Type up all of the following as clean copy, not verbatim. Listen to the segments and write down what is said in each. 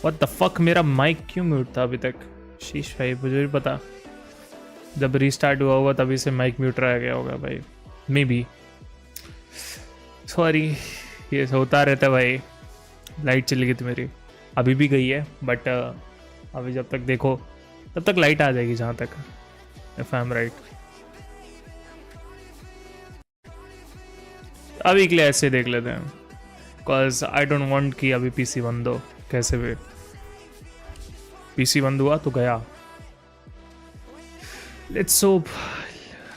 What the fuck, मेरा mic क्यों mute था अभी तक? शीश भाई, मुझे भी पता, जब रीस्टार्ट हुआ होगा तभी से माइक म्यूट रह गया होगा भाई, मे बी, सॉरी, ये होता रहता है भाई। लाइट चली गई थी मेरी, अभी भी गई है, बट अभी जब तक देखो तब तक लाइट आ जाएगी जहाँ तक, इफ आई एम राइट। अभी के लिए ऐसे देख लेते हैं, बिकॉज आई डोंट वांट कि अभी पीसी बंद हो, कैसे भी पीसी बंद हुआ तो गया। लेट्स होप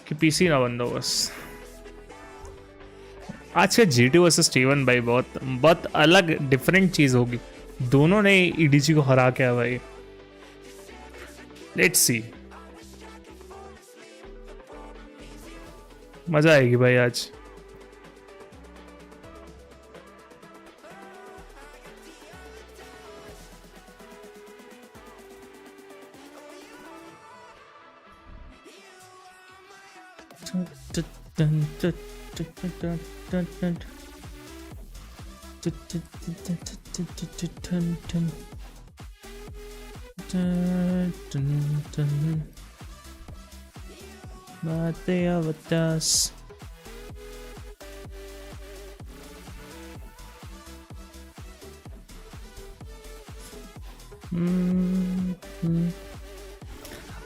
कि पीसी ना बंद हो बस। आज का GT वर्सेस T1 भाई बहुत बहुत अलग डिफरेंट चीज होगी, दोनों ने EDG को हरा के भाई। लेट्स सी, मजा आएगी भाई आज। बातें अवतास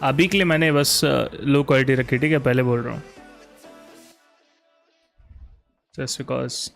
अभी के लिए मैंने बस लो क्वालिटी रखी, ठीक है, पहले बोल रहा हूँ, just because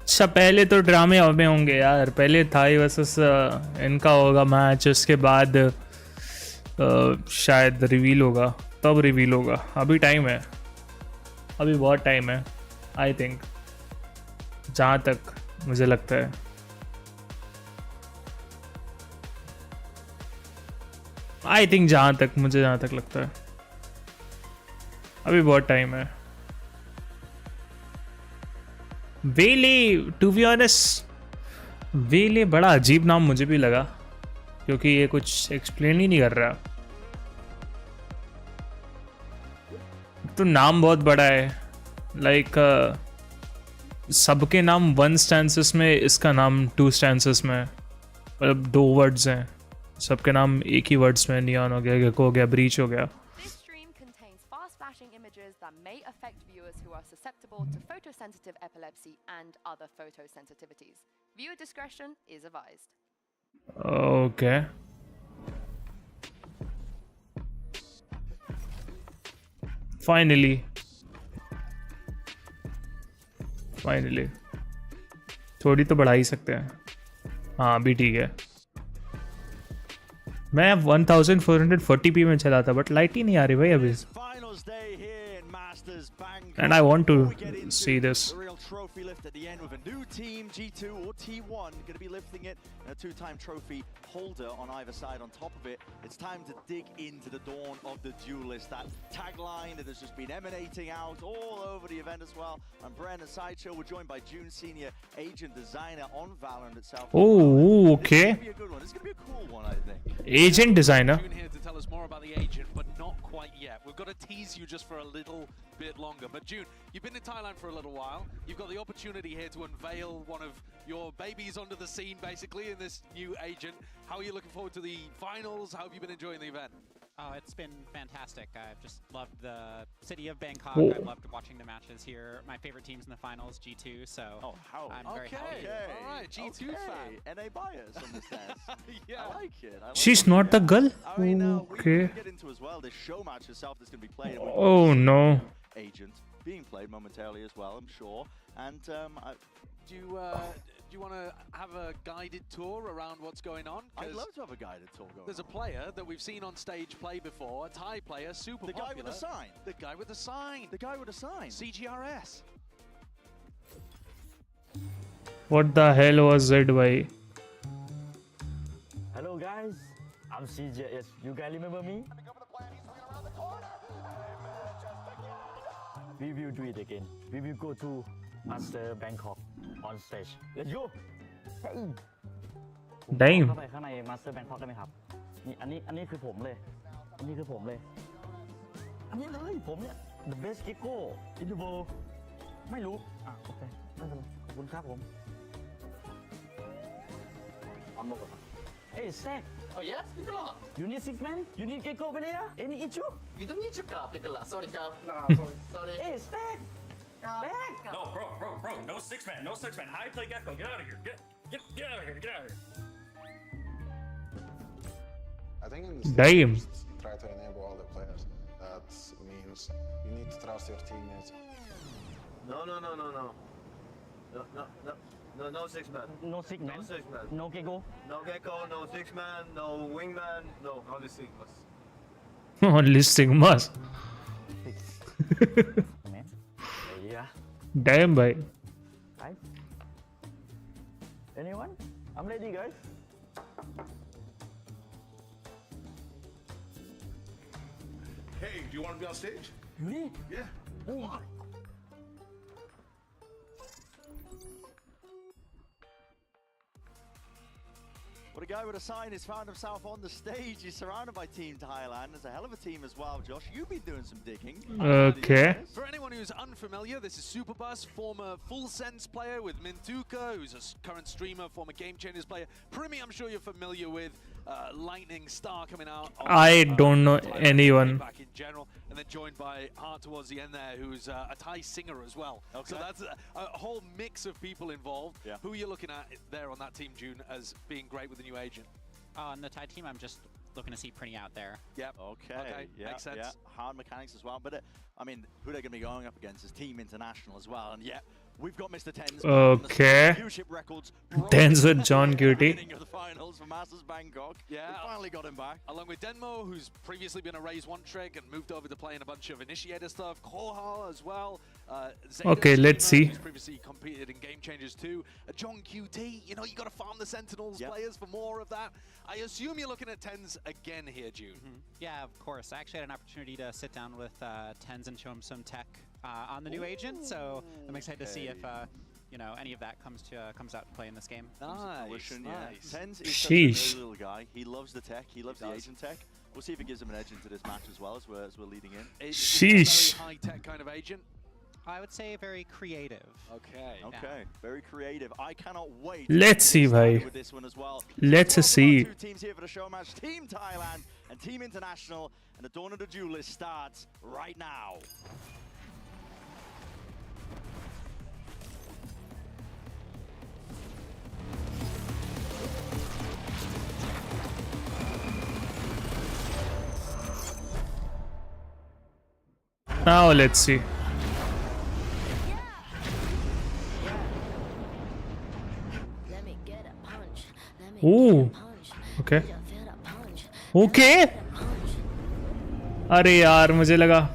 अच्छा, पहले तो ड्रामे हमें होंगे यार, पहले थाई वर्सेस इनका होगा मैच, उसके बाद शायद रिवील होगा, तब रिवील होगा, अभी टाइम है, अभी बहुत टाइम है, आई थिंक, जहाँ तक मुझे लगता है। आई थिंक जहाँ तक लगता है, अभी बहुत टाइम है। वेले, टू बी ऑनेस्ट, वेले बड़ा अजीब नाम मुझे भी लगा, क्योंकि ये कुछ एक्सप्लेन ही नहीं कर रहा, तो नाम बहुत बड़ा है, लाइक सबके नाम 1 स्टैंसेस में, इसका नाम 2 स्टैंसेस में, मतलब 2 वर्ड्स हैं, सबके नाम एक ही वर्ड्स में, नियॉन हो गया, गेको हो गया, ब्रीच हो गया। That may affect viewers who are susceptible to photosensitive epilepsy and other photosensitivities. Viewer discretion is advised. Okay. Finally. थोड़ी तो बढ़ा ही सकते हैं, हाँ अभी ठीक है। मैं 1440p में चला था, बट लाइट ही नहीं आ रही भाई अभी, and I want to see this. Trophy lift at the end with a new team, G2 or T1, going to be lifting it, and a 2-time trophy holder on either side on top of it. It's time to dig into the dawn of the duelist. That tagline that has just been emanating out all over the event as well. I'm Bren and Sideshow. We're joined by June Senior, agent designer on Valorant itself. Oh, okay. This is going to be a good one. This is going to be a cool one, I think. Agent designer. June here to tell us more about the agent, but not quite yet. We've got to tease you just for a little bit longer. But June, you've been in Thailand for a little while. You've got the opportunity here to unveil one of your babies onto the scene, basically, in this new agent. How are you looking forward to the finals? How have you been enjoying the event? Oh, it's been fantastic. I've just loved the city of Bangkok. Oh. I've loved watching the matches here. My favorite team's in the finals, G2, so I'm very happy. All right, G2 fan. NA bias on this dance. Yeah. I like it. She's not the girl? I mean, Okay. we get into as well the show match itself that's going to be played. and we've got Oh the no. Agent being played momentarily as well, I'm sure. And Do Do you want to have a guided tour around what's going on? I'd love to have a guided tour going There's a player that we've seen on stage play before, a Thai player, super the popular. guy with the sign. The guy with the sign. The guy with the sign. CGRS. What the hell was that, bhai? Hello guys, I'm CJS. You guys remember me? We will do it again. We will go to Master Bangkok on stage. Let's go. Hey. Damn. เข้าไปข้างใน Master Bangkok ได้ไหมครับนี่อันนี้คือผมเลยอันนี้คือผมเลยอันนี้เลยผมเนี่ย the best gecko in the world ไม่รู้โอเคไม่เป็นไรขอบคุณครับผมเอาหมด Hey Zach. Oh yes, pick up. You need 6 man? You need gecko over there? Any issue? You don't need to pick up. Sorry, Cap. No, sorry. Hey Zach. Back. No, bro, no 6 man, no 6 man. I play Gecko, get out of here, get out of here, get out of here. I think in this Damn. try to enable all the players. That means you need to trust your teammates. No, 6 man. No 6 man? No 6 man. No gecko? No gecko, no 6 man, no wingman, no only Sigmas. Only Sigmas. Man. Yeah. Damn, bhai. Right? Anyone? I'm ready, guys. Hey, do you want to be on stage? Really? Yeah. Oh. What a guy with a sign has found himself on the stage. He's surrounded by Team Thailand. There's a hell of a team as well, Josh. You've been doing some digging. Okay. For anyone who's unfamiliar, this is Superbus, former Full Sense player with Mintuka, who's a current streamer, former Game Changers player. Primi, I'm sure you're familiar with. Lightning Star coming out. I don't know anyone. Back in general, and then joined by Hart towards the end there, who's a Thai singer as well. Okay. So that's a whole mix of people involved. Yeah. Who are you looking at there on that team, June, as being great with the new agent? On the Thai team, I'm just looking to see Prinny out there. Yep. Okay. Yeah, makes sense. Yeah. Hard mechanics as well. But I mean, who they're going to be going up against is Team International as well. And yeah, we've got Mr. Tens. Okay. Viewership records. Tens with John Cutie. Beginning of the finals for Masters Bangkok. Yeah. We finally got him back. Along with Denmo, who's previously been a Raise 1 trick and moved over to playing a bunch of Initiator stuff. Kohal as well. Zeta Okay, let's Streamer, see. who's previously competed in Game Changers too. John QT, you know, you got to farm the Sentinels players for more of that. I assume you're looking at Tens again here, June. Yeah, of course. I actually had an opportunity to sit down with Tens and show him some tech on the new agent, so I'm excited to see if you know, any of that comes out to play in this game. Nice. Tens is such Sheesh. a little guy. He loves the tech. He loves the agent tech. We'll see if it gives him an edge into this match as well as we're leading in. Sheesh. Very high-tech kind of agent. I would say very creative. Okay. Okay, very creative. I cannot wait. Let's see, bhai. With this one as well. Let's see. Two teams here for the show match: Team Thailand and Team International. And the Dawn of the Duelist starts right now. Now let's see. Ooh. Okay. Okay. अरे यार मुझे लगा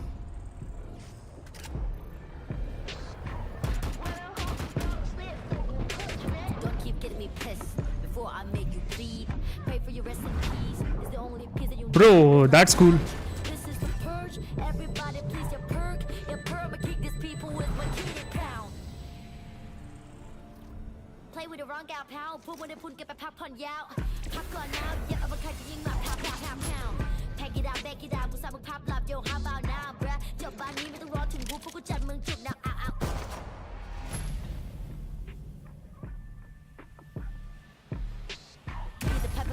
Bro, that's cool. Play with the wrong gal pal พวกมันได้พุ่นเก็บไปพักผ่อนยาวพักก่อนnow อย่าเอามาใครจะยิงมาพาว Pack it out back it out กูสามึงพับหลับ Yo how about now bruh จบบ้านนี้ไม่ต้องรอถึงกูพวกกูจัดมึงจุดหนักอ้าว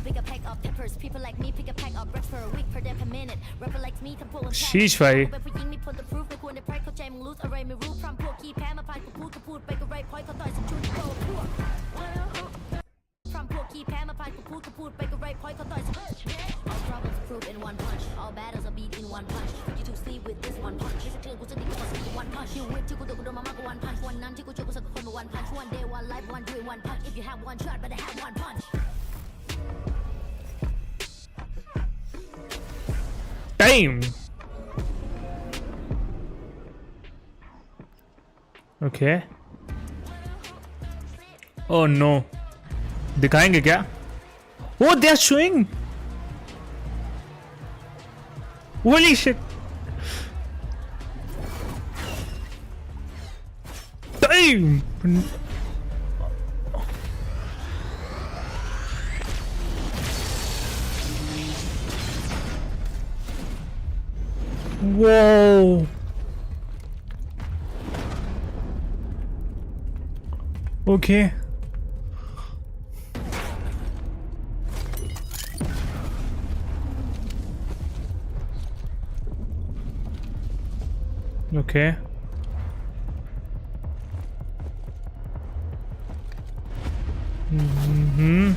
Pick a pack of peppers. People like me pick a pack of reps per week per day per minute. Rapper like me ทำพวกมัน Sheesh ไฟ เป็นผู้หญิงมี point the proof ไม่ควรได้ price เข้าใจมึง lose อะไรไม่รู้พร้อมพวกขี้แพ้มาผ่านกูพูดไปก็ไร point เขาต่อยสักชุดโตพวกพร้อมพวกขี้แพ้มาผ่านกูพูดไปก็ไร point เขาต่อยสัก All problems proof in one punch. All battles are beat in one punch. You to sleep with with this one punch ไม่ใช่เทือนกูจะดีกว่า speed one punch you whip ที่กูโดนกูโดนมามากกว่า one punch วันนั้นที่กูช่วยกูสักคนมา one punch one day one life one dream one punch if you have one shot better have one punch Time. Okay. Oh no. दिखाएंगे क्या? Oh, they are showing. Holy shit. Time. Whoa. Okay. Okay. Mm-hmm.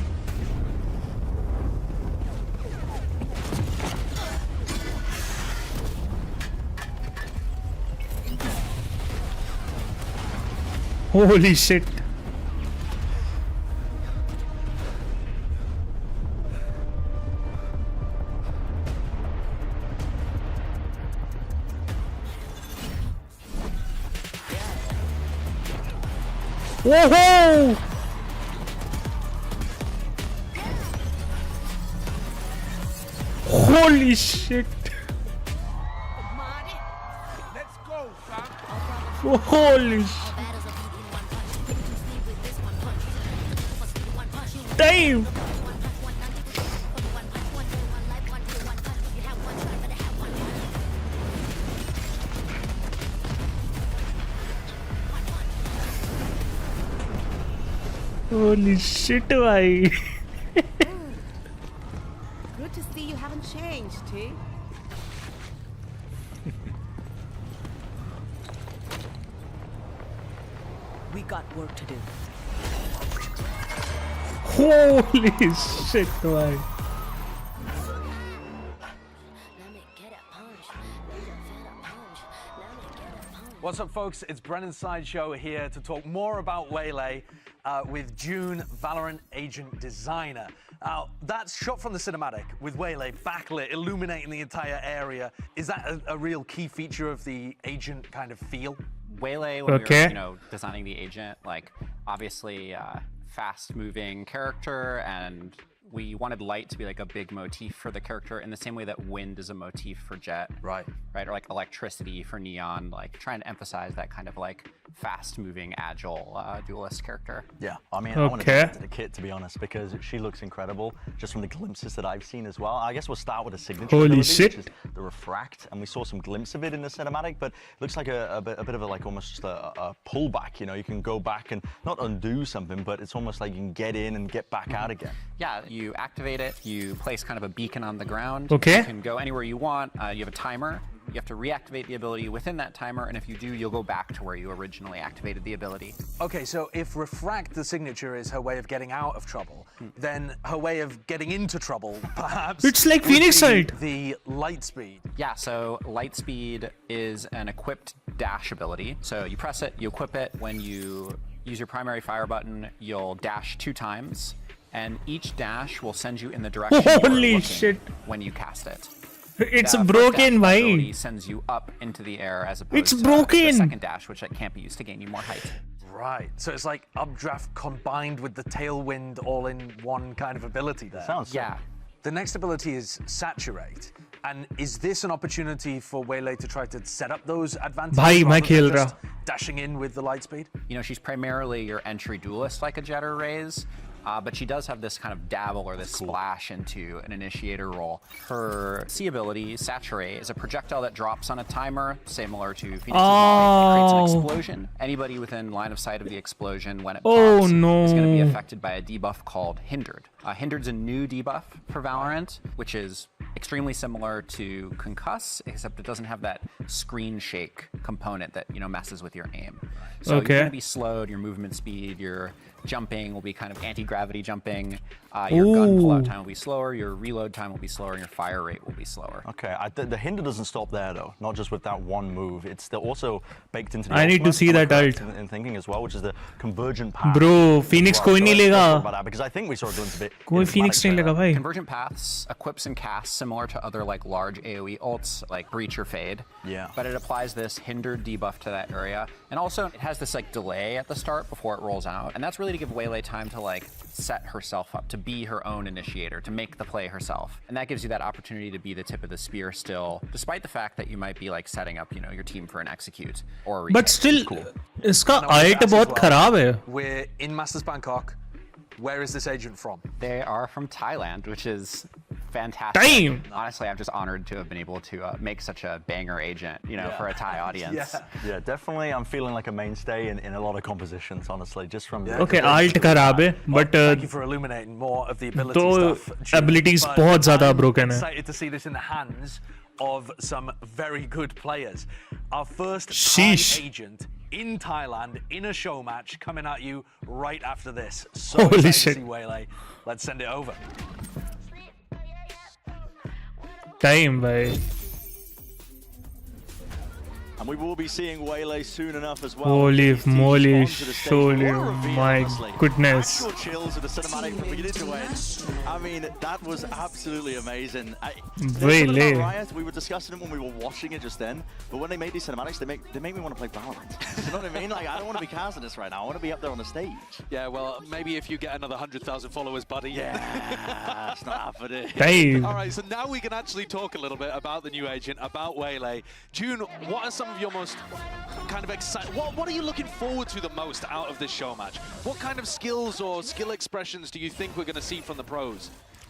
Holy shit. Whoa! Holy shit. Let's go, fam. Holy shit. Damn! Holy shit, bhai. Good to see you haven't changed, T. We got work to do. Holy shit, bhai. What's up, folks? It's Brennan Sideshow here to talk more about Waylay with June, Valorant Agent Designer. Now, that's shot from the cinematic with Waylay backlit, illuminating the entire area. Is that a real key feature of the agent kind of feel? Waylay, when we were, designing the agent, like, obviously, fast-moving character, and we wanted light to be like a big motif for the character in the same way that wind is a motif for Jet. Right. Right, or like electricity for Neon, like trying to emphasize that kind of like fast-moving, agile duelist character. Yeah, I mean, I want to get to the kit, to be honest, because she looks incredible, just from the glimpses that I've seen as well. I guess we'll start with a signature ability, which is the Refract, and we saw some glimpse of it in the cinematic, but it looks like a bit of a, like, almost a pullback, you know? You can go back and not undo something, but it's almost like you can get in and get back out again. Yeah, you activate it, you place kind of a beacon on the ground. Okay. You can go anywhere you want. You have a timer. You have to reactivate the ability within that timer, and if you do, you'll go back to where you originally activated the ability. Okay, so if Refract, the signature, is her way of getting out of trouble, then her way of getting into trouble, perhaps, it's like Phoenix Sight. The light speed. Yeah, so light speed is an equipped dash ability. So you press it, you equip it. When you use your primary fire button, you'll dash 2 times, and each dash will send you in the direction Holy shit. when you cast it. It's broken, bhai. Sends you up into the air as opposed to the second dash, which can't be used to gain you more height. Right, so it's like updraft combined with the tailwind all in one kind of ability there. Sounds yeah. The next ability is Saturate. And is this an opportunity for Waylay to try to set up those advantages? Bhai, main khel just raha. Dashing in with the light speed? You know, she's primarily your entry duelist like a Jet or Raze. But she does have this kind of dabble or this splash into an initiator role. Her C ability, Saturate, is a projectile that drops on a timer, similar to Phoenix's Molly. It creates an explosion. Anybody within line of sight of the explosion when it pops is going to be affected by a debuff called Hindered. Hindered's a new debuff for Valorant, which is extremely similar to Concuss, except it doesn't have that screen shake component that, you know, messes with your aim. So you're going to be slowed, your movement speed, your jumping will be kind of anti-gravity jumping, your gun pull-out time will be slower, your reload time will be slower, and your fire rate will be slower. Okay, the hinder doesn't stop there though, not just with that one move. It's also baked into the I need to see that ult. in thinking as well, which is the convergent path. Bro, Phoenix koi nahi lega. About that, because I think we saw a glimpse of it. Koi Phoenix nahi lega bhai. Convergent paths equips and casts similar to other like large AoE ults like Breach or Fade. Yeah. But it applies this hindered debuff to that area, and also it has this like delay at the start before it rolls out, and that's really to give Waylay time to like set herself up to be her own initiator, to make the play herself, and that gives you that opportunity to be the tip of the spear still, despite the fact that you might be like setting up, you know, your team for an execute or a retake. But still, iska ult bahut kharab hai. We're in Masters Bangkok. Where is this agent from? They are from Thailand, which is fantastic. Damn! Honestly, I'm just honored to have been able to make such a banger agent, you know, for a Thai audience. Yeah, definitely. I'm feeling like a mainstay in a lot of compositions, honestly, just from... Okay, ult kharab hai, but... Thank you for illuminating more of the ability stuff. Abilities bahut zyada broken hai. Excited to see this in the hands of some very good players. Our first Sheesh. Thai agent in Thailand in a show match coming at you right after this. So Holy excited shit. to see Waylay. Let's send it over. Time, bhai. And we will be seeing Waylay soon enough as well. Holy moly, surely, my goodness. Actual chills of the cinematic from beginning to end. I mean, that was absolutely amazing. Waylay. We were discussing it when we were watching it just then, but when they made these cinematics, they make me want to play Valorant. You know what I mean? Like, I don't want to be casting this right now. I want to be up there on the stage. Yeah, well, maybe if you get another 100,000 followers, buddy. Yeah, it's not happening. Time. All right, so now we can actually talk a little bit about the new agent, about Waylay. June, what are some of your most kind of exciting... What are you looking forward to the most out of this show match? What kind of skills or skill expressions do you think we're going to see from the pros?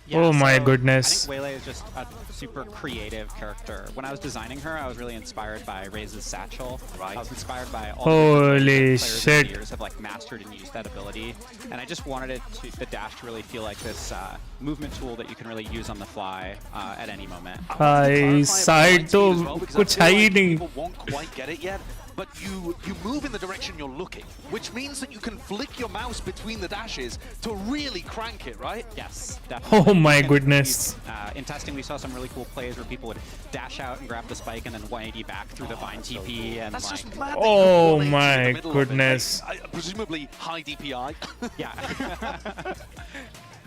Yeah, oh my so goodness. I think Waylay is just a super creative character. When I was designing her, I was really inspired by Raze's satchel. I was inspired by all Holy the players shit. over the years have like mastered and used that ability. And I just wanted the dash to really feel like this movement tool that you can really use on the fly at any moment. Bhai, side to kuch hai hi nahi. People won't quite get it yet, but you move in the direction you're looking, which means that you can flick your mouse between the dashes to really crank it, right? Yes, definitely. Oh my goodness. In testing, we saw some really cool plays where people would dash out and grab the spike and then 180 back through the vine TP. And that's like, just mad. Oh my goodness. Presumably high DPI. Yeah.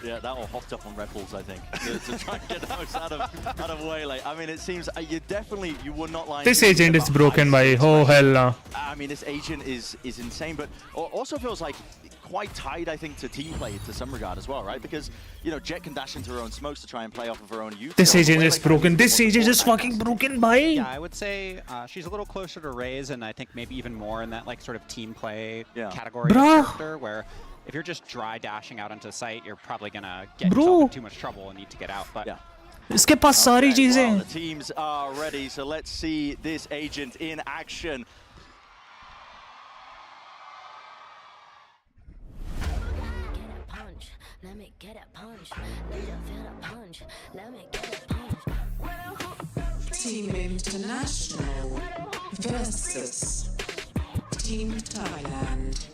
Yeah, that all hopped up on Red Bulls, I think, to try and get the most out of Waylay. I mean, it seems you were not lying. This agent is broken by oh hell no. I mean, this agent is insane, but also feels like quite tied, I think, to team play to some regard as well, right? Because, you know, Jet can dash into her own smokes to try and play off of her own youth. This agent is broken. This agent is fucking broken, bhai. Yeah, I would say she's a little closer to Raze, and I think maybe even more in that like sort of team play category of character, where if you're just dry dashing out into sight, you're probably gonna get yourself in too much trouble and need to get out. But इसके पास सारी चीजें. The teams are ready, so let's see this agent in action. Let me get a punch. Let you feel a punch. Let me get a punch. Team International versus Team Thailand.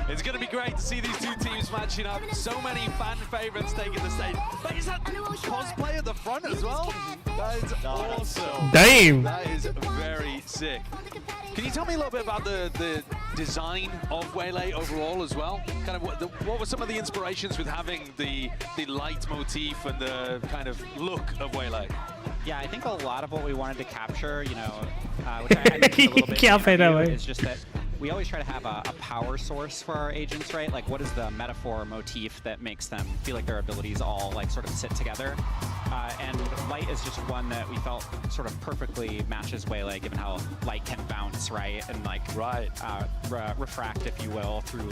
It's going to be great to see these two teams matching up. So many fan favorites taking the stage. But is that cosplay at the front as well? That is awesome. Damn. That is very sick. Can you tell me a little bit about the design of Waylay overall as well? Kind of what were some of the inspirations with having the light motif and the kind of look of Waylay? Yeah, I think a lot of what we wanted to capture, you know, which I mentioned a little bit in the interview, is just that we always try to have a power source for our agents, right? Like, what is the metaphor or motif that makes them feel like their abilities all like sort of sit together? And light is just one that we felt sort of perfectly matches Waylay, given how light can bounce, right? And like refract, if you will, through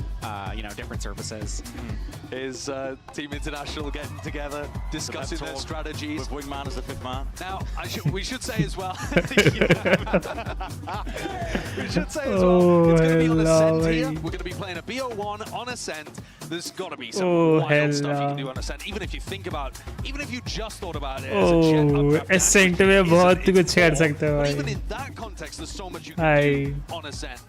you know, different surfaces. Is Team International getting together, discussing their strategies? With Wingman as the fifth man. Now, we should say as well. We should say as well. It's going to be on Ascent here. We're going to be playing a BO1 on Ascent. There's got to be some wild stuff you can do on Ascent. Even if you think about, even if you just thought about it as a jet up Ascent में बहुत कुछ कर सकते हो भाई. even in that context, there's so much you can do on Ascent.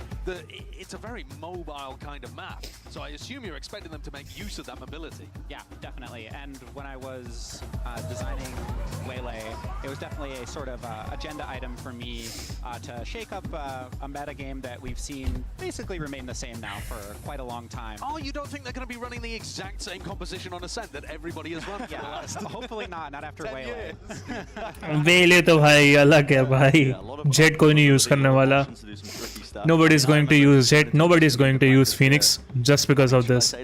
It's a very mobile kind of map. So I assume you're expecting them to make use of that mobility. Yeah, definitely. And when I was designing Waylay, it was definitely a sort of agenda item for me to shake up a meta game that we've seen basically remain the same now for quite a long time. Oh, you don't think they're going to be running the exact same composition on Ascent that everybody has run for the last hopefully not after Waylay. Waylay तो भाई अलग है भाई. Jet कोई नहीं use करने वाला. Nobody is going to use Jet. Nobody is going to use Phoenix just because of this.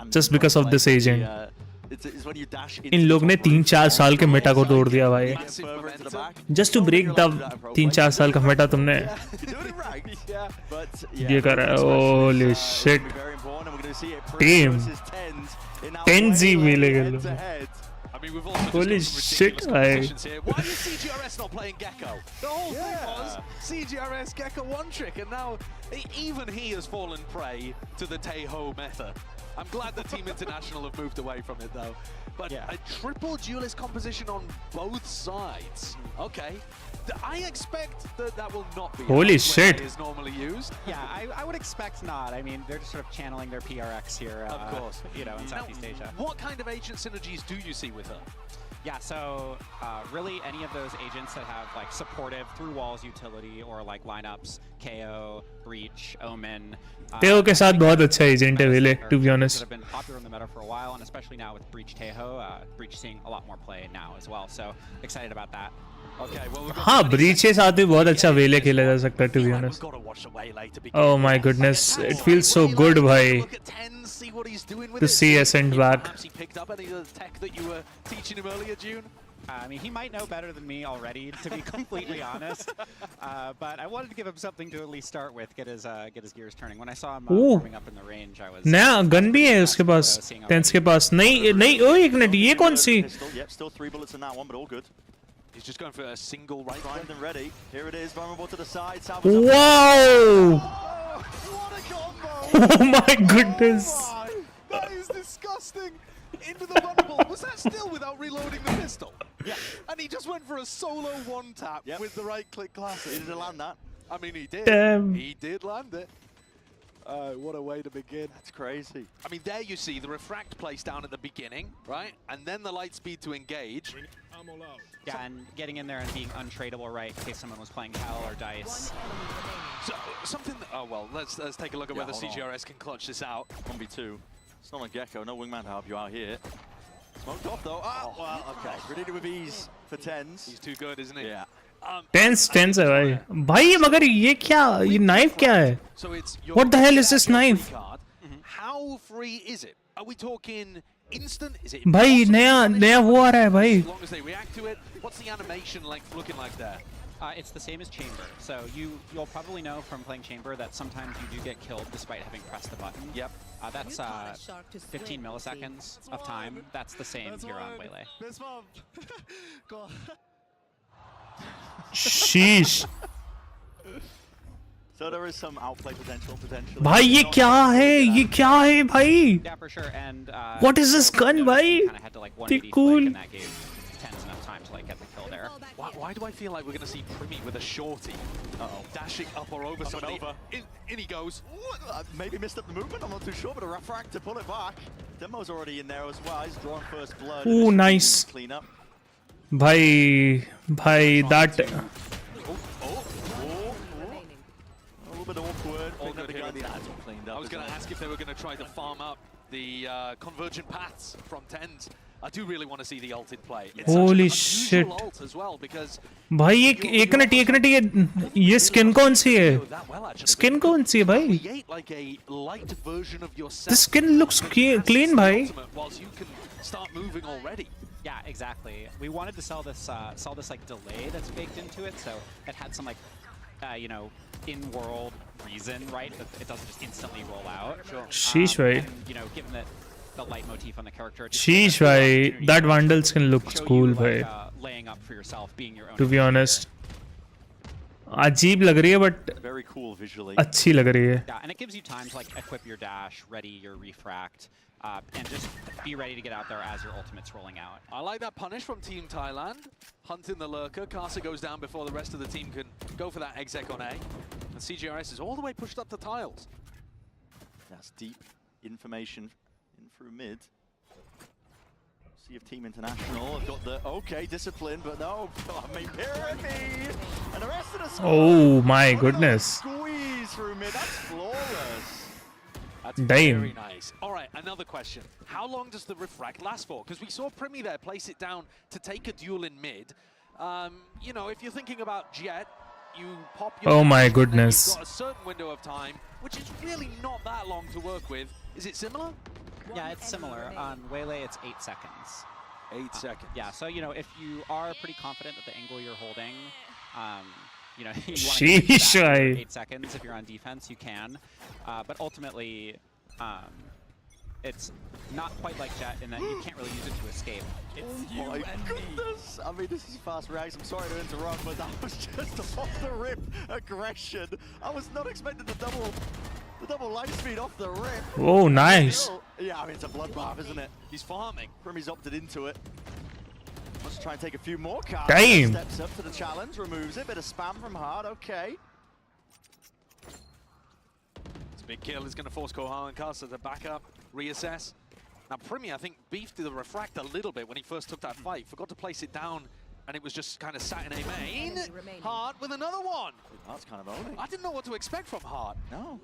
Just because of this agent. इन लोग ने 3-4 साल के मेटा को तोड़ दिया भाई. Just to break the 3-4 साल का मेटा तुमने ये करा है. Holy shit. Team 10Z मिलेगा. I mean, we've also Holy shit, Why is CGRS not playing Gecko? The whole thing was CGRS Gecko one trick, and now even he has fallen prey to the Taeho meta. I'm glad that Team International have moved away from it though. But a triple duelist composition on both sides. Okay. I expect that will not be Holy shit. is normally used. Yeah, I would expect not. I mean, they're just sort of channeling their PRX here, of course, you know, in Southeast Asia. What kind of agent synergies do you see with her? Yeah, so really any of those agents that have like supportive through walls utility or like lineups, KO, Breach, Omen. Taeho के साथ बहुत अच्छा agent है Waylay, to be honest. That have been popular in the meta for a while, and especially now with Breach Taeho, Breach seeing a lot more play now as well. So excited about that. Okay, well, हाँ Breach के साथ भी बहुत अच्छा Waylay खेला जा सकता है, to be honest. Oh my goodness, it feels so good भाई. To see Ascent back. Perhaps he picked up any of the tech that you were teaching him earlier, June? I mean, he might know better than me already, to be completely honest. But I wanted to give him something to at least start with, get his gears turning. When I saw him warming up in the range, I was. नया gun भी है उसके पास. Tense के पास. नहीं. ओए एक minute. ये कौन सी? Yep, still 3 bullets in that one, but all good. He's just going for a single right. Primed and ready. Here it is, vulnerable to the side. Wow! What a combo! Oh my goodness! That is disgusting. Into the vulnerable. Was that still without reloading the pistol? Yeah. And he just went for a solo one tap with the right click classic. He didn't land that. I mean, he did. Damn. He did land it. What a way to begin. That's crazy. I mean, there you see the refract place down at the beginning, right? And then the light speed to engage. Yeah, and getting in there and being untradeable, right, in case someone was playing Hell or Dice. So, something... Oh, well, let's take a look at whether CGRS can clutch this out. 1v2. It's not a Gecko, no wingman to help you out here. Smoked off though. Ah, well, okay. Ready with ease for 10s. He's too good, isn't he? Yeah. Tense है भाई. भाई मगर ये क्या? ये knife क्या है? What the hell is this knife? How free is it? Are we talking instant? Is it भाई नया वो आ रहा है भाई. As long as they react to it, what's the animation length looking like there? It's the same as Chamber. So you'll probably know from playing Chamber that sometimes you do get killed despite having pressed the button. Yep. That's 15 milliseconds of time. That's the same here on Waylay. Sheesh. So there is some outplay potential. भाई ये क्या है? ये क्या है भाई? Yeah, for sure. And what is this gun, भाई? Pretty cool. And that gave Tens enough time to like get the kill there. Why do I feel like we're going to see Primi with a shorty? Dashing up or over somebody. In he goes. Maybe missed up the movement, I'm not too sure, but a refract to pull it back. Demo's already in there as well. He's drawn first blood. Ooh, nice. Clean up. Bhai, that. A little bit awkward. I was going to ask if they were going to try to farm up the convergent paths from Tens. I do really want to see the ulted play. It's Holy such shit. an unusual ult as well because भाई एक minute ये skin कौन सी है? Skin कौन सी है भाई? like a light version of yourself. The skin looks clean भाई. Whilst you can start moving already. Yeah, exactly. We wanted to sell this like delay that's baked into it, so it had some like you know, in-world reason, right? That it doesn't just instantly roll out. Sheesh, right? And, you know, given that the light motif on the character. Sheesh, right? That Vandal skin looks cool, like, भाई. Laying up for yourself, being your own. To be honest, अजीब लग रही है, but very cool visually. अच्छी लग रही है. Yeah, and it gives you time to like equip your dash, ready your refract, and just be ready to get out there as your ultimate's rolling out. I like that punish from Team Thailand. Hunting the lurker. Casa goes down before the rest of the team can go for that exec on A. And CGRS is all the way pushed up the tiles. That's deep information in through mid. See if Team International have got the okay discipline, but no. I mean, Pyramid and the rest of the squad. Oh my goodness. Squeeze through mid. That's flawless. That's Damn. very nice. All right, another question. How long does the refract last for? Because we saw Primi there place it down to take a duel in mid. You know, if you're thinking about Jet, you pop your... Oh my goodness. You've got a certain window of time, which is really not that long to work with. Is it similar? Yeah, it's similar. On Waylay, it's 8 seconds. 8 seconds. Yeah, so, you know, if you are pretty confident that the angle you're holding, you know, you want to Sheesh, keep that for I- 8 seconds. If you're on defense, you can. But ultimately, it's not quite like Jet in that you can't really use it to escape. Oh my goodness! I mean, this is fast reacts. I'm sorry to interrupt, but that was just off the rip aggression. I was not expecting the double light speed off the rip. Oh, nice. Yeah, I mean, it's a bloodbath, isn't it? He's farming. Primi's opted into it. Let's try and take a few more cards. Damn. Steps up to the challenge, removes it. Bit of spam from Hard. Okay. This big kill is going to force Kohan and Casa to back up, reassess. Now, Primi, I think, beefed the refract a little bit when he first took that fight. Forgot to place it down, and it was just kind of sat in a main. Hart with another one. That's kind of owning. I didn't know what to expect from Hart. No.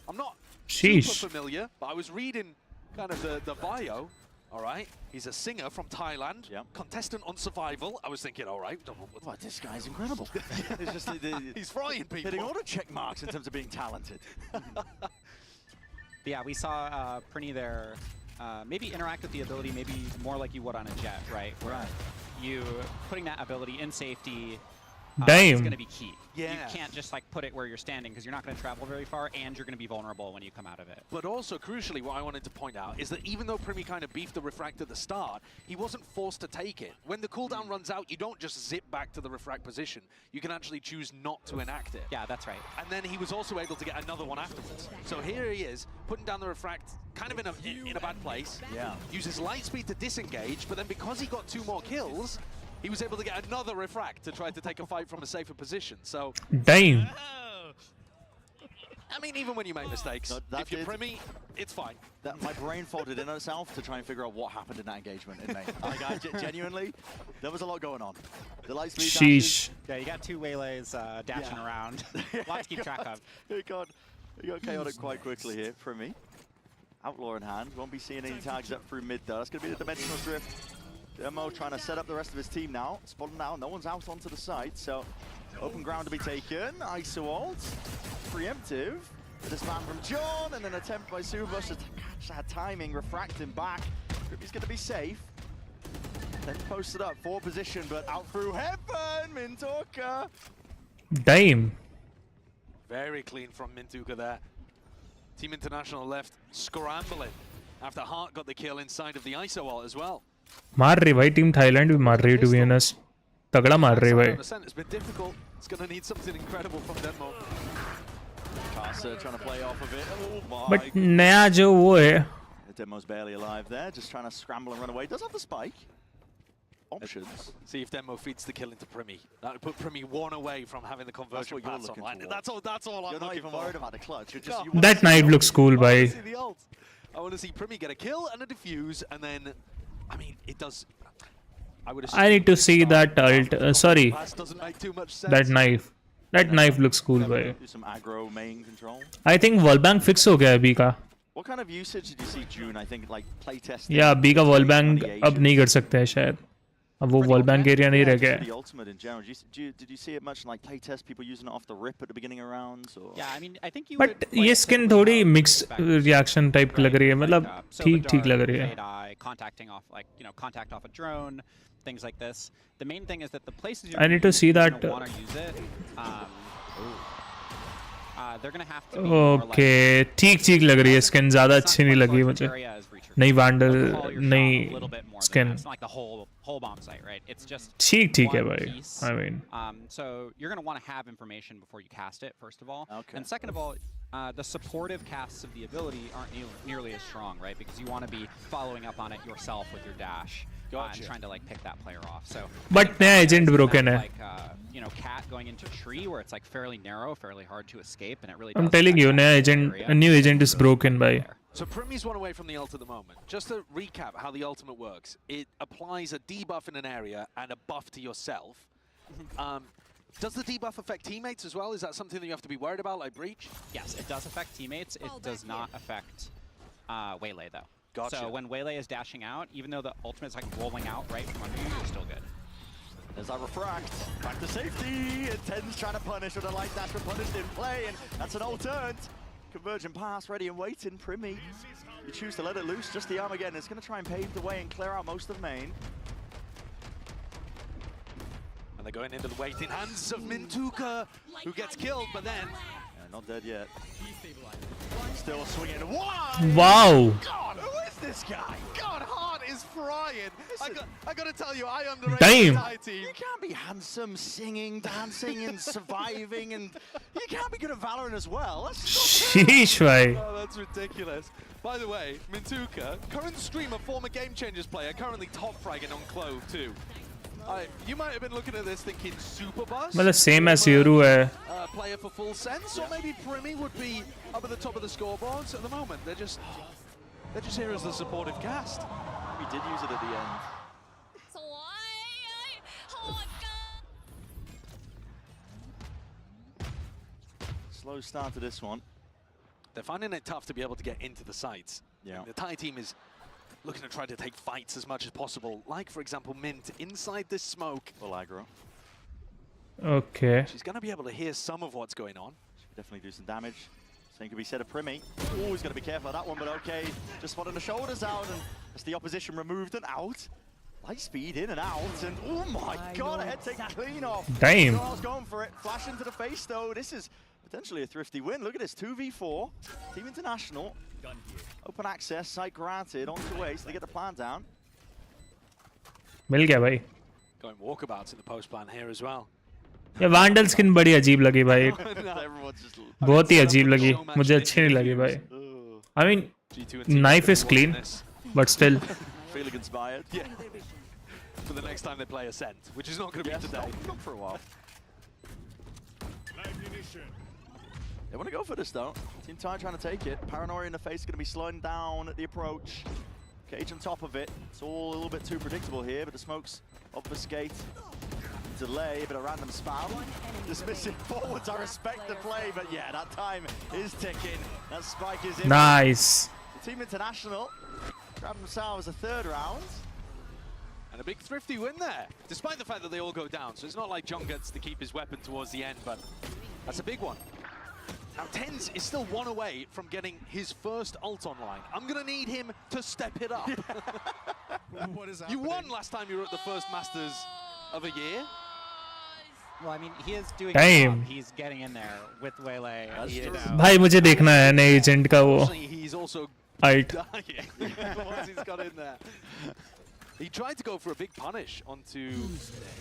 I'm not Sheesh. super familiar, but I was reading kind of the bio. All right, he's a singer from Thailand, contestant on Survival. I was thinking, all right, What, this guy's incredible. It's just, he's frying people. hitting all the check marks in terms of being talented. But yeah, we saw Prinny there maybe interact with the ability maybe more like you would on a Jet, right? Where you putting that ability in safety is Damn. going to be key. Yeah. You can't just like put it where you're standing because you're not going to travel very far and you're going to be vulnerable when you come out of it. But also, crucially, what I wanted to point out is that even though Primi kind of beefed the refract at the start, he wasn't forced to take it. When the cooldown runs out, you don't just zip back to the refract position. You can actually choose not to enact it. Yeah, that's right. And then he was also able to get another one afterwards. So here he is, putting down the refract kind of in a bad place. Yeah. Uses light speed to disengage, but then because he got 2 more kills, he was able to get another refract to try to take a fight from a safer position. So, Damn. I mean, even when you make mistakes, if you're Primi, it's fine. My brain folded in on itself to try and figure out what happened in that engagement in May. Like, genuinely, there was a lot going on. The light speed Sheesh. Yeah, you got 2 Waylays dashing around. Lots to keep track of. It got chaotic quite quickly here for me. Outlaw in hand. Won't be seeing any tags up through mid though. That's going to be the dimensional drift. Demo trying to set up the rest of his team now. Spot him now. No one's out onto the site, so open ground to be taken. ISO ult. Preemptive. This man from John, and an attempt by Subush to catch that timing, refract him back. He's going to be safe. Then posted up, 4 position, but out through heaven, Mintoka. Damn. Very clean from Mintuka there. Team International left scrambling after Hart got the kill inside of the ISO ult as well. मार रही भाई team Thailand भी मार रही है to be honest तगड़ा मार रही है भाई It's been difficult. It's going to need something incredible from Denmo. Casa trying to play off of it. Oh my. But नया जो वो है Demo's barely alive there, just trying to scramble and run away. Does have the spike. Options. See if Denmo feeds the kill into Primi. That would put Primi 1 away from having the conversion what you're paths looking online. towards. That's all I'm You're not looking even for. worried about the clutch. You're just, that knife looks cool I want भाई to see the ult. I want to see Primi get a kill and a defuse, and then, I mean, it does. I would assume I need to see that ult sorry pass doesn't make too much sense. that knife looks cool भाई do some aggro main control. I think wallbang fix हो गया है B का What kind of usage did you see June? I think like playtesting. या B का wallbang अब नहीं कर सकते हैं शायद अब वो wallbang एरिया नहीं रह गया है The ultimate in general. Did you see it much in like playtest? People using it off the rip at the beginning of rounds? Or? Yeah, I mean, I think you but ये skin थोड़ी mix reaction type की लग रही है मतलब ठीक लग रही है contacting off, like, you know, contact off a drone, things like this. The main thing is that the places I need to see that want to use it, they're going to have to be more okay ठीक लग रही है skin ज्यादा अच्छी नहीं लगी मुझे नई वैंडल नई skin It's not like the whole bomb site, right? It's just ठीक है one भाई piece. I mean So you're going to want to have information before you cast it, first of all. Okay. And second of all, the supportive casts of the ability aren't nearly as strong, right? Because you want to be following up on it yourself with your dash and trying to like pick that player off. So, but नया agent broken है. Like you know, cat going into tree where it's like fairly narrow, fairly hard to escape, and it really. I'm telling you, a new agent is broken by. So Primmy's one away from the ult at the moment. Just to recap how the ultimate works, it applies a debuff in an area and a buff to yourself. Does the debuff affect teammates as well? Is that something that you have to be worried about, like Breach? Yes, it does affect teammates. It does not affect Waylay, though. Gotcha. So when Waylay is dashing out, even though the ultimate is like rolling out right from under you, you're still good. There's that refract. Back to safety. Intense trying to punish with a light dash, but punished in play, and that's an ult turned. Convergent pass ready and waiting. Primmy, you choose to let it loose. Just the Armageddon is going to try and pave the way and clear out most of main. And they're going into the waiting hands of Mintuka, who gets killed, but then... not dead yet. Still swinging wide. Wow. God, who is this guy? God, Heart is frying. I got to tell you, I underrate Damn. the Thai team. You can't be handsome, singing, dancing, and surviving, and you can't be good at Valorant as well. That's Sheesh, bhai. Oh, that's ridiculous. By the way, Mintuka, current streamer, former Game Changers player, currently top fragging on Clove too. You might have been looking at this thinking Super Buzz. मतलब same as Yoru है. Player for full sense, or maybe Primmy would be up at the top of the scoreboards at the moment. They're just here as the supportive cast. We did use it at the end. Slow start to this one. They're finding it tough to be able to get into the sites. Yeah. The Thai team is looking to try to take fights as much as possible. Like, for example, Mint inside this smoke. Full aggro. Okay. She's going to be able to hear some of what's going on. She could definitely do some damage. Same could be said of Primmy. Always got to be careful of that one, but okay. Just spotting the shoulders out, and as the opposition removed and out. Light speed in and out, and oh my god, a head take clean off. Damn. Charles going for it. Flash into the face, though. This is potentially a thrifty win. Look at this, 2v4. Team International. Open access, site granted, on the way, so they get the plan down. मिल गया भाई. Going walkabouts in the post plan here as well. ये वांडल skin बड़ी अजीब लगी भाई. बहुत ही अजीब लगी. मुझे अच्छी नहीं लगी भाई. I mean, knife is clean, but still. Feeling inspired. Yeah. For the next time they play Ascent, which is not going to be today. Not for a while. They want to go for this though. Team Thai trying to take it. Paranoia in the face, going to be slowing down at the approach. Cage on top of it. It's all a little bit too predictable here, but the smokes obfuscate. Delay, but a random spam. Dismissive forwards, I respect the play, but yeah, that time is ticking. That spike is in. Nice. The Team International grab themselves a third round. And a big thrifty win there, despite the fact that they all go down. So it's not like John gets to keep his weapon towards the end, but that's a big one. Now, Tens is still one away from getting his first ult online. I'm going to need him to step it up. What is you won last time you were at the first Masters of a year. Well, I mean, he is doing. Damn. He's getting in there with Waylay. भाई मुझे देखना है नए agent का वो. He's also Height. dying once he's got in there. He tried to go for a big punish onto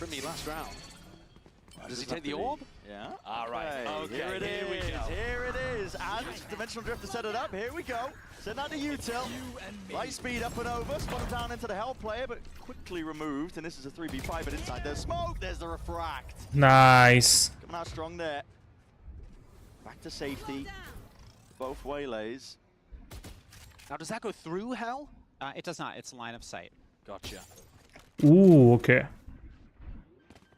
Primmy last round. Does he take the orb? Yeah. All right. Okay. Here it is. Here it is. And Dimensional Drift to set it up. Here we go. Send out to Util. Light speed up and over. Spotted down into the Hell player, but quickly removed. And this is a 3v5, but inside there's smoke. There's the refract. Nice. Coming out strong there. Back to safety. Both waylays. Now, does that go through Hell? It does not. It's line of sight. Gotcha. Ooh, okay.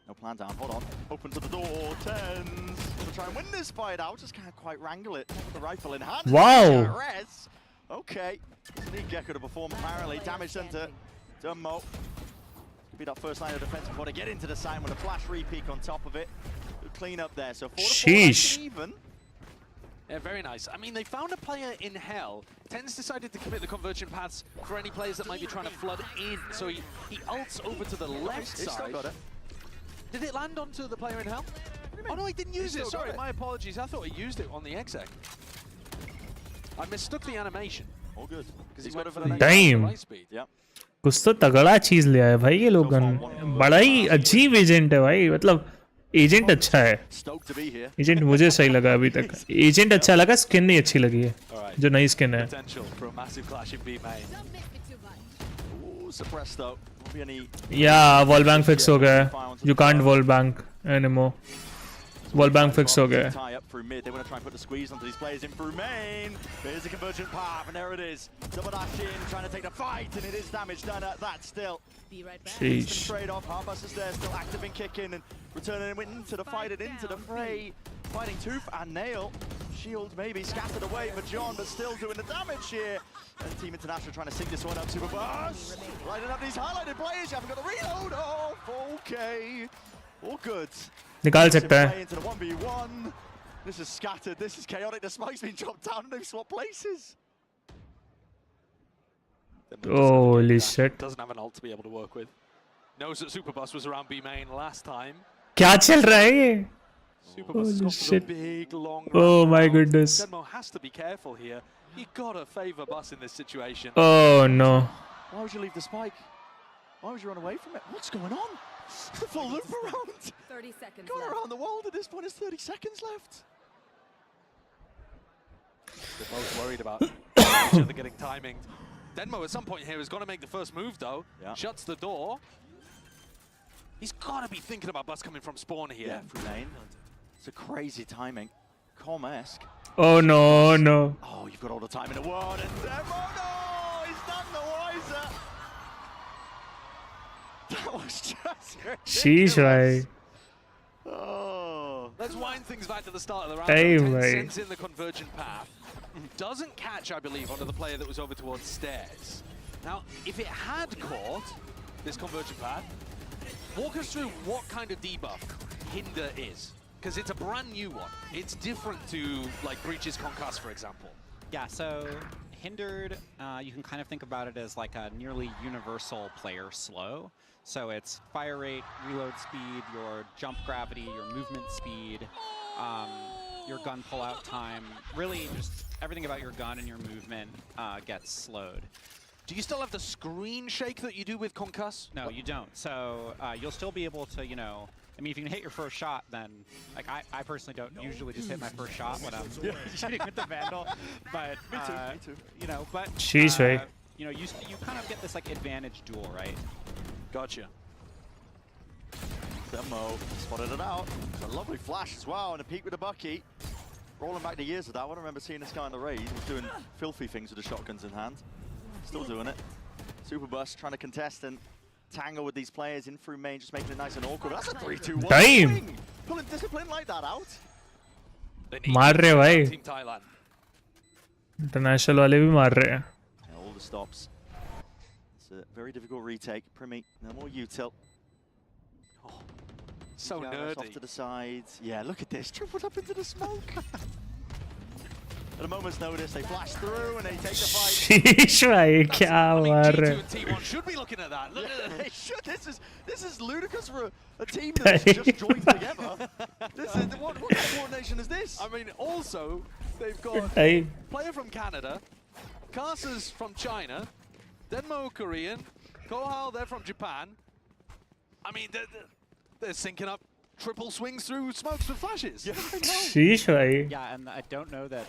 No plan down, hold on. Open to the door, Tens. To try and win this fight out, just can't quite wrangle it. With the rifle in hand. Wow. Res. Okay. Need Gecko to perform apparently. Damage done to Dummo. Could be that first line of defense before they get into the side with a flash re-peek on top of it. Good clean up there. So 4 to 4 Sheesh. even. Yeah, very nice. I mean, they found a player in Hell. Tens decided to commit the convergent paths for any players that might be trying to flood in. So he ults over to the left He's side. still got it. Did it land onto the player in Hell? Oh no, he didn't use it. Sorry, my apologies. I thought he used it on the exec. I mistook the animation. All good. Because he went for the Damn. light speed. Yep. कुछ तो तगड़ा चीज ले आए भाई ये लोग. बड़ा ही अजीब एजेंट है भाई. मतलब एजेंट अच्छा है, एजेंट मुझे सही लगा अभी तक, एजेंट अच्छा लगा, स्किन नहीं अच्छी लगी है, जो नई स्किन है। या वॉल बैंक फिक्स हो गया है, you can't wall bank anymore, wall bank fix हो गया है। They want to try and put the squeeze onto these players in through main. Here's a convergent path, and there it is. Double dash in, trying to take the fight, and it is damage done at that still. Sheesh. Trade off, Harbusters there, still active in kicking and returning into the fight and into the fray. Fighting tooth and nail. Shield maybe scattered away for John, but still doing the damage here. And Team International trying to sync this one up. Super Buzz lighting up these highlighted players. You haven't got the reload. Oh, okay. All good. निकाल सकता है। Into the 1v1. This is scattered, this is chaotic, the smoke's been dropped down and they've swapped places. Holy shit. Doesn't have an ult to be able to work with. Knows that Superbus was around B main last time. क्या चल रहा है ये? Superbus has gone for the big long Oh my goodness. Denmo has to be careful here. You gotta favor Bus in this situation. Oh no. Why would you leave the spike? Why would you run away from it? What's going on? The full loop around. 30 seconds Going left. around the world at this point, it's 30 seconds left. They're both worried about each other getting timing. Denmo at some point here has got to make the first move though. Yeah. Shuts the door. He's got to be thinking about Bus coming from spawn here. Yeah, through lane. It's a crazy timing. Com-esque. Oh no, no. Oh, you've got all the time in the world, and Demo, no! He's none the wiser! That was just ridiculous. Sheesh, bhai. Oh. Let's wind things back to the start of the round. Hey, 10 mate. cents in the convergent path. Doesn't catch, I believe, onto the player that was over towards stairs. Now, if it had caught this convergent path, walk us through what kind of debuff Hinder is. Because it's a brand new one. It's different to, like, Breach's Concuss, for example. Yeah, so Hindered, you can kind of think about it as like a nearly universal player slow. So it's fire rate, reload speed, your jump gravity, your movement speed, your gun pull-out time. Really, just everything about your gun and your movement gets slowed. Do you still have the screen shake that you do with Concuss? No, you don't. So you'll still be able to, you know, I mean, if you can hit your first shot, then, like, I personally don't usually just hit my first shot when I'm shooting with the Vandal, but, Me too. you know, but, Sheesh, right? you know, you kind of get this, like, advantage duel, right? Gotcha. Demo spotted it out. It's a lovely flash as well, and a peek with the Bucky. Rolling back the years of that, I don't remember seeing this guy in the raid. He was doing filthy things with the shotguns in hand. Still doing it. Superbus trying to contest and tangle with these players in through main, just making it nice and awkward. That's a 3-2-1. Damn! Pulling discipline like that out. मार रहे भाई, Team Thailand. International वाले भी मार रहे हैं। Yeah, all the stops. It's a very difficult retake. Primi, no more util. Oh, so Gareth nerdy. off to the sides. Yeah, look at this. Tripled up into the smoke. At a moment's notice, they flash through and they take the fight. शीश भाई क्या मार रहे हैं? G2 and T1 should be looking at that. Look at They should. This is ludicrous for a team that's just joined together. This is, what kind of coordination is this? I mean, also, they've got Hey. player from Canada, Karsa's from China, Denmo Korean, Kohal, they're from Japan. I mean, they're syncing up triple swings through smokes with flashes. Yeah, I know. शीश भाई। Yeah, and I don't know that,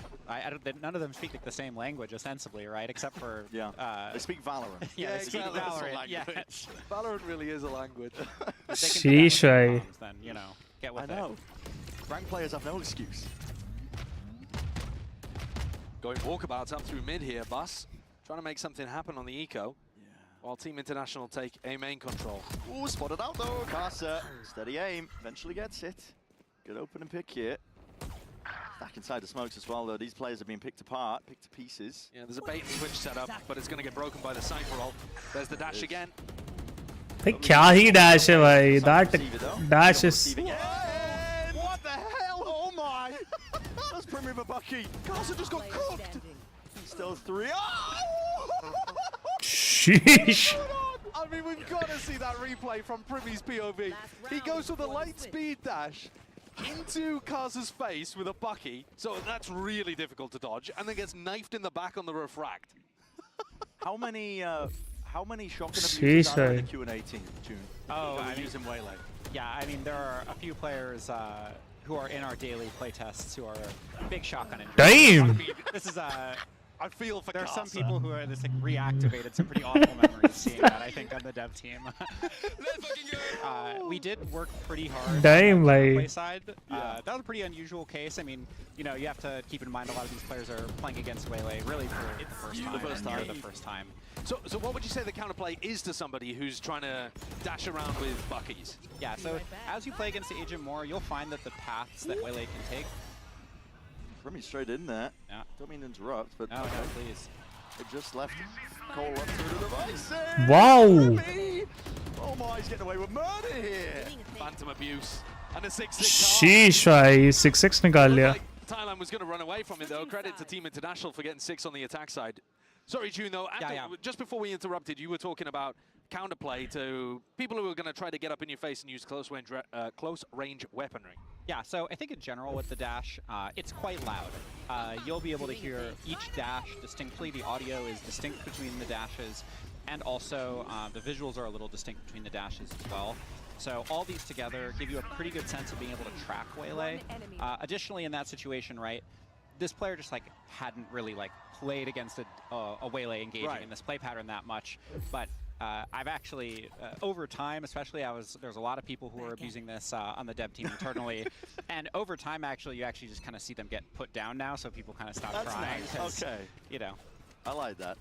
none of them speak like the same language, ostensibly, right? Except for... They speak Valorant. Yeah, they speak exactly. That's a Valorant, yeah. language. Valorant really is a language. शीश भाई। Then, you know, get with I know. Rank players have no excuse. Going walkabouts up through mid here, Bus. Trying to make something happen on the eco. While Team International take A main control. Ooh, spotted out though. Karsa, steady aim, eventually gets it. Good open and pick here. Back inside the smokes as well though. These players have been picked apart, picked to pieces. Yeah, there's a bait and switch set up, but it's going to get broken by the Cypher ult. There's the dash again. भाई क्या ही dash है भाई? That dash is. What the hell? Oh my! That's Primi Bucky. Karsa just got cooked. Still 3. Oh! Sheesh. I mean, we've got to see that replay from Primi's POV. He goes for the light speed dash into Karsa's face with a Bucky, so that's really difficult to dodge, and then gets knifed in the back on the refract. How many shotgun abusers are there in the Q&A team, June? Oh, that I were mean, using Waylay? Yeah, I mean, there are a few players who are in our daily playtests who are big shotgun injuries. Damn! I mean, this is I feel for there are some Casa. people who are this like reactivated some pretty awful memories seeing that, I think, on the dev team. We did work pretty hard Damn, on the like- play side. That was a pretty unusual case. I mean, you know, you have to keep in mind a lot of these players are playing against Waylay really for the first time. The first time. So what would you say the counterplay is to somebody who's trying to dash around with Buckies? Yeah, so as you play against the agent more, you'll find that the paths that Waylay can take. Remy straight in there. Yeah. Don't mean to interrupt, but No, please. it just left Cole up to the device. Wow! Remy! Oh my, he's getting away with murder here. Phantom abuse. And a 6-6 Sheesh भाई 6-6 निकाल लिया. Thailand was going to run away from it though. Credit to Team International for getting 6 on the attack side. Sorry, June, though. Just before we interrupted, you were talking about counterplay to people who are going to try to get up in your face and use close range weaponry. Yeah, so I think in general with the dash, it's quite loud. You'll be able to hear each dash distinctly. The audio is distinct between the dashes, and also the visuals are a little distinct between the dashes as well. So all these together give you a pretty good sense of being able to track Waylay. Additionally, in that situation, right, this player just like hadn't really like played against a Waylay engaging in this play pattern that much, but I've actually, over time, especially, there's a lot of people who are abusing this on the dev team internally, and over time, actually, you actually just kind of see them get put down now, so people kind of stop trying. Nice. Okay. You know. I like that.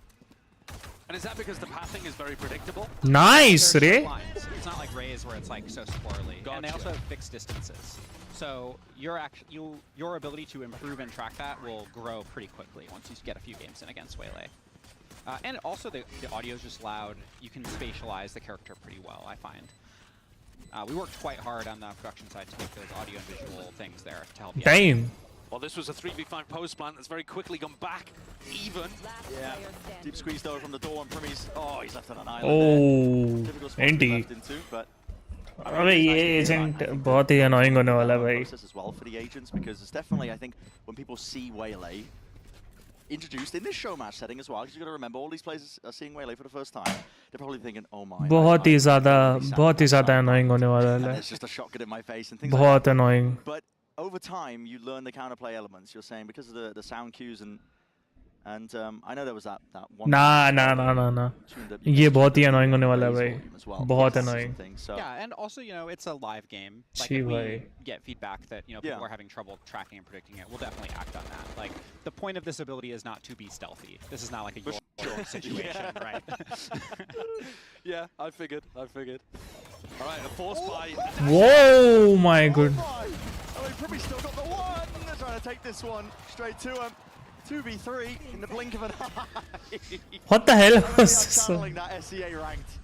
And is that because the pathing is very predictable? Nice, Ray. It's not like Rays where it's like so squirrely. Gotcha. And they also have fixed distances. So your ability to improve and track that will grow pretty quickly once you get a few games in against Waylay. And also the audio is just loud. You can spatialize the character pretty well, I find. We worked quite hard on the production side to make those audio and visual things there to help you. Damn. Well, this was a 3v5 post plant that's very quickly gone back even. Yeah. Deep squeezed over from the door, and Primmy's, he's left on an island. Oh, Difficult spot to be Andy. left into, but अबे ये agent बहुत ही annoying होने वाला है भाई. process as well for the agents, because it's definitely, I think, when people see Waylay introduced in this show match setting as well, because you've got to remember all these players are seeing Waylay for the first time, they're probably thinking, oh my. बहुत ही ज़्यादा annoying होने वाला है. It's just a shotgun in my face and things बहुत like that. annoying. But over time, you learn the counterplay elements. You're saying because of the sound cues and I know there was that one. ना ये बहुत ही annoying होने वाला है भाई. बहुत annoying. Yeah, and also, you know, it's a live game. Like, Chi if we bhai. get feedback that, you know, people are having trouble tracking and predicting it, we'll definitely act on that. Like, the point of this ability is not to be stealthy. This is not like a your situation, right? Yeah, I figured. All right, a force buy. Whoa, my good. Oh, he probably still got the one. They're trying to take this one straight to him. 2v3 in the blink of an eye. What the hell was this? Channeling that SEA ranked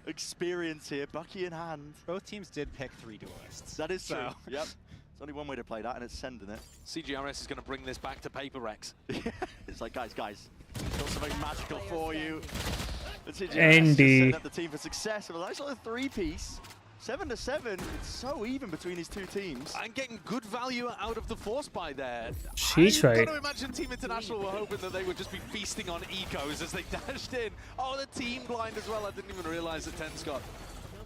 experience here, Bucky in hand. Both teams did pick 3 duelists. That is true. Yep. There's only one way to play that, and it's sending it. CGRS is going to bring this back to Paper Rex. It's like, guys, got something magical for you. Andy. Setting up the team for success. A nice little 3-piece. 7-7. It's so even between these two teams. And getting good value out of the force buy there. Sheesh, I've right. got to imagine Team International were hoping that they would just be feasting on ecos as they dashed in. Oh, the team blind as well. I didn't even realize that Ten's got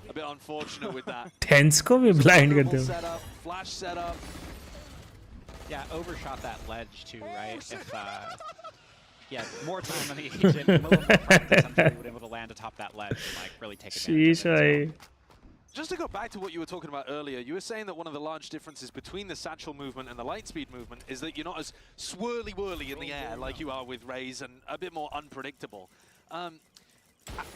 a bit unfortunate with that. Tense को भी blind कर दो. Setup, flash setup. Yeah, overshot that ledge too, right? If yeah, more time on the agent, a little more practice, I'm sure he would be able to land atop that ledge and like really take advantage Sheesh, of it. भाई. Just to go back to what you were talking about earlier, you were saying that one of the large differences between the satchel movement and the light speed movement is that you're not as swirly-whirly in the air like you are with Rays and a bit more unpredictable.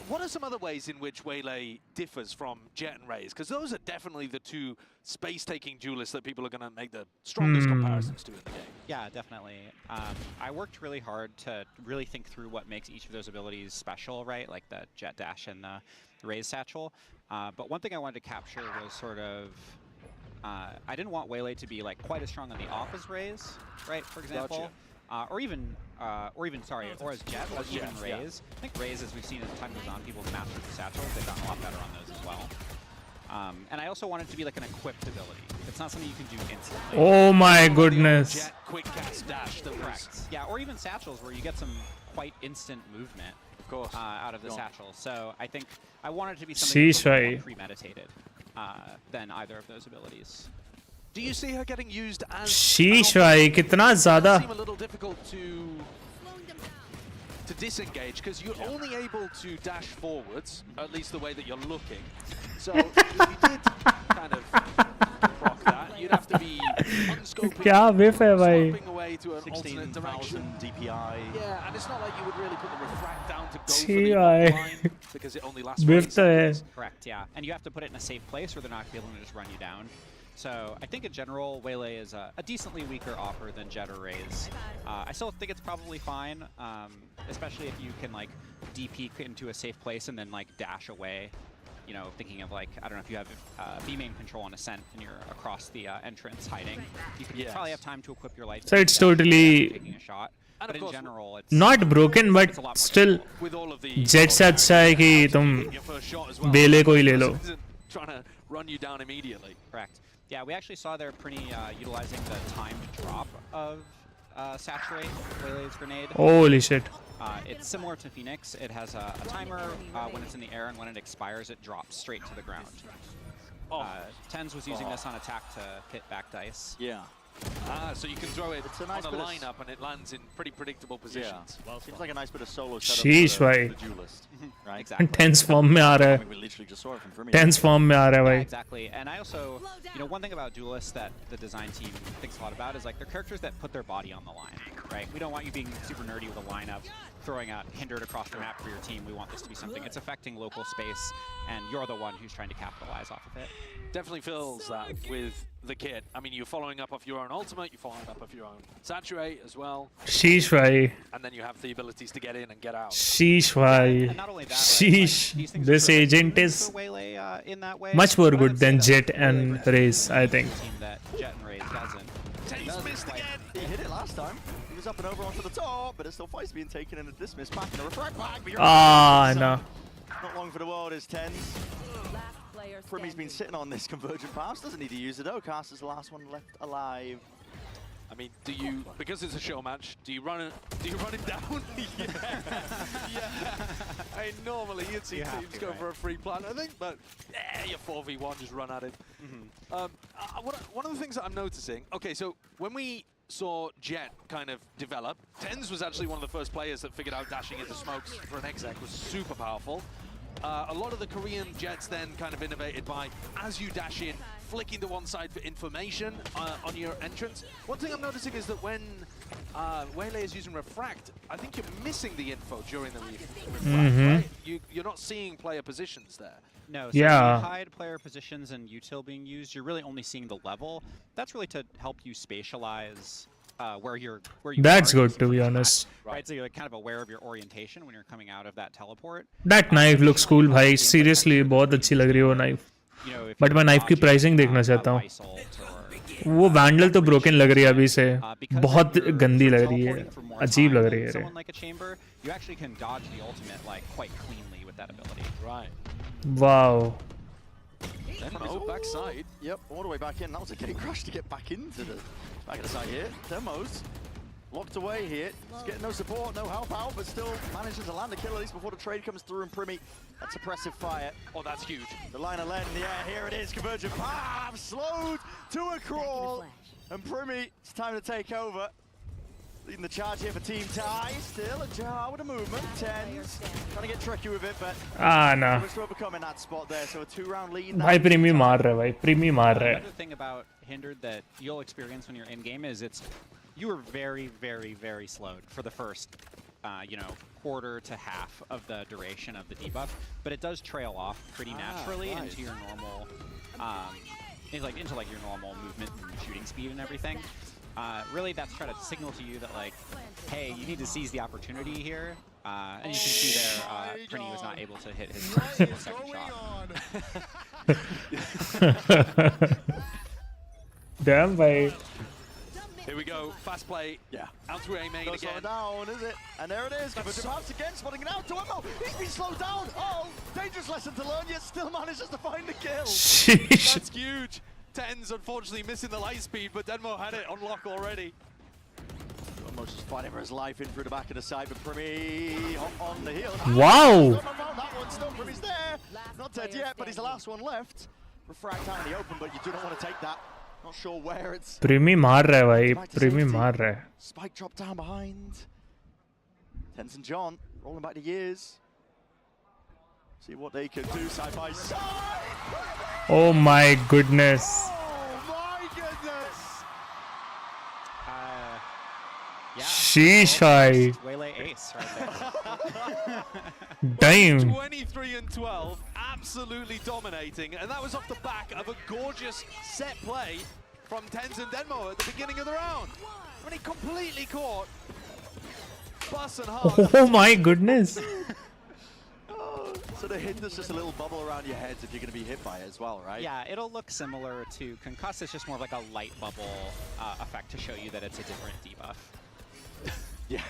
What are some other ways in which Waylay differs from Jet and Rays? Because those are definitely the two space-taking duelists that people are going to make the strongest comparisons to in the game. Yeah, definitely. I worked really hard to really think through what makes each of those abilities special, right? Like the Jet Dash and the Rays Satchel. But one thing I wanted to capture was sort of, I didn't want Waylay to be like quite as strong on the off as Rays, right? For example, or as Jet, or even Rays. Yeah. I think Rays, as we've seen as time goes on, people have mastered the satchels. They've gotten a lot better on those as well. And I also wanted it to be like an equipped ability. It's not something you can do instantly. Oh my goodness. Jet quick cast dash. Correct. Yeah, or even satchels where you get some quite instant movement. Of course. Out of the satchel. So I think I wanted it to be something that's a little more premeditated. than either of those abilities. Do you see her getting used as? Sheesh भाई कितना ज़्यादा. Seem a little difficult to disengage because you're only able to dash forwards, at least the way that you're looking. So if you did kind of proc that, you'd have to be unscoping, क्या whiff है भाई. scoping away to an alternate direction. DPI. Yeah, and it's not like you would really put the refract down to go for छी the भाई. line because it only lasts whiff 40 तो है. seconds. Correct, yeah. And you have to put it in a safe place or they're not able to just run you down. So I think in general, Waylay is a decently weaker offer than Jet or Raze. I still think it's probably fine, especially if you can like DP into a safe place and then like dash away. You know, thinking of like, I don't know if you have B-main control on Ascent and you're across the entrance hiding. You can probably have time to equip your light. So it's totally taking a shot. But in general, it's not broken, but still Jet से अच्छा है कि तुम बेले को ही ले लो. Trying to run you down immediately. Correct. Yeah, we actually saw there Prinny utilizing the timed drop of Saturate, Waylay's grenade. Holy shit. It's similar to Phoenix. It has a timer when it's in the air, and when it expires, it drops straight to the ground. Tens was using this on attack to hit back dice. Yeah. So you can throw it It's a nice on a bit of lineup and it lands in pretty predictable positions. Yeah. Seems like a nice bit of solo setup Sheesh for भाई. the duelist, right? Exactly. Tense form में आ रहा I है. mean, we literally just saw it from Premier. Tense form में आ रहा है Yeah, भाई. exactly. And I also, you know, one thing about duelists that the design team thinks a lot about is like they're characters that put their body on the line, right? We don't want you being super nerdy with a lineup, throwing out hindered across the map for your team. We want this to be something it's affecting local space, and you're the one who's trying to capitalize off of it. Definitely feels that with the kit. I mean, you're following up off your own ultimate, you're following up off your own saturate as well. Sheesh भाई. And then you have the abilities to get in and get out. Sheesh भाई. And not only that, Sheesh. This agent is in that way, much more good than Jet and Raze, I think. Team that Jet and Raze doesn't. Taze missed again. He hit it last time. He was up and over onto the top, but it still fights being taken in a dismiss back and a refract back. No. Not long for the world is Tens. Primmy's been sitting on this convergent pass. Doesn't need to use it though. Caster's the last one left alive. I mean, do you, because it's a show match, do you run it down? Yeah. I mean, normally you'd see teams go for a free plant, I think, but yeah, you're 4v1, just run at it. One of the things that I'm noticing, okay, so when we saw Jet kind of develop, Tens was actually one of the first players that figured out dashing into smokes for an exec was super powerful. A lot of the Korean Jets then kind of innovated by, as you dash in, flicking to one side for information on your entrance. One thing I'm noticing is that when Waylay is using Refract, I think you're missing the info during the Refract, right? You're not seeing player positions there. No, so when you hide player positions and util being used, you're really only seeing the level. That's really to help you spatialize where you That's are good, to be honest. Right, so you're like kind of aware of your orientation when you're coming out of that teleport. That knife looks cool भाई. Seriously, बहुत अच्छी लग रही है वो knife. But मैं knife की pricing देखना चाहता हूँ. वो Vandal तो broken लग रही है अभी से. बहुत गंदी लग रही है. अजीब लग रही है. Someone like a chamber, you actually can dodge the ultimate like quite cleanly with that ability. Right. Wow. Backside. Yep, all the way back in. That was a gate crash to get back into the back of the side here. Demos locked away here. He's getting no support, no help out, but still manages to land a kill at least before the trade comes through. And Primmy, that suppressive fire. Oh, that's huge. The line of lead in the air. Here it is. Convergent path slowed to a crawl. And Primmy, it's time to take over. Leading the charge here for Team Ty. Still a jar with a movement. Tens trying to get tricky with it, but no. was to overcome in that spot there. So a 2-round lead. भाई Primmy मार रहा है भाई. Primmy मार रहा है. Another thing about Hindered that you'll experience when you're in game is you are very, very, very slowed for the first, quarter to half of the duration of the debuff, but it does trail off pretty naturally into your normal, into your normal movement and shooting speed and everything. Really, that's trying to signal to you that like, hey, you need to seize the opportunity here. And you can see there, Prinny was not able to hit his second shot. Damn, भाई. Here we go, fast play. Yeah. Out through A main again. Down, is it? And there it is. Convergent paths again, spotting it out to Emmo. He's been slowed down. Oh, dangerous lesson to learn, yet still manages to find the kill. Sheesh. That's huge. Tens unfortunately missing the light speed, but Denmo had it on lock already. Almost just fighting for his life in through the back of the side, but Primmy on the heel. Wow. That one still. Primmy's there. Not dead yet, but he's the last one left. refract out in the open, but you do not want to take that. Not sure where it's. Primi maar raha hai bhai. Primi maar raha hai. Spike drop down behind. Tens and John rolling back to years. See what they can do side by side. Oh my goodness. Oh my goodness. Yeah. Sheesh, bhai. Waylay ace right there. Damn. 23 and 12, absolutely dominating, and that was off the back of a gorgeous set play from Tens and Denmo at the beginning of the round. When he completely caught Bus and Hart. Oh my goodness. So the hit, there's just a little bubble around your heads if you're going to be hit by it as well, right? Yeah, it'll look similar to Concuss. It's just more of like a light bubble effect to show you that it's a different debuff. Yeah.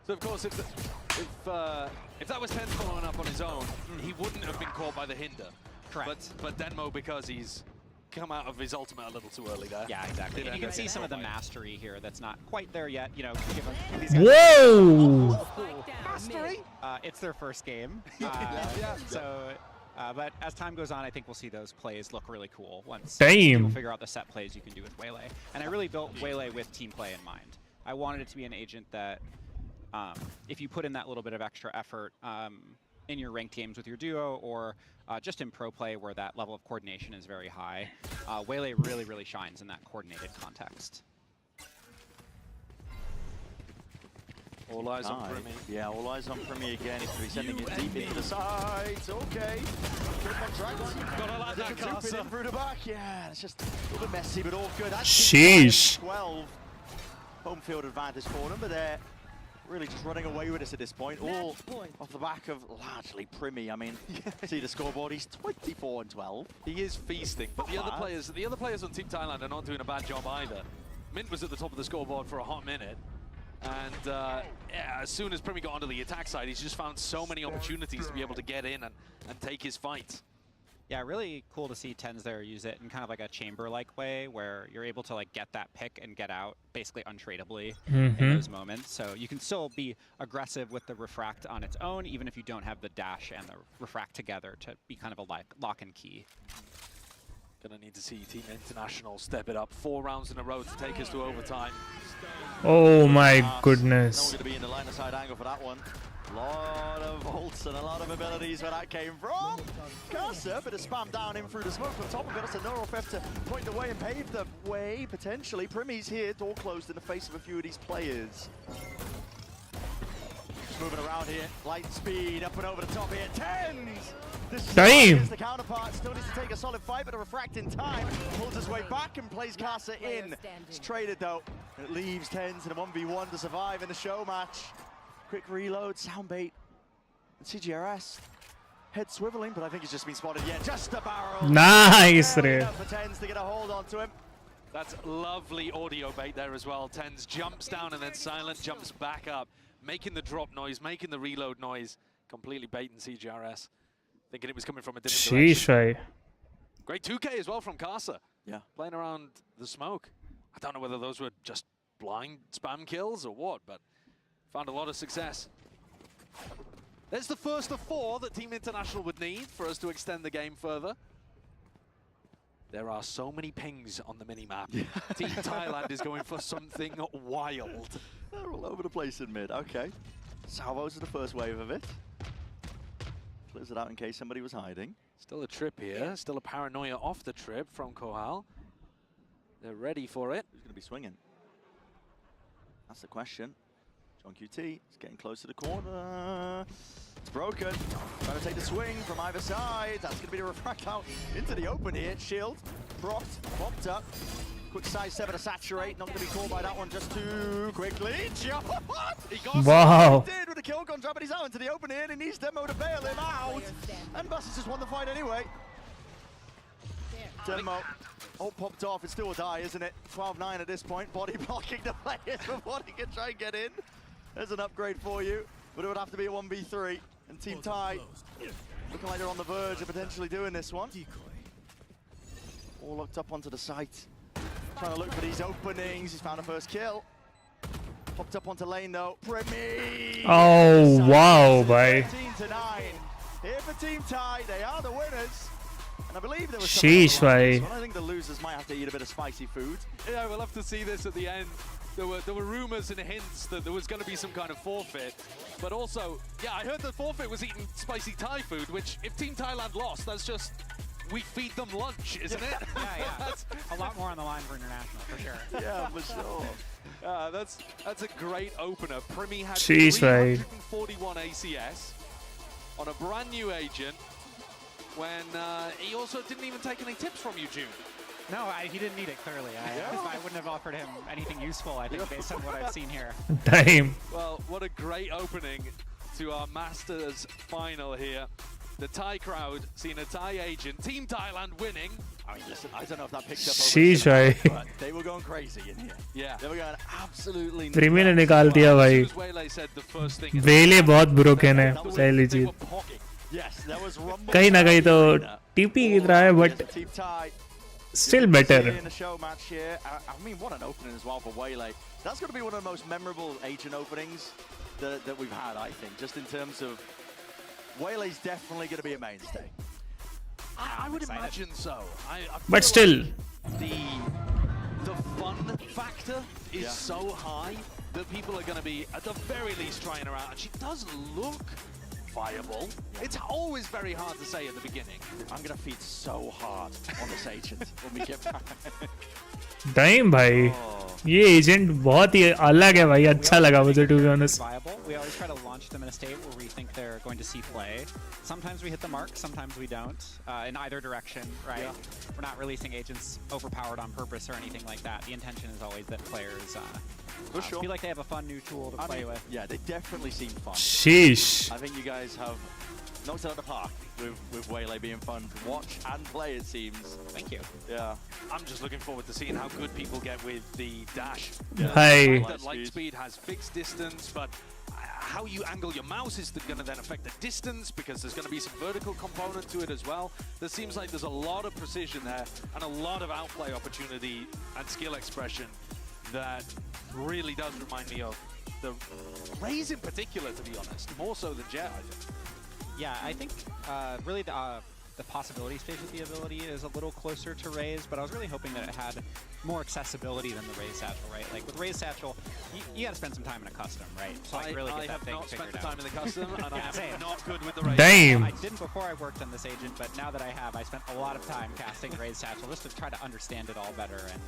So of course, if that was Tens following up on his own, he wouldn't have been caught by the hinder. Correct. But Denmo, because he's come out of his ultimate a little too early there. Yeah, exactly. And you can see some of the mastery here that's not quite there yet. You know, give these guys Whoa! Mastery? It's their first game. But as time goes on, I think we'll see those plays look really cool once people figure out the set plays you can do with Waylay. And I really built Waylay with team play in mind. I wanted it to be an agent that, if you put in that little bit of extra effort in your ranked games with your duo or just in pro play where that level of coordination is very high, Waylay really, really shines in that coordinated context. All eyes on Primi. Yeah, all eyes on Primi again. He's going to be sending it deep into the sides. Okay. Gotta like that Casa. Through the back. Yeah, it's just a little bit messy, but all good. That's Sheesh. 12. Home field advantage for them, but they're really just running away with us at this point. All off the back of largely Primi. I mean, see the scoreboard. He's 24 and 12. He is feasting, but the other players on Team Thailand are not doing a bad job either. Mint was at the top of the scoreboard for a hot minute. And yeah, as soon as Primi got onto the attack side, he's just found so many opportunities to be able to get in and take his fight. Yeah, really cool to see Tens there use it in kind of like a chamber-like way where you're able to like get that pick and get out basically untradeably in those moments. So you can still be aggressive with the refract on its own, even if you don't have the dash and the refract together to be kind of a lock and key. Gonna need to see Team International step it up 4 rounds in a row to take us to overtime. Oh my goodness. Now we're going to be in the line of side angle for that one. A lot of ults and a lot of abilities where that came from. Casa, bit of spam down in through the smoke on top of it. That's a Neurofef to point the way and pave the way, potentially. Primi's here, door closed in the face of a few of these players. Just moving around here, light speed, up and over the top here. Tens! Damn! The counterpart still needs to take a solid fight, but a refract in time. Pulls his way back and plays Casa in. It's traded though. It leaves Tens in a 1v1 to survive in the show match. Quick reload, soundbait, and CGRS. Head swiveling, but I think he's just been spotted. Yeah, just a barrel. Nice, Ray. For Tens to get a hold onto him. That's lovely audio bait there as well. Tens jumps down and then silent jumps back up, making the drop noise, making the reload noise, completely baiting CGRS. Thinking it was coming from a different direction. Great 2K as well from Casa. Yeah. Playing around the smoke. I don't know whether those were just blind spam kills or what, but found a lot of success. There's the first of 4 that Team International would need for us to extend the game further. There are so many pings on the minimap. Team Thailand is going for something wild. They're all over the place in mid. Okay. Salvos is the first wave of it. Clears it out in case somebody was hiding. Still a trip here. Still a paranoia off the trip from Kohal. They're ready for it. Who's going to be swinging? That's the question. John QT is getting close to the corner. It's broken. Trying to take the swing from either side. That's going to be the refract out into the open here. Shield, propped, popped up. Quick size 7 to saturate. Not going to be caught by that one just too quickly. He got wow. He did with the kill contract, but he's out into the open here and he needs Demo to bail him out. And Bus has just won the fight anyway. Demo. Oh, popped off. It's still a die, isn't it? 12-9 at this point. Body blocking the players before he can try and get in. There's an upgrade for you, but it would have to be a 1v3. And Team Thai looking like they're on the verge of potentially doing this one. All looked up onto the site. Trying to look for these openings. He's found a first kill. Popped up onto lane though. Primi! Oh, wow, bhai. 13-9. Here for Team Thai. They are the winners. And I believe there was Sheesh, bhai. I think the losers might have to eat a bit of spicy food. Yeah, we'll have to see this at the end. There were rumors and hints that there was going to be some kind of forfeit, but also, yeah, I heard the forfeit was eating spicy Thai food, which if Team Thailand lost, that's just we feed them lunch, isn't it? Yeah. That's a lot more on the line for international, for sure. Yeah, for sure. That's a great opener. Primi had Sheesh, bhai. 341 ACS on a brand new agent when he also didn't even take any tips from you, June. No, he didn't need it, clearly. I wouldn't have offered him anything useful, I think, based on what I've seen here. Damn. Well, what a great opening to our Masters final here. The Thai crowd seeing a Thai agent, Team Thailand winning. I mean, listen, I don't know if that picked up Sheesh, over bhai. but they were going crazy in here. Yeah. They were going absolutely nuts. Primi ने निकाल दिया भाई. Waylay said the first thing. वेले बहुत broken है पहली चीज. Yes, there was rumble. कहीं ना कहीं तो TP की तरह है, but Team Thai still better. in the show match here. I mean, what an opening as well for Waylay. That's going to be one of the most memorable agent openings that we've had, I think, just in terms of Waylay's definitely going to be a mainstay. I would imagine so. But still, the fun factor is so high that people are going to be, at the very least, trying her out. And she does look viable. It's always very hard to say at the beginning. I'm going to feed so hard on this agent when we get back. Time भाई ये agent बहुत ही अलग है भाई. अच्छा लगा मुझे, to be honest. We always try to launch them in a state where we think they're going to see play. Sometimes we hit the mark, sometimes we don't. In either direction, right? Yeah. We're not releasing agents overpowered on purpose or anything like that. The intention is always that players feel like they have a fun new tool to play with. Yeah, they definitely seem fun. Sheesh. I think you guys have knocked it out of the park with Waylay being fun to watch and play, it seems. Thank you. Yeah. I'm just looking forward to seeing how good people get with the dash. Hi. That light speed has fixed distance, but how you angle your mouse is going to then affect the distance, because there's going to be some vertical component to it as well. There seems like there's a lot of precision there and a lot of outplay opportunity and skill expression that really does remind me of the Raze in particular, to be honest, more so than Jet, I think. Yeah, I think really the possibility stage of the ability is a little closer to Raze, but I was really hoping that it had more accessibility than the Raze Satchel, right? Like with Raze Satchel, you got to spend some time in a custom, right? So I really get that thing figured out. I have not spent the time in the custom, and yeah, I'm not good with the Raze. Damn. I didn't before I worked on this agent, but now that I have, I spent a lot of time casting Raze Satchel just to try to understand it all better and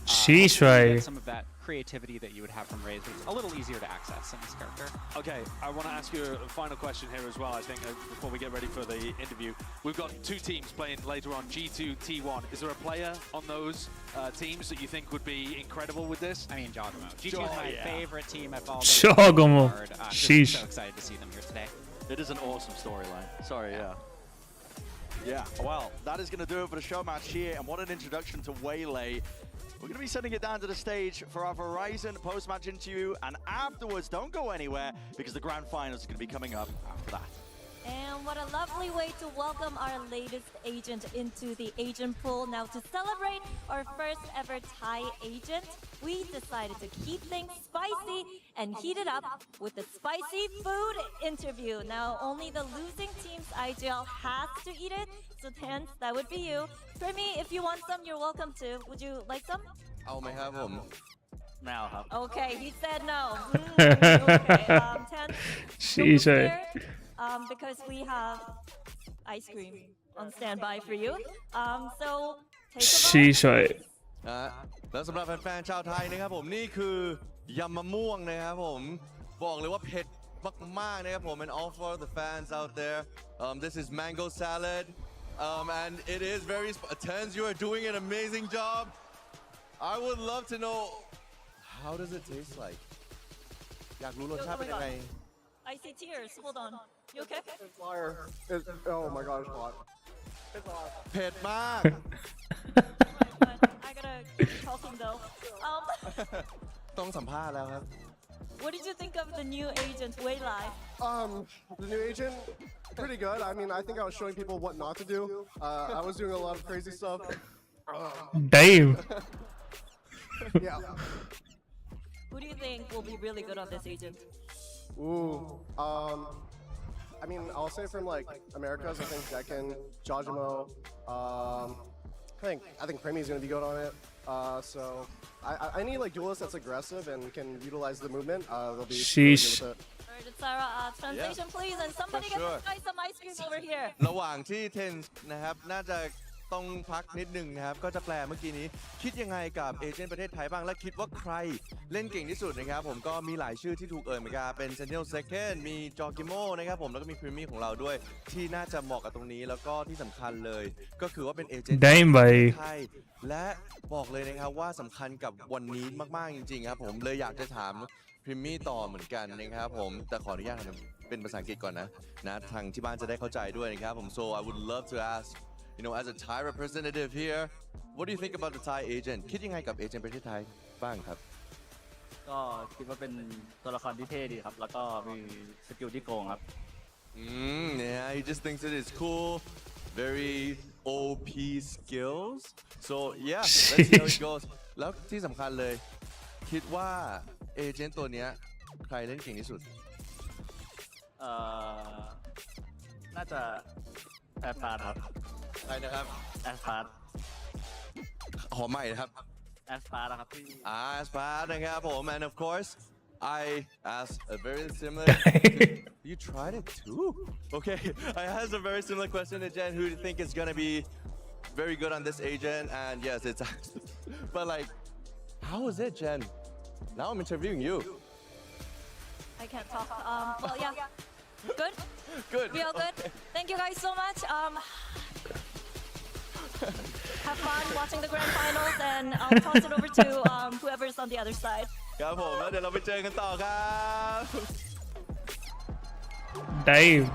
Sheesh, bhai. some of that creativity that you would have from Raze, but it's a little easier to access in this character. Okay, I want to ask you a final question here as well, I think, before we get ready for the interview. We've got two teams playing later on, G2, T1. Is there a player on those teams that you think would be incredible with this? I mean, Jogamo. G2 is my favorite team. I've followed Jogamo. Sheesh. So excited to see them here today. It is an awesome storyline. Sorry, yeah. Yeah, well, that is going to do it for the show match here, and what an introduction to Waylay. We're going to be sending it down to the stage for our Verizon post-match interview, and afterwards, don't go anywhere, because the grand finals is going to be coming up after that. And what a lovely way to welcome our latest agent into the agent pool. Now, to celebrate our first ever Thai agent, we decided to keep things spicy and heat it up with the spicy food interview. Now, only the losing team's IGL has to eat it, so hence, that would be you. Primi, if you want some, you're welcome to. Would you like some? Now, Okay, he said no. Okay, Ten, Sheesh, because we have ice cream on standby for you. So take a bite. Sheesh, bhai. แล้วสำหรับแฟนๆชาวไทยนะครับผมนี่คือยำมะม่วงนะครับผมบอกเลยว่าเผ็ดมากๆนะครับผม and all for the fans out there this is mango salad and it is very Tens, you are doing an amazing job. I would love to know how does it taste like อยากรู้รสชาติเป็นยังไง I see tears. Hold on. You okay? It's fire. Oh my god, it's hot. It's hot. เผ็ดมาก I gotta keep talking though. ต้องสัมภาษณ์แล้วครับ What did you think of the new agent, Waylay? The new agent, pretty good. I mean, I think I was showing people what not to do. I was doing a lot of crazy stuff. Damn. Yeah. Who do you think will be really good on this agent? Ooh. I mean, I'll say from like Americas, I think Decken, Jajamo, I think Premi's gonna be good on it. So I need like duelists that's aggressive and can utilize the movement. They'll be really good with it. Sarah, translation please, and somebody get this guy some ice cream over here. ระหว่างที่เทนนะครับน่าจะต้องพักนิดนึงนะครับก็จะแปลเมื่อกี้นี้คิดยังไงกับเอเจนต์ประเทศไทยบ้างและคิดว่าใครเล่นเก่งที่สุดนะครับผมก็มีหลายชื่อที่ถูกเอ่ยเหมือนกันเป็น Sentinel Second มีจอกิโมนะครับผมแล้วก็มีพรีมี่ของเราด้วยที่น่าจะเหมาะกับตรงนี้แล้วก็ที่สำคัญเลยก็คือว่าเป็นเอเจนต์ไทยและบอกเลยนะครับว่าสำคัญกับวันนี้มากๆจริงๆครับผมเลยอยากจะถามพรีมี่ต่อเหมือนกันนะครับผมแต่ขออนุญาตเป็นภาษาอังกฤษก่อนนะทางที่บ้านจะได้เข้าใจด้วยนะครับผม so I would love to ask you know as a Thai representative here what do you think about the Thai agent คิดยังไงกับเอเจนต์ประเทศไทยบ้างครับก็คิดว่าเป็นตัวละครที่เท่ดีครับแล้วก็มีสกิลที่โกงครับyeah he just thinks it is cool very OP skills so yeah let's see how it goes แล้วที่สำคัญเลยคิดว่าเอเจนต์ตัวเนี้ยใครเล่นเก่งที่สุดน่าจะแอสพาร์ครับใครนะครับแอสพาร์ขอใหม่นะครับแอสพาร์ครับพี่แอสพาร์นะครับผม and of course I asked a very similar you tried it too okay I asked a very similar question to Jen who do you think is gonna be very good on this agent and yes it's but like how was it Jen now I'm interviewing you I can't talk. Well, yeah. Good? Good. Real good. Thank you guys so much. Have fun watching the grand finals, and I'll toss it over to whoever's on the other side. ครับผมแล้วเดี๋ยวเราไปเจอกันต่อครับ Dive.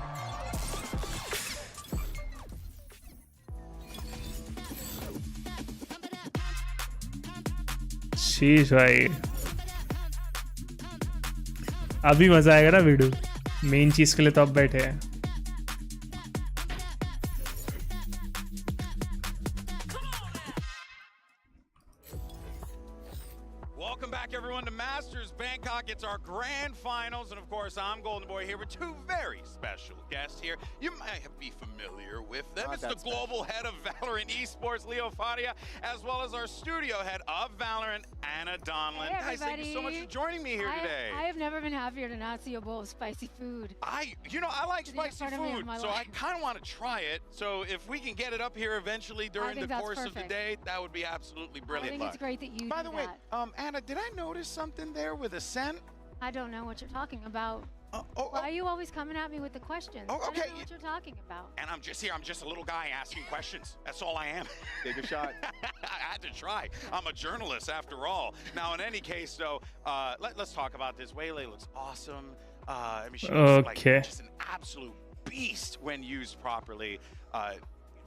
Sheesh, bhai. अभी मजा आएगा ना video main चीज के लिए तो अब बैठे हैं Welcome back everyone to Masters Bangkok. It's our grand finals and of course I'm Golden Boy here with two very special guests here. You might be familiar with them. It's the global head of Valorant Esports, Leo Fadia, as well as our studio head of Valorant, Anna Donlan. Hey, guys, thank you so much for joining me here today. I have never been happier to not see a bowl of spicy food. I like spicy food, so I kind of want to try it. So if we can get it up here eventually during the course of the day, that would be absolutely brilliant. I think it's great that you By the way, Anna, did I notice something there with a scent? I don't know what you're talking about. Why are you always coming at me with the questions? Oh, okay. I don't know what you're talking about. And I'm just here. I'm just a little guy asking questions. That's all I am. Take a shot. I had to try. I'm a journalist after all. Now, in any case, though, let's talk about this. Waylay looks awesome. I mean, she looks like just an absolute beast when used properly.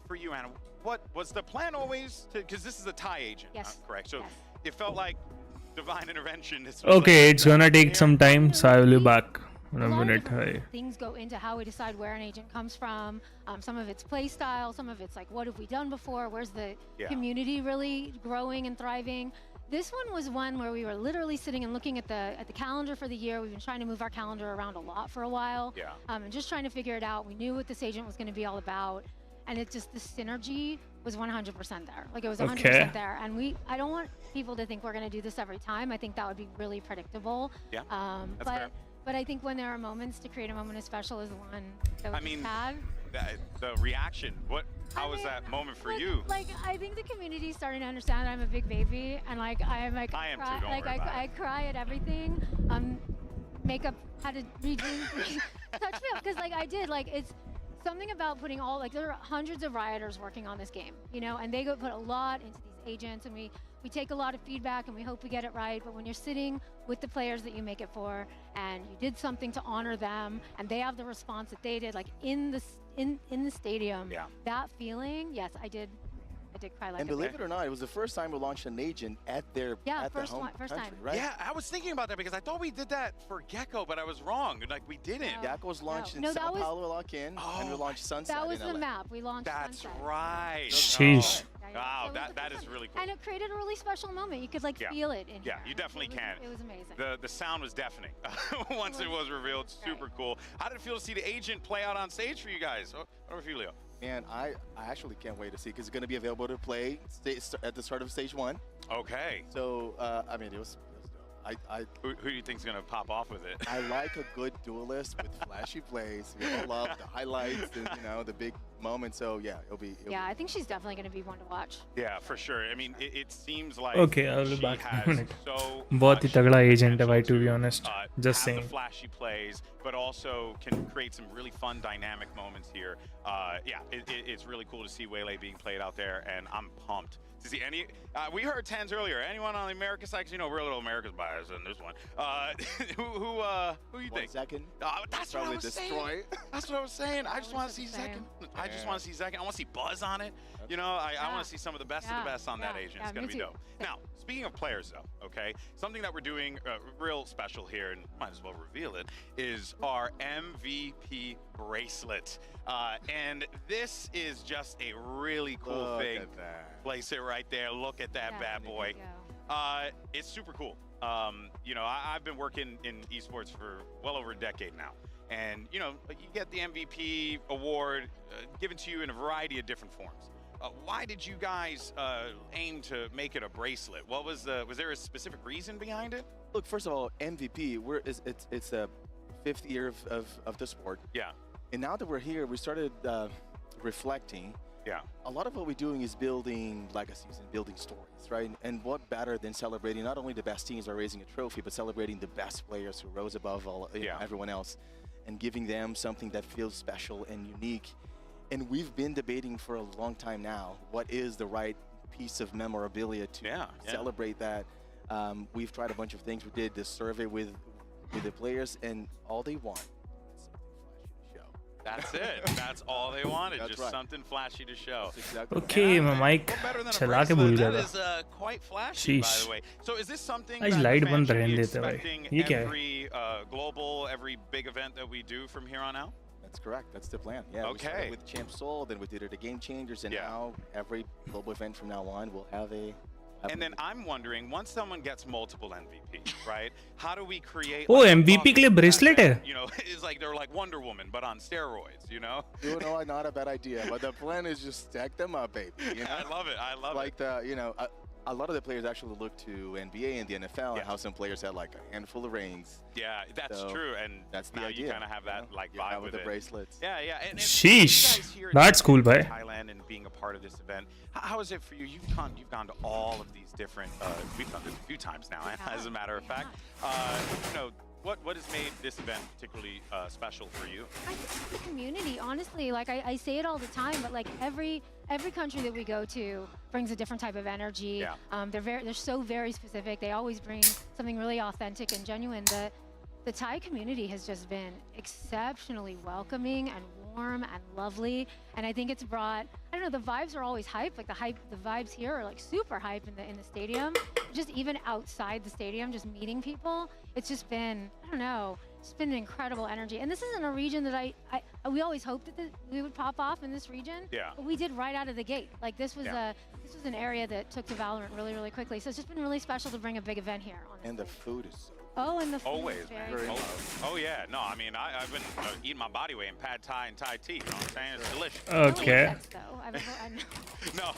For you, Anna, what was the plan always? Because this is a Thai agent, correct? So it felt like divine intervention. Okay, it's gonna take some time, so I will be back in a minute. Things go into how we decide where an agent comes from. Some of it's play style, some of it's like what have we done before? Where's the community really growing and thriving? This one was one where we were literally sitting and looking at the calendar for the year. We've been trying to move our calendar around a lot for a while, and just trying to figure it out. We knew what this agent was going to be all about, and it just the synergy was 100% there. Like it was 100% there, and I don't want people to think we're going to do this every time. I think that would be really predictable. Yeah, that's fair. But I think when there are moments to create a moment as special as the one that we had. The reaction. How was that moment for you? Like I think the community is starting to understand that I'm a big baby, and like I am like I am too. Don't worry about it. I cry at everything. Makeup had to redo, touch me up because like I did. Like it's something about putting all like there are hundreds of rioters working on this game, you know, and they put a lot into these agents, and we take a lot of feedback and we hope we get it right. But when you're sitting with the players that you make it for, and you did something to honor them, and they have the response that they did, like in the stadium, that feeling, yes, I did cry like. And believe it or not, it was the first time we launched an agent at their first time, right? Yeah, I was thinking about that because I thought we did that for Gecko, but I was wrong. Like we didn't. Gecko was launched in Sao Paulo, lock-in, and we launched Sunset. That was in the LA. map. We launched That's Sunset. right. Sheesh. Wow, that is really cool. And it created a really special moment. You could like feel it in here. Yeah, you definitely can. It was amazing. The sound was deafening once it was revealed. Super cool. How did it feel to see the agent play out on stage for you guys? Over to you, Leo. Man, I actually can't wait to see because it's going to be available to play at the start of stage 1. Okay. So, I mean, it was Who do you think's gonna pop off with it? I like a good duelist with flashy plays. We all love the highlights and the big moments. So yeah, it'll be. I think she's definitely going to be one to watch. Yeah, for sure. I mean, it seems like Okay, I'll be she back in a has minute. so बहुत ही much तगड़ा agent है भाई, potential to be to, honest. Just have saying. the flashy plays, but also can create some really fun, dynamic moments here. Yeah, it's really cool to see Waylay being played out there, and I'm pumped to see any. We heard Tens earlier. Anyone on the America side? 'Cause, we're a little America's biased in this one. Who you think? Second. That's what I was saying. That's what I was saying. I just want to see Second. I just want to see Second. I want to see Buzz on it. I want to see some of the best of the best on that agent. It's gonna be dope. Now, speaking of players, though, okay, something that we're doing real special here, and might as well reveal it, is our MVP bracelet. And this is just a really cool thing. At that. Place it right there. Look at that bad boy. It's super cool. I've been working in esports for well over a decade now. And, you get the MVP award given to you in a variety of different forms. Why did you guys aim to make it a bracelet? What was there a specific reason behind it? Look, first of all, MVP. It's the 5th year of the sport. Yeah. And now that we're here, we started reflecting. Yeah. A lot of what we're doing is building legacies and building stories, right? And what better than celebrating not only the best teams are raising a trophy, but celebrating the best players who rose above everyone else, and giving them something that feels special and unique. And we've been debating for a long time now, what is the right piece of memorabilia to celebrate that. We've tried a bunch of things. We did this survey with the players, and all they want is something flashy to show. That's it. That's all they wanted. That's just right. something flashy to show. Exactly. Okay, मैं mic चला के भूल गया That था. is quite flashy, by Sheesh. the way. So is this something आज that light the fans बंद should रहने be देते भाई. expecting ये क्या है? every global, every big event that we do from here on out? That's correct. That's the plan. Yeah. We Okay. started with Champ Soul, then we did it at Game Changers, and now every global event from now on will have a. And then I'm wondering, once someone gets multiple MVPs, right? How do we create? Oh, like, a MVP bubble के लिए bracelet that, है? It's like they're like Wonder Woman, but on steroids, Not a bad idea, but the plan is just stack them up, baby. I love it. I love it. Like a lot of the players actually look to NBA and the NFL and how some players had like a handful of rings. Yeah, that's So, true, and that's the now idea, you kind of have that like vibe with with the it. bracelets. Yeah, yeah. And Sheesh. you guys here in That's cool, bhai. Thailand and being a part of this event, how is it for you? You've gone to all of these different. We've done this a few times now, as a matter of fact. What has made this event particularly special for you? I think it's the community, honestly. Like I say it all the time, but like every country that we go to brings a different type of energy. Yeah. They're so very specific. They always bring something really authentic and genuine. The Thai community has just been exceptionally welcoming and warm and lovely, and I think it's brought, I don't know, the vibes are always hype. Like the vibes here are like super hype in the stadium. Just even outside the stadium, just meeting people, it's just been, I don't know, it's been an incredible energy. And this isn't a region that we always hoped that we would pop off in this region. Yeah. But we did right out of the gate. Like this was an area that took to Valorant really, really quickly. So it's just been really special to bring a big event here. Honestly. And the food is so. Oh, and the food Always, is man. very good. Oh yeah. No, I mean I've been eating my body weight in pad thai and Thai tea. You know what I'm saying? It's delicious. Okay. No,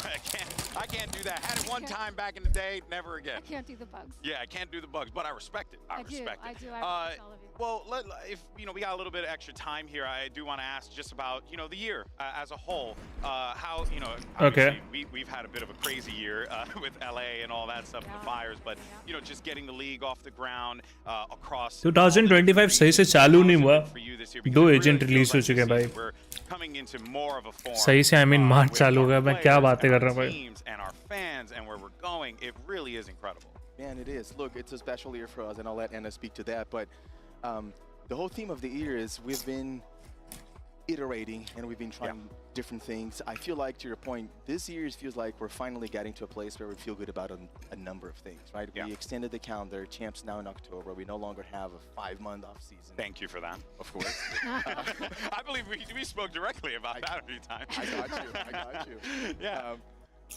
I can't do that. Had it one time back in the day, never again. I can't do the bugs. Yeah, I can't do the bugs, but I respect it. I respect it. I do. I respect all of you. Well, if we got a little bit of extra time here, I do want to ask just about the year as a whole. How Okay. we've had a bit of a crazy year with LA and all that stuff, and the fires, but just getting the league off the ground across 2025 सही से चालू नहीं हुआ. 2 agent release हो चुके हैं भाई. We're coming into more of a form. सही से I mean मार्च चालू हो गया. मैं क्या बातें कर रहा हूँ भाई. And our fans and where we're going, it really is incredible. Man, it is. Look, it's a special year for us, and I'll let Anna speak to that. But the whole theme of the year is we've been iterating and we've been trying different things. I feel like, to your point, this year feels like we're finally getting to a place where we feel good about a number of things, right? We extended the calendar. Champs now in October. We no longer have a 5-month off season. Thank you for that. Of course. I believe we spoke directly about that a few times. I got you. Yeah.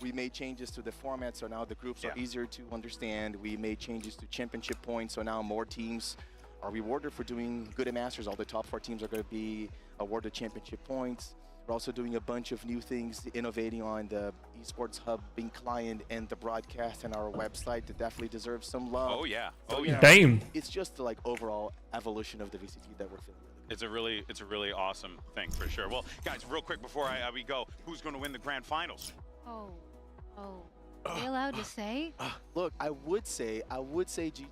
We made changes to the format, so now the groups are easier to understand. We made changes to championship points, so now more teams are rewarded for doing good at Masters. All the top 4 teams are going to be awarded championship points. We're also doing a bunch of new things, innovating on the esports hub, being client, and the broadcast and our website that definitely deserves some love. Oh yeah. So, Oh you yeah. know, Damn. It's just the like overall evolution of the VCT that we're feeling. It's a really awesome thing for sure. Well, guys, real quick before we go, who's going to win the grand finals? Oh. Are you allowed to say? Look, I would say G2.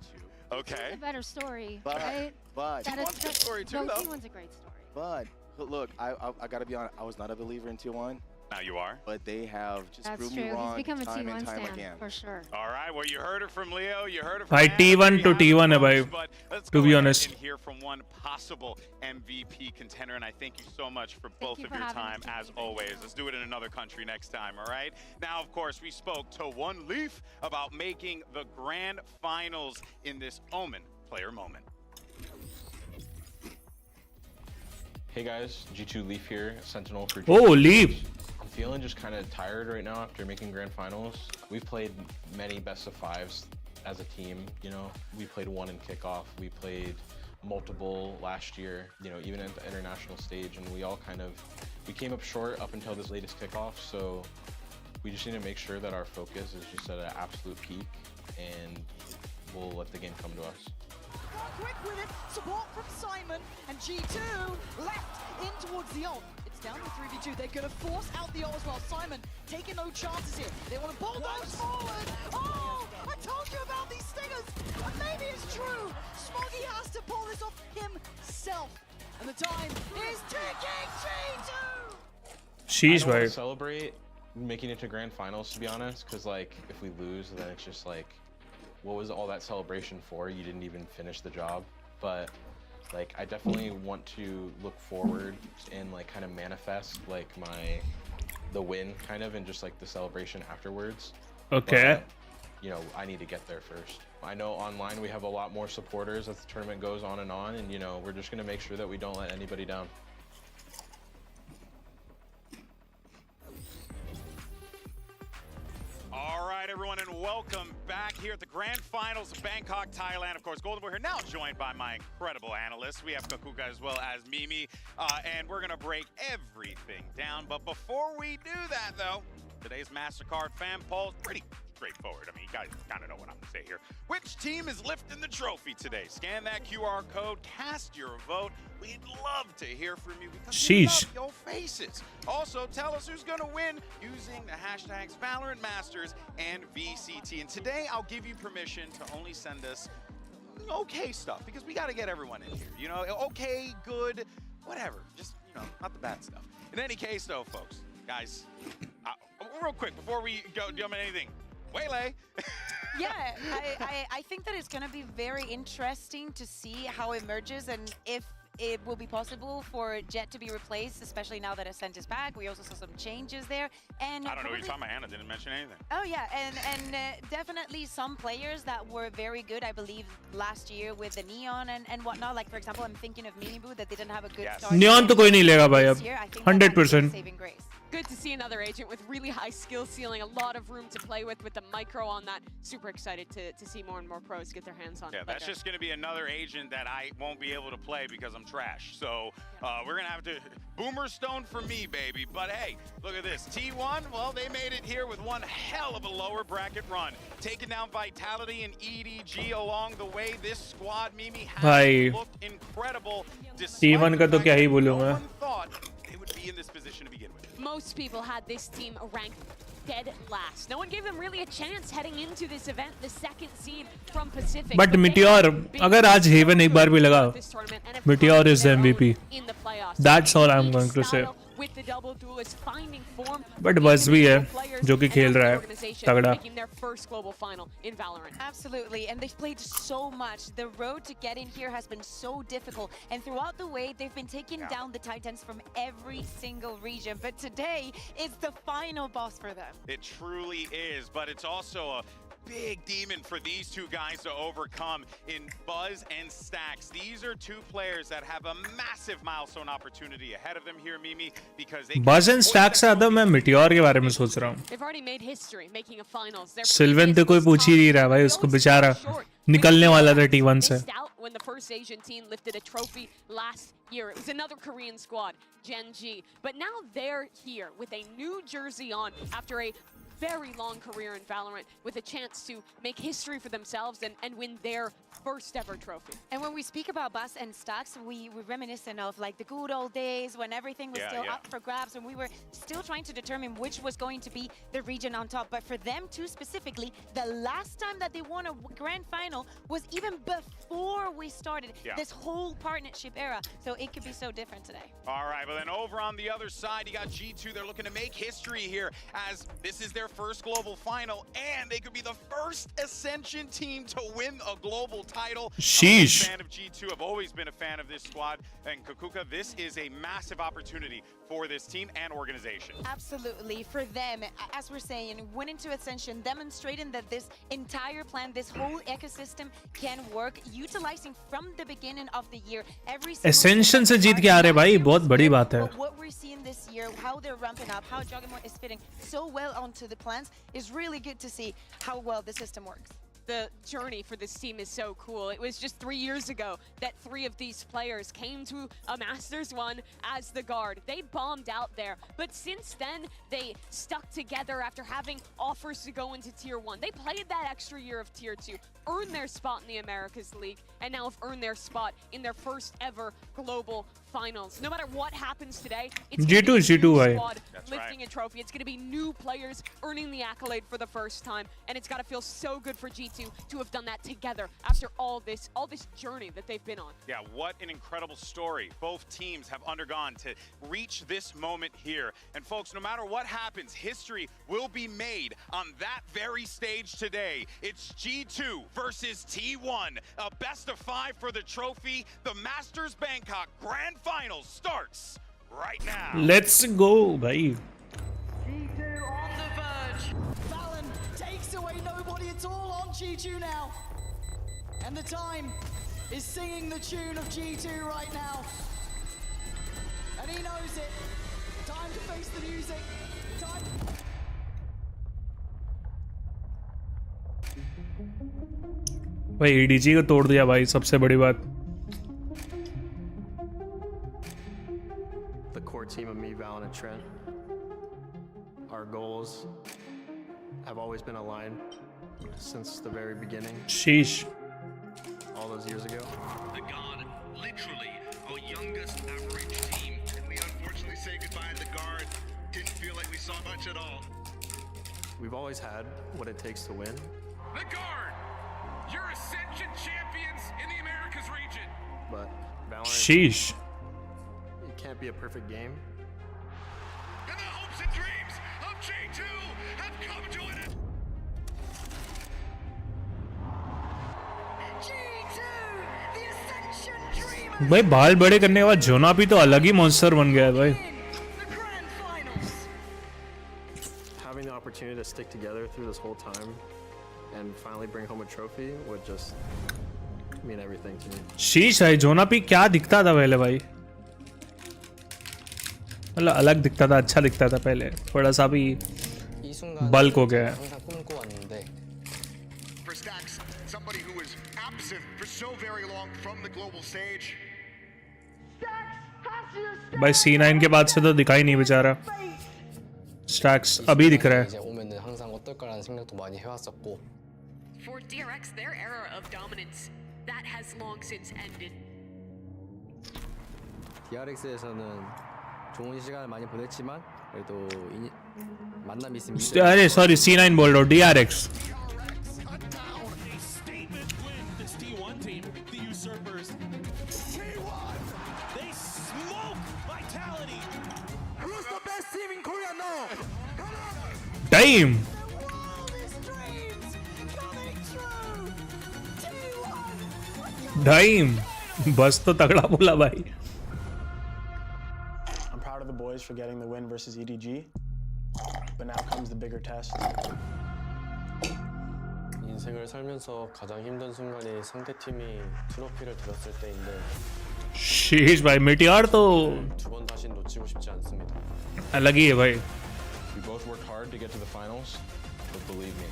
Okay. It's a better story, But- right? but- T1's a good story too, no, though. T1's a great story. But look, I gotta be honest. I was not a believer in T1. Now you are. But they have just That's proved true. me wrong He's become a time and T1 time stan again. for sure. All right. Well, you heard it from Leo. You heard it from भाई T1 to T1 है भाई. But let's To go be ahead honest. and hear from one possible MVP contender, and I thank you so much for both you of for your having time us, as always. Let's do it in another country next time. All right. Now, of course, we spoke to One Leaf about making the grand finals in this Omen player moment. Hey guys, G2 Leaf here, Sentinel for G2. Oh, Leaf. I'm feeling just kind of tired right now after making grand finals. We've played many best of fives as a team, you know. We played one in kickoff, we played multiple last year, you know, even at the international stage, and we came up short up until this latest kickoff, so we just need to make sure that our focus is just at an absolute peak, and we'll let the game come to us. Quick with it, support from Simon, and G2 left in towards the ult. It's down to 3v2, they're gonna force out the ult as well. Simon taking no chances here. They want to bulldoze forward. Oh, I told you about these stingers, and maybe it's true. Smoggy has to pull this off himself, and the time is ticking. G2! Sheesh, I don't want bhai. to celebrate making it to grand finals, to be honest, because like if we lose, then it's just like, what was all that celebration for? You didn't even finish the job. But like I definitely want to look forward and like kind of manifest like the win kind of, and just like the celebration afterwards. Okay. But, you know, I need to get there first. I know online we have a lot more supporters as the tournament goes on, and you know, we're just gonna make sure that we don't let anybody down. All right, everyone, and welcome back here at the Grand Finals of Bangkok, Thailand. Of course, Golden Boy here, now joined by my incredible analysts. We have Kakuka as well as Mimi, and we're going to break everything down. But before we do that, though, today's MasterCard fan poll is pretty straightforward. I mean, you guys kind of know what I'm going to say here. Which team is lifting the trophy today? Scan that QR code, cast your vote. We'd love to hear from you because we love your faces. Also, tell us who's going to win using the hashtags ValorantMasters and VCT. And today, I'll give you permission to only send us okay stuff because we got to get everyone in here. You know, okay, good, whatever. Just, you know, not the bad stuff. In any case, though, folks, guys, real quick, before we go jump in anything, Waylay. Yeah, I think that it's going to be very interesting to see how it emerges and if it will be possible for Jet to be replaced, especially now that Ascent is back. We also saw some changes there. And I don't know what you're talking about. Anna didn't mention anything. Oh, yeah, and definitely some players that were very good, I believe, last year with the Neon and whatnot. Like, for example, I'm thinking of Miniboo that didn't have a good start. Neon to koi nahi lega bhai ab. 100%. Saving grace. Good to see another agent with really high skill ceiling, a lot of room to play with the micro on that. Super excited to see more and more pros get their hands on it. Yeah, that's just going to be another agent that I won't be able to play because I'm trash. So we're going to have to Boomer Stone for me, baby. But hey, look at this. T1, well, they made it here with one hell of a lower bracket run. Taking down Vitality and EDG along the way. This squad, Mimi, has looked incredible. T1 का तो क्या ही बोलूँगा. Thought they would be in this position to begin with. Most people had this team ranked dead last. No one gave them really a chance heading into this event, the second seed from Pacific. But Meteor, अगर आज Haven एक बार भी लगा, Meteor is the MVP. That's all I'm going to say. With the double duelist finding form, But Buzz भी है, जो कि खेल रहा है, तगड़ा. making their first global final in Valorant. Absolutely, and they've played so much. The road to get in here has been so difficult, and throughout the way, they've been taking down the Titans from every single region. But today is the final boss for them. It truly is, but it's also a big demon for these two guys to overcome in Buzz and Stacks. These are two players that have a massive milestone opportunity ahead of them here, Mimi, because they Buzz and Stacks से ज़्यादा मैं Meteor के बारे में सोच रहा हूँ. They've already made history, making a finals. Sylvan तो कोई पूछ ही नहीं रहा भाई, उसको बेचारा निकलने वाला था T1 से. when the first Asian team lifted a trophy last year. It was another Korean squad, Gen G. But now they're here with a new jersey on after a very long career in Valorant, with a chance to make history for themselves and win their first ever trophy. And when we speak about Bus and Stux, we're reminiscent of like the good old days when everything was still up for grabs, and we were still trying to determine which was going to be the region on top. But for them too specifically, the last time that they won a grand final was even before we started this whole partnership era. So it could be so different today. All right, but then over on the other side, you got G2. They're looking to make history here, as this is their first global final, and they could be the first Ascension team to win a global title. Sheesh. I'm a fan of G2. I've always been a fan of this squad. And Kukuka, this is a massive opportunity for this team and organization. Absolutely. For them, as we're saying, winning to Ascension, demonstrating that this entire plan, this whole ecosystem can work, utilizing from the beginning of the year every Ascension से जीत के आ रहे भाई, बहुत बड़ी बात है. What we're seeing this year, how they're ramping up, how Juggernaut is fitting so well onto the plans, is really good to see how well the system works. The journey for this team is so cool. It was just 3 years ago that 3 of these players came to a Masters 1 as the guard. They bombed out there, but since then, they stuck together after having offers to go into Tier 1. They played that extra year of Tier 2, earned their spot in the Americas League, and now have earned their spot in their first ever global finals. No matter what happens today, it's G2 gonna be a new भाई. squad lifting a trophy. It's going to be new players earning the accolade for the first time, and it's got to feel so good for G2 to have done that together after all this journey that they've been on. Yeah, what an incredible story both teams have undergone to reach this moment here. And folks, no matter what happens, history will be made on that very stage today. It's G2 versus T1, a best of 5 for the trophy. The Masters Bangkok Grand Finals starts right now. Let's go भाई. G2 on the verge. Fallon takes away nobody at all on G2 now. And the time is singing the tune of G2 right now. And he knows it. Time to face the music. Time. भाई ADG को तोड़ दिया भाई, सबसे बड़ी बात. The core team of me, Val, and Trent, our goals have always been aligned since the very beginning. Sheesh. All those years ago. The God, literally our youngest average team. And we unfortunately say goodbye to the guard. Didn't feel like we saw much at all. We've always had what it takes to win. The guard, you're Ascension champions in the Americas region. But Valorant, Sheesh. it can't be a perfect game. And the hopes and dreams of G2 have come to an end. G2, the Ascension Dreamers. भाई बाल बड़े करने के बाद जोना भी तो अलग ही monster बन गया है भाई. Having the opportunity to stick together through this whole time and finally bring home a trophy would just mean everything to me. शीश भाई, जोना भी क्या दिखता था पहले भाई, मतलब अलग दिखता था, अच्छा दिखता था पहले, थोड़ा सा भी बल्क हो गया है. For Stacks, somebody who was absent for so very long from the global stage. भाई C9 के बाद से तो दिखाई नहीं बेचारा. स्टैक्स अभी दिख रहा है. 오면은 항상 어떨까라는 생각도 많이 해왔었고. For DRX, their era of dominance, that has long since ended. DRX에서는 좋은 시간을 많이 보냈지만 그래도 만남이 있으면 अरे सॉरी C9 बोल रहा हूँ, DRX. Damn. Damn. बस तो तगड़ा बोला भाई. I'm proud of the boys for getting the win versus EDG, but now comes the bigger test. 인생을 살면서 가장 힘든 순간이 상대팀이 트로피를 들었을 때인데. शीश भाई मेटियार तो 두 번 다시 놓치고 싶지 않습니다. अलग ही है भाई. We both worked hard to get to the finals, but believe me,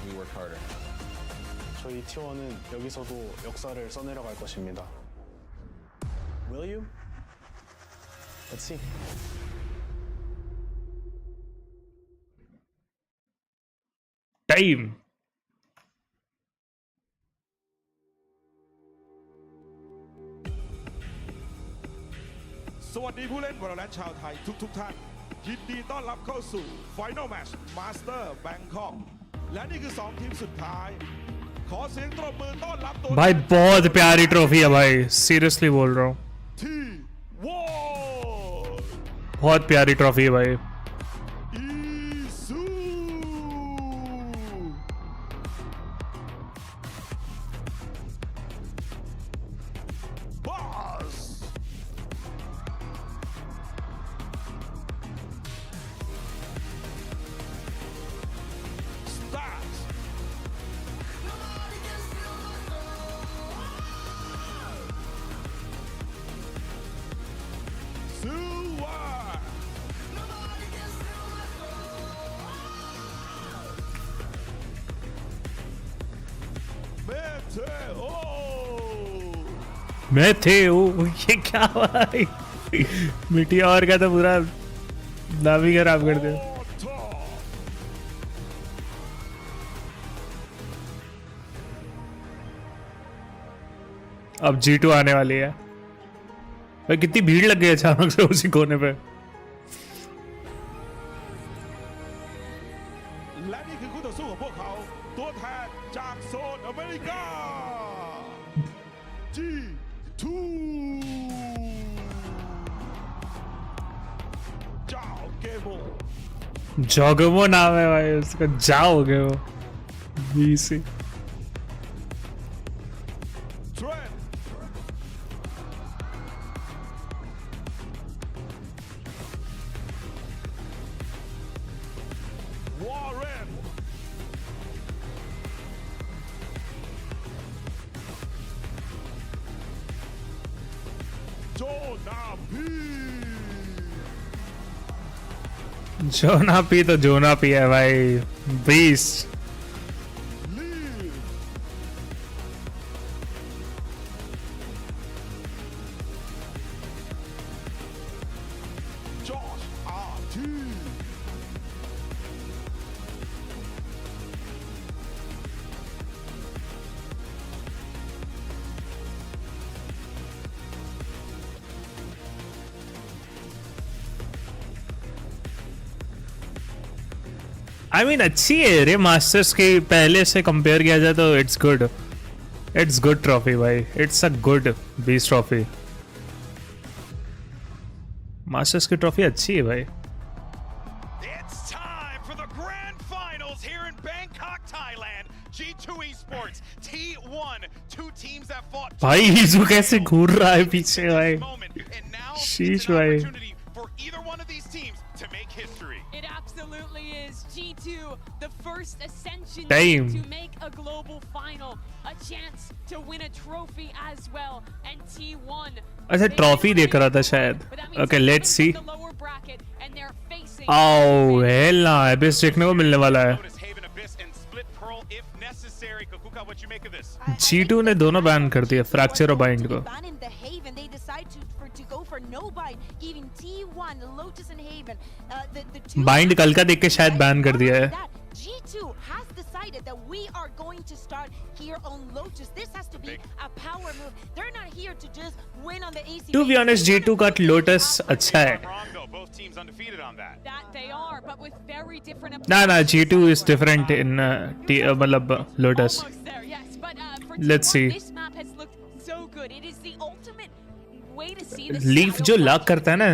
we worked harder. 저희 T1은 여기서도 역사를 써내려갈 것입니다. Will you? Let's see. Time. สวัสดีผู้เล่น Valorant ชาวไทยทุกท่านยินดีต้อนรับเข้าสู่ Final Match Master Bangkok และนี่คือ2ทีมสุดท้ายขอเสียงตบมือต้อนรับตัว भाई बहुत प्यारी trophy है भाई, सीरियसली बोल रहा हूँ, बहुत प्यारी ट्रॉफी है भाई. मैं थे वो ये क्या भाई, मिटिया और का तो पूरा नाम ही खराब कर दे. अब G2 आने वाली है भाई, कितनी भीड़ लग गई अचानक से उसी कोने पे. जॉगमो नाम है भाई उसका, जाओगे वो VC. जोना पी तो जोना पी है भाई, बीस्ट. I mean अच्छी है रे मास्टर्स की, पहले से कंपेयर किया जाए तो इट्स गुड ट्रॉफी भाई, इट्स अ गुड बीस ट्रॉफी. मास्टर्स की ट्रॉफी अच्छी है भाई. It's time for the grand finals here in Bangkok, Thailand. G2 Esports, T1, two teams that fought. भाई हीजू कैसे घूर रहा है पीछे भाई, शीश भाई. For either one of these teams to make history. It absolutely is. G2, the first ascension Damn. to make a global final, a chance to win a trophy as well, and T1. अच्छा trophy देख रहा था शायद. Okay let's see. आओ hello ना, एबिस देखने को मिलने वाला है. G2 ने दोनों बैन कर दिया, फ्रैक्चर और बाइंड को. बाइंड कल का देख के शायद बैन कर दिया है. G2 has decided that we are going to start here on Lotus. This has to be a power move. They're not here to just win on the AC. To be honest, G2 का Lotus अच्छा है. That they are, but with very different. ना G2 is different in मतलब Lotus. Almost there, yes, but for Let's T1, see. this map has looked so good. It is the ultimate way to see the leaf जो lock करता है ना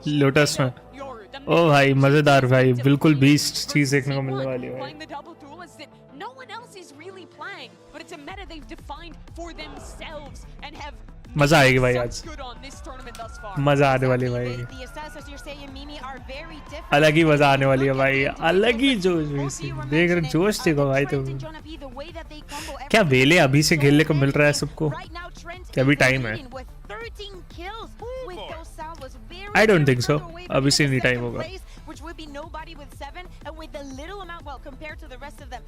lotus में, ओ भाई मजेदार भाई, बिल्कुल बीस्ट चीज देखने को मिलने वाली है भाई. Playing the double duelist that no one else is really playing, but it's a meta they've defined for themselves and have मजा आएगी भाई आज, good on this tournament thus far. मजा आने वाली है भाई, The assessors you're saying, Mimi, are very different. अलग ही मजा आने वाली है भाई, अलग ही जोश. देख रहे जोश देखो भाई तुम. क्या वेले अभी से खेलने को मिल रहा है सबको, क्या भी टाइम है. 13 kills with those salvos. I don't think so. Obviously, any time hoga. Which would be nobody with 7, and with the little amount, well, compared to the rest of them,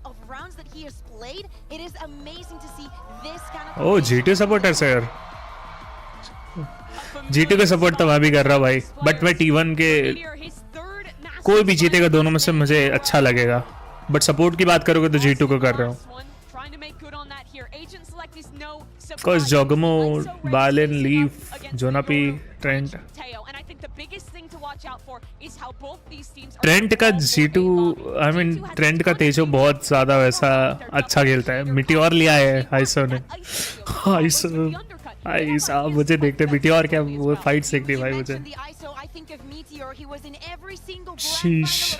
of rounds that he has played, it is amazing to see this kind of. Oh, G2 supporter sir. G2 का support तो मैं भी कर रहा भाई, but मैं T1 के कोई भी जीतेगा दोनों में से मुझे अच्छा लगेगा, बट सपोर्ट की बात करोगे तो G2 को कर रहा हूँ. Cause Jogomo, Balin, Leaf, Jonapi, Trent. Trent का G2, I mean ट्रेंट का तेजो बहुत ज्यादा वैसा अच्छा खेलता है. मिटियोर लिया है आइसो ने. आइसो मुझे देखते मिटियोर क्या वो फाइट देखती भाई मुझे. शीश.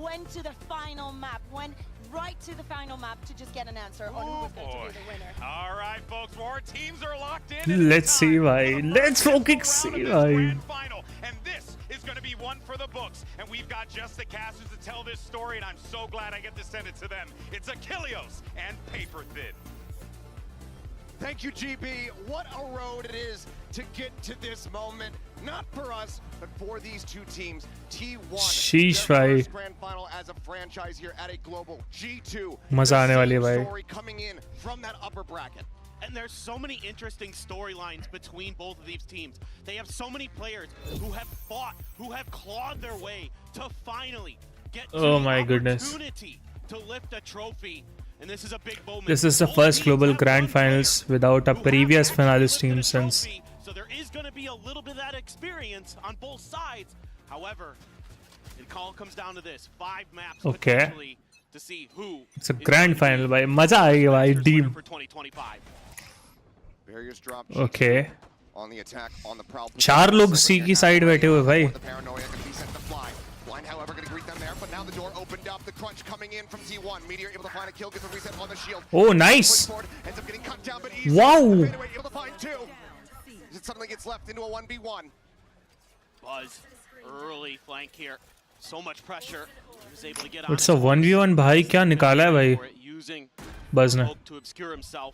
Went to the final map, went right to the final map to just get an answer on who was going to be the winner. All right, folks, more teams are locked in. Let's see, bhai. Let's fucking see, bhai. And this is going to be one for the books. And we've got just the casters to tell this story, and I'm so glad I get to send it to them. It's Achilleos and Paper Thin. Thank you, GB. What a road it is to get to this moment. Not for us, but for these two teams. T1, Sheesh, their first grand final as a franchise here at a global. G2, मजा आने वाली है भाई. story coming in from that upper bracket. And there's so many interesting storylines between both of these teams. They have so many players who have fought, who have clawed their way to finally get to the opportunity to lift a trophy. And this is a big moment. This is the first global grand finals without a previous finalist team since. So there is going to be a little bit of that experience on both sides. However, it all comes down to this: 5 maps potentially to see who. It's a grand final, भाई. मजा आएगा भाई team. Barriers drop. Okay. On the attack, on the prowl. 4 लोग C की side बैठे हुए भाई. Blind, however, going to greet them there, but now the door opened up. The crunch coming in from T1. Meteor able to find a kill, gets a reset on the shield. Oh, nice. Ends up getting cut down, but easy. Wow. Able to find 2. It suddenly gets left into a 1v1. Buzz, early flank here. So much pressure. He was able to get on. It's a 1v1 भाई, क्या निकाला है भाई? Buzz ने. To obscure himself.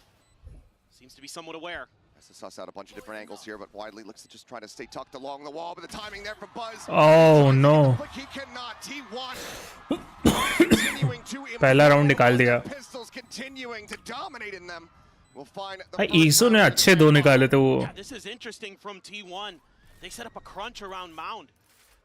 Seems to be somewhat aware. Has to suss out a bunch of different angles here, but Widely looks to just try to stay tucked along the wall. But the timing there from Buzz. Oh no. But he cannot. T1 continuing to पहला round निकाल दिया. Pistols continuing to dominate in them. We'll find भाई ईसो ने अच्छे 2 निकाले थे वो. This is interesting from T1. They set up a crunch around Mound.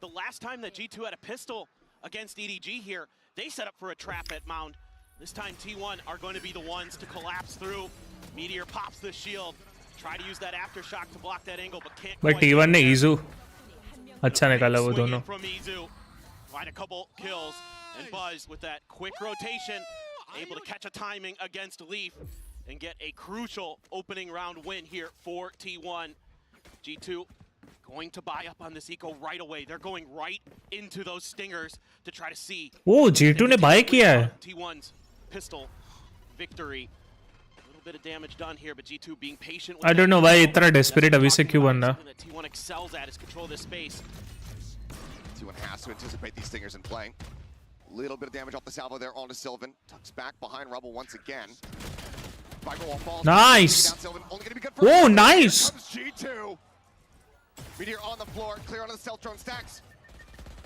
The last time that G2 had a pistol against EDG here, they set up for a trap at Mound. This time T1 are going to be the ones to collapse through. Meteor pops the shield. Try to use that aftershock to block that angle, but can't. But T1 ने ईजू अच्छा निकाला वो दोनों. Find a couple kills, and Buzz with that quick rotation, able to catch a timing against Leaf and get a crucial opening round win here for T1. G2 going to buy up on this eco right away. They're going right into those stingers to try to see. Oh, G2 ने buy किया है. T1's pistol victory. A little bit of damage done here, but G2 being patient. I don't know why इतना desperate अभी से क्यों बनना. T1 excels at is control this space. T1 has to anticipate these stingers in play. Little bit of damage off the salvo there onto Sylvan. Tucks back behind Rebel once again. Nice. Oh, nice. G2. Meteor on the floor, clear onto the stealth drone stacks.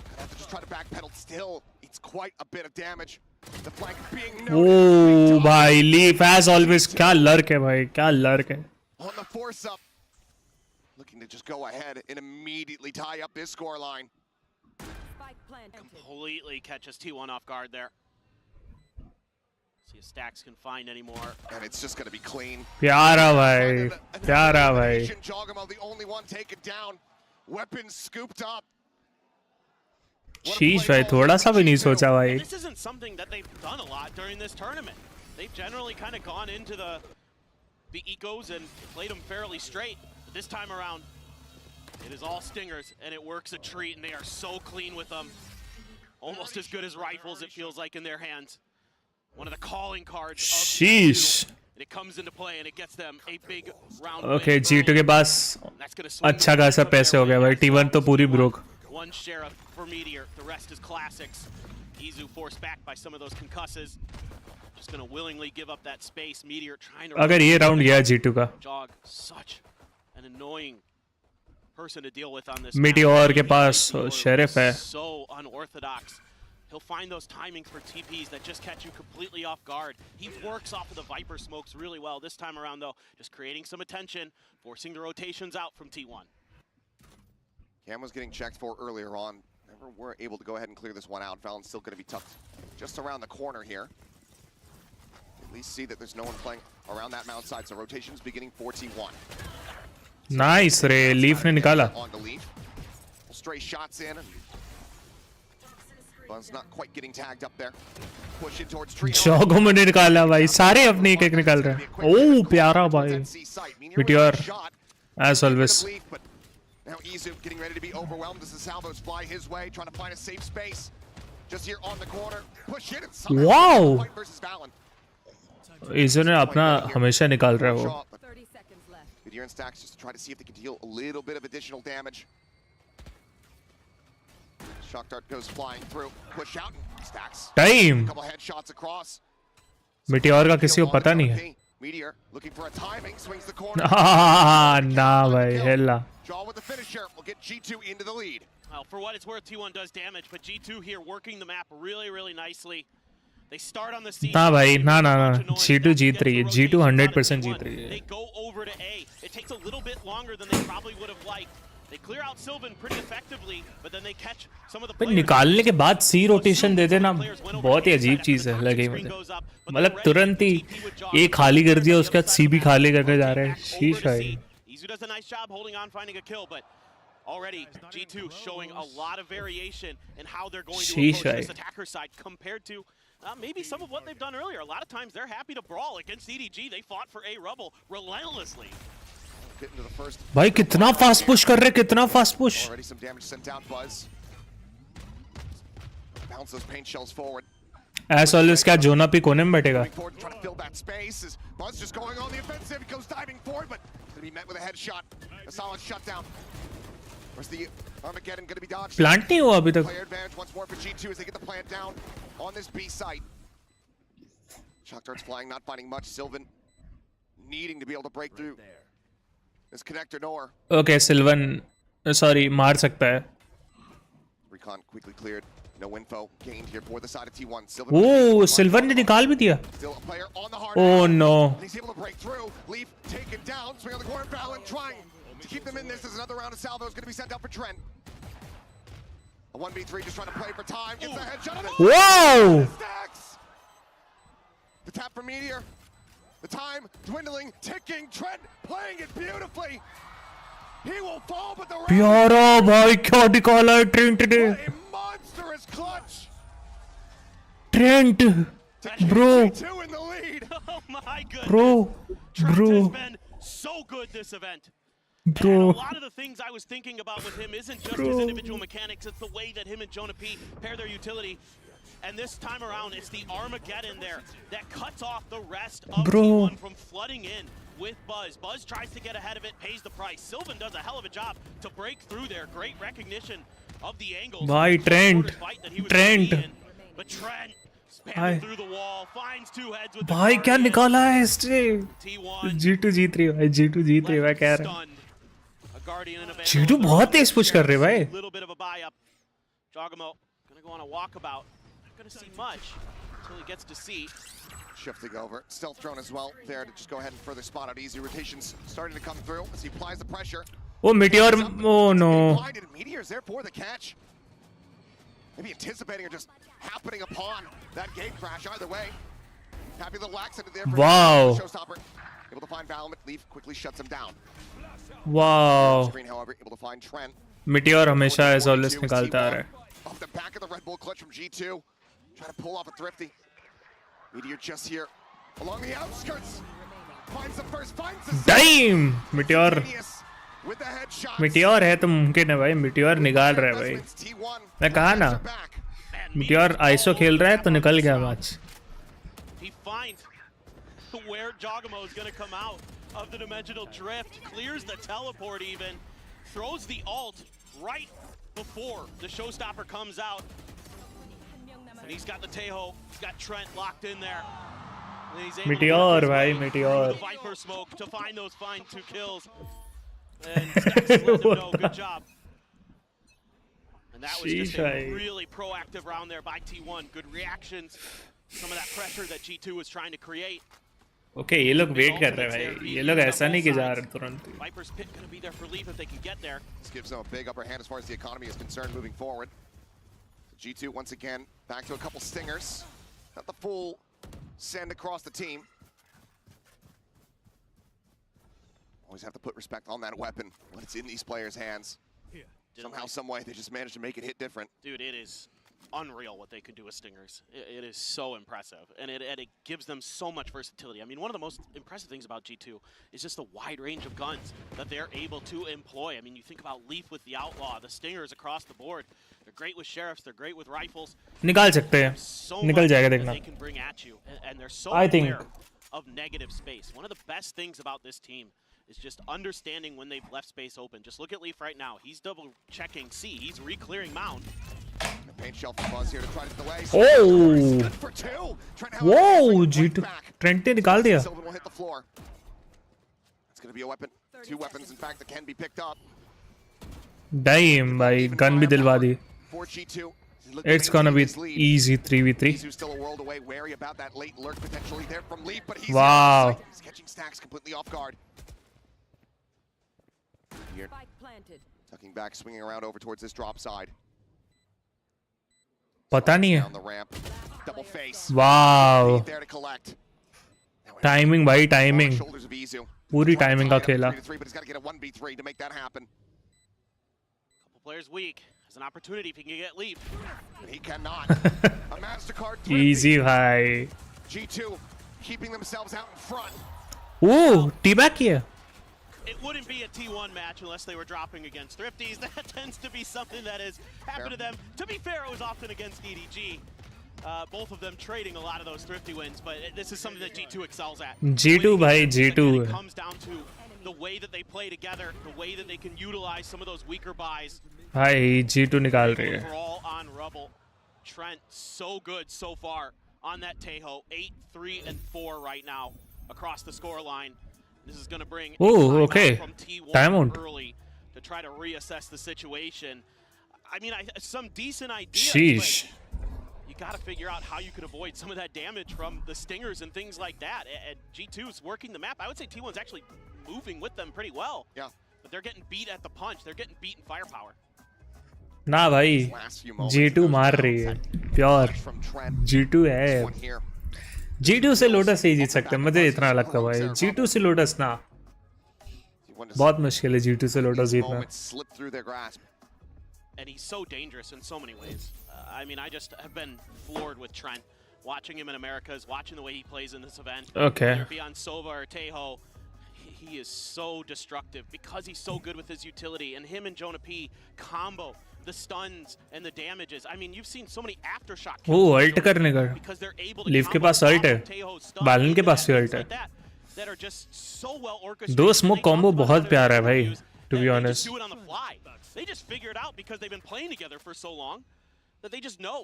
Gonna have to just try to backpedal. Still, it's quite a bit of damage. The flank being noticed. Oh, भाई Leaf as always. क्या lurk है भाई, क्या lurk है. On the force up, looking to just go ahead and immediately tie up this score line. Completely catches T1 off guard there. See if Stacks can find anymore. And it's just going to be clean. प्यारा भाई, प्यारा भाई. Jogamo, the only one taken down. Weapons scooped up. शीश भाई थोड़ा सा भी नहीं सोचा भाई. This isn't something that they've done a lot during this tournament. They've generally kind of gone into the ecos and played them fairly straight. But this time around, it is all stingers, and it works a treat, and they are so clean with them. Almost as good as rifles, it feels like, in their hands. One of the calling cards. Sheesh. And it comes into play, and it gets them a big round. Okay, G2 के पास अच्छा खासा पैसे हो गए भाई. T1 तो पूरी broke. One sheriff for Meteor, the rest is classics. Izu forced back by some of those concusses. just gonna willingly give up that space. Meteor trying to. अगर ये round गया G2 का. Jog, such an annoying person to deal with on this. Meteor के पास sheriff है. So unorthodox. He'll find those timings for TPs that just catch you completely off guard. He works off of the Viper smokes really well. This time around, though, just creating some attention, forcing the rotations out from T1. Cam was getting checked for earlier on. Never were able to go ahead and clear this one out. Valen's still going to be tucked just around the corner here. At least see that there's no one playing around that mount side, so rotations beginning for T1. Nice रे, Leaf ने निकाला. On the Leaf. Stray shots in. And Buzz not quite getting tagged up there. Push it towards Tree. Jogo में निकाला भाई, सारे अपने एक निकाल रहे हैं. Oh प्यारा भाई. Meteor, as always. Now Izu getting ready to be overwhelmed as the salvos fly his way, trying to find a safe space. Just here on the corner. Push it and somehow Wow. fight versus Valen. Izu ने अपना हमेशा निकाल रहा है वो. Meteor and Stacks just to try to see if they can deal a little bit of additional damage. Shock dart goes flying through. Push out and Stacks. Time. A couple headshots across. Meteor का किसी को पता नहीं है. Meteor looking for a timing, swings the corner. ना भाई, हेला. Jaw with the finisher will get G2 into the lead. Well, for what it's worth, T1 does damage, but G2 here working the map really nicely. They start on the scene. ना भाई, ना. G2 जीत रही है. G2 100% जीत रही है. They go over to A. It takes a little bit longer than they probably would have liked. They clear out Sylvan pretty effectively, but then they catch some of the players. निकालने के बाद C rotation दे देना बहुत ही अजीब चीज है लगी मुझे. मतलब तुरंत ही A खाली कर दिया, उसके बाद C भी खाली करने जा रहे हैं. शीश भाई. Izu does a nice job holding on, finding a kill, but already G2 showing a lot of variation in how they're going to approach this attacker side compared to maybe some of what they've done earlier. A lot of times they're happy to brawl against EDG. They fought for A rubble relentlessly. भाई कितना fast push कर रहे, कितना fast push. Already some damage sent out, Buzz. Bounce those paint shells forward. As always, क्या जोना पे कोने में बैठेगा. Trying to fill that space. Buzz just going on the offensive. He goes diving forward, but going to be met with a headshot. A solid shutdown. Where's the Armageddon going to be dodged? Plant नहीं हुआ अभी तक. Player advantage once more for G2 as they get the plant down on this B site. Shock darts flying, not finding much. Sylvan needing to be able to break through. This connector door. Okay, Sylvan, sorry, मार सकता है. Recon quickly cleared. No info gained here for the side of T1. Oh, Sylvan ने निकाल भी दिया. Still a player on the hard. Oh no. And he's able to break through. Leaf taken down. Swing on the corner. Valen trying to keep them in this. There's another round of salvos going to be sent out for Trent. A 1v3 just trying to play for time. Gets a headshot. Whoa! Stacks. The tap for Meteor. The time dwindling, ticking. Trent playing it beautifully. He will fall, but the प्यारा भाई क्या निकाला है Trent ने. a monstrous clutch. Trent, bro. Two in the lead. Oh my goodness. Bro. Trent has been so good this event. Bro. And a lot of the things I was thinking about with him isn't just his individual mechanics, it's the way that him and Jonah P pair their utility. And this time around, it's the Armageddon there that cuts off the rest of T1 from flooding in with Buzz. Buzz tries to get ahead of it, pays the price. Sylvan does a hell of a job to break through there. Great recognition of the angles. Bhai, Trent. But Trent spamming through the wall, finds two heads with भाई क्या निकाला है इसने. G2 जीत रही है भाई. G2 जीत रही है मैं कह रहा हूँ. G2 बहुत तेज पुश कर रहे हैं भाई. Little bit of a buy up. Jogamo gonna go on a walkabout. Not gonna see much until he gets to see. Shifting over, stealth drone as well there to just go ahead and further spot out easy rotations starting to come through as he applies the pressure. Oh, Meteor, oh no. Meteor's there for the catch. Maybe anticipating or just happening upon that gate crash. Either way, happy little accident there for wow. Showstopper. Able to find Valmet, Leaf quickly shuts him down. Wow. Screen, however, able to find Trent. Meteor हमेशा as always निकालता आ रहा है. Off the back of the Red Bull clutch from G2. Trying to pull off a thrifty. Meteor just here along the outskirts. Finds the first, finds the Damn! Meteor. with the headshot. Meteor है तो मुमकिन है भाई. Meteor निकाल रहा है भाई. मैं कहा ना. Meteor ISO खेल रहा है तो निकल गया match. He finds where Jogamo is going to come out of the dimensional drift. Clears the teleport even. Throws the ult right before the showstopper comes out. And he's got the Tejo, he's got Trent locked in there. Meteor, bhai, Meteor. Viper smoke to find those fine 2 kills. And Stacks let them know, good job. And that was just a really proactive round there by T1. Good reactions. Some of that pressure that G2 was trying to create. Okay, ये लोग wait कर रहे हैं भाई. ये लोग ऐसा नहीं कि जा रहे तुरंत. Viper's pit going to be there for Leaf if they can get there. This gives them a big upper hand as far as the economy is concerned moving forward. G2 once again back to a couple stingers. Not the full send across the team. Always have to put respect on that weapon when it's in these players' hands. Somehow, some way, they just managed to make it hit different. Dude, it is unreal what they can do with stingers. It is so impressive, and it gives them so much versatility. I mean, one of the most impressive things about G2 is just the wide range of guns that they're able to employ. I mean, you think about Leaf with the Outlaw, the stingers across the board. They're great with sheriffs, they're great with rifles. निकाल सकते हैं. निकल जाएगा देखना. They can bring at you, and they're so aware of negative space. One of the best things about this team is just understanding when they've left space open. Just look at Leaf right now. He's double checking C. He's re-clearing Mound. Paint shelf for Buzz here to try to delay. Oh! Good for 2. Whoa! G2 Trent ने निकाल दिया. Sylvan will hit the floor. It's going to be a weapon. 2 weapons, in fact, that can be picked up. Damn, भाई gun भी दिलवा दी. For G2. It's gonna be easy 3v3. He's still a world away, wary about that late lurk potentially there from Leaf, but he's wow. He's catching Stacks completely off guard. Here. Tucking back, swinging around over towards this drop side. पता नहीं है. Down the ramp. Double face. Wow. There to collect. Timing भाई timing. Shoulders of Izu. पूरी timing का खेला. 3-3, but he's got to get a 1v3 to make that happen. Couple players weak. Has an opportunity if he can get Leaf. He cannot. A MasterCard. Easy भाई. G2 keeping themselves out in front. Ooh, T-back किया. It wouldn't be a T1 match unless they were dropping against Thrifties. That tends to be something that has happened to them. To be fair, it was often against EDG. Both of them trading a lot of those Thrifty wins, but this is something that G2 excels at. G2 भाई G2. It comes down to the way that they play together, the way that they can utilize some of those weaker buys. भाई G2 निकाल रही है. Overall on Rubble. Trent, so good so far on that Tejo. 8, 3, and 4 right now across the score line. This is going to bring okay. from T1 Timeout. early to try to reassess the situation. I mean, some decent ideas. Sheesh. You got to figure out how you can avoid some of that damage from the stingers and things like that. And G2's working the map. I would say T1's actually moving with them pretty well. Yeah. But they're getting beat at the punch. They're getting beat in firepower. ना भाई G2 मार रही है. Pure. G2 है. G2 से lotus ही जीत सकते हैं. मुझे इतना लगता है भाई. G2 से लोटस ना. बहुत मुश्किल है G2 से लोटस जीतना. And he's so dangerous in so many ways. I mean, I just have been floored with Trent. Watching him in Americas, watching the way he plays in this event. Okay. Whether it be on Sova or Tejo, he is so destructive because he's so good with his utility. And him and Jonah P combo the stuns and the damages. I mean, you've seen so many aftershock वो alt करने का. because they're able to leave के पास ult है. बालन के पास भी alt है. that are just so well orchestrated. दो स्मोक कॉम्बो बहुत प्यारा है भाई. To be honest. Do it on the fly. They just figure it out because they've been playing together for so long that they just know.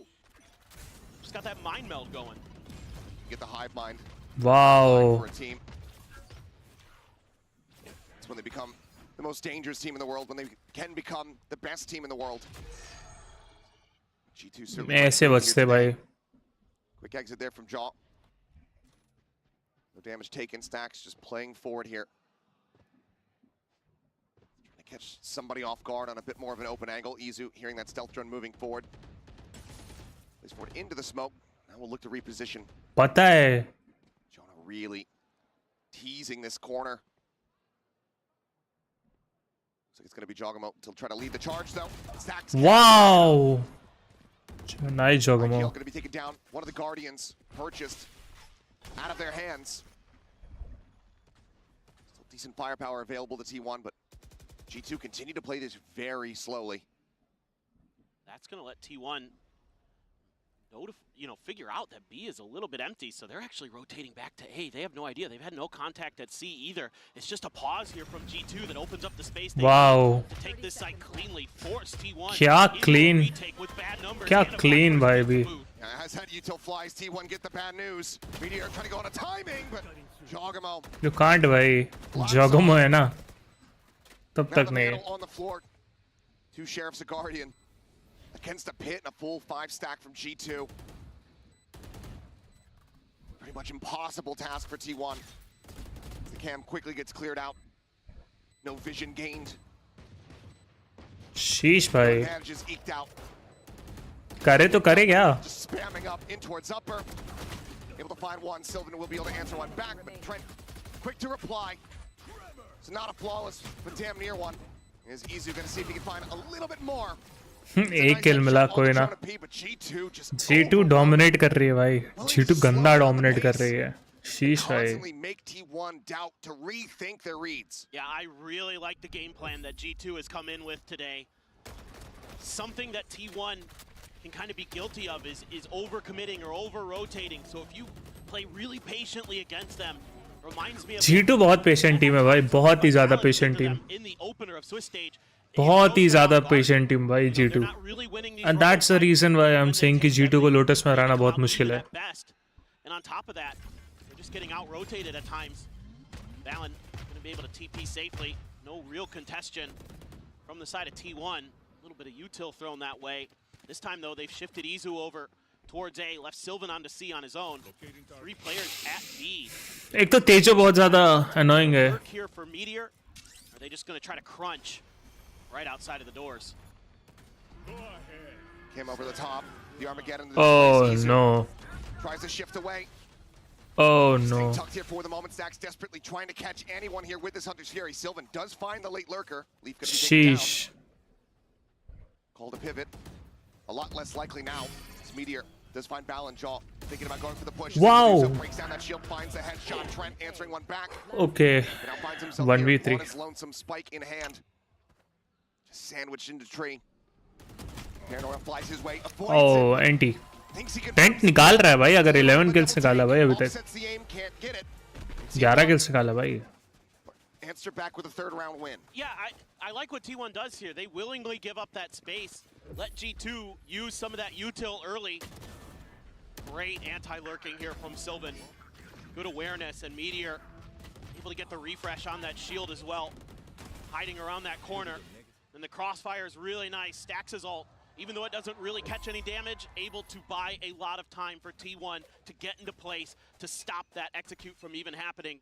Just got that mind meld going. Get the hive mind. Wow. For a team. It's when they become the most dangerous team in the world, when they can become the best team in the world. G2 certainly. ऐसे बचते भाई. Quick exit there from Jaw. No damage taken. Stacks just playing forward here. Trying to catch somebody off guard on a bit more of an open angle. Izu hearing that stealth drone moving forward. Plays forward into the smoke. Now we'll look to reposition. पता है. Jonah really teasing this corner. Looks like it's going to be Jogamo to try to lead the charge, though. Stacks. Wow. Nice Jogamo. Going to be taken down. One of the Guardians purchased out of their hands. Still decent firepower available to T1, but G2 continue to play this very slowly. That's going to let T1 figure out that B is a little bit empty, so they're actually rotating back to A. They have no idea. They've had no contact at C either. It's just a pause here from G2 that opens up the space. Wow. To take this site cleanly, force T1. क्या clean. क्या clean भाई भी. Has had util flies. T1 get the bad news. Meteor trying to go on a timing, but Jogamo. You can't भाई. Jogamo है ना. तब तक नहीं. On the floor. Two Sheriffs, a Guardian. Against a pit and a full 5 stack from G2. Pretty much impossible task for T1. The cam quickly gets cleared out. No vision gained. Sheesh भाई. Advantages eked out. करे तो करे क्या? Just spamming up in towards upper. Able to find one. Sylvan will be able to answer one back, but Trent quick to reply. It's not a flawless, but damn near one. Is Izu going to see if he can find a little bit more? एक किल मिला कोई ना. G2 dominate कर रही है भाई. G2 गंदा dominate कर रही है. Sheesh भाई. Make T1 doubt to rethink their reads. Yeah, I really like the game plan that G2 has come in with today. Something that T1 can kind of be guilty of is overcommitting or over-rotating. So if you play really patiently against them, reminds me of G2 बहुत patient team है भाई. बहुत ही ज़्यादा patient team. in the opener of Swiss stage. बहुत ही ज़्यादा patient team भाई G2. And that's the reason why I'm saying कि G2 को Lotus में हराना बहुत मुश्किल है. And on top of that, they're just getting out-rotated at times. Valen going to be able to TP safely. No real congestion from the side of T1. A little bit of util thrown that way. This time, though, they've shifted Izu over towards A, left Sylvan on to C on his own. 3 players at B. एक तो तेजो बहुत ज़्यादा annoying है. Work here for Meteor. Are they just going to try to crunch right outside of the doors? Came over the top. The Armageddon. Oh no. Tries to shift away. Oh no. Staying tucked here for the moment. Stacks desperately trying to catch anyone here with this Hunter's Fury. Sylvan does find the late lurker. Leaf could be taken down. Sheesh. Called a pivot. A lot less likely now. This Meteor does find Jaw. Thinking about going for the push. Wow. So breaks down that shield, finds the headshot. Trent answering one back. Okay. Now finds himself 1v3. on his lonesome spike in hand. Just sandwiched into tree. Paranoia flies his way. Oh, anti. Trent निकाल रहा है भाई. अगर 11 kills निकाला भाई अभी तक. 11 kills निकाला भाई. Answer back with a 3rd round win. Yeah, I like what T1 does here. They willingly give up that space. Let G2 use some of that util early. Great anti-lurking here from Sylvan. Good awareness, and Meteor able to get the refresh on that shield as well. Hiding around that corner. And the crossfire is really nice. Stacks his ult. Even though it doesn't really catch any damage, able to buy a lot of time for T1 to get into place to stop that execute from even happening.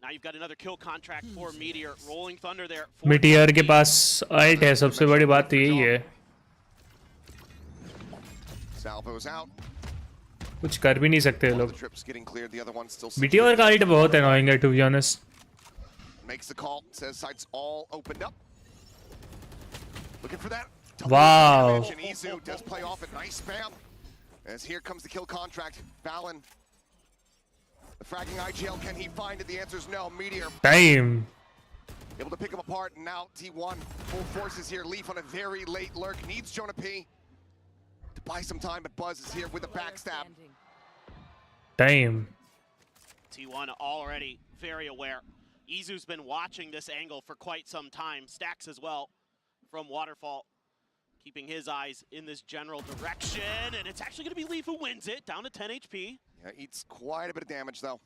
Now you've got another kill contract for Meteor. Rolling Thunder there. Meteor के पास ult है. सबसे बड़ी बात तो यही है. Salvo's out. कुछ कर भी नहीं सकते लोग. Meteor का ult बहुत annoying है, to be honest. Makes the call. Says sights all opened up. Looking for that. Wow. Izu does play off a nice spam. As here comes the kill contract. Valen. The fragging IGL, can he find it? The answer is no. Meteor. Time. Able to pick him apart, and now T1 full forces here. Leaf on a very late lurk. Needs Jonah P to buy some time, but Buzz is here with a backstab. Time. T1 already very aware. Izu's been watching this angle for quite some time. Stacks as well from Waterfall. Keeping his eyes in this general direction, and it's actually going to be Leaf who wins it, down to 10 HP. Yeah, eats quite a bit of damage though.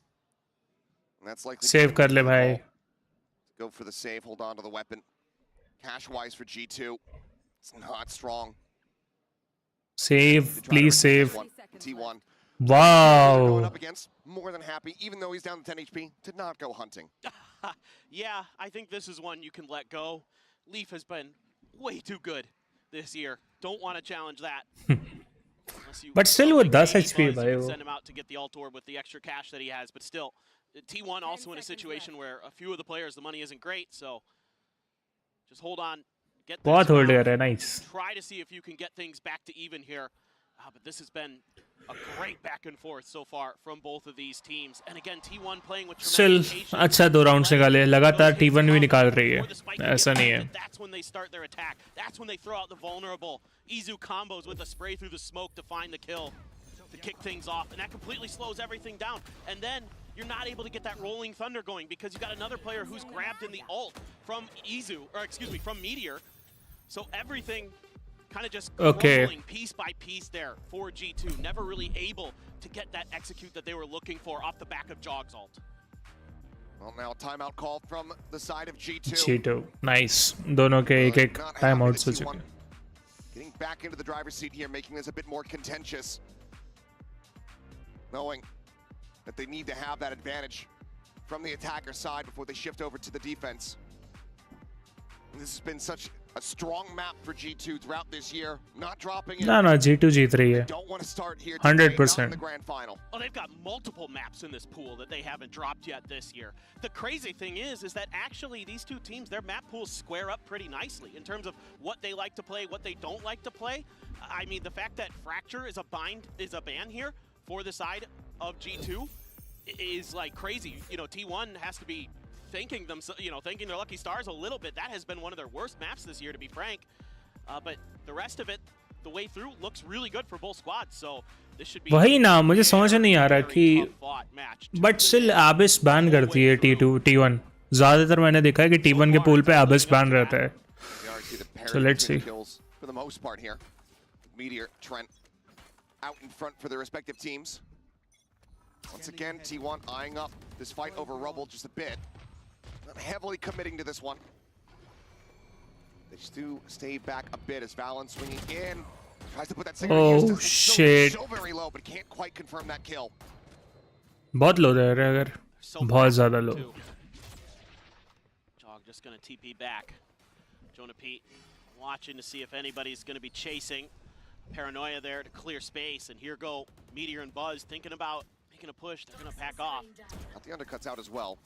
And that's likely Save कर ले भाई. Go for the save, hold on to the weapon. Cash-wise for G2, it's not strong. Save, please save. T1. Wow. Going up against, more than happy, even though he's down to 10 HP, to not go hunting. Yeah, I think this is one you can let go. Leaf has been way too good this year. Don't want to challenge that. But still with 10 HP भाई वो. Send him out to get the ult orb with the extra cash that he has, but still, T1 also in a situation where a few of the players, the money isn't great, so just hold on. Get बहुत hold कर रहा है, nice. Try to see if you can get things back to even here. But this has been a great back and forth so far from both of these teams. And again, T1 playing with Still अच्छा 2 rounds निकाले. लगातार T1 भी निकाल रही है. ऐसा नहीं है. That's when they start their attack. That's when they throw out the vulnerable. Izu combos with a spray through the smoke to find the kill, to kick things off. And that completely slows everything down. And then you're not able to get that rolling thunder going because you got another player who's grabbed in the ult from Izu, or excuse me, from Meteor. So everything kind of just Okay. crumbling piece by piece there for G2. Never really able to get that execute that they were looking for off the back of Jog's ult. Well, now timeout call from the side of G2. G2 nice. दोनों के एक time out हो चुके. Getting back into the driver's seat here, making this a bit more contentious. Knowing that they need to have that advantage from the attacker side before they shift over to the defense. And this has been such a strong map for G2 throughout this year. Not dropping it. ना G2 जीत रही है. Don't want to start here 100%. in the grand final. Well, they've got multiple maps in this pool that they haven't dropped yet this year. The crazy thing is that actually these two teams, their map pools square up pretty nicely in terms of what they like to play, what they don't like to play. I mean, the fact that Fracture is a ban here for the side of G2 is like crazy. You know, T1 has to be thanking them, thanking their lucky stars a little bit. That has been one of their worst maps this year, to be frank. But the rest of it, the way through, looks really good for both squads. So this should be. वही ना मुझे समझ नहीं आ रहा कि but still एबिस ban करती है T2 T1. ज़्यादातर मैंने देखा है कि T1 के पूल पे एबिस बैन रहता है. So let's see. For the most part here, Meteor, Trent out in front for their respective teams. Once again, T1 eyeing up this fight over Rubble just a bit. Not heavily committing to this one. They just do stay back a bit as Valen swinging in. Tries to put that singer Oh shit. so very low, but can't quite confirm that kill. बहुत लो दे रहे अगर बहुत ज़्यादा लो. Jog just gonna TP back. Jonah Pete watching to see if anybody's gonna be chasing. Paranoia there to clear space, and here go Meteor and Buzz thinking about making a push. They're gonna pack off. Got the undercuts out as well.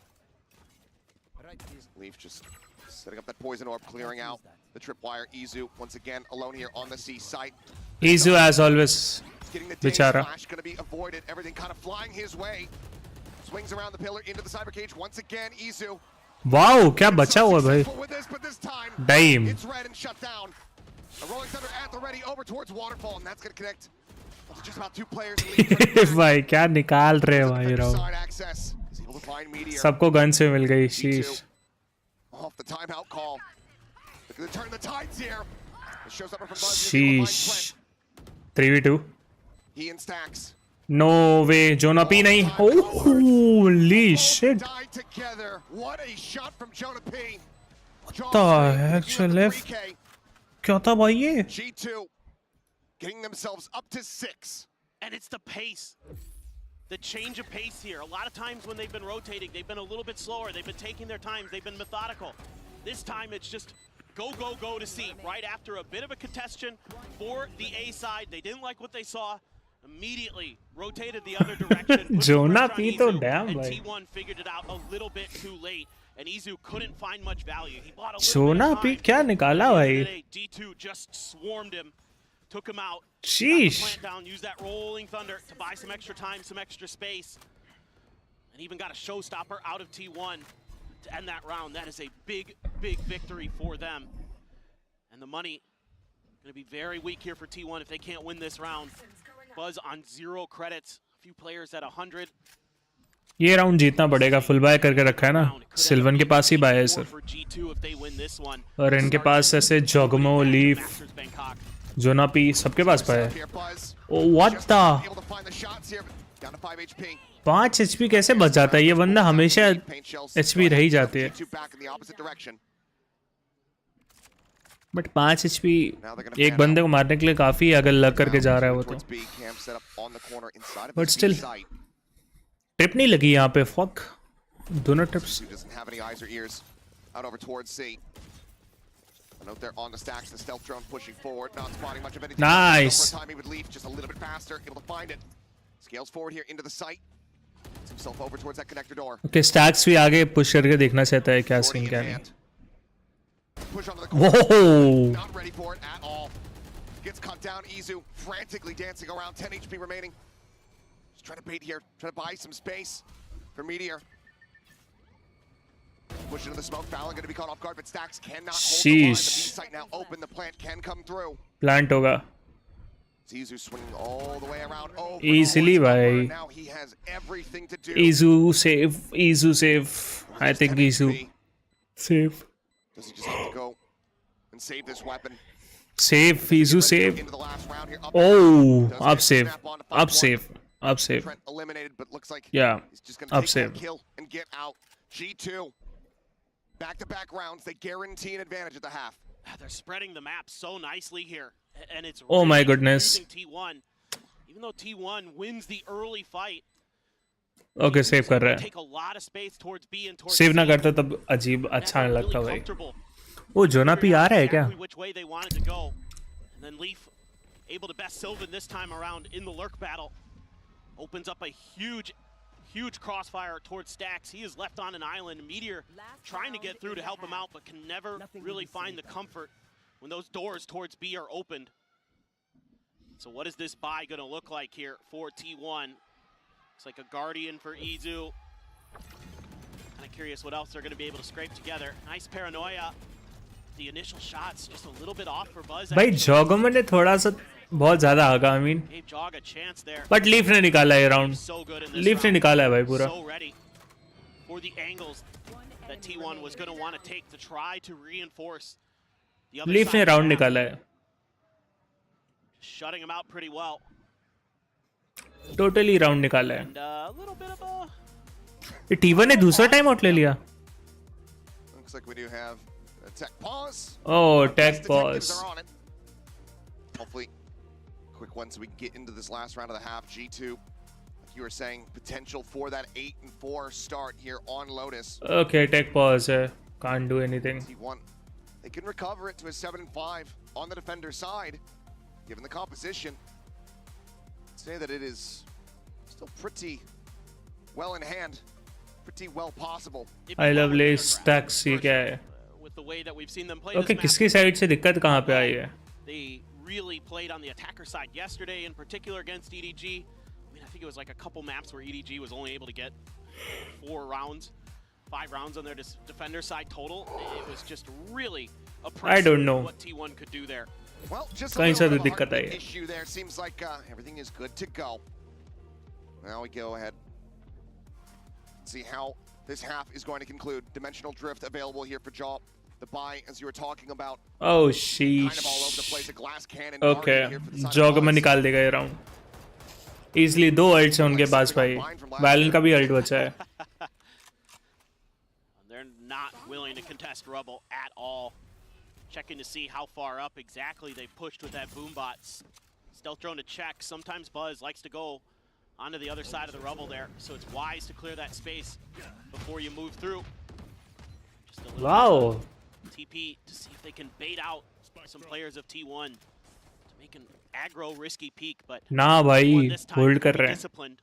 Leaf just setting up that poison orb, clearing out the tripwire. Izu once again alone here on the C site. Izu as always. Bichara. Flash gonna be avoided. Everything kind of flying his way. Swings around the pillar into the cyber cage once again. Izu. Wow, क्या बचा हुआ भाई. Damn. It's red and shut down. A rolling thunder at the ready over towards waterfall, and that's gonna connect. Just about two players. भाई क्या निकाल रहे हैं भाई राव. सबको गन से मिल गई. शीश. Off the timeout call. Look at the turn the tides here. It shows up from Buzz. Sheesh. 3v2. He and Stacks. No way. Jonah P नहीं. Holy shit. Died together. What a shot from Jonah P. What the actual left? क्या था भाई ये? G2 getting themselves up to 6. And it's the pace. The change of pace here. A lot of times when they've been rotating, they've been a little bit slower. They've been taking their time. They've been methodical. This time it's just go, go, go to C. Right after a bit of a contention for the A side. They didn't like what they saw. Immediately rotated the other direction. Jonah P तो damn and भाई. T1 figured it out a little bit too late. And Izu couldn't find much value. He bought a little Jonah bit of P क्या निकाला भाई? time. D2 just swarmed him. Took him out. Sheesh. Plant down, use that rolling thunder to buy some extra time, some extra space. And even got a showstopper out of T1 to end that round. That is a big, big victory for them. And the money going to be very weak here for T1 if they can't win this round. Buzz on 0 credits. A few players at 100. ये round जीतना पड़ेगा. Full bye करके रखा है ना. सिल्वन के पास ही bye है sir. और इनके पास ऐसे जॉगमो, लीफ, जोना पी सबके पास बाय है. ओ व्हाट द 5 HP कैसे बच जाता है ये बंदा? हमेशा HP रह ही जाती है. बट 5 HP एक बंदे को मारने के लिए काफी है अगर लग करके जा रहा है वो तो. बट स्टिल ट्रिप नहीं लगी यहाँ पे. फक दोनों trips. Out over towards C. A note there on the stacks, the stealth drone pushing forward, not spotting much of anything. Nice. Timing with Leaf just a little bit faster, able to find it. Scales forward here into the site. Gets himself over towards that connector door. Okay, stacks भी आगे push करके देखना चाहता है क्या scene क्या नहीं. Push onto the corner. Whoa. Not ready for it at all. Gets cut down. Izu frantically dancing around. 10 HP remaining. Just trying to bait here. Trying to buy some space for Meteor. Push into the smoke. Fallon going to be caught off guard, but Stacks cannot hold the line. The B site now open. The plant can come through. Plant होगा. Izu swinging all the way around. Oh, Easily भाई. now he has everything to do. Izu save. Izu save. I think Izu save. Does he just have to go and save this weapon? Save, Fizu, save. Oh, up save. Up save. Up save. Trent eliminated, but looks like Yeah, he's just up gonna take save. one kill and get out. G2, back-to-back rounds, they guarantee an advantage at the half. They're spreading the map so nicely here, and it's Oh my really goodness. confusing T1. Even though T1 wins the early fight, Okay, save कर रहा है. take a lot of space towards B and towards save ना C. करता तब अजीब अच्छा नहीं लगता भाई. Comfortable. वो जोना पी आ रहा है क्या? Exactly which way they wanted to go. And then Leaf able to best Sylvan this time around in the lurk battle. Opens up a huge crossfire towards Stacks. He is left on an island. Meteor trying to get through to help him out, but can never really find the comfort when those doors towards B are opened. So what is this buy going to look like here for T1? It's like a Guardian for Izu. Kind of curious what else they're going to be able to scrape together. Nice paranoia. The initial shots just a little bit off for Buzz. भाई जॉगमन ने थोड़ा सा बहुत ज़्यादा आगा. I mean. Gave Jog a chance there. But leaf ने निकाला ये round. Leaf ने निकाला है भाई पूरा. So ready for the angles that T1 was going to want to take to try to reinforce the other leaf side ने of the round map. निकाला है. Shutting him out pretty well. Totally round निकाला है. And a little bit of a ये T1 ने दूसरा time out ले लिया. Looks like we do have a tech pause. Oh, tech Detectives pause. are on it. Hopefully, quick one so we can get into this last round of the half. G2, like you were saying, potential for that 8-4 start here on Lotus. Okay, tech pause है. Can't do anything. T1, they can recover it to a 7-5 on the defender side, given the composition. I'd say that it is still pretty well in hand, pretty well possible. I love lace stacks ये क्या है? with the way that we've seen them play Okay, this map. किसकी side से दिक्कत कहाँ पे आई है? They really played on the attacker side yesterday, in particular against EDG. I mean, I think it was like a couple maps where EDG was only able to get 5 rounds on their defender side total. It was just really I don't know. what T1 could do there. Well, just a कहीं से little तो bit of a दिक्कत आई heartbeat है. issue there. Seems like everything is good to go. Now we go ahead. See how this half is going to conclude. Dimensional drift available here for Jaw. The buy, as you were talking about. Oh Kind of all over the sheesh. place. A glass cannon. Okay, here for the side of जॉगमन Buzz. निकाल देगा ये round. Easily 2 ults हैं उनके पास भाई. Valen का भी ult बचा है. They're not willing to contest Rubble at all. Checking to see how far up exactly they've pushed with that boombot. Stealth drone to check. Sometimes Buzz likes to go onto the other side of the rubble there, so it's wise to clear that space before you move through. Just a little Wow. TP to see if they can bait out some players of T1 to make an aggro risky peek, but ना भाई T1 this time hold कर be रहे हैं. disciplined.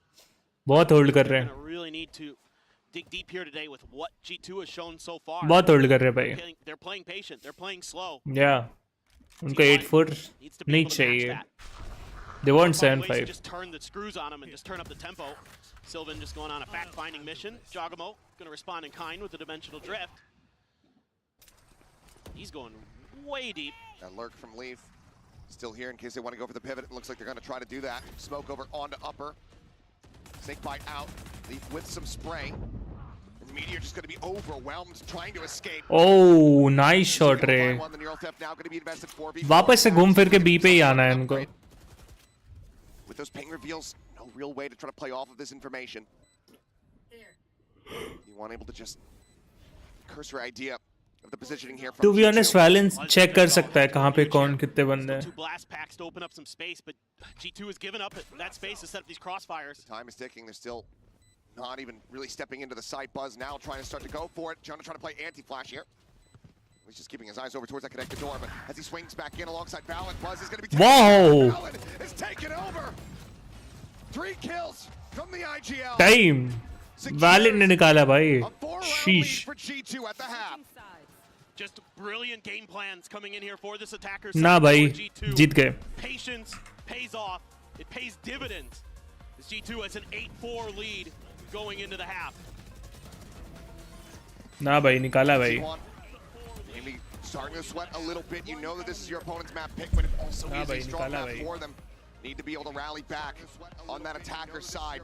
बहुत hold कर रहे हैं. Gonna really need to dig deep here today with what G2 has shown so far. बहुत होल्ड कर रहे हैं भाई. They're playing patient. They're playing slow. Yeah. उनको 8-4 नहीं चाहिए. They want Find ways to 7-5. just turn the screws on them and just turn up the tempo. Sylvan just going on a fact-finding mission. Jogamo going to respond in kind with the dimensional drift. He's going way deep. That lurk from Leaf. Still here in case they want to go for the pivot. It looks like they're going to try to do that. Smoke over onto upper. Snake bite out. Leaf with some spray. And Meteor just going to be overwhelmed trying to escape. Oh, nice shot रे. The neural theft now going to be invested 4v4. वापस से घूम फिर के B पे ही आना है इनको. With those ping reveals, no real way to try to play off of this information. You want able to just cursory idea of the positioning here from To be G2. honest, Valence check कर सकता है कहाँ पे कौन कितने बंदे हैं. Two blast packs to open up some space, but G2 has given up that space to set up these crossfires. Time is ticking. They're still not even really stepping into the site. Buzz now trying to start to go for it. Jonah trying to play anti-flash here. He's just keeping his eyes over towards that connected door, but as he swings back in alongside Valen, Buzz is going to be taken. Wow. Valen is taken over. 3 kills from the IGL. Time. Valent ने निकाला भाई. Sheesh. For G2 at the half. Just brilliant game plans coming in here for this attacker. ना भाई जीत गए. Patience pays off. It pays dividends. As G2 has an 8-4 lead going into the half. ना भाई निकाला भाई. Maybe starting to sweat a little bit. You know that this is your opponent's map pick, but it also ना is a भाई strong निकाला map भाई. for them. Need to be able to rally back on that attacker side.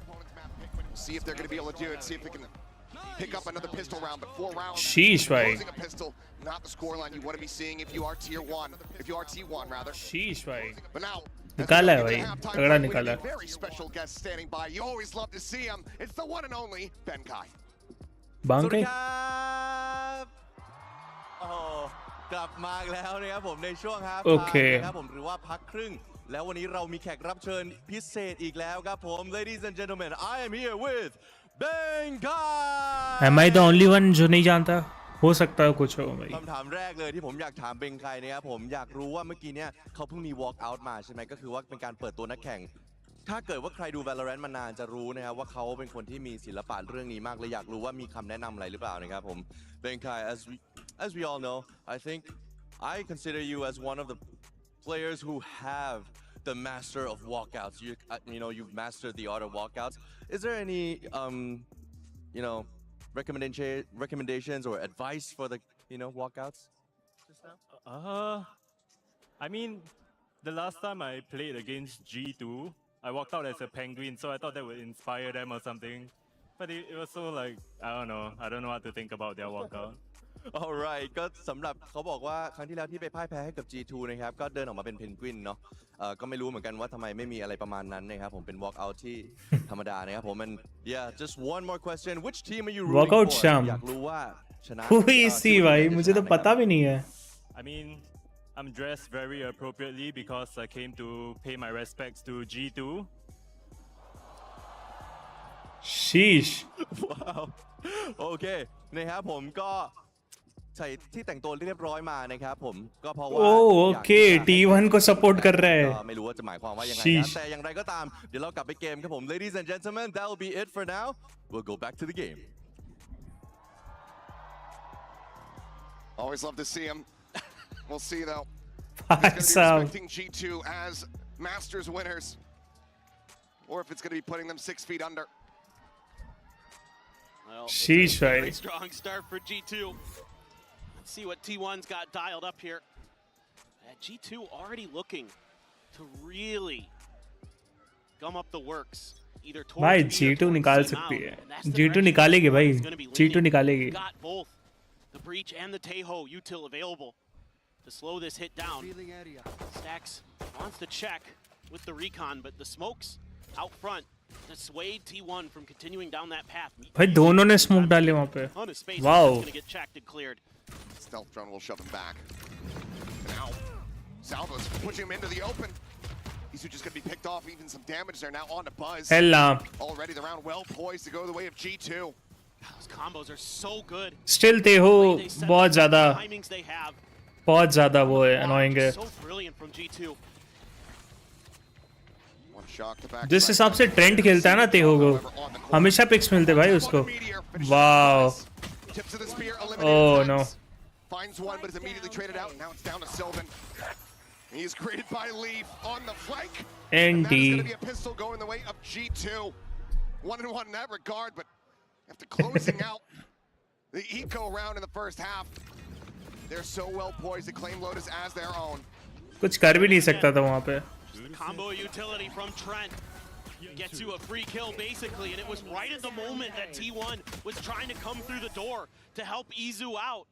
See if they're going to be able to do it. See if they can pick up another pistol round, but 4 rounds. Sheesh, bhai. Closing a pistol, not the scoreline you want to be seeing if you are tier 1, if you are T1 rather. Sheesh, bhai. But now, निकाला है भाई, तगड़ा निकाला है. very special guest standing by. You always love to see him. It's the one and only Ben Kai. Bangkok. โอ้โหกลับมาแล้วนะครับผมในช่วงฮาล์ฟ โอเค ไทม์นะครับผมหรือว่าพักครึ่งแล้ววันนี้เรามีแขกรับเชิญพิเศษอีกแล้วครับผม Ladies and gentlemen I am here with Bangkok Am I the only one जो नहीं जानता? हो सकता है कुछ हो भाई. คำถามแรกเลยที่ผมอยากถามเบงไคนะครับผมอยากรู้ว่าเมื่อกี้เนี่ยเขาเพิ่งมี walk out มาใช่ไหมก็คือว่าเป็นการเปิดตัวนักแข่งถ้าเกิดว่าใครดู Valorant มานานจะรู้นะครับว่าเขาเป็นคนที่มีศิลปะเรื่องนี้มากเลยอยากรู้ว่ามีคำแนะนำอะไรหรือเปล่านะครับผมเบงไค as we all know I think I consider you as one of the players who have the master of walkouts you know you've mastered the art of walkouts is there any you know recommendations or advice for the walkouts just now? I mean the last time I played against G2 I walked out as a penguin so I thought that would inspire them or something but it was so like I don't know what to think about their walkout Alright ก็สำหรับเขาบอกว่าครั้งที่แล้วที่ไปพ่ายแพ้ให้กับ G2 นะครับก็เดินออกมาเป็นเพนกวินเนาะก็ไม่รู้เหมือนกันว่าทำไมไม่มีอะไรประมาณนั้นนะครับผมเป็น walk out ที่ธรรมดานะครับผม and yeah just one more question which team are you rooting Walk out for Sham อยากรู้ว่าชนะ Who is he भाई? मुझे तो पता भी नहीं है. I mean I'm dressed very appropriately because I came to pay my respects to G2 Sheesh. wow โอเคนะครับผมก็ใส่ที่แต่งตัวเรียบร้อยมานะครับผมก็เพราะว่า Oh okay T1 को support कर रहा है. ก็ไม่รู้ว่าจะหมายความว่ายังไง Sheesh. นะแต่อย่างไรก็ตามเดี๋ยวเรากลับไปเกมครับผม Ladies and gentlemen that will be it for now we'll go back to the game Always love to see him. We'll see though. भाई He's साहब. going to be respecting G2 as Masters winners, or if it's going to be putting them 6 feet under. Well, Sheesh, it's a very right. strong start for G2. Let's see what T1's got dialed up here. G2 already looking to really gum up the works. Either towards भाई B or G2 towards निकाल Team सकती out. है. And that's the G2 direction निकालेगी भाई. is gonna be G2 leaning. निकालेगी. Got both the Breach and the Taeho util available to slow this hit down. Stacks wants to check with the recon, but the smokes out front dissuade T1 from continuing down that path. भाई दोनों ने smoke डाले वहाँ पे. On his face, Wow. he's gonna get checked and cleared. Stealth drone will shove him back. Now, Salvo's pushing him into the open. He's just gonna be picked off. Even some damage there now on to Buzz. Hella. Already the round well poised to go the way of G2. Those combos are so good. Still ते हो बहुत ज़्यादा. Timings they have. बहुत ज़्यादा वो है annoying है. So brilliant from G2. जिस हिसाब से ट्रेंड खेलता है ना तेहो को हमेशा पिक्स मिलते भाई उसको. Wow. Oh no. Finds one, but is immediately traded out. Now it's down to Sylvan. He's greeted by Leaf on the flank. And that is going to be a pistol going the way of G2. 1-1 in that regard, but after closing out the eco round in the first half, they're so well poised to claim Lotus as their own. कुछ कर भी नहीं सकता था वहाँ पे. The combo utility from Trent gets you a free kill basically, and it was right at the moment that T1 was trying to come through the door to help Izu out,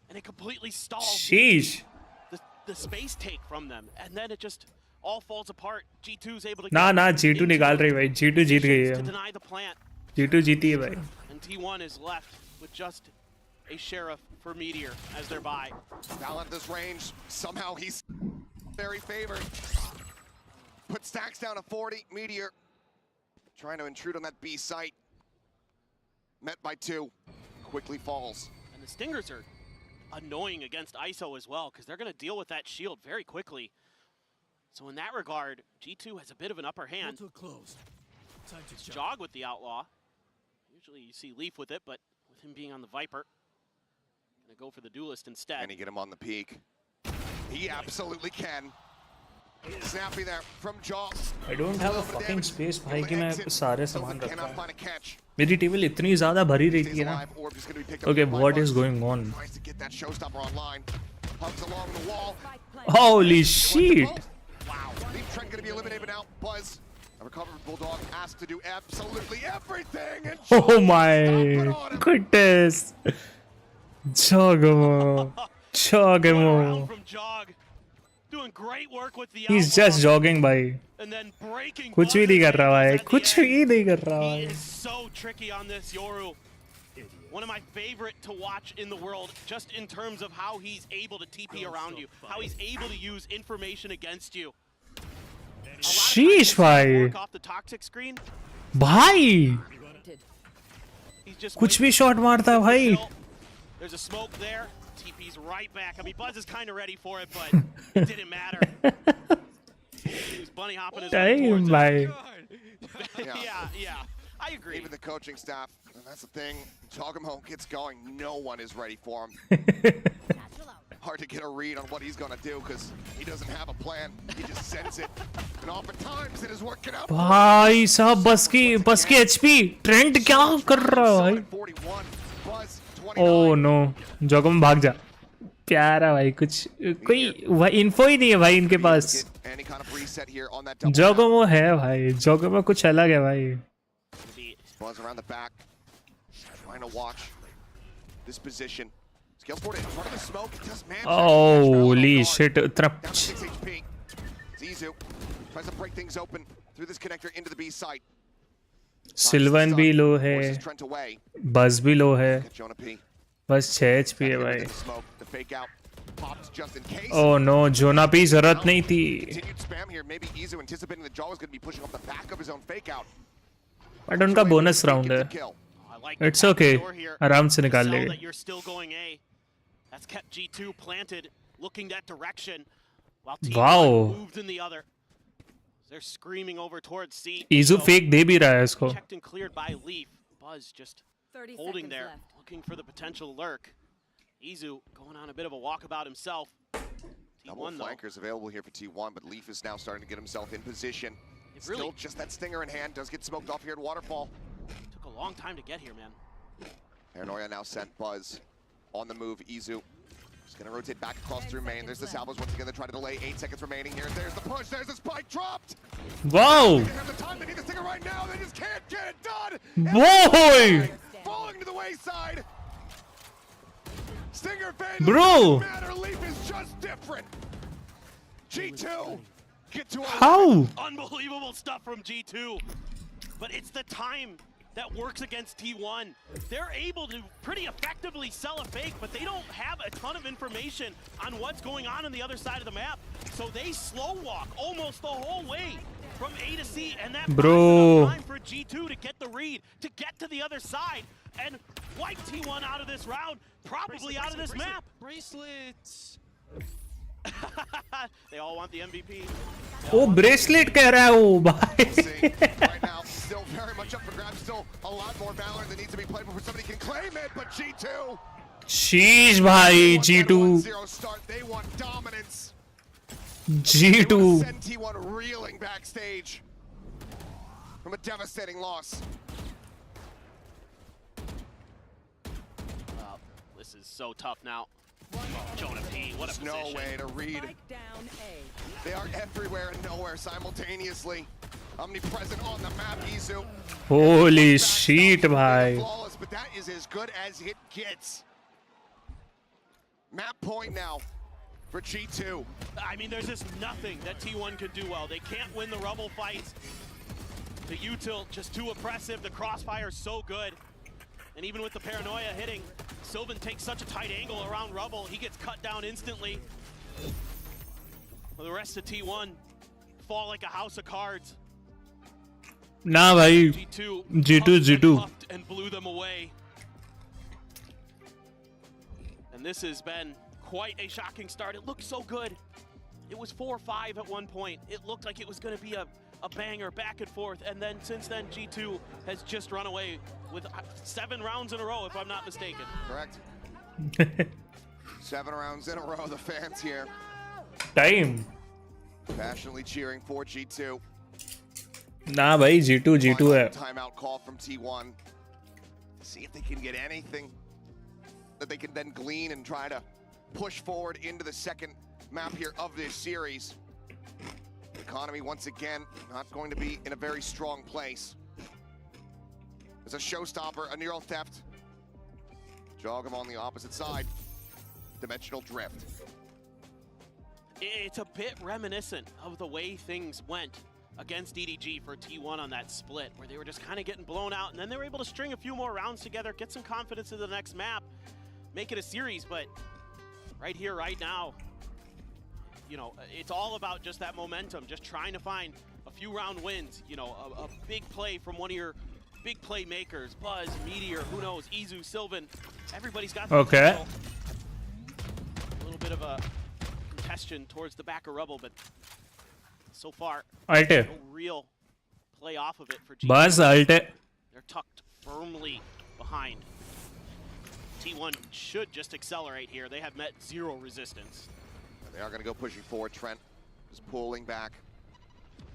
and it completely stalled Sheesh. the space take from them, and then it just all falls apart. G2's able to ना ना G2 निकाल रही भाई. G2 जीत गई to है. deny the plant, G2 जीती है भाई. and T1 is left with just a sheriff for Meteor as their buy. Now at this range, somehow he's very favored. Put stacks down to 40. Meteor trying to intrude on that B site. Met by 2. Quickly falls. And the Stingers are annoying against ISO as well, because they're going to deal with that shield very quickly. So in that regard, G2 has a bit of an upper hand. Jog with the Outlaw. Usually you see Leaf with it, but with him being on the Viper, going to go for the Duelist instead. Can he get him on the peak? He absolutely can. Snappy there from Jaw. I don't have a fucking space भाई कि मैं सारे सामान रखूं. मेरी table इतनी ज़्यादा भरी रहती है ना. Okay, what is going on? Holy shit! Wow, Leaf Trent gonna be eliminated now. Buzz A recovered Bulldog asked to do absolutely everything, and Oh my goodness. Jogamo. Jogamo. From Jog, doing great work with the He's just jogging by. and then breaking कुछ भी नहीं कर रहा भाई. कुछ भी नहीं कर रहा He भाई. is so tricky on this Yoru. One of my favorite to watch in the world, just in terms of how he's able to TP around you, how he's able to use information against you. Sheesh भाई. Work off the toxic screen. भाई. He's just कुछ भी shot मारता है भाई. There's a smoke there. TP's right back. I mean, Buzz is kind of ready for it, but it didn't matter. He's bunny hopping his way Damn towards भाई. yeah. I agree. Even the coaching staff, and that's the thing. Jogamo gets going. No one is ready for him. Hard to get a read on what he's going to do because he doesn't have a plan. He just sends it. And oftentimes it is working out. भाई साहब बस की HP. Trend क्या कर रहा है भाई? Oh no. जोगम भाग जा. प्यारा भाई कुछ कोई इन्फो ही नहीं है भाई इनके पास. जोगमो है भाई. जोगमो कुछ अलग है भाई. Buzz around the back, trying to watch this position. Scales forward in front of the smoke. Does man Holy shit. down to 6 HP. Zizu tries to break things open through this connector into the B site. सिल्वन भी लो है. बस भी लो है. बस 6 HP है भाई. Oh no, Jonah P जरूरत नहीं थी. Continued spam here. Maybe Izu anticipating that Jaw was going to be pushing off the back of his own fake out. But उनका बोनस राउंड है. It's okay. आराम से निकाल लेंगे. You're still going A. That's kept G2 planted, looking that direction, while T1 moved in the other. They're screaming over towards C. Izu fake दे भी रहा है इसको. Checked and cleared by Leaf. Buzz just holding there, looking for the potential lurk. Izu going on a bit of a walkabout himself. Double flankers available here for T1, but Leaf is now starting to get himself in position. Still just that stinger in hand, does get smoked off here at Waterfall. Took a long time to get here, man. Paranoia now sent Buzz on the move. Izu just gonna rotate back across through main. There's the salvos once again. They try to delay. 8 seconds remaining here. There's the push. There's the spike dropped. Wow. They have the time. They need the stinger right now. They just can't get it done. Boy. Falling to the wayside. Stinger fade. Bro. Matter. Leaf is just different. G2. How? Unbelievable stuff from G2. But it's the time that works against T1. They're able to pretty effectively sell a fake, but they don't have a ton of information on what's going on the other side of the map. So they slow walk almost the whole way from A to C, and that buys enough time for G2 to get the read, to get to the other side, and wipe T1 out of this round, probably out of this map. Bracelets. They all want the MVP. वो bracelet कह रहा है वो भाई. Right now, still very much up for grabs. Still a lot more valor that needs to be played before somebody can claim it. But G2. Sheesh भाई. G2. Start. They want dominance. G2. Send T1 reeling backstage from a devastating loss. This is so tough now. Jonah P, what a position. No way to read. They are everywhere and nowhere simultaneously. Omnipresent on the map, Izu. Holy shit भाई. Flawless, but that is as good as it gets. Map point now for G2. I mean, there's just nothing that T1 can do well. They can't win the rubble fights. The util just too oppressive. The crossfire's so good. And even with the paranoia hitting, Sylvan takes such a tight angle around rubble. He gets cut down instantly. Well, the rest of T1 fall like a house of cards. Nah भाई. G2. And blew them away. And this has been quite a shocking start. It looked so good. It was 4-5 at one point. It looked like it was going to be a banger back and forth. And then since then, G2 has just run away with 7 rounds in a row, if I'm not mistaken. Correct. 7 rounds in a row, the fans here. Time. Passionately cheering for G2. Nah भाई. G2 है. Timeout call from T1. See if they can get anything that they can then glean and try to push forward into the second map here of this series. Economy once again not going to be in a very strong place. There's a showstopper, a neural theft. Jog him on the opposite side. Dimensional drift. It's a bit reminiscent of the way things went against EDG for T1 on that split, where they were just kind of getting blown out, and then they were able to string a few more rounds together, get some confidence into the next map, make it a series. But right here, right now, you know, it's all about just that momentum, just trying to find a few round wins, you know, a big play from one of your big playmakers, Buzz, Meteor, who knows, Izu, Sylvan, everybody's got the potential. A little bit of a contestation towards the back of Rubble, but so far, no real play off of it for G2. Buzz Alte. They're tucked firmly behind. T1 should just accelerate here. They have met zero resistance. And they are going to go pushing forward. Trent is pulling back,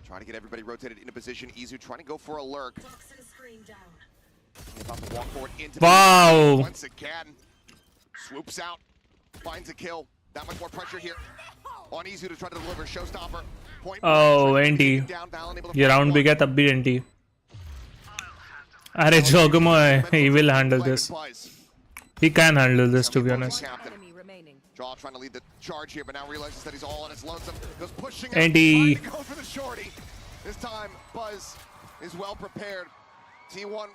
trying to get everybody rotated into position. Izu trying to go for a lurk. About to walk forward into once again. Swoops out, finds a kill. That much more pressure here on Izu to try to deliver showstopper. Oh, NT. ये round भी गया तब भी NT. अरे जोगमो है. He will handle this. He can handle this, to be honest. Jaw trying to lead the charge here, but now realizes that he's all on his lonesome. Goes pushing out, NT. trying to go for the shorty. This time, Buzz is well prepared. T1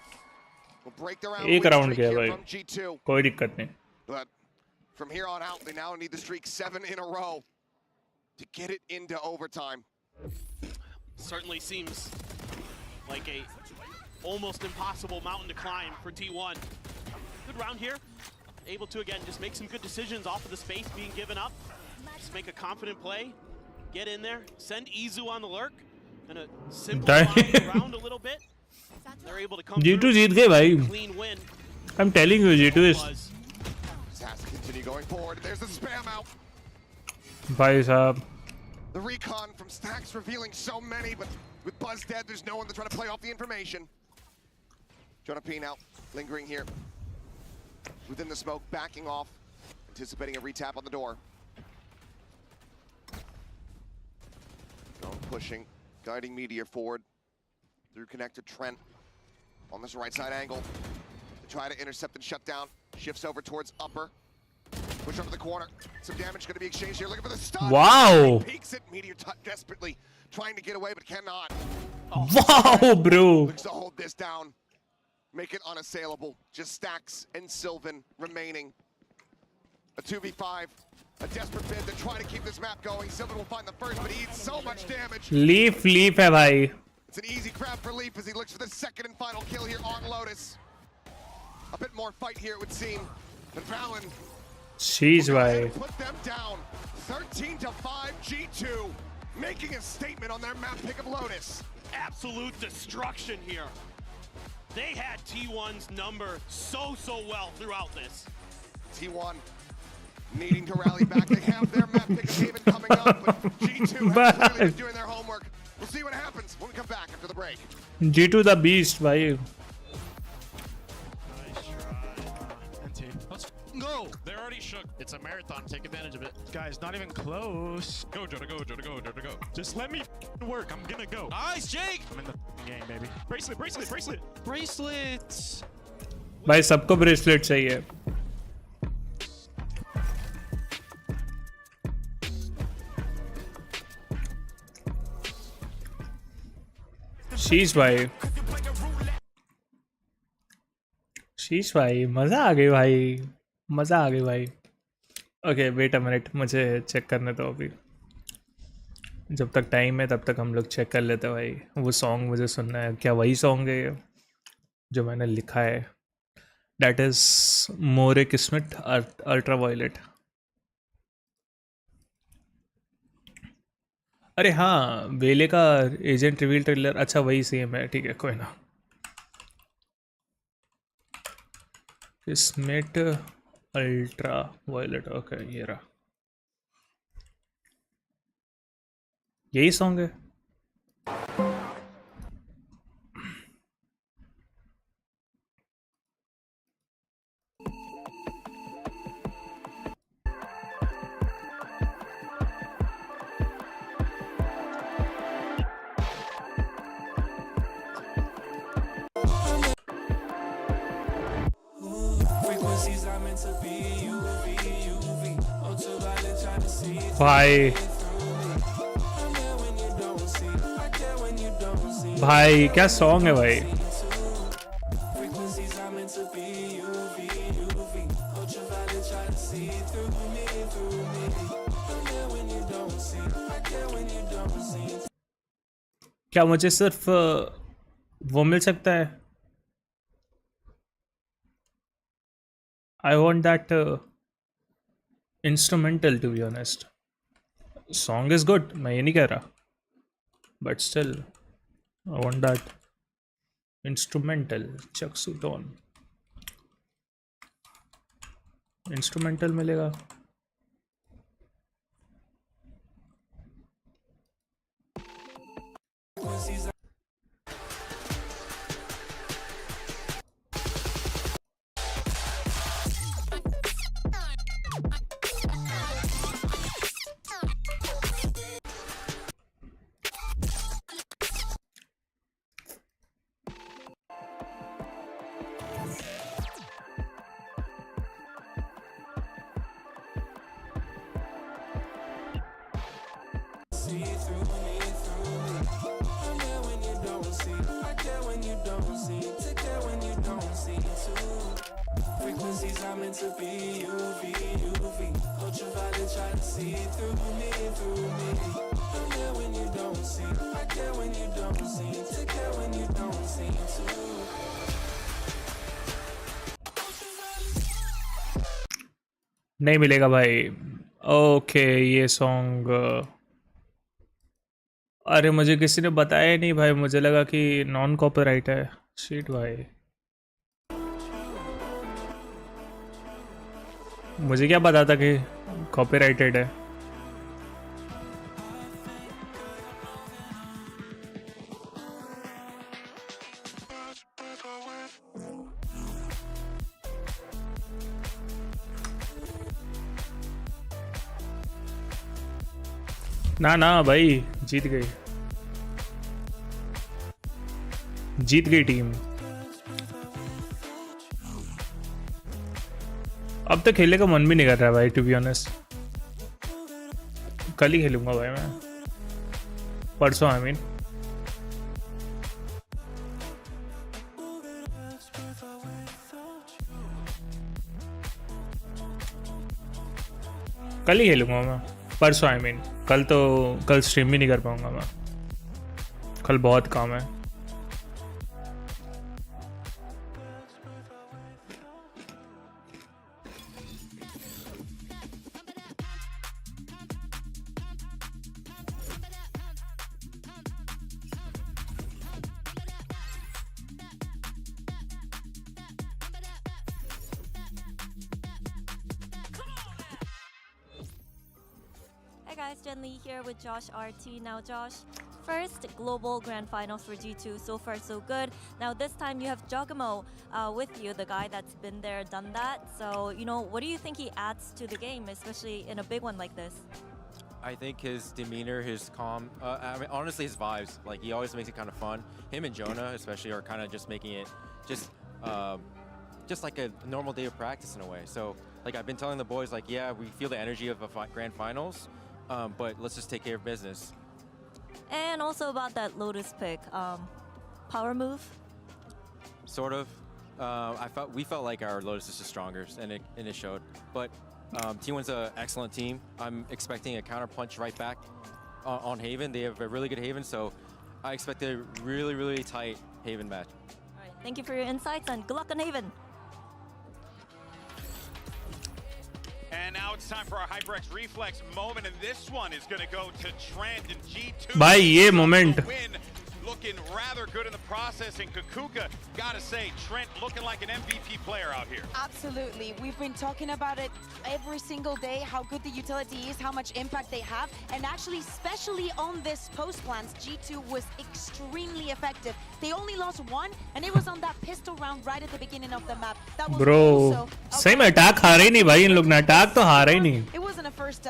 will break the round. एक round गया भाई. From G2. कोई दिक्कत नहीं. But from here on out, they now need the streak 7 in a row to get it into overtime. Certainly seems like a almost impossible mountain to climb for T1. Good round here. Able to, again, just make some good decisions off of the space being given up. Just make a confident play. Get in there. Send Izu on the lurk. Gonna simplify the round a little bit. They're able to come G2 जीत गए भाई. clean win. I'm telling you, G2 is. Just has to continue going forward. There's the spam out. भाई साहब. The recon from Stacks revealing so many, but with Buzz dead, there's no one to try to play off the information. Jonah P now lingering here within the smoke, backing off, anticipating a retap on the door. Pushing, guiding Meteor forward through connector Trent on this right side angle to try to intercept and shut down. Shifts over towards upper. Push over the corner. Some damage going to be exchanged here. Looking for the stun. Wow. He peeks it. Meteor desperately trying to get away, but cannot. Wow, bro. Looks to hold this down. Make it unassailable. Just Stacks and Sylvan remaining. A 2v5. A desperate bid to try to keep this map going. Sylvan will find the first, but he eats so much damage. Leaf है भाई. It's an easy grab for Leaf as he looks for the second and final kill here on Lotus. A bit more fight here, it would seem. But Valen. Sheesh भाई. Put them down. 13-5 G2. Making a statement on their map pick of Lotus. Absolute destruction here. They had T1's number so well throughout this. T1 needing to rally back. They have their map pick of Haven coming up, but G2 has clearly been doing their homework. We'll see what happens when we come back after the break. G2 the beast भाई. Let's go. They're already shook. It's a marathon. Take advantage of it. Guys, not even close. Go, Jonah, go, Jonah, go, Jonah, go. Just let me work. I'm gonna go. Nice, Jake. I'm in the game, baby. Bracelet, bracelet, bracelet. Bracelets. भाई सबको bracelet चाहिए. शीश भाई. शीश भाई मजा आ गई भाई. मजा आ गई भाई. ओके वेट अ मिनट, मुझे चेक करने दो अभी. जब तक टाइम है तब तक हम लोग चेक कर लेते हैं भाई. वो सॉन्ग मुझे सुनना है. क्या वही सॉन्ग है ये जो मैंने लिखा है? डैट इज मोरे किस्मत अल्ट्रा वायलेट. अरे हाँ, वेले का एजेंट रिवील ट्रेलर. अच्छा वही सेम है. ठीक है कोई ना. किस्मत अल्ट्रा वायलेट. ओके ये रहा. यही सॉन्ग है. भाई भाई क्या सॉन्ग है भाई. क्या मुझे सिर्फ वो मिल सकता है? I want that instrumental, to be honest. Song is good, मैं ये नहीं कह रहा, but still I want that instrumental. Chaksuton instrumental मिलेगा. नहीं मिलेगा भाई. ओके ये सॉन्ग अरे मुझे किसी ने बताया नहीं भाई, मुझे लगा कि नॉन कॉपीराइट है. शिट भाई, मुझे क्या पता था कि कॉपीराइटेड है. ना ना भाई, जीत गई टीम. अब तो खेलने का मन भी नहीं कर रहा भाई, टू बी ऑनेस्ट. कल ही खेलूंगा भाई मैं, परसों आई मीन. कल ही खेलूंगा मैं, परसों आई मीन. कल स्ट्रीम भी नहीं कर पाऊंगा मैं, कल बहुत काम है. Hi guys, Jen Lee here with Josh RT. Now Josh, first global grand finals for G2, so far so good. Now this time you have Giacomo with you, the guy that's been there, done that. So, you know, what do you think he adds to the game, especially in a big one like this? I think his demeanor, his calm, I mean, honestly his vibes, like he always makes it kind of fun. Him and Jonah especially are kind of just making it just like a normal day of practice in a way. So like I've been telling the boys, like, yeah, we feel the energy of a grand finals, but let's just take care of business. And also about that Lotus pick, power move? Sort of. We felt like our Lotus is just stronger, and it showed. But T1's an excellent team. I'm expecting a counter punch right back on Haven. They have a really good Haven, so I expect a really, really tight Haven match. All right, thank you for your insights and good luck on Haven. And now it's time for our HyperX Reflex moment, and this one is going to go to Trent and G2. भाई ये moment. Looking rather good in the process, and Kukuka, gotta say, Trent looking like an MVP player out here. Absolutely. We've been talking about it every single day, how good the utility is, how much impact they have, and actually, especially on this post plans, G2 was extremely effective. They only lost one, and it was on that pistol round right at the beginning of the map. That was Bro, also सही में attack हारे ही नहीं भाई, इन लोग ने attack तो हारा ही नहीं. It wasn't a first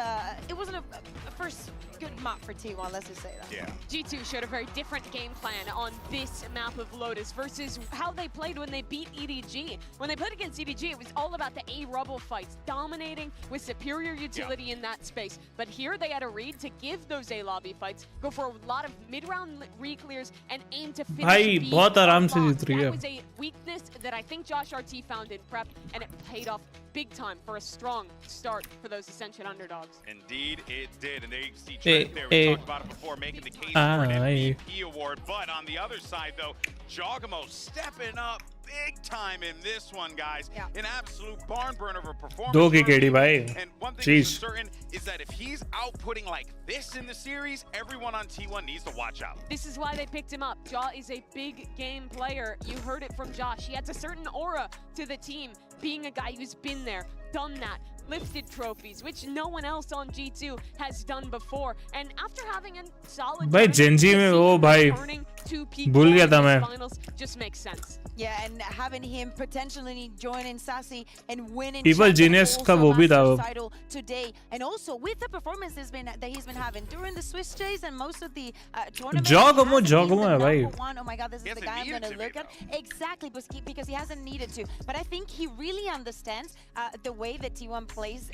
good map for T1, let's just say that. Yeah. G2 showed a very different game plan on this map of Lotus versus how they played when they beat EDG. When they played against EDG, it was all about the A rubble fights, dominating with superior utility in that space. But here they had a read to give those A lobby fights, go for a lot of mid-round re-clears, and aim to finish भाई B बहुत आराम से unlocked. जीत रही है. That was a weakness that I think Josh RT found in prep, and it paid off big time for a strong start for those Ascension underdogs. Indeed, it did. And there you see Trent there. We talked about it before, making the case for an MVP award. But on the other side, though, Jogamo stepping up big time in this one, guys. An absolute barn burner of a performance. दो की KD भाई. And one thing Jeez. for certain is that if he's outputting like this in the series, everyone on T1 needs to watch out. This is why they picked him up. Jaw is a big game player. You heard it from Josh. He adds a certain aura to the team, being a guy who's been there, done that, lifted trophies, which no one else on G2 has done before. And after having a solid भाई Genji में वो भाई भूल गया था मैं. finals just makes sense. Yeah, and having him potentially joining Sassy and winning People Genius का वो भी था वो. title today, and also with the performances that he's been having during the Swiss Jays and most of the tournaments. Jogamo है भाई. Oh my God, this is the guy I'm going to look at. Exactly, because he hasn't needed to. But I think he really understands the way that T1 plays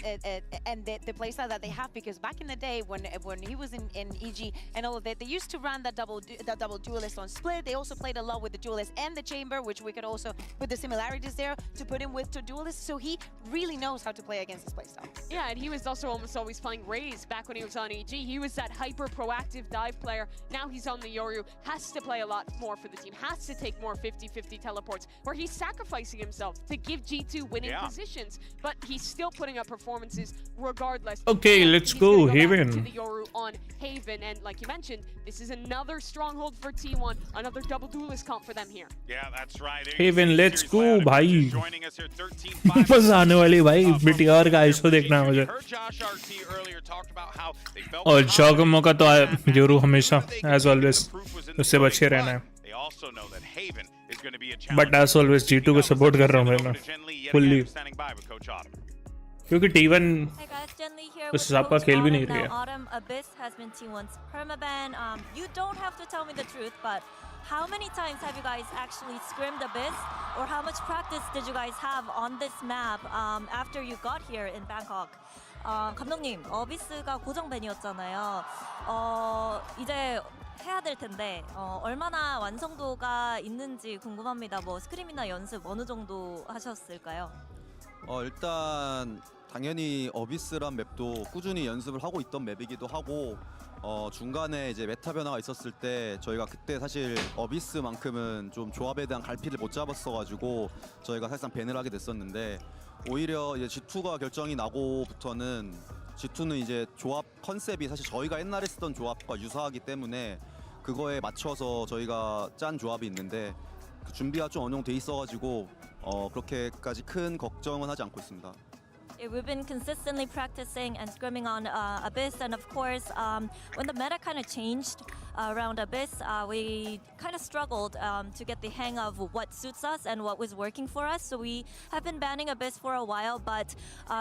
and the playstyle that they have. Because back in the day when he was in EG and all of that, they used to run that double duelist on split. They also played a lot with the duelist and the chamber, which we could also put the similarities there to put him with two duelists. So he really knows how to play against this playstyle. Yeah, and he was also almost always playing Raze back when he was on EG. He was that hyper proactive dive player. Now he's on the Yoru, has to play a lot more for the team, has to take more 50-50 teleports, where he's sacrificing himself to give G2 winning positions, but he's still putting up performances regardless. Okay, And let's he's go, gonna Haven. back to the Yoru on Haven, and like you mentioned, this is another stronghold for T1, another double duelist comp for them here. Yeah, that's right. Haven, let's go भाई. मजा आने वाली भाई. BTR का ISO देखना है मुझे. और Jogamo का तो Yoru हमेशा as always उससे बच के रहना है. But as always G2 को support कर रहा हूँ मैं fully. क्योंकि T1 उस हिसाब का खेल भी नहीं रही है. Autumn Abyss has been T1's permaban. You don't have to tell me the truth, but how many times have you guys actually scrimmed Abyss, or how much practice did you guys have on this map after you got here in Bangkok? 감독님, 어비스가 고정 밴이었잖아요. 이제 해야 될 텐데 얼마나 완성도가 있는지 궁금합니다. 뭐 스크림이나 연습 어느 정도 하셨을까요? 일단 당연히 어비스란 맵도 꾸준히 연습을 하고 있던 맵이기도 하고 중간에 이제 메타 변화가 있었을 때 저희가 그때 사실 어비스만큼은 좀 조합에 대한 갈피를 못 잡았어가지고 저희가 사실상 밴을 하게 됐었는데 오히려 이제 G2가 결정이 나고부터는 G2는 이제 조합 컨셉이 사실 저희가 옛날에 쓰던 조합과 유사하기 때문에 그거에 맞춰서 저희가 짠 조합이 있는데 그 준비가 좀 어느 정도 돼 있어가지고 그렇게까지 큰 걱정은 하지 않고 있습니다. We've been consistently practicing and scrimming on Abyss, and of course, when the meta kind of changed around Abyss, we kind of struggled to get the hang of what suits us and what was working for us. So we have been banning Abyss for a while, but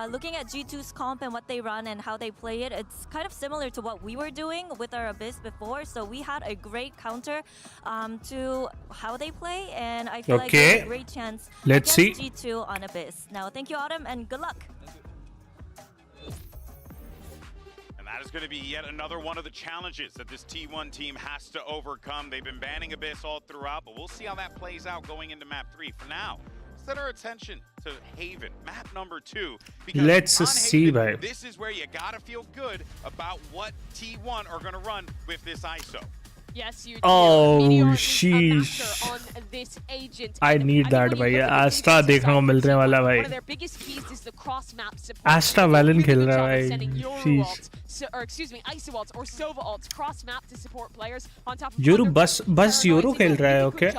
looking at G2's comp and what they run and how they play it, it's kind of similar to what we were doing with our Abyss before. So we had a great counter to how they play, and I feel like there's a great chance against G2 on Abyss. Now, thank you, Autumn, and good luck. That is going to be yet another one of the challenges that this T1 team has to overcome. They've been banning Abyss all throughout, but we'll see how that plays out going into map 3. For now, set our attention to Haven, map number 2. Because let's see, Haven, this is where you got to feel good about what T1 are going to run with this ISO. Yes, you do. Oh, sheesh. I need that, भाई. Astra देखने को मिलने वाला भाई. One of their biggest keys is the cross map support. Astra Valen खेल रहा है भाई. Sheesh. Or excuse me, ISO ults or Sova ults cross map to support players on top of Yoru बस Yoru खेल रहा है, okay?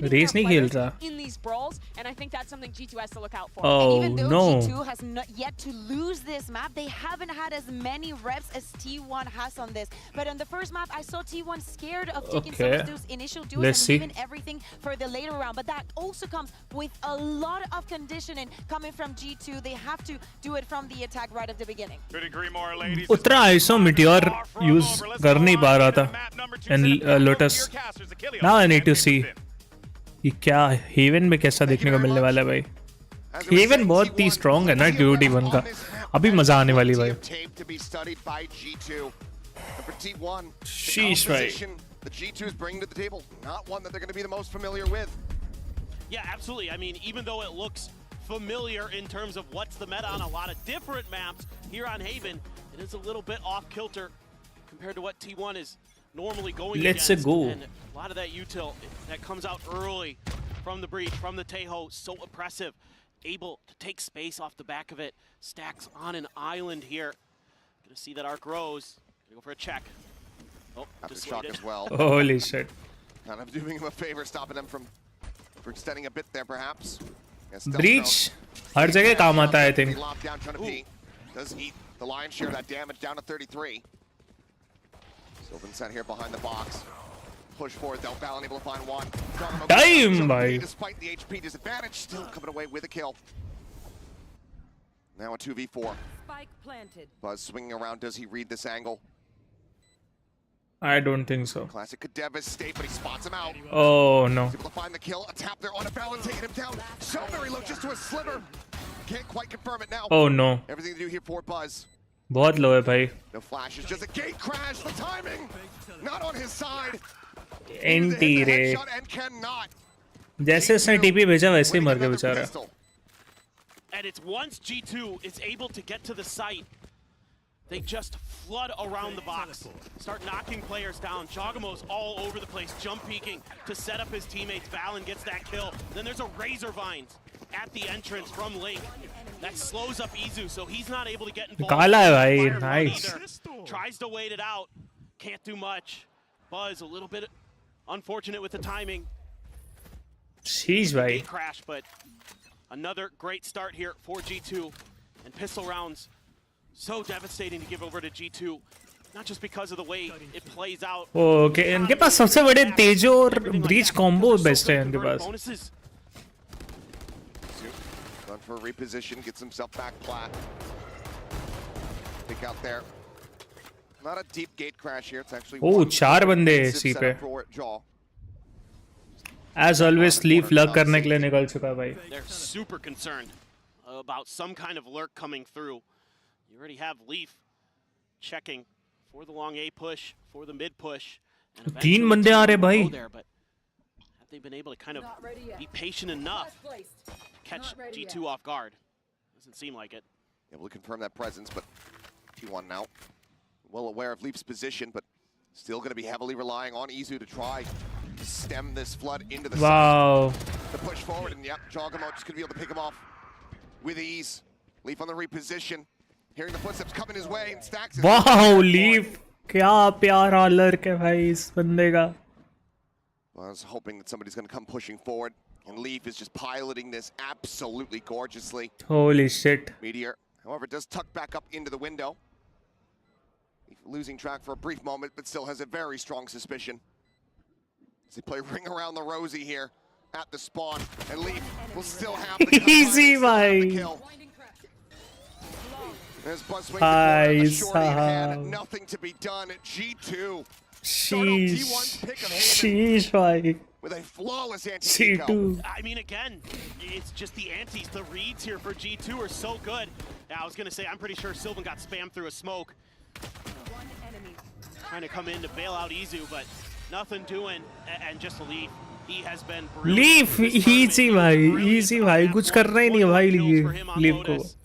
Race नहीं खेल रहा. in these these brawls, and I think that's something G2 has to look out for. Oh, and even though no. G2 has not yet to lose this map, they haven't had as many reps as T1 has on this. But on the first map, I saw T1 scared of taking some of those initial duels Let's and see. leaving everything for the later round. But that also comes with a lot of conditioning coming from G2. They have to do it from the attack right at the beginning. Could agree more, ladies. उतना ISO Meteor use कर नहीं पा रहा था and Lotus. Now I need to see ये क्या haven में कैसा देखने को मिलने वाला है भाई. हेवन बहुत ही स्ट्रॉन्ग है ना QD1 का. अभी मजा आने वाली भाई. Sheesh भाई. The G2 is bringing to the table, not one that they're going to be the most familiar with. Yeah, absolutely. I mean, even though it looks familiar in terms of what's the meta on a lot of different maps here on Haven, it is a little bit off kilter compared to what T1 is normally going Let's against. go. And a lot of that util that comes out early from the breach, from the Tejo, so oppressive, able to take space off the back of it. Stacks on an island here. Gonna see that arc grows. Gonna go for a check. Oh, Aftershock as well. Holy shit. Kind of doing him a favor, stopping them from extending a bit there, perhaps. Breach हर जगह काम आता है I think. Does eat the lion's share of that damage down to 33. Sylvan set here behind the box. Push forward though, Val unable to find one. Time, bhai. Despite the HP disadvantage, still coming away with a kill. Now a 2v4. Spike planted. Buzz swinging around, does he read this angle? I don't think so. Classic could devastate, but he spots him out. Oh no. He's able to find the kill, a tap there on a Val and taking him down. So very low, just to a sliver. Can't quite confirm it now. Oh no. Everything to do here for Buzz. बहुत low है भाई. No flashes, just a gate crash. The timing, not on his side. NT रे. And cannot. जैसे उसने TP भेजा वैसे ही मर गया बेचारा. And it's once G2 is able to get to the site, they just flood around the box, start knocking players down. Jogamo's all over the place, jump peeking to set up his teammates. Valen gets that kill. Then there's a Razor Vines at the entrance from Link. That slows up Izu, so he's not able to get involved. काला है भाई, nice. Tries to wait it out, can't do much. Buzz a little bit unfortunate with the timing. Sheesh भाई. Crash, but another great start here for G2, and pistol rounds so devastating to give over to G2, not just because of the way it plays out. Okay, इनके पास सबसे बड़े तेजो और breach combo best है इनके पास. Done for a reposition, gets himself back flat. Pick out there. Not a deep gate crash here. It's actually Oh, चार बंदे सी पे. As always, Leaf lurk करने के लिए निकल चुका भाई. They're super concerned about some kind of lurk coming through. You already have Leaf checking for the long A push, for the mid push. तीन बंदे आ रहे भाई. But have they been able to kind of be patient enough to catch G2 off guard? Doesn't seem like it. Able to confirm that presence, but T1 now well aware of Leaf's position, but still going to be heavily relying on Izu to try to stem this flood into the Wow. side. The push forward, and yep, Jogamo just going to be able to pick him off with ease. Leaf on the reposition. Hearing the footsteps coming his way, and Stacks is Wow, Leaf. क्या प्यारा lurk है भाई इस बंदे का. I was hoping that somebody's going to come pushing forward, and Leaf is just piloting this absolutely gorgeously. Holy shit. Meteor, however, does tuck back up into the window. Losing track for a brief moment, but still has a very strong suspicion. As they play ring around the rosy here at the spawn, and Leaf will still have the easy kill. As Buzz swings the shorty had nothing to be done at G2. Sheesh भाई. With a flawless anti-eco. C2. I mean, again, it's just the antis. The reads here for G2 are so good. Yeah, I was going to say, I'm pretty sure Sylvan got spammed through a smoke. Trying to come in to bail out Izu, but nothing doing, and just Leaf. He has been brilliant. Leaf easy भाई कुछ कर रहा ही नहीं भाई Leaf को.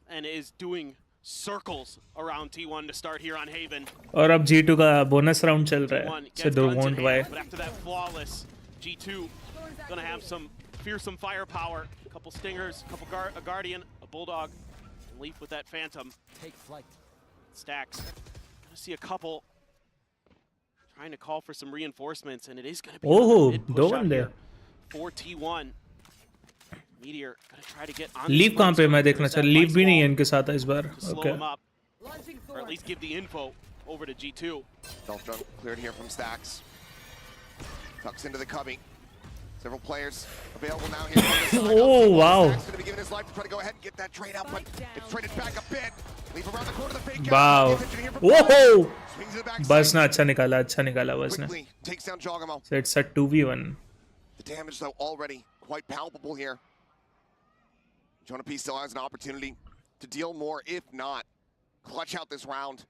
And is doing circles around T1 to start here on Haven. और अब G2 का बोनस राउंड चल रहा है. So don't want why. But after that flawless, G2 gonna have some fearsome firepower. A couple stingers, a guardian, a bulldog, and Leaf with that phantom. Take flight. Stacks. Gonna see a couple trying to call for some reinforcements, and it is gonna be Oh, mid push दो out बंदे. here for T1. Meteor gonna try to get on. Leave कहाँ पे मैं देखना चाह leave भी नहीं है इनके साथ इस बार. Okay. Or at least give the info over to G2. Stealth drone cleared here from Stacks. Tucks into the cubby. Several players available now here. Oh wow. Stacks gonna be giving his life to try to go ahead and get that trade out, but it's traded back a bit. Leave around the corner the fake out. Wow. Whoa. बस ना अच्छा निकाला बस ना. Quickly takes down Jogamo. So it's a 2v1. The damage though already quite palpable here. Jonah P still has an opportunity to deal more, if not clutch out this round.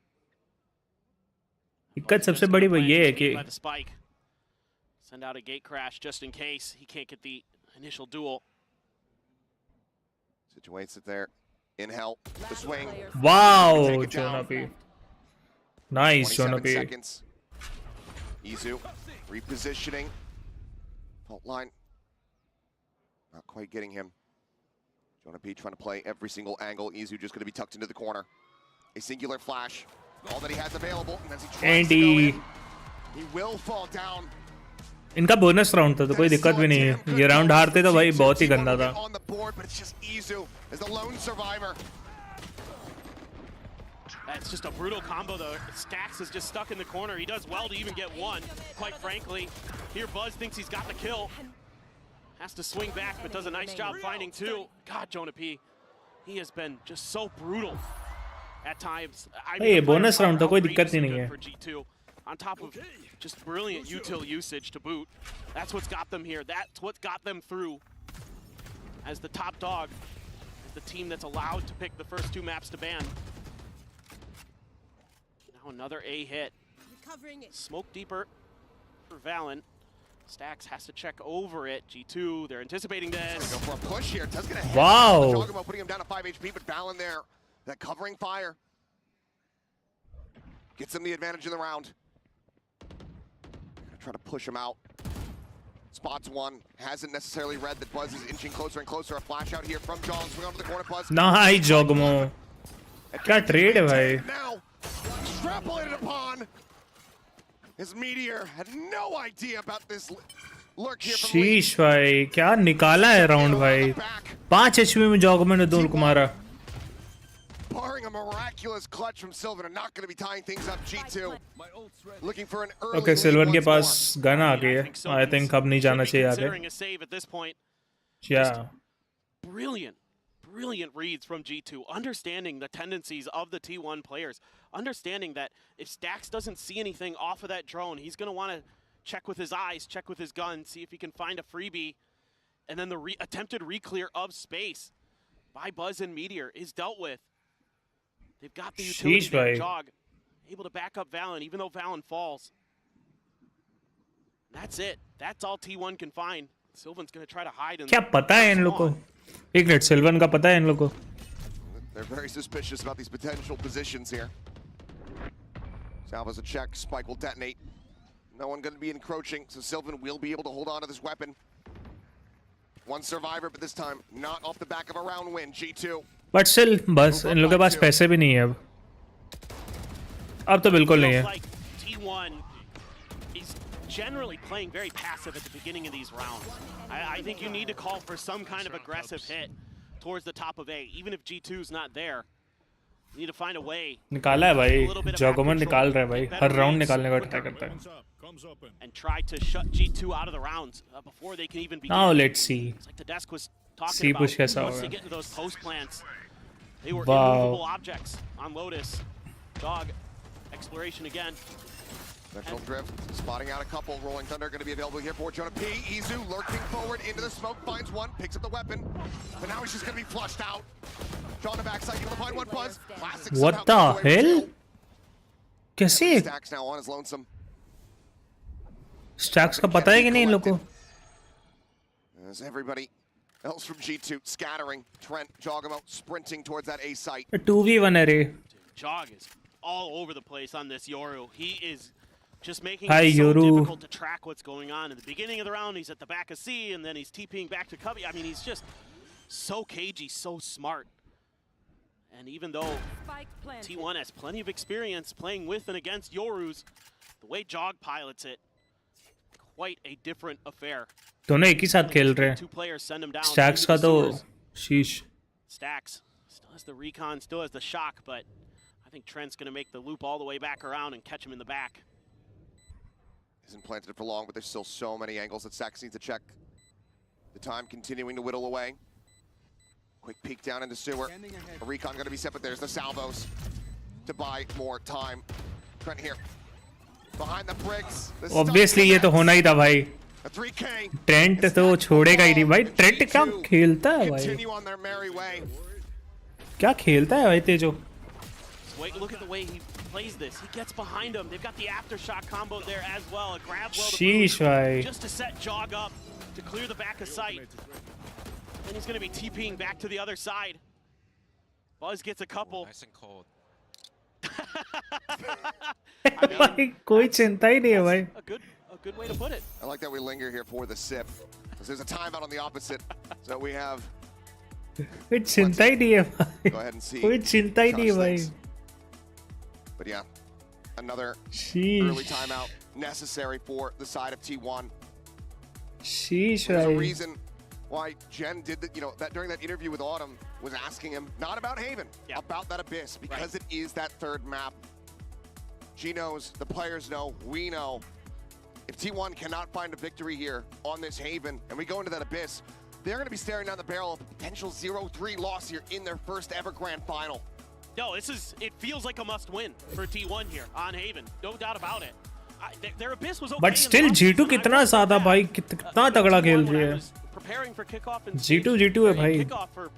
दिक्कत सबसे बड़ी वो ये है कि By the spike. Send out a gate crash just in case he can't get the initial duel. Situates it there. In hell, the swing. Wow, Jonah P. Nice, Jonah 27 P. seconds. Izu repositioning. Fault line. Not quite getting him. Jonah P trying to play every single angle. Izu just going to be tucked into the corner. A singular flash. All that he has available. And as he tries to go in, he will fall down. इनका bonus round था तो कोई दिक्कत भी नहीं है. ये round हारते तो भाई बहुत ही गंदा था. On the board, but it's just Izu as the lone survivor. That's just a brutal combo though. Stacks is just stuck in the corner. He does well to even get one, quite frankly. Here Buzz thinks he's got the kill. Has to swing back, but does a nice job finding two. God, Jonah P. He has been just so brutal at times. ये bonus round था कोई दिक्कत ही नहीं है. For G2, on top of just brilliant util usage to boot. That's what's got them here. That's what got them through as the top dog, as the team that's allowed to pick the first two maps to ban. Now another A hit. Smoke deeper for Valen. Stacks has to check over it. G2, they're anticipating this. Go for a push here. Tuz gonna hit. Wow. Jogamo putting him down to 5 HP, but Valen there. That covering fire gets him the advantage in the round. Try to push him out. Spots one. Hasn't necessarily read that Buzz is inching closer and closer. A flash out here from Jong. Swing onto the corner. Buzz. Nice, Jogamo. क्या trade है भाई? Now, extrapolated upon. His Meteor had no idea about this lurk here from Lee. शीश भाई क्या निकाला है round भाई. 5 HP में Jogamo ने दो को मारा. Barring a miraculous clutch from Sylvan and not going to be tying things up. G2 looking for an early Okay, Sylvan के पास गन आ गई है. I think अब नहीं जाना चाहिए आगे. Considering a save at this point. Yeah. Brilliant reads from G2, understanding the tendencies of the T1 players, understanding that if Stacks doesn't see anything off of that drone, he's going to want to check with his eyes, check with his gun, see if he can find a freebie, and then the attempted re-clear of space by Buzz and Meteor is dealt with. They've got the utility there, Jog, able to back up Valen, even though Valen falls. That's it. That's all T1 can find. Sylvan's going to try to hide. क्या पता है इन लोग को? एक minute सिल्वन का पता है इन लोग को? They're very suspicious about these potential positions here. Salva's a check. Spike will detonate. No one going to be encroaching, so Sylvan will be able to hold on to this weapon. One survivor, but this time not off the back of a round win. G2. But still, बस इन लोगों के पास पैसे भी नहीं है अब. अब तो बिल्कुल नहीं है. Like T1 is generally playing very passive at the beginning of these rounds. I think you need to call for some kind of aggressive hit towards the top of A, even if G2's not there. You need to find a way. निकाला है भाई. Jogamo निकाल रहा है भाई. हर round निकालने का try करता है. And try to shut G2 out of the rounds before they can even begin. Now let's see. It's like the desk was talking See about. push कैसा Once they होगा. get into those post plants, they were Wow. immovable objects on Lotus. Dog exploration again. Special drift, spotting out a couple. Rolling Thunder going to be available here for Jonah P. Izu lurking forward into the smoke, finds one, picks up the weapon, but now he's just going to be flushed out. John the backside, able to find one. Buzz. Classic. What the hell? कैसे? Stacks now on his lonesome. Stacks का पता है कि नहीं इन लोग को? As everybody else from G2 scattering. Trent, Jogamo sprinting towards that A site. 2v1 है रे. Jog is all over the place on this Yoru. He is just making Hi, it so Yoru. difficult to track what's going on. In the beginning of the round, he's at the back of C, and then he's TPing back to Cubby. I mean, he's just so cagey, so smart. And even though T1 has plenty of experience playing with and against Yorus, the way Jog pilots it, quite a different affair. दोनों एक ही साथ खेल रहे Two players send him down. Stacks का तो शीश Stacks still has the recon, still has the shock, but I think Trent's going to make the loop all the way back around and catch him in the back. Isn't planted for long, but there's still so many angles that Stacks needs to check. The time continuing to whittle away. Quick peek down into sewer. A recon going to be set, but there's the salvos to buy more time. Trent here. Behind the bricks. Obviously ये तो होना ही था भाई Trent तो छोड़ेगा ही नहीं भाई Trent क्या खेलता है भाई क्या खेलता है भाई तेजो Wait, look at the way he plays this. He gets behind him. They've got the aftershock combo there as well. A grab well Sheesh, bhai. just to set Jog up to clear the back of sight. And he's going to be TPing back to the other side. Buzz gets a couple. Nice and cold. भाई कोई चिंता ही नहीं है भाई A good way to put it. I like that we linger here for the sip. Because there's a timeout on the opposite. So we have कोई चिंता ही नहीं है भाई go ahead and see. कोई चिंता ही नहीं है भाई But yeah, another Sheesh. early timeout necessary for the side of T1. शीश There's a भाई reason why Jen did that, that during that interview with Autumn was asking him not about Haven, about that Abyss, because it is that third map. She knows, the players know, we know. If T1 cannot find a victory here on this Haven, and we go into that Abyss, they're going to be staring down the barrel of a potential 0-3 loss here in their first ever grand final. No, it feels like a must win for T1 here on Haven. No doubt about it. Their Abyss was okay. But still G2 कितना ज्यादा भाई कितना तगड़ा खेल रही है preparing for kickoff and G2 है भाई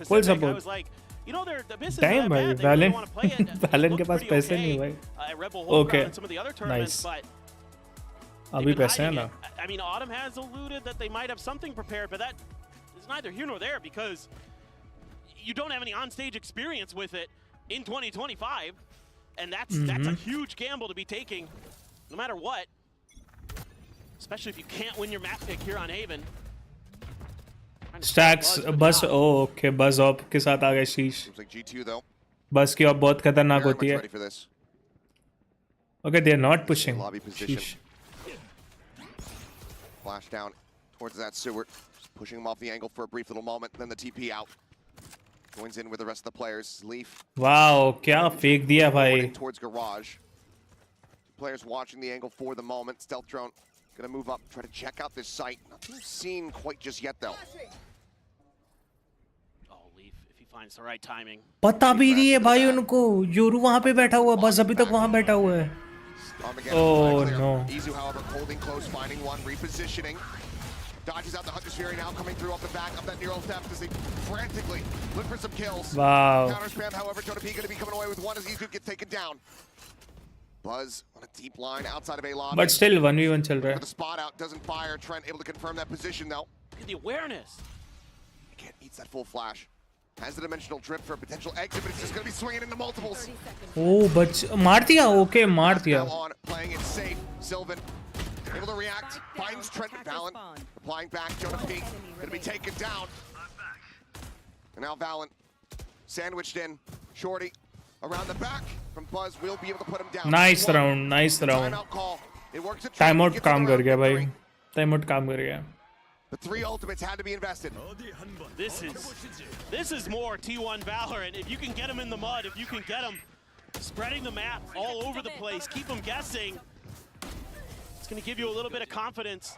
full support You know, the Abyss is Damn, not भाई bad. They really want to play it. वैलेंट के पास पैसे नहीं है भाई Rebel Hold Okay. and some of the other tournaments, Nice. but अभी पैसे हैं ना I mean, Autumn has alluded that they might have something prepared, but that is neither here nor there because you don't have any on-stage experience with it in 2025, and that's a huge gamble to be taking, no matter what. Especially if you can't win your map pick here on Haven. Stacks बस okay बस op के साथ आ गए शीश Seems like G2 though. बस की op बहुत खतरनाक Very होती much है ready for this. Okay they are not pushing Lobby position. शीश Flash down towards that sewer. Just pushing him off the angle for a brief little moment, then the TP out. Joins in with the rest of the players. Leaf wow क्या fake दिया भाई towards garage. Players watching the angle for the moment. Stealth drone gonna move up, try to check out this site. Nothing seen quite just yet though. Oh, Leaf, if he finds the right timing. पता भी नहीं है भाई उनको Yoru वहां पे बैठा हुआ बस अभी तक वहां बैठा हुआ है Oh no. Izu, however, holding close, finding one, repositioning. Dodges out the Hunter's Fury now, coming through off the back of that neural theft as they frantically look for some kills. Wow. Counter spam, however, Jonah P going to be coming away with one as Izu gets taken down. Buzz on a deep line outside of A lobby. But still 1v1 चल रहा The spot out doesn't fire. Trent able to confirm that position though. Look at the awareness. Again, eats that full flash. Has the dimensional drip for a potential exit, but it's just going to be swinging into multiples. है ओ बच मार दिया okay मार दिया Now on, playing it safe. Sylvan able to react. Finds Trent Valen. Applying back. Jonah P going to be taken down. And now Valen sandwiched in. Shorty around the back from Buzz will be able to put him down. Nice round Timeout call. It works at time Trent. Out Gets काम around कर गया भाई victory. Time out काम कर गया The 3 ultimates had to be invested. This is more T1 Valorant. If you can get them in the mud, if you can get them spreading the map all over the place, keep them guessing, it's going to give you a little bit of confidence.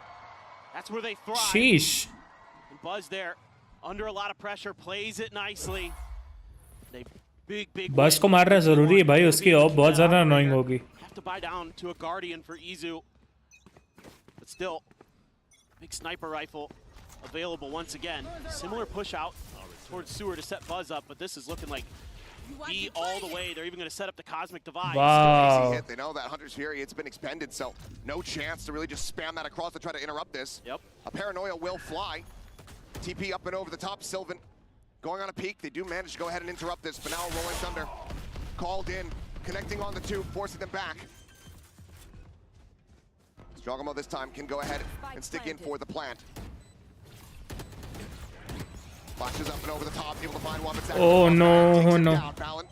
That's where they thrive. शीश And Buzz there, under a lot of pressure, plays it nicely. They big बस को मारना जरूरी है भाई उसकी op बहुत ज्यादा अनोइंग होगी have to buy down to a Guardian for Izu. But still, big sniper rifle available once again. Similar push out towards sewer to set Buzz up, but this is looking like E all the way. They're even going to set up the Cosmic Divide. Wow. They know that Hunter's Fury, it's been expended, so no chance to really just spam that across to try to interrupt this. Yep. A Paranoia will fly. TP up and over the top. Sylvan going on a peak. They do manage to go ahead and interrupt this, but now Rolling Thunder called in, connecting on the two, forcing them back. Strogamo this time can go ahead and stick in for the plant. Flashes up and over the top, able to find one. Oh no, oh no. Down,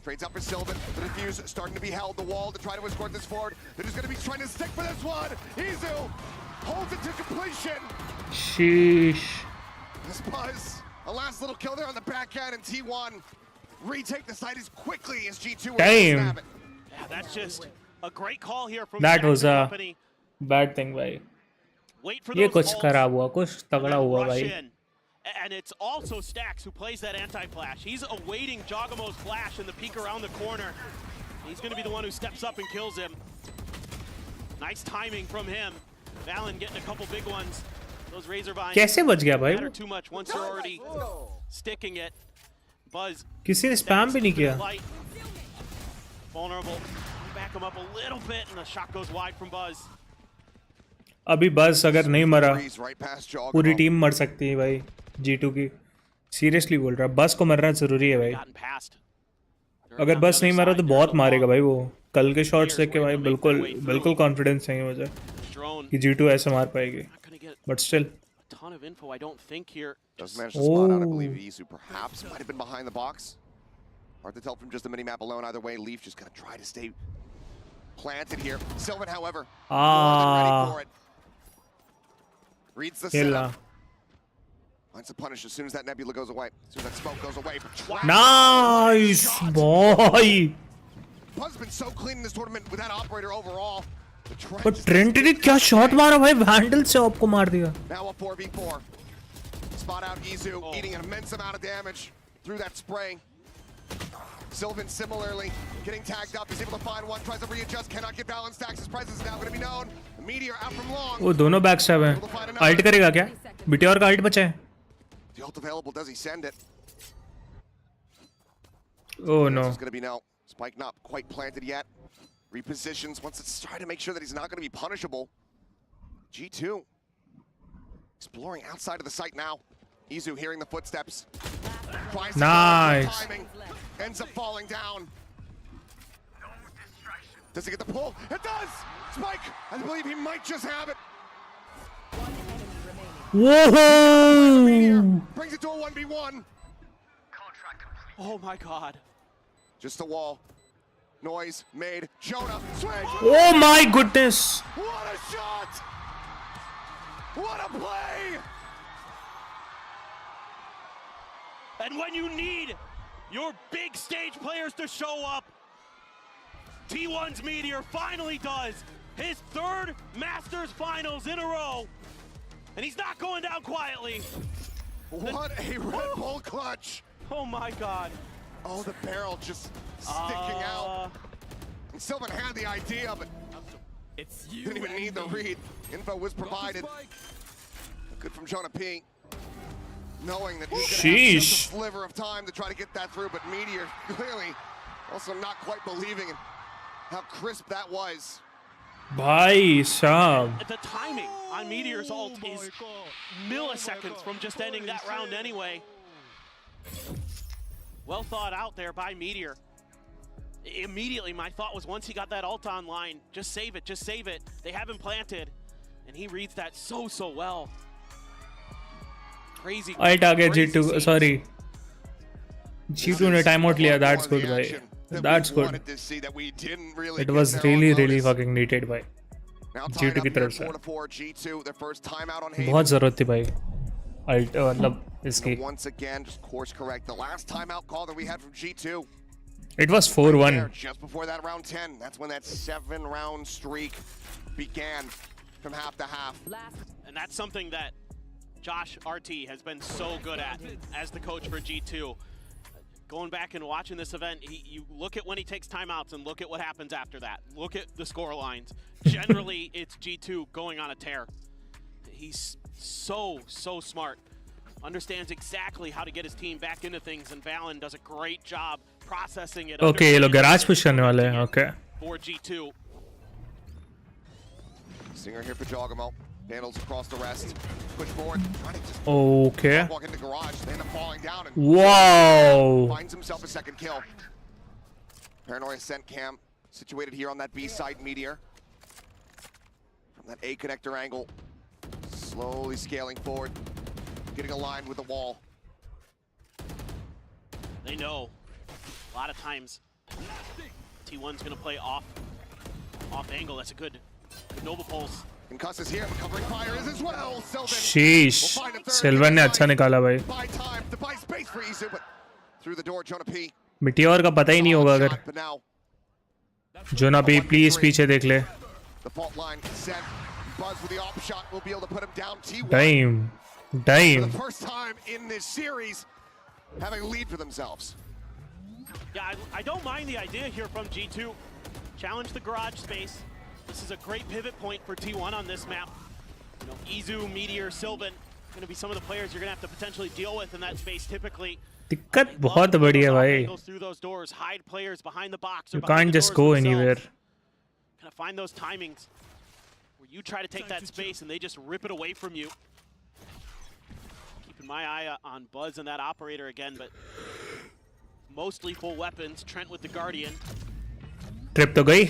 trades up for Sylvan. The defuse starting to be held. The wall to try to escort this forward. They're just going to be trying to stick for this one. Izu holds it to completion. Sheesh. This Buzz, a last little kill there on the backhand, and T1 retake the site as quickly as G2 were able to Damn. snap it. Yeah, that's just a great call here from That was Stacks a Company. bad thing, भाई. Wait for ये those कुछ ults खराब हुआ, कुछ and तगड़ा then हुआ rush भाई. in. And it's also Stacks who plays that anti-flash. He's awaiting Jogamo's flash in the peek around the corner. He's going to be the one who steps up and kills him. Nice timing from him. Valen getting a couple big ones. Those razor vines कैसे बच गया भाई? matter too much once you're already sticking it. Buzz. किसी ने spam भी नहीं किया. Vulnerable. Back him up a little bit, and the shot goes wide from Buzz. अभी बस अगर नहीं मरा, पूरी टीम मर सकती है भाई. G2 की. Seriously बोल रहा, बस को मरना जरूरी है भाई. अगर बस नहीं मारा तो बहुत मारेगा भाई वो. कल के शॉट्स देख के भाई बिल्कुल कॉन्फिडेंस नहीं है मुझे कि G2 ऐसे मार पाएगी. But still. Ton of info, I don't think here. Does manage to spot out, I believe Isu perhaps might have been behind the box. Hard to tell from just the mini-map alone. Either way, Leaf just gonna try to stay planted here. Sylvan, however, more than ready for it. Reads the setup. Finds the punish as soon as that nebula goes away. As soon as that smoke goes away. Nice boy. Buzz has been so clean in this tournament with that operator overall. पर Trent ने क्या shot मारा भाई, vandal से आपको मार दिया. Now a 4v4. Spot out Izu, eating an immense amount of damage through that spray. Sylvan similarly getting tagged up, is able to find one, tries to readjust, cannot get balance. Stacks' presence now going to be known. Meteor out from long. वो दोनों back stab हैं. Alt करेगा क्या? बिटियोर का alt बचा है. The ult available, does he send it? Oh no. It's going to be no. Spike not quite planted yet. Repositions once it's trying to make sure that he's not going to be punishable. G2 exploring outside of the site now. Izu hearing the footsteps. Tries to nice. timing. Ends up falling down. Does he get the pull? It does! Spike! I believe he might just have it. Whoa! Brings it to a 1v1. Oh my god. Just a wall. Noise made. Jonah swings. Oh my goodness. What a shot! What a play! And when you need your big stage players to show up, T1's Meteor finally does his third Masters Finals in a row. And he's not going down quietly. What a Red Bull clutch! Oh my god. Oh, the barrel just sticking out. And Sylvan had the idea, but didn't even need the read. Info was provided. Good from Jonah P. Knowing that he's going to have just a sliver of time to try to get that through, but Meteor clearly also not quite believing in how crisp that was. Bhai Saab. The timing on Meteor's ult is milliseconds from just ending that round anyway. Well thought out there by Meteor. Immediately, my thought was once he got that ult online, just save it, just save it. They haven't planted, and he reads that so well. Crazy. Ult आ गया G2, sorry. G2 ने time out लिया, that's good भाई. That's good. It was really fucking needed भाई. G2 की तरफ से. बहुत जरूरत थी भाई. Ult मतलब इसकी. Once again, just course correct. The last timeout call that we had from G2. It was 4-1. Just before that round 10. That's when that 7-round streak began from half to half. And that's something that Josh RT has been so good at as the coach for G2. Going back and watching this event, you look at when he takes timeouts and look at what happens after that. Look at the score lines. Generally, it's G2 going on a tear. He's so smart. Understands exactly how to get his team back into things, and Valen does a great job processing it. Okay, ये लोग garage push करने वाले हैं. Okay. For G2. Singer here for Jogamo. Vandals across the rest. Push forward. Trying to just okay. walk in the garage. They end up falling down. And wow. Finds himself a second kill. Paranoia sent cam situated here on that B side. Meteor. From that A connector angle. Slowly scaling forward. Getting aligned with the wall. They know a lot of times T1's gonna play off angle. That's a good Nova pulse. Concuss is here, covering fire is as well. Sheesh. Sylvan ने अच्छा निकाला भाई. Buy time to buy space for Izu, but through the door, Jonah P. Meteor का पता ही नहीं होगा अगर. But now Jonah P please पीछे देख ले. the fault line set. Buzz with the op shot will be able to put him down. T1 Damn. for Damn. the first time in this series having a lead for themselves. Yeah, I don't mind the idea here from G2. Challenge the garage space. This is a great pivot point for T1 on this map. You know, Izu, Meteor, Sylvan, going to be some of the players you're going to have to potentially deal with in that space typically. दिक्कत बहुत बड़ी है भाई. Goes through those doors, hide players behind the box. You can't just go anywhere. Kind of find those timings where you try to take that space and they just rip it away from you. Keeping my eye on Buzz and that operator again, but mostly full weapons. Trent with the Guardian. Trip तो गई.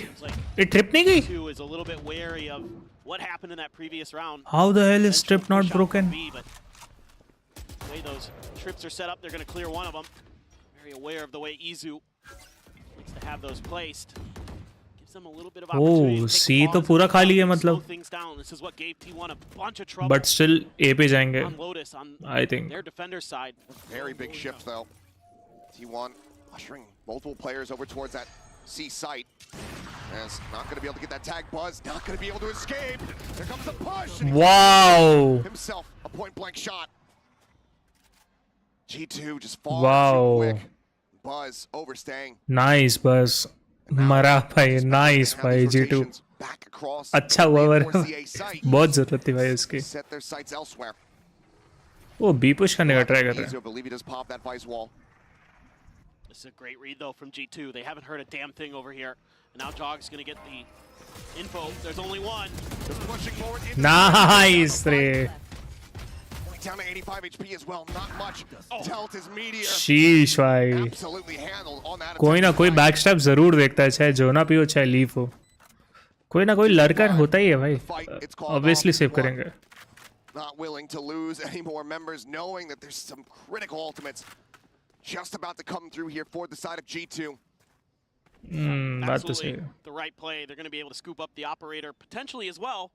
ये trip नहीं गई. Two is a little bit wary of what happened in that previous round. How the hell is trip not broken? But the way those trips are set up, they're going to clear one of them. Very aware of the way Izu needs to have those placed. Gives them a little bit of opportunity. Oh, C तो पूरा खाली है मतलब. Things down. This is what gave T1 a bunch of trouble. But still A पे जाएंगे. On Lotus, on I think. their defender side. Very big shift though. T1 ushering multiple players over towards that C site. As not going to be able to get that tag. Buzz not going to be able to escape. There comes the push. Wow. Himself a point blank shot. G2 just falls Wow. too quick. Buzz overstaying. Nice Buzz. मरा भाई. Nice भाई G2. अच्छा हुआ वरना बहुत जरूरत थी भाई उसकी. Set their sights elsewhere. वो B push करने का ट्राई कर रहा है. I believe he does pop that vice wall. This is a great read though from G2. They haven't heard a damn thing over here. And now Jog's going to get the info. There's only one. Pushing forward. Nice रे. Down to 85 HP as well. Not much. Delta's Meteor. Sheesh भाई. Absolutely handled on that. कोई ना कोई backstab जरूर देखता है, चाहे जोना भी हो चाहे लीफ हो. कोई ना कोई लड़कर होता ही है भाई. Obviously सेव करेंगे. Not willing to lose any more members, knowing that there's some critical ultimates just about to come through here for the side of G2. बात तो सही है. The right play. They're going to be able to scoop up the operator potentially as well.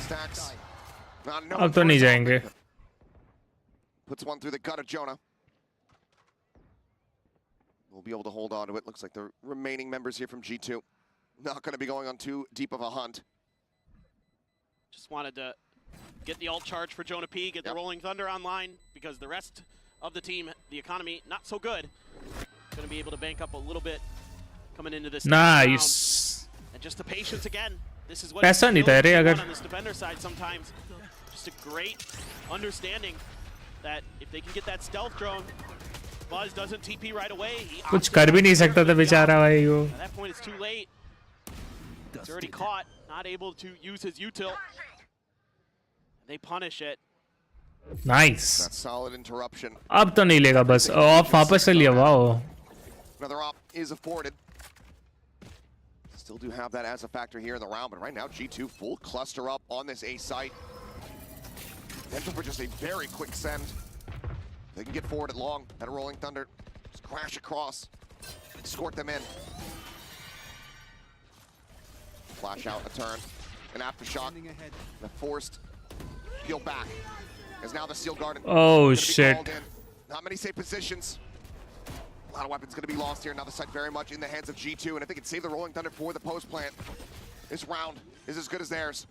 Stacks. अब तो नहीं जाएंगे. Puts one through the gut of Jonah. We'll be able to hold on to it. Looks like the remaining members here from G2 not going to be going on too deep of a hunt. Just wanted to get the ult charge for Jonah P, get the Rolling Thunder online, because the rest of the team, the economy, not so good. Going to be able to bank up a little bit coming into this Nice. round. And just the patience again. This is what पैसा नहीं था रे अगर. on this defender side sometimes. Just a great understanding that if they can get that stealth drone, Buzz doesn't TP right away. कुछ कर भी नहीं सकता था बेचारा भाई वो. At that point, it's too late. He's already caught, not able to use his util. They punish it. Nice. That solid interruption. अब तो नहीं लेगा बस. ऑफ वापस से लिया. Wow. Another op is afforded. Still do have that as a factor here in the round, but right now G2 full cluster up on this A site. Potential for just a very quick send. They can get forward at long. That Rolling Thunder just crash across, escort them in. Flash out a turn, an aftershock, and a forced peel back. As now the Steel Garden. Oh shit. Not many safe positions. A lot of weapons going to be lost here. Now the site very much in the hands of G2, and if they can save the Rolling Thunder for the post plant, this round is as good as theirs.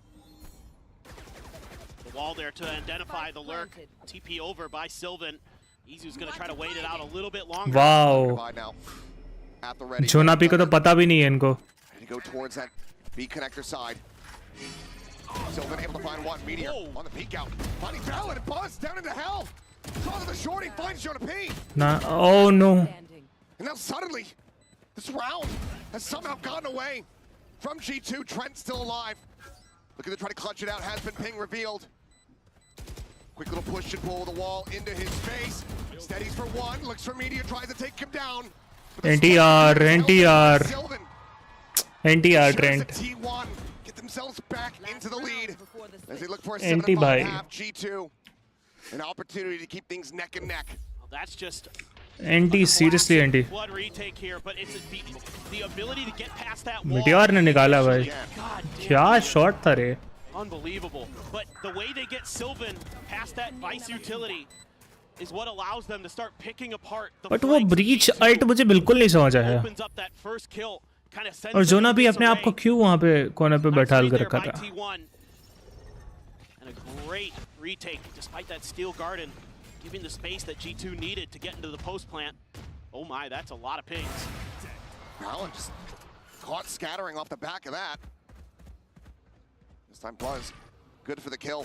The wall there to identify the lurk. TP over by Sylvan. Izu's going to try to wait it out a little bit longer. Wow. Zona P को तो पता भी नहीं है इनको. Ready to go towards that B connector side. Sylvan able to find one. Meteor on the peek out. Finding Ballad and Buzz down into hell. Calls to the shorty, finds Jonah P. Nah. Oh no. And now suddenly, this round has somehow gotten away from G2. Trent still alive. Looking to try to clutch it out. Has been ping revealed. Quick little push and pull the wall into his face. Steadies for one. Looks for Meteor. Tries to take him down. NTR. Trent. T1 get themselves back into the lead as they look for a NT 7-5 half. G2 an opportunity to keep things neck and neck. Well, that's just anti seriously anti Blood retake here, but it's the ability to get past that wall. Meteor ने निकाला भाई क्या shot था रे Unbelievable. But the way they get Sylvan past that Vice utility is what allows them to start picking apart the but वो breach alt मुझे बिल्कुल नहीं समझ आया opens up that first kill. Kind of sends और them जोना into भी अपने आप को disarray. क्यों वहाँ पे कोने पे बैठाल कर रखा By था T1. And a great retake despite that steel garden giving the space that G2 needed to get into the post plant. Oh my, that's a lot of pings. Allen just caught scattering off the back of that. This time Buzz, good for the kill.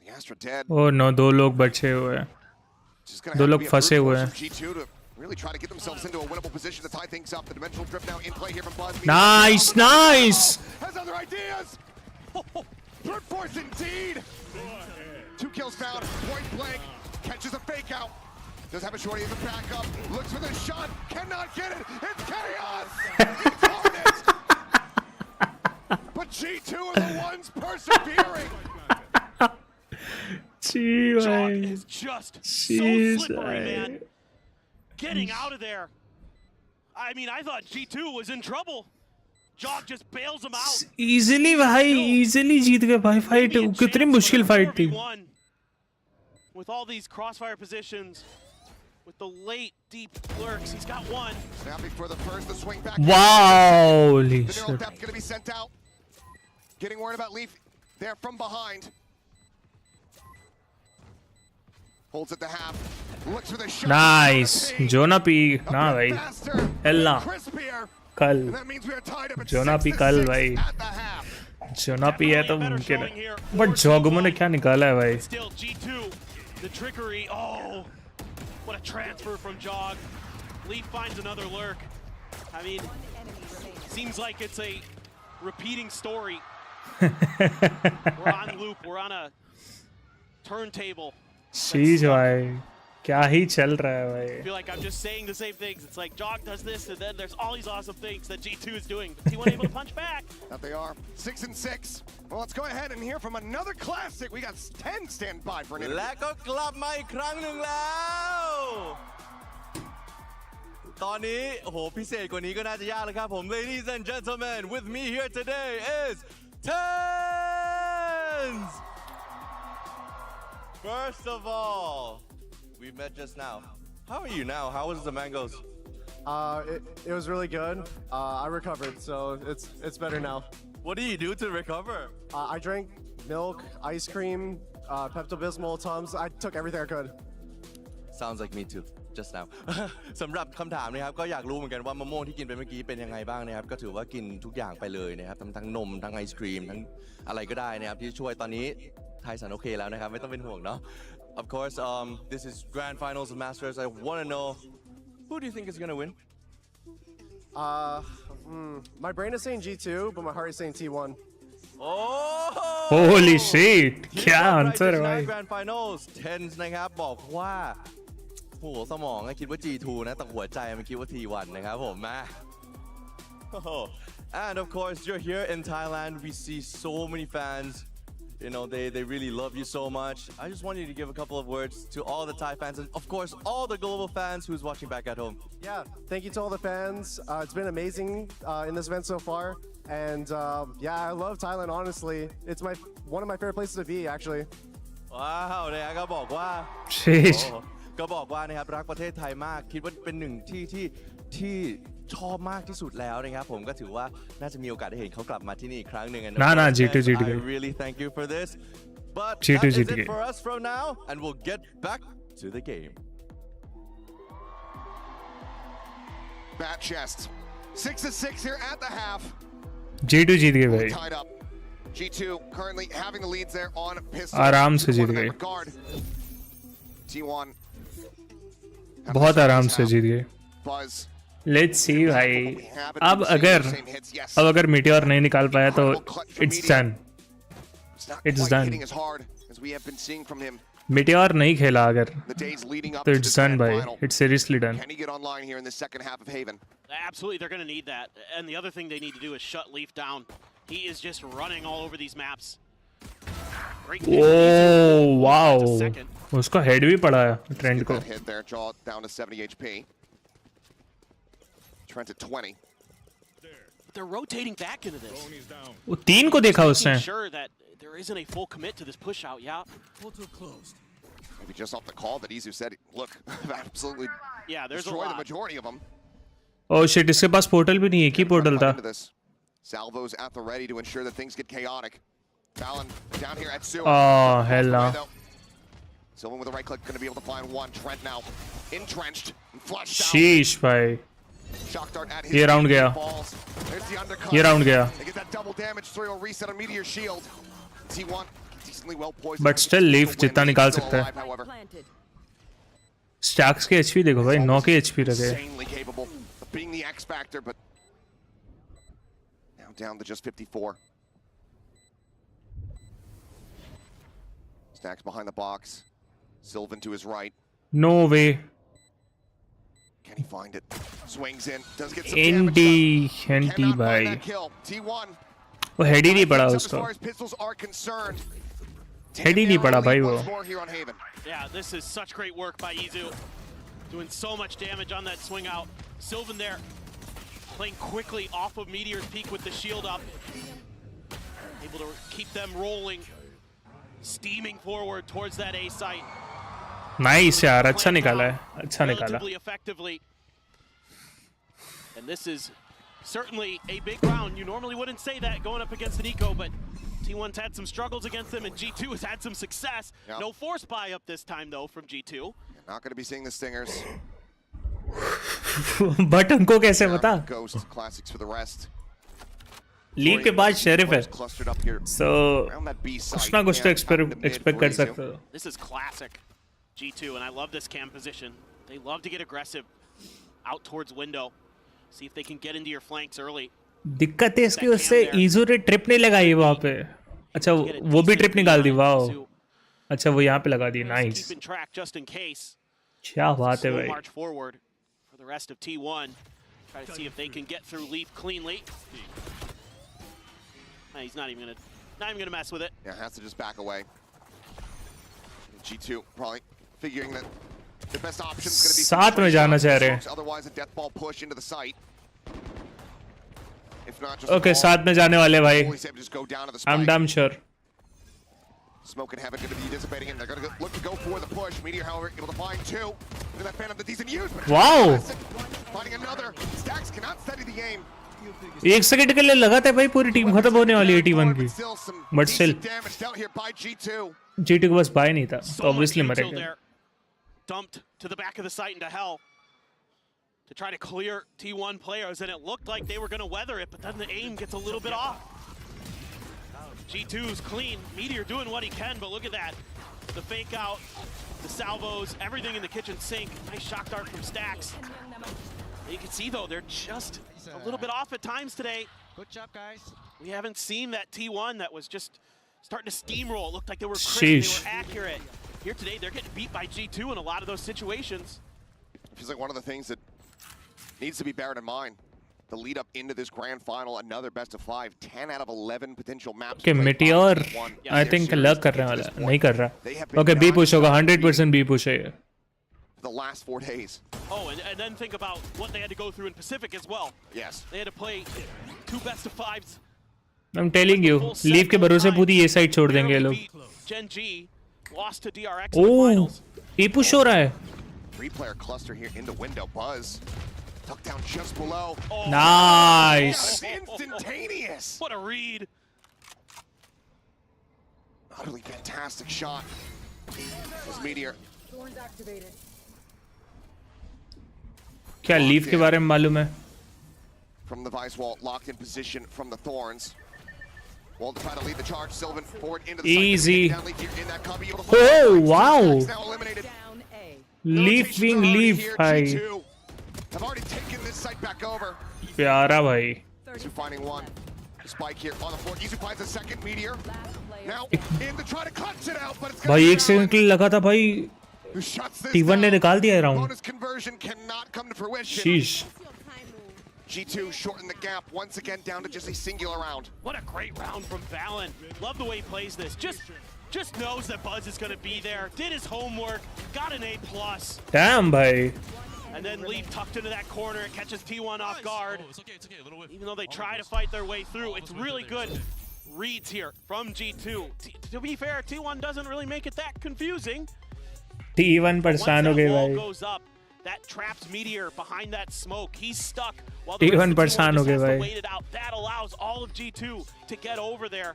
The Astra dead. Oh no दो लोग बचे हुए हैं दो लोग फंसे हुए हैं G2 to really try to get themselves into a winnable position to tie things up. The dimensional drift now in play here from Buzz. Nice nice Has other ideas. Brute force indeed. 2 kills found, point blank, catches a fake out. Does have a shorty as a backup, looks for the shot, cannot get it, it's chaos! It's Hornets! But G2 are the ones persevering! Jog is just so slippery, man. Getting out of there. I mean, I thought G2 was in trouble. Jog just bails him out. Easily भाई easily जीत गए भाई fight कितनी मुश्किल fight थी With all these crossfire positions, with the late deep lurks, he's got one. Snapping for the first, the swing back. Wow, The holy neural shit. depth gonna be sent out. Getting worried about Leaf there from behind. Holds at the half. Looks for the shot. Nice. जोना पी ना भाई एल्ला कल जोना P कल भाई जोना P है तो मुमकिन है बट जोगमो ने क्या निकाला है भाई Still G2, the trickery. Oh, what a transfer from Jog. Leaf finds another lurk. I mean, seems like it's a repeating story. We're on loop. We're on a turntable. शीज भाई क्या ही चल रहा है भाई I feel like I'm just saying the same things. It's like Jog does this, and then there's all these awesome things that G2 is doing. But T1 able to punch back. That they are 6 and 6. Well, let's go ahead and hear from another classic. We got 10 stand by for an interview. และก็กลับมาอีกครั้งหนึ่งแล้วตอนนี้โอ้โหพิเศษกว่านี้ก็น่าจะยากเลยครับผม Ladies and gentlemen, with me here today is Tens. First of all, we met just now. How are you now? How was the mangoes? It was really good. I recovered, so it's better now. What do you do to recover? I drank milk, ice cream, Pepto-Bismol, Tums. I took everything I could. Sounds like me too. Just now สำหรับคำถามนะครับก็อยากรู้เหมือนกันว่ามะม่วงที่กินไปเมื่อกี้เป็นยังไงบ้างนะครับก็ถือว่ากินทุกอย่างไปเลยนะครับทั้งนมทั้งไอศครีมทั้งอะไรก็ได้นะครับที่ช่วยตอนนี้ไทยสันโอเคแล้วนะครับไม่ต้องเป็นห่วงเนาะ Of course this is grand finals of Masters. I want to know who do you think is gonna win? My brain is saying G2, but my heart is saying T1. Oh holy shit क्या answer है भाई grand finals Tens นะครับบอกว่าหัวสมองคิดว่า G2 นะแต่หัวใจมันคิดว่า T1 นะครับผมมา And of course you're here in Thailand. We see so many fans. You know, they really love you so much. I just want you to give a couple of words to all the Thai fans and of course all the global fans who's watching back at home. Yeah, thank you to all the fans. It's been amazing in this event so far. And yeah, I love Thailand, honestly. It's one of my favorite places to be, actually. Wow, เนี่ยก็บอกว่า Sheesh. ก็บอกว่านะครับรักประเทศไทยมากคิดว่าเป็นหนึ่งที่ชอบมากที่สุดแล้วนะครับผมก็ถือว่าน่าจะมีโอกาสได้เห็นเขากลับมาที่นี่อีกครั้งหนึ่งนะ nah G2 I really thank you for this but G2 that is it for us from now and we'll get back to the game. Bat chest 6 and 6 here at the half. G2 जीत गए भाई Tied up. G2 currently having the leads there on pistol. आराम से जीत गए T1 बहुत आराम से जीत गए Buzz. Let's see भाई अब अगर मीटियोर नहीं निकाल पाया तो इट्स डन मीटियोर नहीं खेला अगर तो इट्स डन भाई it's seriously done Absolutely, they're going to need that. And the other thing they need to do is shut Leaf down. He is just running all over these maps. Great. Oh, wow. Second. उसका head भी पड़ा है trend को. That hit there, jaw down to 70 HP. Trent at 20. They're rotating back into this. वो 3 को देखा उसने. Making sure that there isn't a full commit to this push out. Yeah. Portal closed. Maybe just off the call that Izu said, look, absolutely Yeah, there's a destroy the lot. majority of them. Oh shit, इसके पास portal भी नहीं है. की portal था? Salvos at the ready to ensure that things get chaotic. Fallon down here at Sewer. Oh hell no. Sylvan with a right click, going to be able to find one. Trent now entrenched and flushed out. Sheesh भाई. Shock dart at his ये round गया. There's the undercut. ये round गया. They get that double damage through a reset on Meteor Shield. T1 decently well poised. But still Leaf जितना निकाल सकता है. Stacks के HP देखो भाई, 9 के HP रखे. Insanely capable of being the X factor, but now down to just 54. Stacks behind the box. Sylvan to his right. No way. Can he find it? Swings in. Does get some damage. NT भाई. T1. वो head ही नहीं पड़ा As उसको. far as pistols are concerned. Head ही नहीं पड़ा भाई वो. More here on Haven. Yeah, this is such great work by Izu. Doing so much damage on that swing out. Sylvan there. Playing quickly off of Meteor's peak with the shield up. Able to keep them rolling. Steaming forward towards that A site. Nice यार, अच्छा निकाला है. अच्छा निकाला. Relatively effectively. And this is certainly a big round. You normally wouldn't say that going up against an eco, but T1's had some struggles against them, and G2 has had some success. Yep. No force buy up this time, though, from G2. You're not going to be seeing the Stingers. But उनको कैसे पता? Ghost classics for the rest. League के बाद sheriff है. So कुछ ना कुछ तो expect कर सकते हो. This is classic G2, and I love this cam position. They love to get aggressive out towards window. See if they can get into your flanks early. दिक्कत है इसकी, उससे ईजू ने ट्रिप नहीं लगाई वहाँ पे. अच्छा वो भी ट्रिप निकाल दी. वाओ. अच्छा वो यहाँ पे लगा दी. नाइस. क्या बात है भाई. March forward for the rest of T1. Try to see if they can get through Leaf cleanly. He's not even gonna mess with it. Yeah, has to just back away. G2 probably figuring that the best option is going to be साथ में जाना चाह रहे हैं. Otherwise, a death ball push into the site. If not, just Okay, साथ में जाने वाले भाई. always have to just go down to the spike. I'm damn sure. Smoke and Heaven going to be dissipating, and they're going to look to go for the push. Meteor, however, able to find two. Look at that Phantom, the decent use. Wow. Finding another. Stacks cannot steady the aim. एक second के लिए लगा था भाई पूरी team खत्म होने वाली है T1 की. But still G2 को बस बाय नहीं था, तो obviously मरेगा. Dumped to the back of the site into hell to try to clear T1 players, and it looked like they were going to weather it, but then the aim gets a little bit off. G2's clean. Meteor doing what he can, but look at that. The fake out, the salvos, everything in the kitchen sink. Nice shock dart from Stacks. You can see, though, they're just a little bit off at times today. Good job, guys. We haven't seen that T1 that was just starting to steamroll. It looked like they were crisp, Sheesh. they were accurate. Here today, they're getting beat by G2 in a lot of those situations. It feels like one of the things that needs to be beared in mind. The lead up into this grand final, another best of 5, 10 out of 11 potential maps. Okay, Meteor, I think लग कर रहा वाला, नहीं कर रहा. Okay, B push होगा, 100% B push है. The last 4 days. Oh, and then think about what they had to go through in Pacific as well. Yes. They had to play 2 best of 5s. I'm telling you, leave के भरोसे पूरी ये side छोड़ देंगे ये लोग. Gen G lost to DRX in the Oh, finals. B push हो रहा है. 3-player cluster here in the window. Buzz tucked down just below. Oh, Nice. Instantaneous. What a read. Utterly fantastic shot. This Meteor. क्या leave के बारे में मालूम है? From the vice wall, locked in position from the thorns. Wall to try to lead the charge. Sylvan forward into the Easy. site. Oh wow! Leaf being leaf, भाई. Have already taken this site back over. प्यारा भाई. Izu finding one. Spike here on the floor. Izu finds a second Meteor. Now in to try to clutch it out, but it's भाई एक second के लिए लगा था भाई. T1 ने निकाल दिया round. Bonus conversion cannot come to fruition. Sheesh. G2 shorten the gap once again down to just a singular round. What a great round from Valen. Love the way he plays this. Just knows that Buzz is going to be there. Did his homework. Got an A+. Damn, bhai. And then Leaf tucked into that corner. It catches T1 off guard. It's okay. Even though they try to fight their way through, it's really good reads here from G2. To be fair, T1 doesn't really make it that confusing. T1 परेशान हो गए भाई. Goes up, that traps Meteor behind that smoke. He's stuck while T1 the rest of the परेशान team हो just गए has to भाई. wait it out. That allows all of G2 to get over there.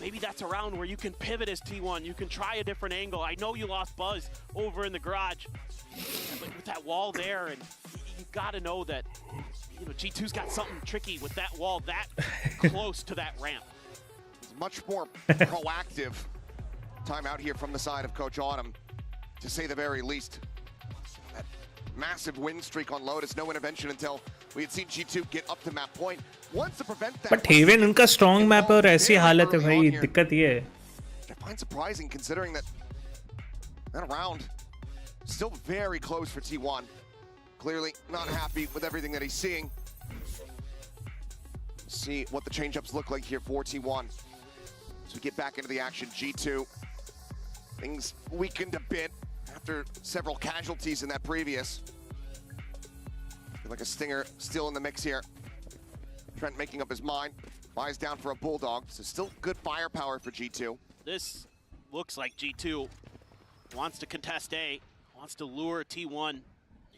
Maybe that's a round where you can pivot as T1. You can try a different angle. I know you lost Buzz over in the garage, but with that wall there, and you got to know that G2's got something tricky with that wall that close to that ramp. It's much more proactive time out here from the side of Coach Autumn, to say the very least. That massive win streak on Lotus, no intervention until we had seen G2 get up to map point. Once to prevent that. But Haven उनका strong map है और ऐसी हालत है भाई. दिक्कत ये है. I find surprising considering that round still very close for T1. Clearly not happy with everything that he's seeing. See what the change-ups look like here for T1. As we get back into the action, G2, things weakened a bit after several casualties in that previous. Feel like a stinger still in the mix here. Trent making up his mind, buys down for a Bulldog, so still good firepower for G2. This looks like G2 wants to contest A, wants to lure T1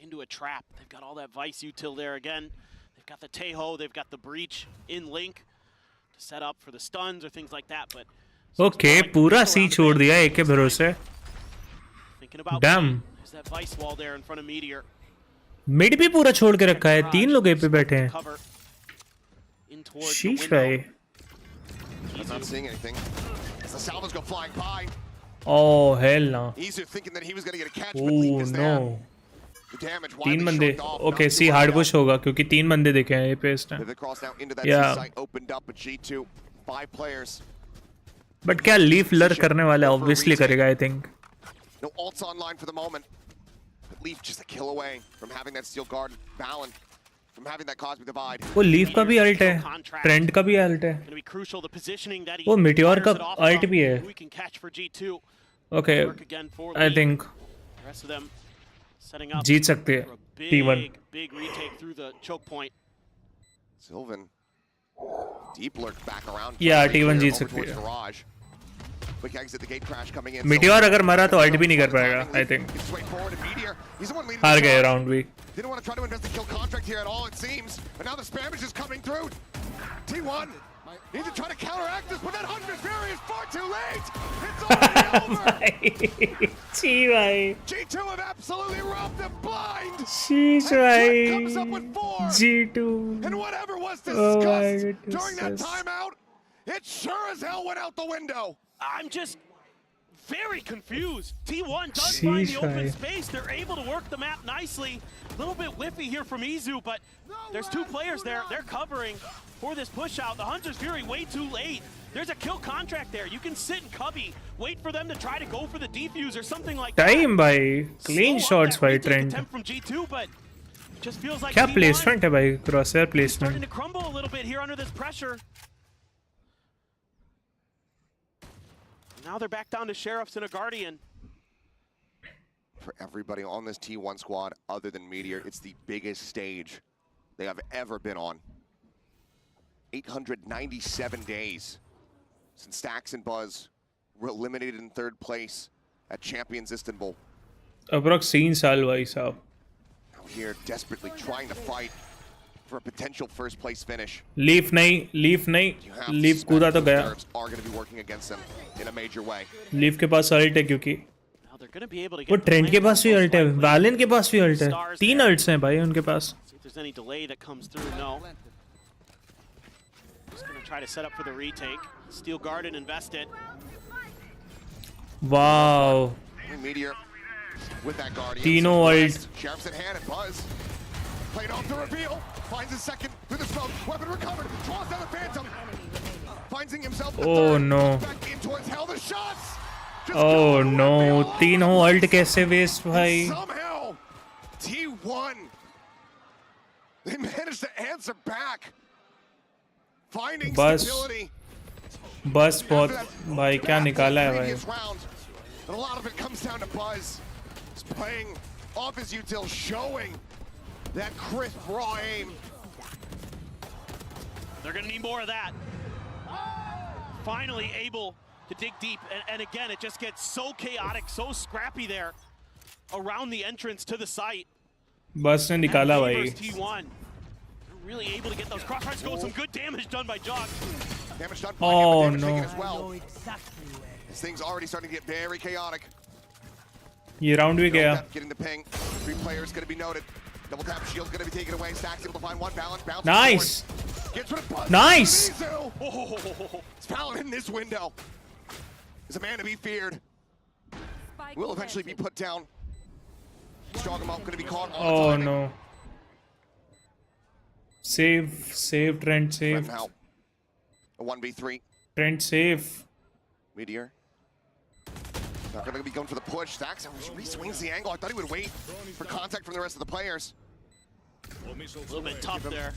into a trap. They've got all that Vice util there again. They've got the Tejo, they've got the Breach in Link to set up for the stuns or things like that, but Okay, पूरा C छोड़ दिया एक के भरोसे. Damn. there's that Vice wall there in front of Meteor. Mid भी पूरा छोड़ के रखा है. 3 लोग A पे बैठे हैं. Sheesh भाई. He's not seeing anything. As the salvos go flying by. Oh hell no. Easier thinking that he was going to get a catch, but Leaf is there. No. The damage 3 बंदे. Okay, C hard push होगा क्योंकि 3 बंदे दिखे हैं A पे इस time. The cross now into that Yeah. site opened up, but G2 5 players. But क्या Leaf lure करने वाला है? Obviously करेगा I think. No ults online for the moment. But Leaf just a kill away from having that steel guard. Valen from having that cosmic divide. वो Leaf का भी ult है. Trent का भी ult है. Going to be crucial, the positioning that he वो Meteor का fires it off ult from, भी है. we can catch for G2. Okay, Work again for I Leaf. think The rest of them setting up जीत सकते हैं for a T1. big retake through the choke point. Sylvan deep lurk back around. Yeah, Trying to T1 clear Jeet over सकती towards है. Garage. Quick exit, the gate crash coming in. Meteor अगर मरा तो ult भी नहीं कर पाएगा I think. Gets straight forward and Meteor, he's the one leading हार the गए charge. round भी. Didn't want to try to invest the kill contract here at all, it seems. But now the spammage is coming through. T1 need to try to counteract this, but that 100 Fury is far too late. It's already over. छी भाई. G2 have absolutely robbed them blind. Sheesh comes up with भाई. 4. G2. And whatever was Oh my discussed during that goodness. timeout, it sure as hell went out the window. I'm just very confused. T1 does find the open Sheesh, space. They're able to work the map nicely. A little bit whiffy here from Izu, but there's 2 players there. They're covering for this push out. The Hunter's Fury way too late. There's a kill contract there. You can sit in cubby, wait for them to try to go for the defuse or something like that. Time भाई. Clean shots भाई Trent. Attempt from G2, but it just feels like क्या T1 placement है भाई? Crosshair starting placement. to crumble a little bit here under this pressure. Now they're back down to Sheriffs and a Guardian. For everybody on this T1 squad, other than Meteor, it's the biggest stage they have ever been on. 897 days since Stax and Buzz were eliminated in 3rd place at Champions Istanbul. Approx 3 साल भाई साहब. Now here, desperately trying to fight for a potential first place finish. Leaf नहीं. Leaf कूदा तो गया. Are going to be working against them in a major way. Leaf के पास ult है क्योंकि They're going to be able to वो get Trent के पास भी ult है. Valen के पास भी ult है. 3 ults हैं भाई उनके पास. See if there's any delay that comes through. No. Just going to try to set up for the retake. Steel Guard and invest it. Wow. Meteor with that Guardian. Tino ult. Sheriff's in hand and Buzz. Played off the reveal. Finds his second through the smoke. Weapon recovered. Draws down the Phantom. Finding himself the Oh third. no. Back in towards hell. The shots. Oh no. तीनों ult कैसे waste भाई? Somehow, T1. They managed to answer back. Finding Bus. stability. बस बहुत भाई क्या निकाला है भाई. But a lot of it comes down to Buzz. He's playing off his util, showing that crisp, raw aim. They're going to need more of that. Finally able to dig deep. And again, it just gets so chaotic, so scrappy there around the entrance to the site. बस ने निकाला भाई. T1. They're really able to get those crossfires go. Some good damage done by Jog. Damage done Oh, damage no. taken as well. This thing's already starting to get very chaotic. ये round भी गया. Getting the ping. 3 players going to be noted. Double tap shield's going to be taken away. Stack's able to find one balance. Bounce. Nice. Gets rid of Buzz. Nice. It's Fallon in this window. Is a man to be feared. Will eventually be put down. Strogamo going to be caught on Oh timing. no. Save Trent, save. Now. A 1v3. Trent, save. Meteor. Not going to be going for the push. Stax re-swings the angle. I thought he would wait for contact from the rest of the players. A little bit tough there.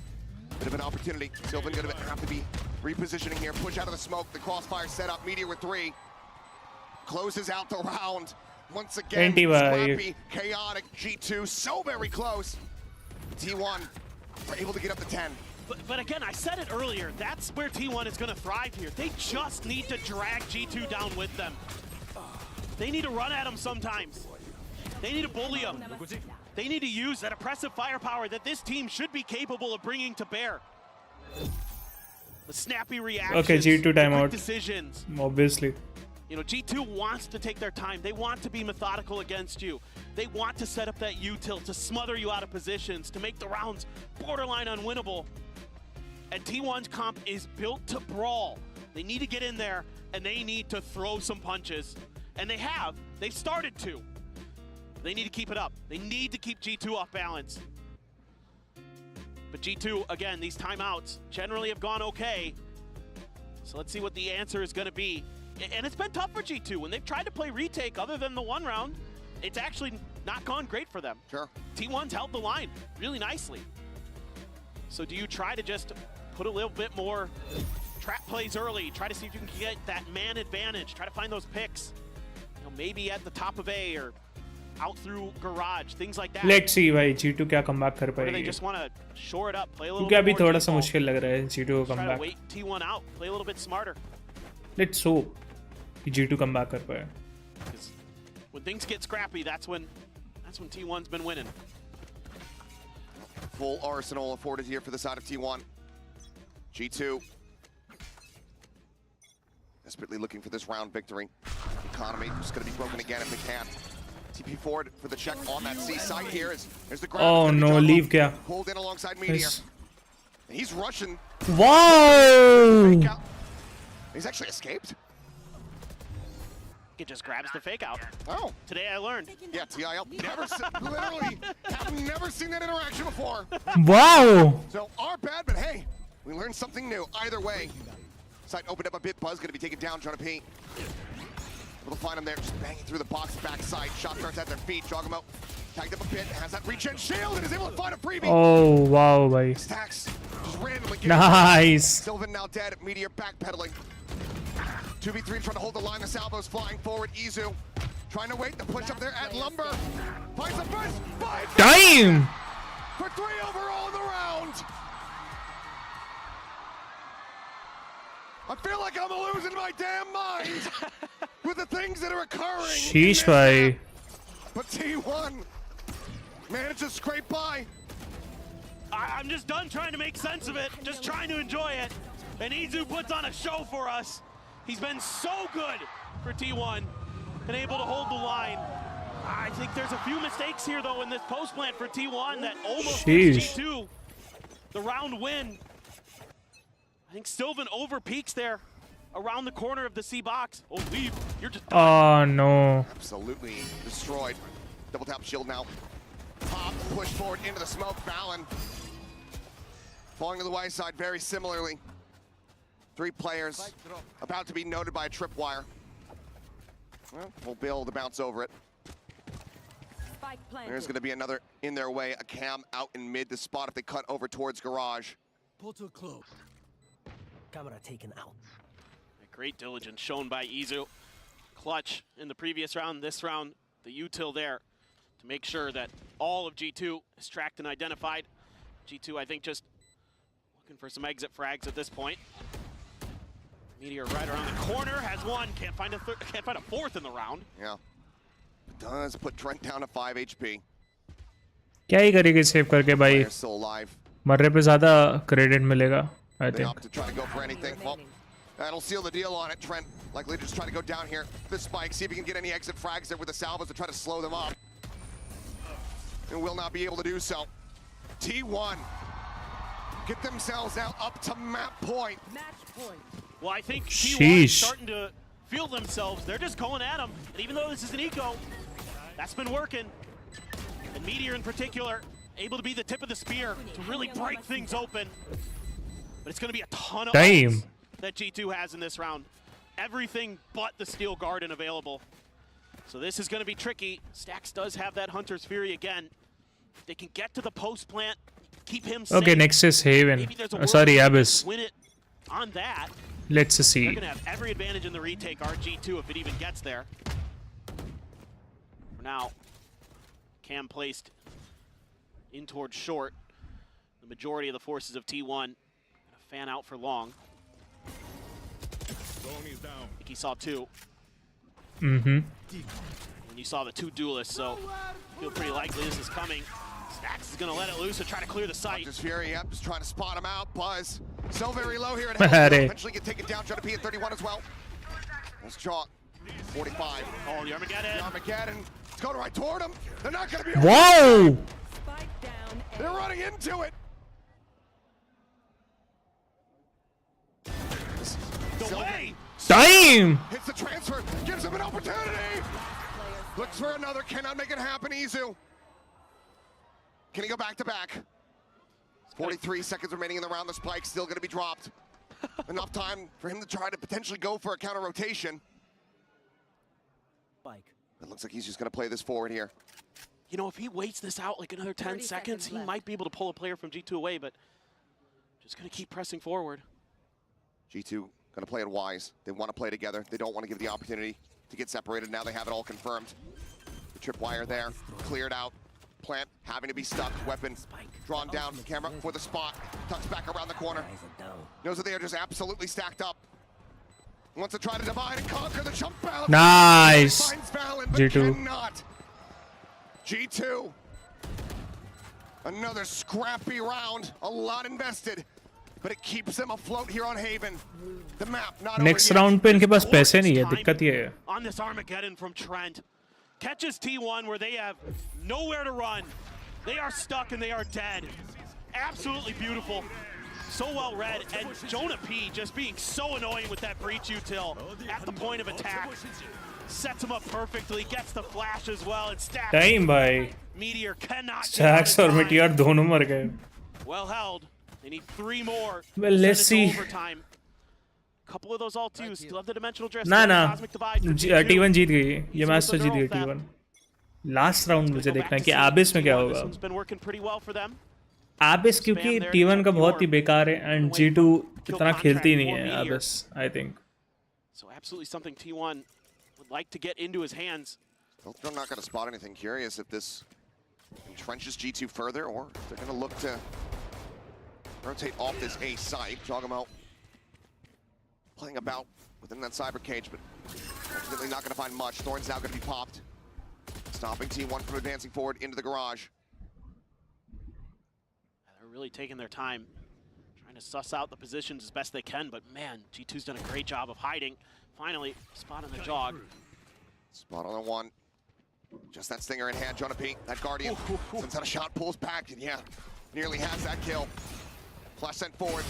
Bit of an opportunity. Sylvan going to have to be repositioning here. Push out of the smoke. The crossfire set up. Meteor with 3. Closes out the round. Once again, scrappy, chaotic. G2 so very close. T1 are able to get up to 10. But again, I said it earlier. That's where T1 is going to thrive here. They just need to drag G2 down with them. They need to run at them sometimes. They need to bully them. They need to use that oppressive firepower that this team should be capable of bringing to bear. The snappy reactions. Okay, G2 timeout. Decisions. Obviously. You know, G2 wants to take their time. They want to be methodical against you. They want to set up that util to smother you out of positions, to make the rounds borderline unwinnable. And T1's comp is built to brawl. They need to get in there, and they need to throw some punches. And they have. They started to. They need to keep it up. They need to keep G2 off balance. But G2, again, these timeouts generally have gone okay. So let's see what the answer is going to be. And it's been tough for G2. When they've tried to play retake other than the 1 round, it's actually not gone great for them. Sure. T1's held the line really nicely. So do you try to just put a little bit more trap plays early, try to see if you can get that man advantage, try to find those picks, you know, maybe at the top of A or out through garage, things like that. Let's see भाई G2 क्या comeback कर Or do they पाएगी. just want to shore it up, play a little क्योंकि bit अभी more थोड़ा सा default, मुश्किल लग रहा है G2 को try to comeback. wait T1 out, play a little bit smarter. Let's hope कि G2 comeback कर पाए. When things get scrappy, that's when T1's been winning. Full arsenal afforded here for the side of T1. G2 desperately looking for this round victory. Economy just going to be broken again if they can. TP forward for the check on that C side here. There's the grab. Oh no, leave क्या? Pulled in alongside Meteor. He's rushing. Wow! He's actually escaped. It just grabs the fake out. Oh. Today I learned. Yeah, TIL. Literally have never seen that interaction before. Wow! So our bad, but hey, we learned something new. Either way, side opened up a bit. Buzz going to be taken down, trying to paint. Able to find him there, just banging through the box backside. Shot starts at their feet. Jog him out. Tagged up a bit. Has that regen shield and is able to find a freebie. Oh wow भाई. Stacks just randomly. Nice. Sylvan now dead. Meteor backpedaling. 2v3 trying to hold the line. The salvos flying forward. Izu trying to wait. The push up there at Lumber. Finds the first. Time! For 3 overall in the round. I feel like I'm losing my damn mind with the things that are occurring. Sheesh bhai. But T1 managed to scrape by. I'm just done trying to make sense of it, just trying to enjoy it. And Izu puts on a show for us. He's been so good for T1 and able to hold the line. I think there's a few mistakes here, though, in this post plant for T1 that almost gives G2 the round win. I think Sylvan over peaks there around the corner of the C box. Oh, leave. You're just done. Oh no. Absolutely destroyed. Double tap shield now. Pop, push forward into the smoke. Fallon falling to the Y side very similarly. 3 players about to be noted by a tripwire. Well, we'll be able to bounce over it. There's going to be another in their way. A cam out in mid to spot if they cut over towards garage. Portal closed. Camera taken out. Great diligence shown by Izu. Clutch in the previous round, this round, the util there to make sure that all of G2 is tracked and identified. G2, I think, just looking for some exit frags at this point. Meteor right around the corner, has one, can't find a fourth in the round. Yeah. It does put Trent down to 5 HP. क्या ही करेंगे save करके भाई. Player's still alive. मरने पे ज़्यादा credit मिलेगा, I They think. opt to try to go for anything. Well, that'll seal the deal on it. Trent likely to just try to go down here. The spike, see if he can get any exit frags there with the salvos to try to slow them up. And will not be able to do so. T1 get themselves out up to map point. Well, I think T1 is Sheesh. starting to feel themselves. They're just going at him. And even though this is an eco, that's been working. And Meteor in particular, able to be the tip of the spear to really break things open. But it's going to be a ton of ults that G2 has in this round. Everything but the Steel Garden available. So this is going to be tricky. Stax does have that Hunter's Fury again. If they can get to the post plant, keep him safe. Okay, next is Haven. Maybe there's a Sorry, world Abyss. win it on that. Let's see. They're going to have every advantage in the retake, RG2, if it even gets there. For now, Cam placed in towards short. The majority of the forces of T1 going to fan out for long. I think he saw two. Mm-hmm. And you saw the two duelists, so feel pretty likely this is coming. Stax is going to let it loose and try to clear the site. Just Fury, yep, just trying to spot him out. Buzz, so very low here at Hey. Hell. Eventually get taken down. Try to be at 31 as well. Let's chalk. 45. Oh, the Armageddon. The Armageddon. It's going right toward him. They're not going to be. Whoa! They're running into it. The way. Time! Hits the transfer. Gives him an opportunity. Looks for another. Cannot make it happen. Izu. Can he go back to back? 43 seconds remaining in the round. The spike still going to be dropped. Enough time for him to try to potentially go for a counter rotation. It looks like he's just going to play this forward here. You know, if he waits this out like another 10 seconds, he might be able to pull a player from G2 away, but just going to keep pressing forward. G2 going to play it wise. They want to play together. They don't want to give the opportunity to get separated. Now they have it all confirmed. The tripwire there, cleared out. Plant having to be stuck. Weapon drawn down. Camera for the spot. Tucks back around the corner. Knows that they are just absolutely stacked up. Wants to try to divide and conquer the jump balance. Nice. Finds Valen, but G2. cannot. G2. Another scrappy round. A lot invested. But it keeps them afloat here on Haven. The map not Next over yet. round पे इनके पास पैसे नहीं है, दिक्कत ये है. On this Armageddon from Trent. Catches T1 where they have nowhere to run. They are stuck and they are dead. Absolutely beautiful. So well read. And Jonah P just being so annoying with that breach util at the point of attack. Sets him up perfectly. Gets the flash as well. And Stax. Time भाई. Meteor cannot. Stax और Meteor दोनों मर गए. Well held. They need 3 more. Well, let's see. Overtime. Couple of those all twos. Still have the dimensional drift. ना ना. Cosmic divide. T1 जीत गई. ये match तो जीत गई T1. Last round मुझे देखना है कि Abyss में क्या होगा. It's been working pretty well for them. Abyss क्योंकि T1 का बहुत ही बेकार है and G2 इतना खेलती नहीं है Abyss, I think. So absolutely something T1 would like to get into his hands. Well, I'm not going to spot anything. Curious if this entrenches G2 further or if they're going to look to rotate off this A site. Jogamo playing about within that cyber cage, but ultimately not going to find much. Thorn's now going to be popped. Stopping T1 from advancing forward into the garage. They're really taking their time, trying to suss out the positions as best they can, but man, G2's done a great job of hiding. Finally, spot on the jog. Spot on the one. Just that stinger in hand, Jonah P. That Guardian sends out a shot, pulls back, and yeah, nearly has that kill. Flash sent forward.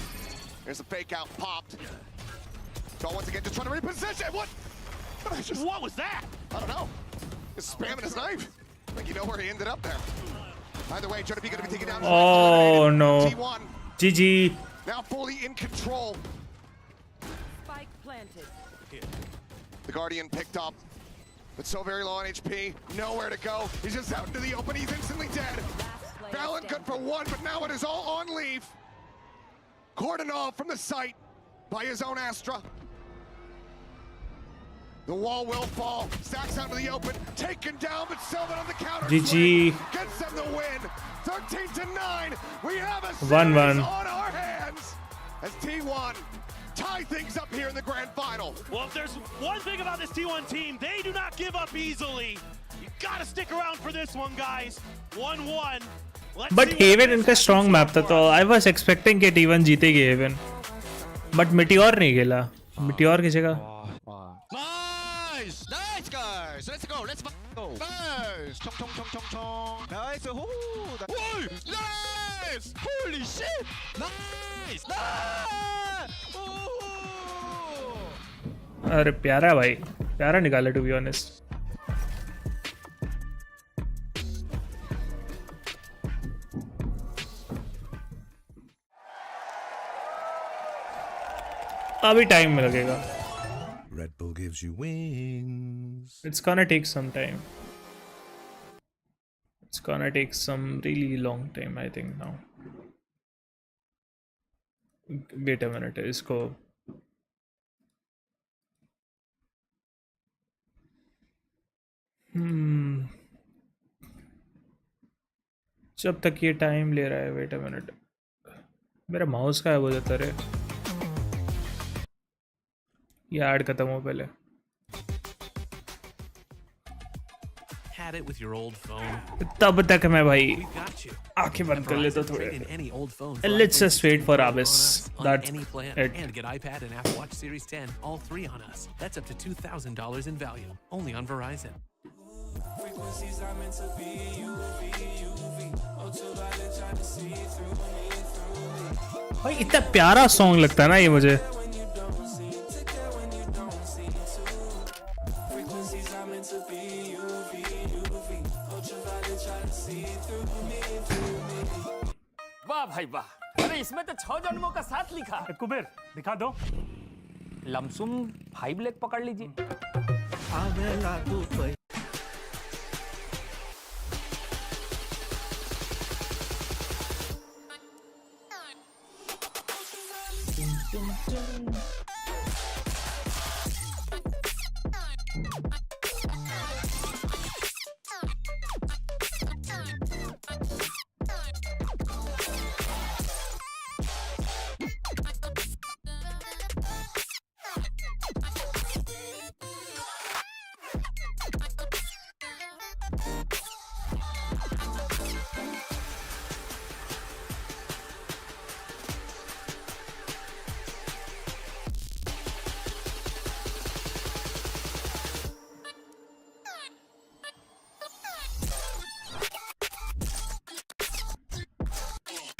There's a fake out, popped. So once again, just trying to reposition. What? What was that? I don't know. Just spamming his knife. I think you know where he ended up there. Either way, Jonah P going to be taken down. Oh no. T1 GG. now fully in control. Spike planted. The Guardian picked up, but so very low on HP. Nowhere to go. He's just out into the open. He's instantly dead. Valen good for one, but now it is all on leave. Cordoned off from the site by his own Astra. The wall will fall. Stacks out to the open. Taken down, but Sylvan on the counter. GG. Gets them the win. 13-9. We have a 1-1 on our hands as T1 tie things up here in the grand final. Well, if there's one thing about this T1 team, they do not give up easily. You gotta stick around for this one, guys. 1-1. But Haven इनका strong map था, तो I was expecting कि T1 जीतेगी Haven. But Meteor नहीं खेला. Meteor की जगह. Nice! Nice, guys! Let's go! Let's go! Nice! Chong, chong, chong, chong, chong! Nice! Whoa! Nice! Holy shit! Nice! Nice! अरे प्यारा भाई, प्यारा निकाला to be honest. अभी टाइम लगेगा. Red Bull gives you wings. It's gonna take some time. It's gonna take some really long time, I think now. Wait a minute, इसको जब तक ये टाइम ले रहा है, वेट अ मिनट, मेरा माउस का है वो जाता रे, ये ऐड खत्म हो पहले. Had it with your old phone. तब तक मैं भाई आंखें बंद कर लेता थोड़े. Let's just wait for Abyss. That's it. And get iPad and Apple Watch Series 10, all three on us. That's up to $2,000 in value, only on Verizon. भाई इतना प्यारा सॉन्ग लगता है ना ये मुझे. वाह भाई वाह, अरे इसमें तो 6 जन्मों का साथ लिखा. कुबेर दिखा दो. लमसुम 5 लेग पकड़ लीजिए.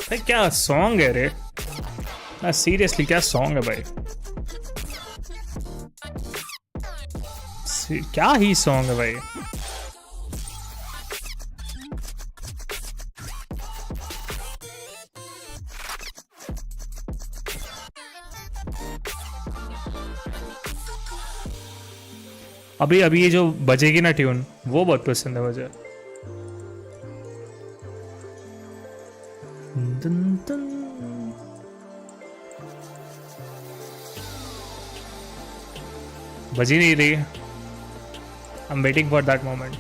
भाई क्या सॉन्ग है रे, ना सीरियसली क्या सॉन्ग है भाई, क्या ही सॉन्ग है भाई. अभी ये जो बजेगी ना ट्यून, वो बहुत पसंद है मुझे. बजी नहीं रही. I'm waiting for that moment.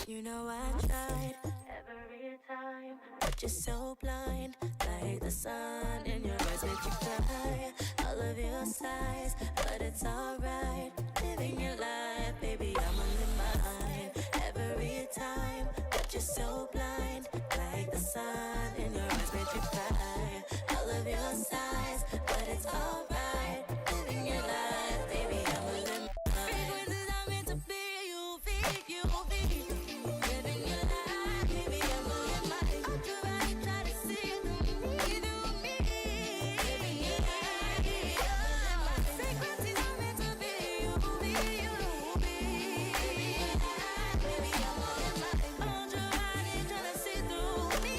You know I tried every time, but you're so blind, like the sun in your eyes make you cry. I love your size, but it's alright. Living your life, baby, I'ma live mine. Every time, but you're so blind, like the sun in your eyes make you cry. I love your size, but it's alright. Living your life, baby, I'ma live mine. Frequencies are meant to be you, you, living your life, baby, I'ma live mine. I'll try to see it through me. Living your life, baby, I'ma live mine. Frequencies are meant to be you, living your life, baby, I'ma live mine. I'll try to see through me.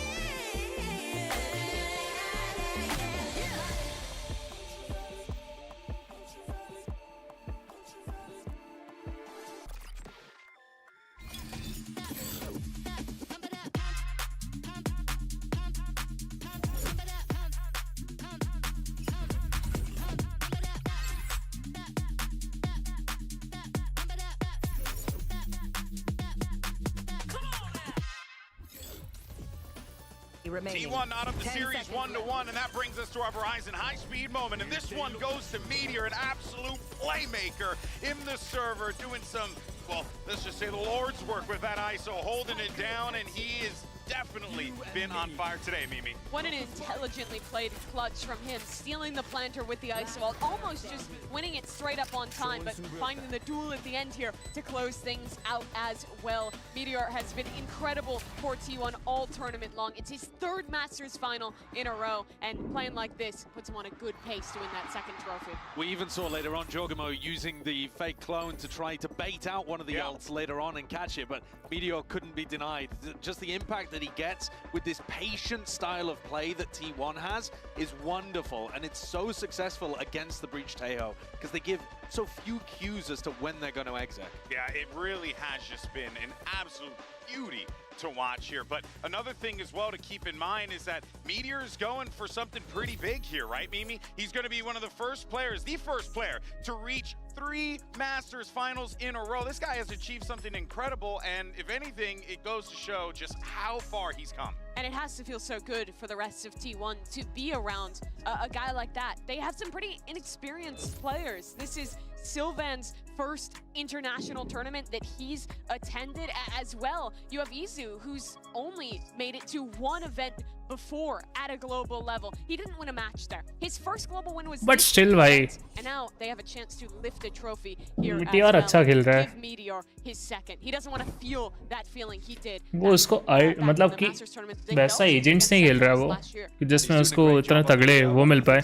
T1 not up the series 1-1, and that brings us to our Verizon high-speed moment. And this one goes to Meteor, an absolute playmaker in the server, doing some, well, let's just say the Lord's work with that ISO, holding it down, and he is definitely been on fire today, Mimi. What an intelligently played clutch from him, stealing the planter with the ice wall, almost just winning it straight up on time, but finding the duel at the end here to close things out as well. Meteor has been incredible for T1 all tournament long. It's his third Masters final in a row, and playing like this puts him on a good pace to win that second trophy. We even saw later on Jogamo using the fake clone to try to bait out one of the ults later on and catch it, but Meteor couldn't be denied. Just the impact that he gets with this patient style of play that T1 has is wonderful, and it's so successful against the Breach Tejo because they give so few cues as to when they're going to exit. Yeah, it really has just been an absolute beauty to watch here. But another thing as well to keep in mind is that Meteor is going for something pretty big here, right, Mimi? He's going to be one of the first players, the first player, to reach 3 Masters finals in a row. This guy has achieved something incredible, and if anything, it goes to show just how far he's come. And it has to feel so good for the rest of T1 to be around a guy like that. They have some pretty inexperienced players. This is Sylvan's first international tournament that he's attended as well. You have Izu, who's only made it to one event before at a global level. He didn't win a match there. His first global win was But still, bhai. And now they have a chance to lift a trophy here Meteor as well. अच्छा खेल रहा है. Give Meteor his second. He doesn't want to feel that feeling he did. वो उसको मतलब कि वैसा agents नहीं खेल रहा है वो कि जिसमें उसको इतना तगड़े वो मिल पाए.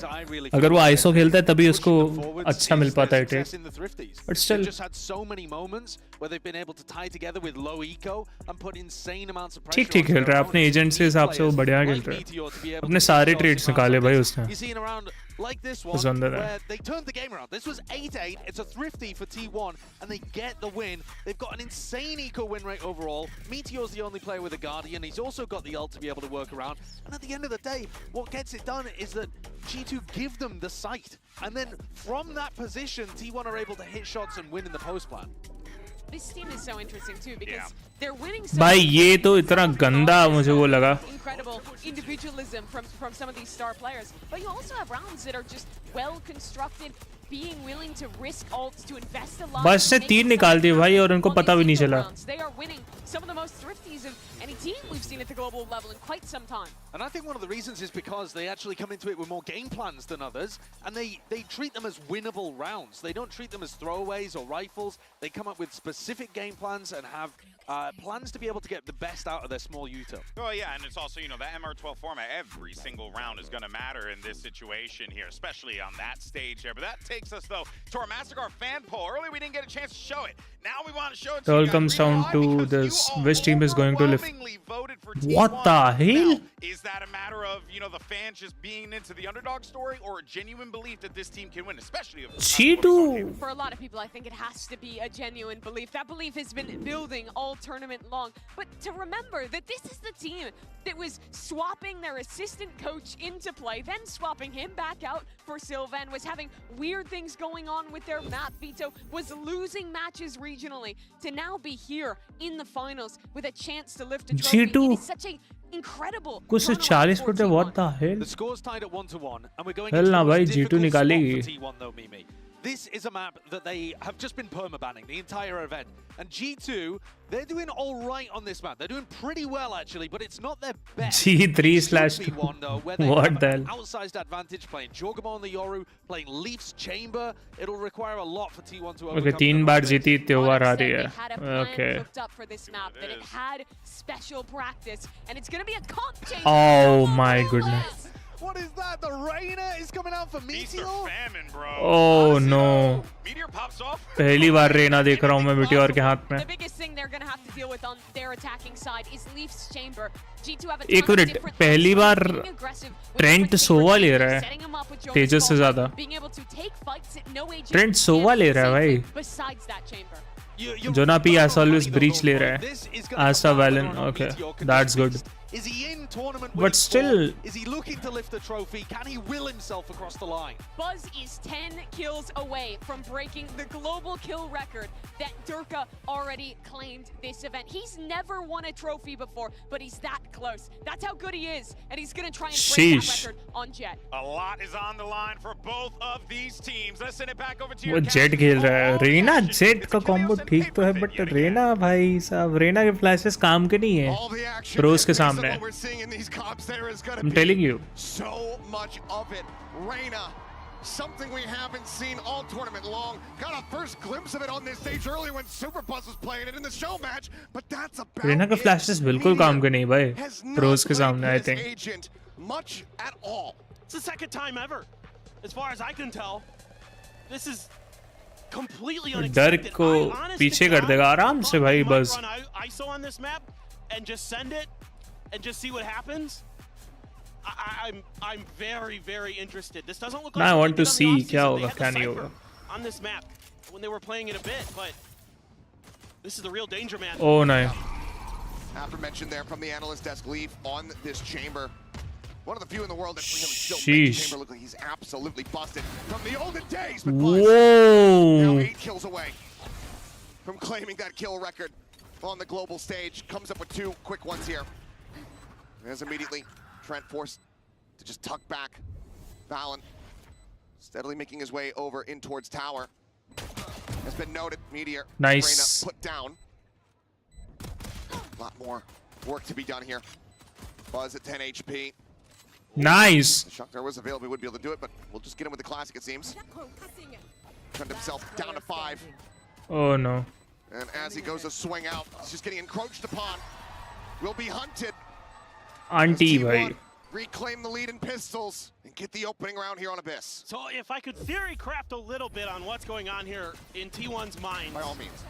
अगर वो आईसो खेलता है तभी उसको अच्छा मिल पाता है take. But still, just had so many moments where they've been able to tie together with low eco and put insane amounts of pressure. ठीक खेल रहा है अपने एजेंट्स के हिसाब से. वो बढ़िया खेल रहा है. अपने सारे ट्रेड्स निकाले भाई उसने. You see in a round like this one where they turned the game around. This was 8-8. It's a thrifty for T1 and they get the win. They've got an insane eco win rate overall. Meteor's the only player with a Guardian. He's also got the ult to be able to work around. And at the end of the day, what gets it done is that G2 give them the sight. And then from that position, T1 are able to hit shots and win in the post plan. This team is so interesting too because they're winning so भाई ये तो इतना गंदा मुझे वो लगा. Incredible individualism from some of these star players, but you also have rounds that are just well constructed, being willing to risk ults, to invest a lot. बस से 3 निकाल दिए भाई और उनको पता भी नहीं चला. They are winning some of the most thrifties of any team we've seen at the global level in quite some time. And I think one of the reasons is because they actually come into it with more game plans than others, and they treat them as winnable rounds. They don't treat them as throwaways or rifles. They come up with specific game plans and have plans to be able to get the best out of their small util. Oh yeah, and it's also, you know, the MR12 format, every single round is going to matter in this situation here, especially on that stage there. But that takes us, though, to our Mastercard fan poll. Earlier, we didn't get a chance to show it. Now we want to show it It to you all guys. comes down to this. Which team is going to lift? What the hell? Now, is that a matter of, you know, the fans just being into the underdog story, or a genuine belief that this team can win, especially if G2. For a lot of people, I think it has to be a genuine belief. That belief has been building all tournament long. But to remember that this is the team that was swapping their assistant coach into play, then swapping him back out for Sylvan, was having weird things going on with their map veto, was losing matches regionally, to now be here in the finals with a chance to lift a trophy. G2. It is such a incredible. कुछ 40 foot है. What the hell? The score's tied at 1-1, and we're going Hell into ना the भाई most G2 difficult spot निकालेगी. for T1 though, Mimi. This is a map that they have just been permabanning the entire event. And G2, they're doing all right on this map. They're doing pretty well, actually, but it's not their best. G3/2. Where they What have the an hell? outsized advantage playing Jogamo on the Yoru, playing Leaf's Chamber. It'll require a lot for T1 to overcome. Okay, 3 बार जीती त्योहार आ रही है. Had a plan Okay. cooked up for this map, that it had special practice, and it's going to be a comp change. Oh my goodness. What is that? The Rainer is coming out for Meteor? Famine, bro. Oh no. Meteor pops off. पहली बार रेना देख रहा हूँ मैं Meteor के हाथ में. The biggest thing they're going to have to deal with on their attacking side is Leaf's Chamber. G2 have a एक ton of minute, different पहली things, bar being aggressive with Trent different सोवा ले chamber रहा setting है him up with Jonas तेजस से Ball, ज्यादा. being able to take fights that no agent Trent Sova ले रहा है भाई. besides that chamber. Jonapi as always breach ले रहा है. Asta Valen. Okay, that's good. Is he in tournament But winning still- form? Is he looking to lift a trophy? Can he will himself across the line? Buzz is 10 kills away from breaking the global kill record that Durka already claimed this event. He's never won a trophy before, but he's that close. That's how good he is, and he's gonna try and break Sheesh. that record on Jet. A lot is on the line for both of these teams. Let's send it back over to वो your jet खेल रहा है Raina jet का combo ठीक तो है but Raina भाई साहब रेना के फ्लैशेस काम के नहीं है प्रोस के सामने We're seeing in these comps there is going I'm to telling be you. so much of it. Reina, something we haven't seen all tournament long. Got a first glimpse of it on this stage earlier when Superbuzz was playing it in the show match, but that's about Raina का flashes बिल्कुल काम के नहीं भाई pros के सामने I think agent much at all. It's the second time ever, as far as I can tell. This is completely डर unexpected. को I honest पीछे to कर God देगा आराम से भाई thought they बस might run ISO on this map and just send it and just see what happens. I'm very, very interested. This doesn't look like Now I want to something see they did on क्या the होगा offseason. क्या They नहीं had the होगा Cypher on this map when they were playing it a bit, but this is the real danger, man. Oh no. Aforementioned there from the analyst desk, Leaf on this chamber. One of the few in the world that really still makes Sheesh. the chamber look like he's absolutely busted from the olden days. But Buzz Whoa. now 8 kills away from claiming that kill record on the global stage. Comes up with 2 quick ones here. As immediately Trent forced to just tuck back. Valen steadily making his way over in towards tower. Has been noted. Meteor. Nice. Reina put down. A lot more work to be done here. Buzz at 10 HP. Nice. The Shakhtar was available, we would be able to do it, but we'll just get him with the classic, it seems. Turned himself down to 5. Oh no. And as he goes to swing out, he's just getting encroached upon. Will be hunted. Aunty T1 भाई reclaim the lead in pistols and get the opening round here on Abyss. So if I could theory craft a little bit on what's going on here in T1's mind. By all means.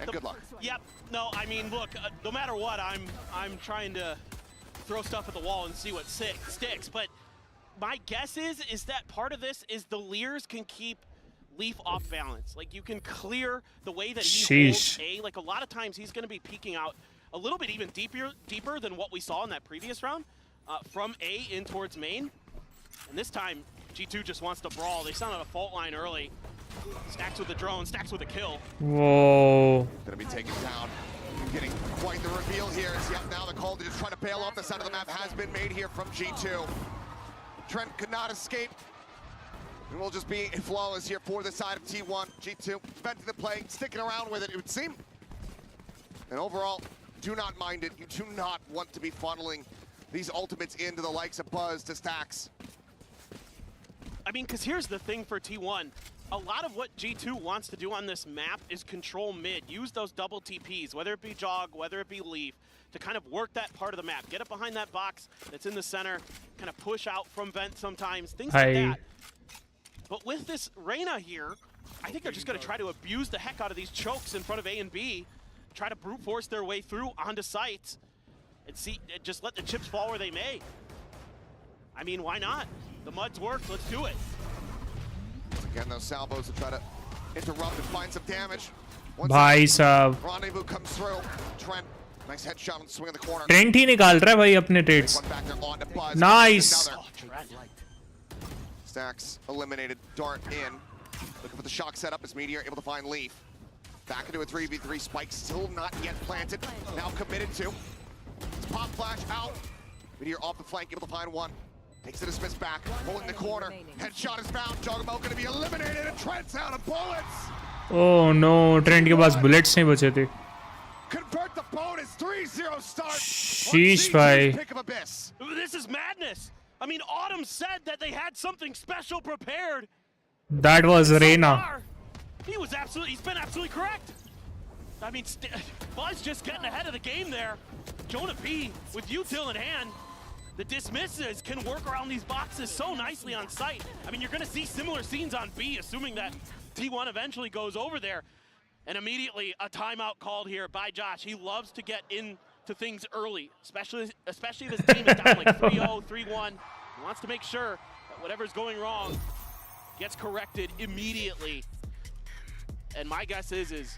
And good luck. Yep. No, I mean, look, no matter what, I'm trying to throw stuff at the wall and see what sticks. But my guess is that part of this is the Leers can keep Leaf off balance. Like, you can clear the way that he holds A. Like, a lot of times he's going to be peeking out a little bit even deeper than what we saw in that previous round from A in towards main. And this time, G2 just wants to brawl. They sounded a fault line early. Stacks with the drone, stacks with a kill. Whoa. Gonna be taken down. Getting quite the reveal here. Yep, now the call to just try to bail off the side of the map has been made here from G2. Trent could not escape. And we'll just be flawless here for the side of T1. G2 venting the play, sticking around with it, it would seem. And overall, do not mind it. You do not want to be funneling these ultimates into the likes of Buzz to stacks. I mean, because here's the thing for T1. A lot of what G2 wants to do on this map is control mid. Use those double TPs, whether it be Jog, whether it be Leaf, to kind of work that part of the map. Get up behind that box that's in the center, kind of push out from vent sometimes, things like that. But with this Reina here, I think they're just going to try to abuse the heck out of these chokes in front of A and B, try to brute force their way through onto sites, and see, just let the chips fall where they may. I mean, why not? The mud's worked, let's do it. Again, those salvos to try to interrupt and find some damage. भाई साहब Rendezvous comes through. Trent, nice headshot on the swing of the corner. Trent ही निकाल रहा है भाई अपने trades nice Stacks eliminated. Dart in. Looking for the shock setup as Meteor able to find Leaf. Back into a 3v3. Spike still not yet planted. Now committed to. It's pop flash out. Meteor off the flank, able to find one. Takes the dismiss back, pulling the corner. Headshot is found. Jogamo going to be eliminated, and Trent's out of bullets. Oh no, Trent के पास bullets नहीं बचे थे. Convert the bonus. 3-0 start. Sheesh भाई. Pick of Abyss. This is madness. I mean, Autumn said that they had something special prepared. That was Reina. He's been absolutely correct. I mean, Buzz just getting ahead of the game there. Jonah P with util in hand. The dismisses can work around these boxes so nicely on site. I mean, you're going to see similar scenes on B, assuming that T1 eventually goes over there. And immediately a timeout called here by Josh. He loves to get into things early, especially if his team is down like 3-0, 3-1. He wants to make sure that whatever's going wrong gets corrected immediately. And my guess is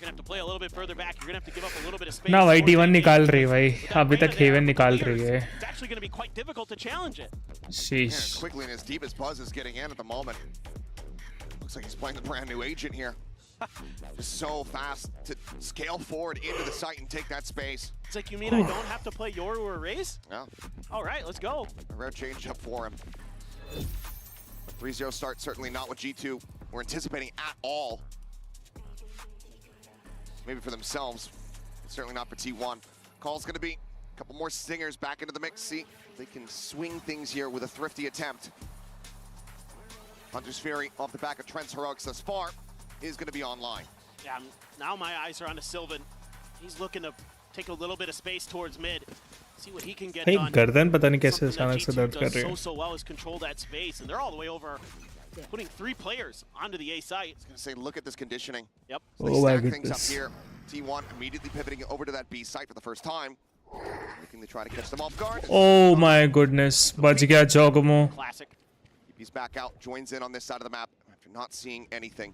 You're gonna have to play a little bit further back. You're gonna have to give up a little bit of space. ना भाई T1 निकाल रही है भाई अभी तक haven निकाल रही है It's actually gonna be quite difficult to challenge it. Sheesh. Quickly and as deep as Buzz is getting in at the moment. Looks like he's playing a brand new agent here. Just so fast to scale forward into the site and take that space. It's like, you mean I don't have to play Yoru or Raze? Yeah. All right, let's go. A rare change up for him. 3-0 start, certainly not what G2 were anticipating at all. Maybe for themselves, but certainly not for T1. Call's gonna be a couple more stingers back into the mix. See if they can swing things here with a thrifty attempt. Hunter's Fury off the back of Trent's heroics thus far is gonna be online. Yeah, now my eyes are on to Sylvan. He's looking to take a little bit of space towards mid. See what he can get भाई done. गर्दन पता नहीं कैसे Something that अचानक से G2 दर्द कर does रही है so well is control that space, and they're all the way over, putting 3 players onto the A site. I was gonna say, look at this conditioning. Yep. So they Oh my stack things up goodness. here. T1 immediately pivoting over to that B site for the first time. Looking to try to catch them off guard. Oh my goodness बच गया जोगमो Classic. He's back out, joins in on this side of the map after not seeing anything.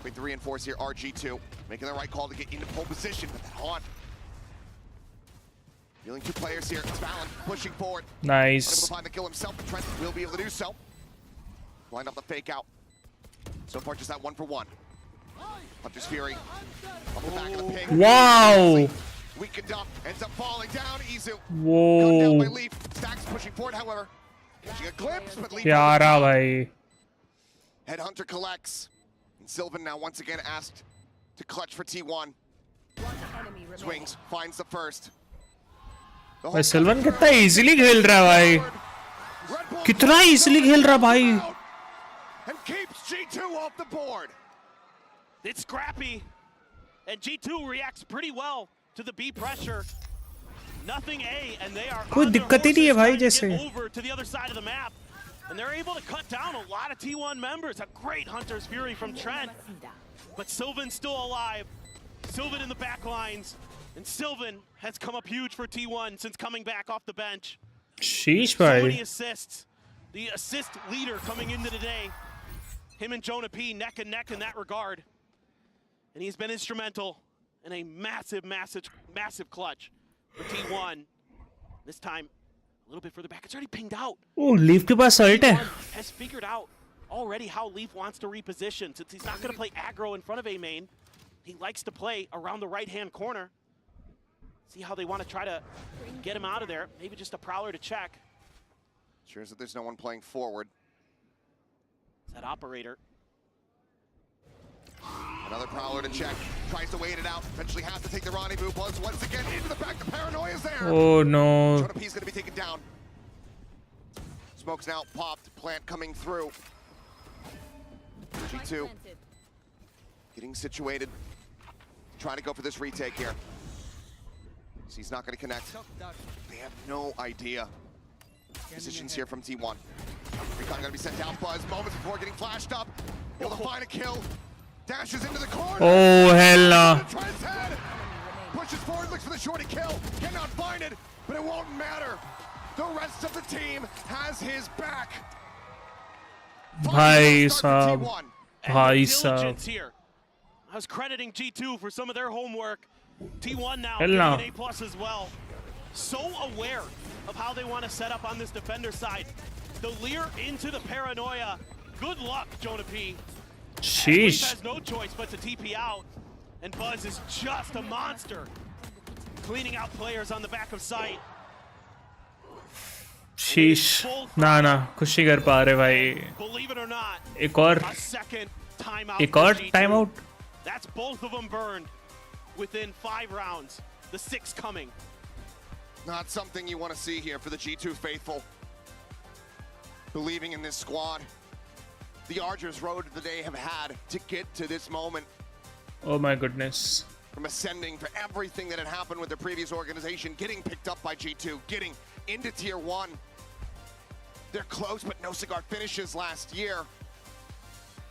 Quick to reinforce here, RG2 making the right call to get into pole position, but that haunt. Dealing 2 players here, it's Valen pushing forward. Nice. Unable to find the kill himself, but Trent will be able to do so. Line up the fake out. So far, just that 1-for-1. Hunter's Fury off the back of the pig. Wow. Weakened up, ends up falling down. Izu Whoa. cut down by Leaf. Stacks pushing forward, however. Catching a glimpse, but Leaf. प्यारा भाई Headhunter collects. And Sylvan now once again asked to clutch for T1. Swings, finds the first. भाई सिल्वन कितना easily खेल रहा है भाई कितना easily खेल रहा भाई And keeps G2 off the board. It's scrappy, and G2 reacts pretty well to the B pressure. Nothing A, and they are कोई दिक्कत ही नहीं है भाई जैसे over to the other side of the map. And they're able to cut down a lot of T1 members. A great Hunter's Fury from Trent. But Sylvan's still alive. Sylvan in the back lines. And Sylvan has come up huge for T1 since coming back off the bench. Sheesh So many भाई assists. The assist leader coming into today. Him and Jonah P neck and neck in that regard. And he's been instrumental in a massive, massive, massive clutch for T1. This time, a little bit further back. It's already pinged out. Oh Leaf के पास ult है Has figured out already how Leaf wants to reposition. Since he's not going to play aggro in front of A main, he likes to play around the right-hand corner. See how they want to try to get him out of there. Maybe just a prowler to check. Sure as that there's no one playing forward. That operator. Another prowler to check. Tries to wait it out. Eventually has to take the rendezvous. Buzz once again into the back. The paranoia is there. Oh no. Jonah P's going to be taken down. Smoke's now popped. Plant coming through. G2 getting situated. Trying to go for this retake here. So he's not going to connect. They have no idea. Positions here from T1. Recon going to be sent down. Buzz moments before getting flashed up. Able to find a kill. Dashes into the corner. Oh hell no. Trent's head. Pushes forward, looks for the shorty kill. Cannot find it, but it won't matter. The rest of the team has his back. भाई साहब भाई साहब Diligence here. I was crediting G2 for some of their homework. T1 now Hell getting no. an A+ as well. So aware of how they want to set up on this defender side. The leer into the paranoia. Good luck, Jonah P. Leaf sheesh has no choice but to TP out. And Buzz is just a monster. Cleaning out players on the back of sight. sheesh ना ना कुछ नहीं कर पा रहे भाई Believe it or not, एक और a second timeout. एक for और G2. Time out That's both of them burned within 5 rounds. The 6th coming. Not something you want to see here for the G2 faithful. Believing in this squad. The arduous road that they have had to get to this moment. oh my goodness From ascending for everything that had happened with their previous organization, getting picked up by G2, getting into Tier 1. They're close, but no cigar finishes last year.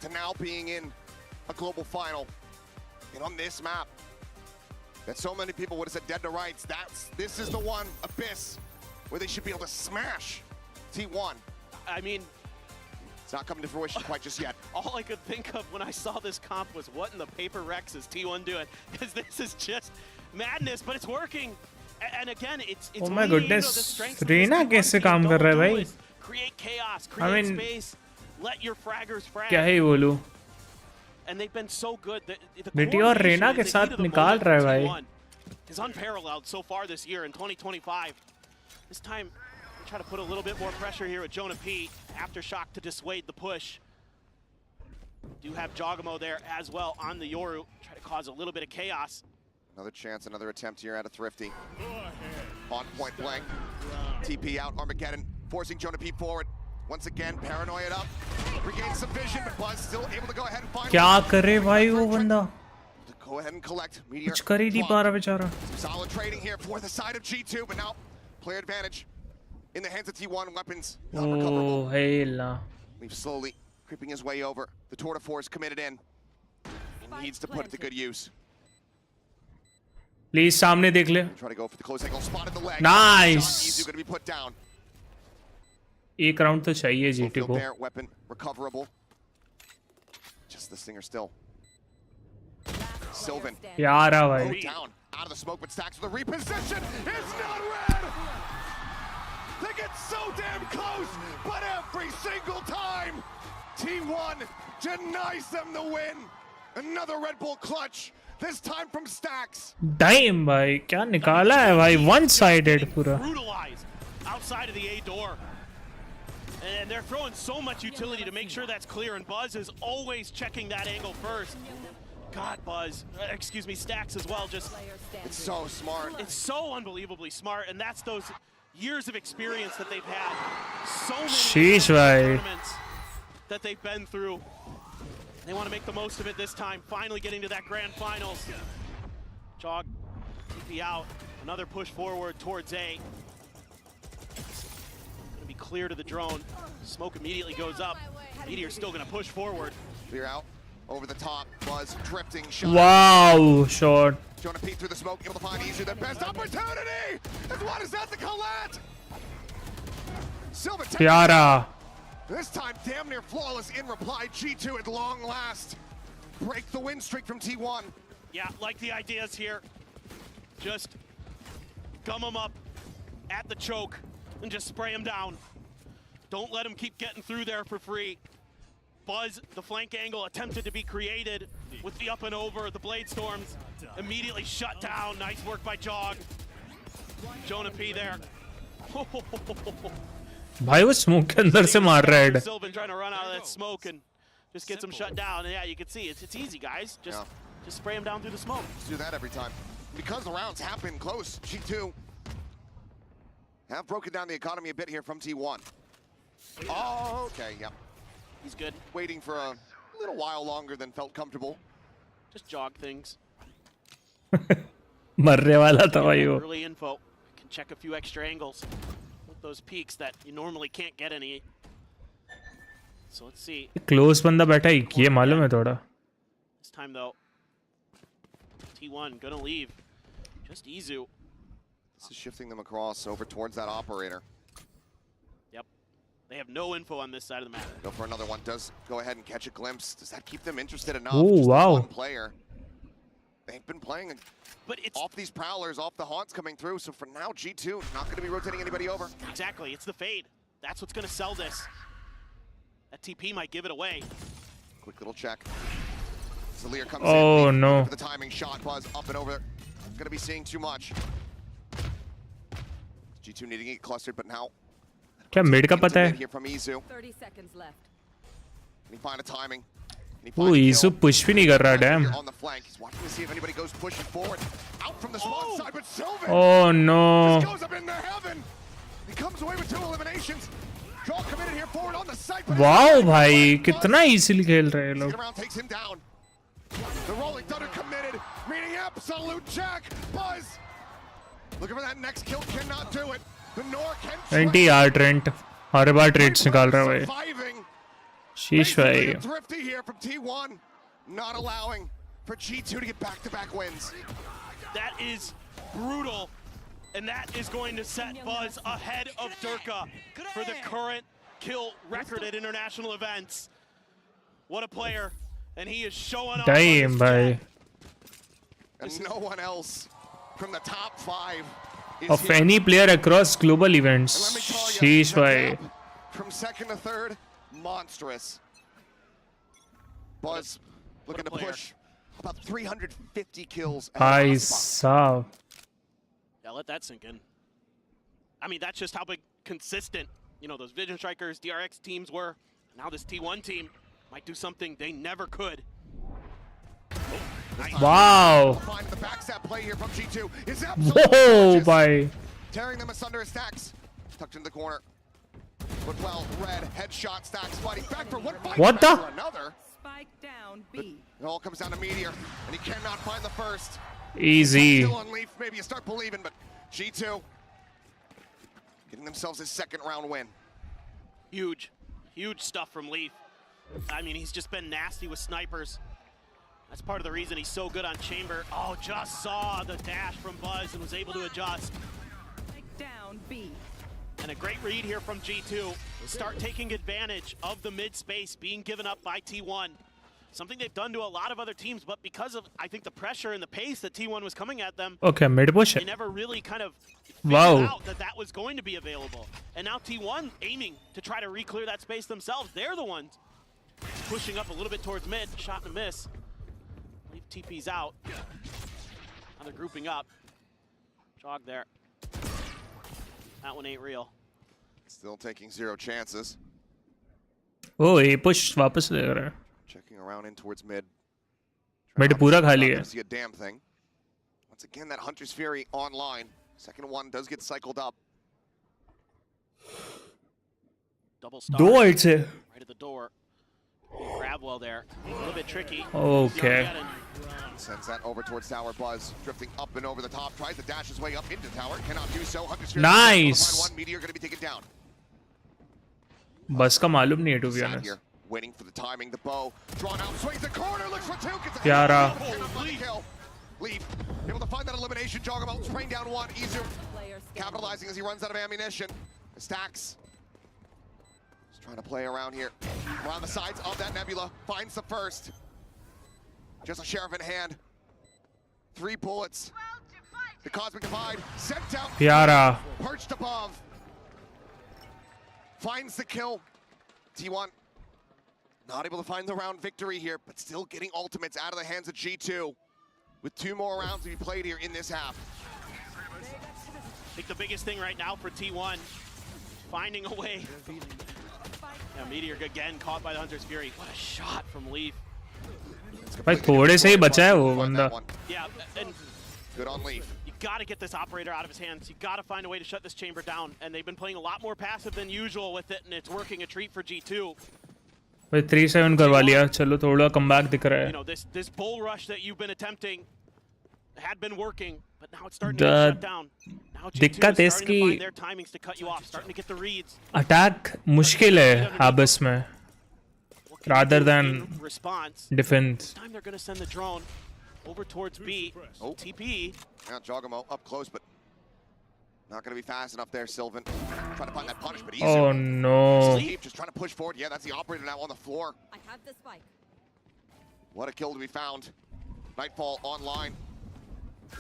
To now being in a global final. And on this map, that so many people would have said dead to rights, this is the one, Abyss, where they should be able to smash T1. I mean, Not coming to fruition quite just yet. All I could think of when I saw this comp was what in the paper Rex is T1 doing? Because this is just madness, but it's working. And again, it's Oh my goodness, Reina कैसे काम कर रहा है भाई? Create chaos, create space, let your fraggers frag. क्या ही बोलूं? And they've been so good. बेटी और रेना के साथ निकाल रहा है भाई. Is unparalleled so far this year in 2025. This time, we try to put a little bit more pressure here with Jonah P. Aftershock to dissuade the push. Do have Jogamo there as well on the Yoru. Try to cause a little bit of chaos. Another chance, another attempt here at a Thrifty. On point blank. TP out, Armageddon forcing Jonah P forward. Once again, paranoia up. Regains some vision, but Buzz still able to go ahead and find. क्या करे भाई वो बंदा? Go ahead and collect. Meteor. कुछ कर ही नहीं पा रहा बेचारा. Solid trading here for the side of G2, but now player advantage in the hands of T1. Weapons not recoverable. Oh, hell. We've slowly creeping his way over. The tour de force committed in. And he needs to put it to good use. Please, सामने देख ले. Try to go for the close angle. Spotted the leg. Nice. Easy going to be put down. एक round तो चाहिए GT को. Weapon recoverable. Just the Stinger still. Sylvan. यार भाई. Down out of the smoke, but Stacks with a reposition. It's not red. They get so damn close, but every single time, T1 denies them the win. Another Red Bull clutch. This time from Stacks. Damn भाई, क्या निकाला है भाई? One-sided पूरा. Brutalized outside of the A door. And they're throwing so much utility to make sure that's clear, and Buzz is always checking that angle first. God, Buzz, excuse me, Stacks as well, just... It's so smart. It's so unbelievably smart, and that's those years of experience that they've had. So many tournaments that they've been through. They want to make the most of it this time, finally getting to that grand finals. Jog, TP out, another push forward towards A. Gonna be clear to the drone. Smoke immediately goes up. Meteor's still gonna push forward. Clear out. Over the top, Buzz drifting shot. Wow, shot. Jonah P through the smoke, able to find Izu the best opportunity. And what is that? The Colette. Silva. Piara. This time, damn near flawless in reply. G2 at long last. Break the win streak from T1. Yeah, like the ideas here. Just gum them up at the choke and just spray them down. Don't let them keep getting through there for free. Buzz, the flank angle attempted to be created with the up and over. The Blade Storms immediately shut down. Nice work by Jog. Jonah P there. भाई वो smoke के अंदर से मार रहा है. Sylvan trying to run out of that smoke and just get them shut down. And yeah, you can see it's easy, guys. Just spray them down through the smoke. Let's do that every time. Because the rounds have been close, G2 have broken down the economy a bit here from T1. Oh, okay, yep. He's good. Waiting for a little while longer than felt comfortable. Just jog things. मरने वाला था भाई वो. Early info. Can check a few extra angles with those peaks that you normally can't get any. So let's see. Close बंदा बैठा है, ये मालूम है थोड़ा. This time though, T1 gonna leave. Just Izu. This is shifting them across over towards that operator. Yep. They have no info on this side of the map. Go for another one. Does go ahead and catch a glimpse. Does that keep them interested enough? Oh, just wow. One player. They've been playing but it's off these prowlers, off the haunts coming through. So for now, G2 not going to be rotating anybody over. Exactly. It's the fade. That's what's going to sell this. That TP might give it away. Quick little check. Zalir comes in. Oh, no. For the timing shot. Buzz up and over. Going to be seeing too much. G2 needing to get clustered, but now. क्या mid का पता है? Here from Izu. 30 seconds left. Can he find a timing? वो Izu push भी नहीं कर रहा, damn. On the flank. He's watching to see if anybody goes pushing forward. Out from the spawn side, but Sylvan. Oh no. Just goes up in their heaven. He comes away with 2 eliminations. Draw committed here forward on the site. Wow भाई, कितना easily खेल रहे हैं लोग. Around takes him down. The Rolling Thunder committed, meaning absolute jack. Buzz. Looking for that next kill, cannot do it. The Nor can. 20 यार Trent. हर बार trades निकाल रहा है भाई. Sheesh भाई. Thrifty here from T1, not allowing for G2 to get back-to-back wins. That is brutal, and that is going to set Buzz ahead of Durka for the current kill record at international events. What a player. And he is showing off. Damn, bhai. And no one else from the top 5 is Of here. any player across global events. Sheesh, bhai. From second to third, monstrous. Buzz looking to push about 350 kills. Bhai saab. Yeah, let that sink in. I mean, that's just how big consistent, you know, those Vision Strikers, DRX teams were. Now this T1 team might do something they never could. Wow. Find the backstab play here from G2 is Whoa, bhai. tearing them asunder as stacks. Tucked in the corner. But well, red headshot stacks fighting back for one fight. What back the? for another. Spike down B. It all comes down to Meteor, and he cannot find the first. Easy. Still on Leaf, maybe you start believing, but G2 getting themselves his second round win. Huge, huge stuff from Leaf. I mean, he's just been nasty with snipers. That's part of the reason he's so good on Chamber. Oh, just saw the dash from Buzz and was able to adjust. Spike down B. And a great read here from G2. Start taking advantage of the mid space being given up by T1. Something they've done to a lot of other teams, but because of, I think, the pressure and the pace that T1 was coming at them, Okay, mid push they it. never really kind of Wow. figured out that that was going to be available. And now T1 aiming to try to re-clear that space themselves. They're the ones pushing up a little bit towards mid. Shot and a miss. Leave TP's out. Now they're grouping up. Jog there. That one ain't real. Still taking 0 chances. Oh, ये push वापस ले रहा है. Checking around in towards mid. Mid पूरा खाली है. Not see a damn thing. Once again, that Hunter's Fury online. Second one does get cycled up. Double star. दो hits है. Right at the door. Grab well there. A little bit tricky. Okay. Sends that over towards tower. Buzz drifting up and over the top. Tries to dash his way up into tower. Cannot do so. Hunter's Fury. Nice. One Meteor going to be taken down. बस का मालूम नहीं है to be Sat honest. here, waiting for the timing. The bow drawn out. Swings the corner. Looks for 2. Gets a प्यारा. cannot find the kill. Leaf able to find that elimination. Joggerbolt spraying down 1. Izu capitalizing as he runs out of ammunition. Stacks. Just trying to play around here. Around the sides of that nebula. Finds the first. Just a sheriff in hand. 3 bullets. The Cosmic Divide sent out. प्यारा. Perched above. Finds the kill. T1 not able to find the round victory here, but still getting ultimates out of the hands of G2 with 2 more rounds to be played here in this half. I think the biggest thing right now for T1, finding a way. Yeah, Meteor again caught by the Hunter's Fury. What a shot from Leaf. भाई थोड़े से ही बचा है वो बंदा. Yeah, and good on Leaf. You got to get this operator out of his hands. You got to find a way to shut this chamber down. And they've been playing a lot more passive than usual with it, and it's working a treat for G2. भाई 3-7 करवा लिया. चलो थोड़ा comeback दिख रहा है. You know, this bull rush that you've been attempting had been working, but now it's starting to get shut down. Now G2 दिक्कत है is starting to find इसकी their timings to cut you off, starting to get the reads. attack मुश्किल है Abyss में. Rather than response. defense. This time they're going to send the drone over towards B. Oh. TP. Now Jogamo up close, but not going to be fast enough there, Sylvan. Trying to find that punish, but easy. Oh no. Sleep just trying to push forward. Yeah, that's the operator now on the floor. I have the spike. What a kill to be found. Nightfall online.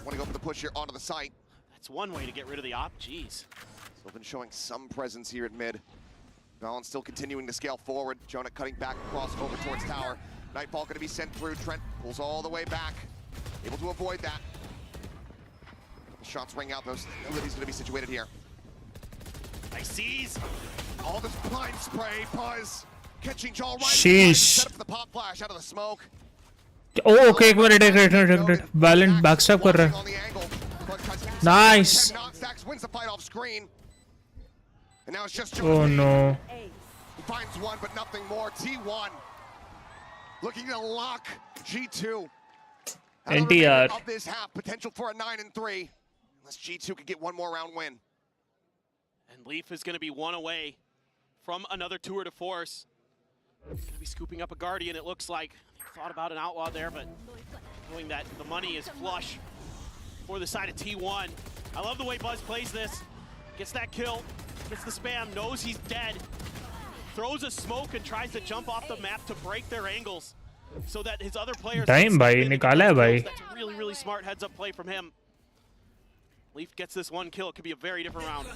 Want to go for the push here onto the site. That's one way to get rid of the op. Jeez. Sylvan showing some presence here at mid. Valen still continuing to scale forward. Jonah cutting back across over towards tower. Nightfall going to be sent through. Trent pulls all the way back. Able to avoid that. Shots ring out, those. He's going to be situated here. Nice seize. All this blind spray. Buzz catching Jaw right. Sheesh. Set up for the pop flash out of the smoke. Oh, okay, एक minute. Valen backstab कर रहा है. Nice. Stacks wins the fight off screen. And now it's just Oh no. He finds one, but nothing more. T1 looking to lock G2. NTR. Of this half, potential for a 9-3, unless G2 could get one more round win. And Leaf is going to be one away from another tour de force. Going to be scooping up a Guardian, it looks like. Thought about an Outlaw there, but knowing that the money is flush for the side of T1. I love the way Buzz plays this. Gets that kill, gets the spam, knows he's dead. throws a smoke and tries to jump off the map to break their angles so that his other players Time bhai, nikala hai bhai. That's a really, really smart heads-up play from him. Leaf gets this one kill. It could be a very different round.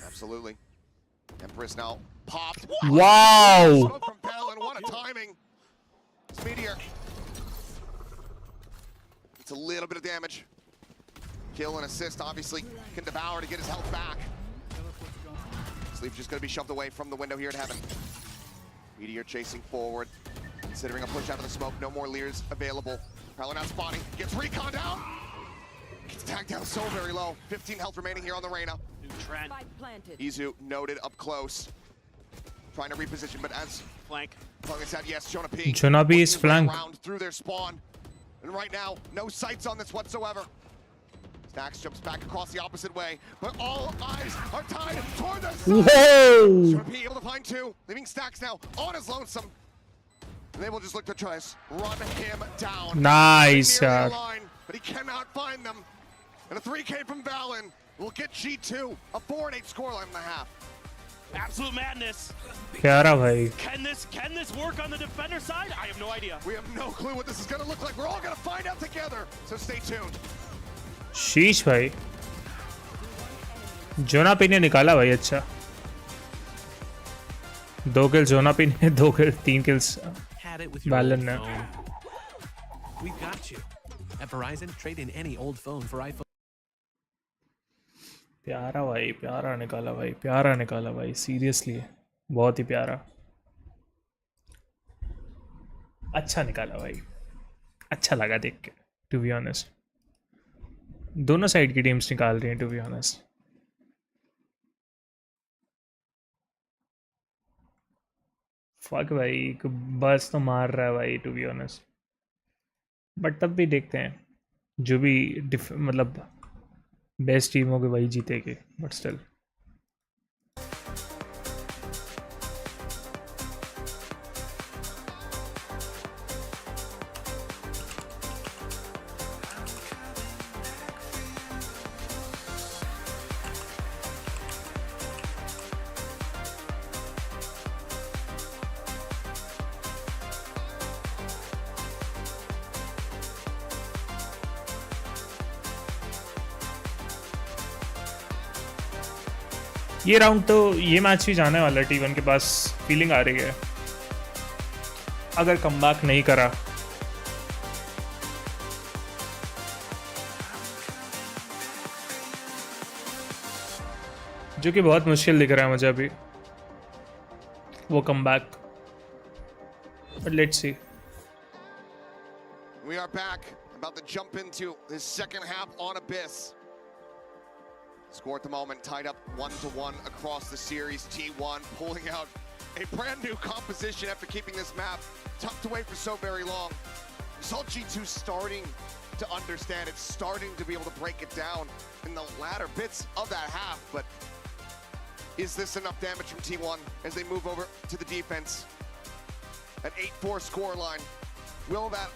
Absolutely. Empress now popped. Wow! Smoke from Balin, what a timing. It's Meteor. It's a little bit of damage. Kill and assist, obviously, can devour to get his health back. Sleep just going to be shoved away from the window here at Heaven. Meteor chasing forward, considering a push out of the smoke. No more Lears available. Probably not spotting. Gets recon down. Gets tagged down so very low. 15 health remaining here on the Reyna. New trend. Izu noted up close. Trying to reposition, but as flank. Like I said, yes, Jonah P. Jonah P is flank. Around through their spawn. And right now, no sights on this whatsoever. Stax jumps back across the opposite way, but all eyes are tied toward the side. Whoa! Jonah P able to find two, leaving Stax now on his lonesome. And they will just look to try to run him down. Nice, Near the line, but he cannot find them. And a 3K from Valen will get G2 a 4-8 scoreline and a half. Absolute madness. Pyara bhai. Can this work on the defender side? I have no idea. We have no clue what this is going to look like. We're all going to find out together. So stay tuned. शीश भाई जोना P ने निकाला भाई अच्छा 2 kills जोना P ने 2 kills 3 kills बैलन ने We've got you. At Verizon, trade in any old phone for iPhone. प्यारा भाई प्यारा निकाला भाई सीरियसली बहुत ही प्यारा अच्छा निकाला भाई अच्छा लगा देख के टू बी ऑनेस्ट दोनों साइड की टीम्स निकाल रही हैं टू बी ऑनेस्ट फक भाई बस तो मार रहा है भाई टू बी ऑनेस्ट बट तब भी देखते हैं जो भी मतलब बेस्ट टीम होगी वही जीतेगी बट स्टिल ये राउंड तो ये मैच भी जाने वाला है T1 के पास फीलिंग आ रही है अगर कमबैक नहीं करा जो कि बहुत मुश्किल दिख रहा है मुझे अभी वो comeback but let's see We are back about to jump into the second half on Abyss. Score at the moment, tied up 1-1 across the series. T1 pulling out a brand new composition after keeping this map tucked away for so very long. We saw G2 starting to understand it, starting to be able to break it down in the latter bits of that half. But is this enough damage from T1 as they move over to the defense? An 8-4 scoreline. Will that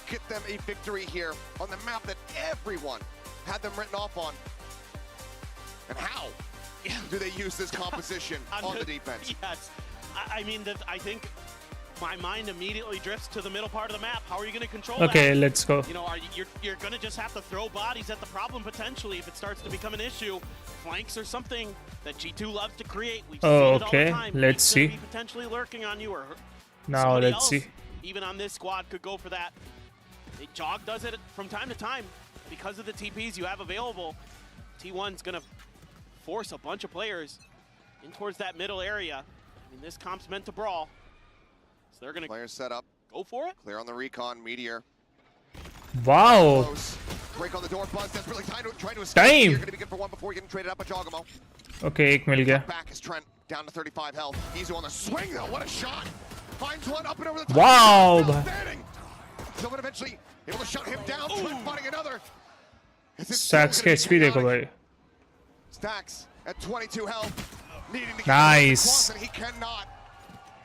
get them a victory here on the map that everyone had them written off on? And how do they use this composition on the defense? Yes. I mean, I think my mind immediately drifts to the middle part of the map. How are you going to control that? Okay, let's go. You know, you're going to just have to throw bodies at the problem potentially if it starts to become an issue. Flanks or something that G2 loves to create. We've seen it all the time. Let's see. Be potentially lurking on you or now let's else, see. Even on this squad could go for that. Jog does it from time to time because of the TPs you have available. T1's going to force a bunch of players in towards that middle area. I mean, this comp's meant to brawl. So they're going to players set up. Go for it. Clear on the recon. Meteor. Wow. Close. Break on the door. Buzz desperately trying to escape. Time. You're going to be good for one before getting traded up by Jogamo. Okay, एक मिल गया. Back is Trent down to 35 health. Izu on the swing though. What a shot. Finds one up and over the top. Wow. Someone eventually able to shut him down. Trent finding another. Stax के HP देखो भाई. Stax at 22 health. Needing to get nice. And he cannot.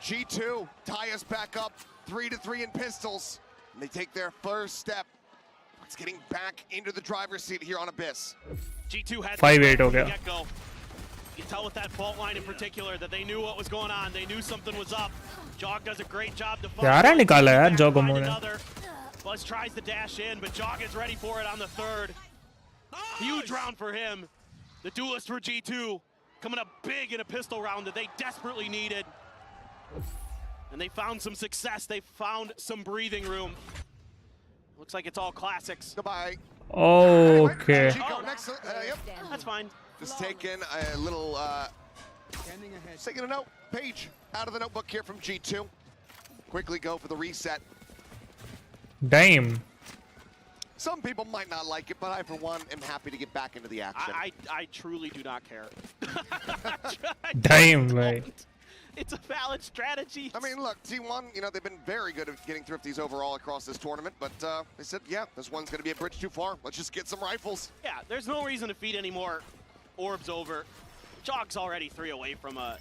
G2 tie us back up 3-3 in pistols. And they take their first step. It's getting back into the driver's seat here on Abyss. G2 had 5-8 हो गया. You can tell with that fault line in particular that they knew what was going on. They knew something was up. Jog does a great job to प्यारा निकाला यार जोगोमो ने. Buzz tries to dash in, but Jog is ready for it on the third. Huge round for him. The duelist for G2 coming up big in a pistol round that they desperately needed. And they found some success. They found some breathing room. Looks like it's all classics. Goodbye. Okay. Yep. That's fine. Just taking a little, just taking a note page out of the notebook here from G2. Quickly go for the reset. Damn. Some people might not like it, but I, for one, am happy to get back into the action. I truly do not care. Damn, man. It's a valid strategy. I mean, look, T1, you know, they've been very good at getting thrifties overall across this tournament, but they said, yeah, this one's going to be a bridge too far. Let's just get some rifles. Yeah, there's no reason to feed any more orbs over. Jog's already 3 away from a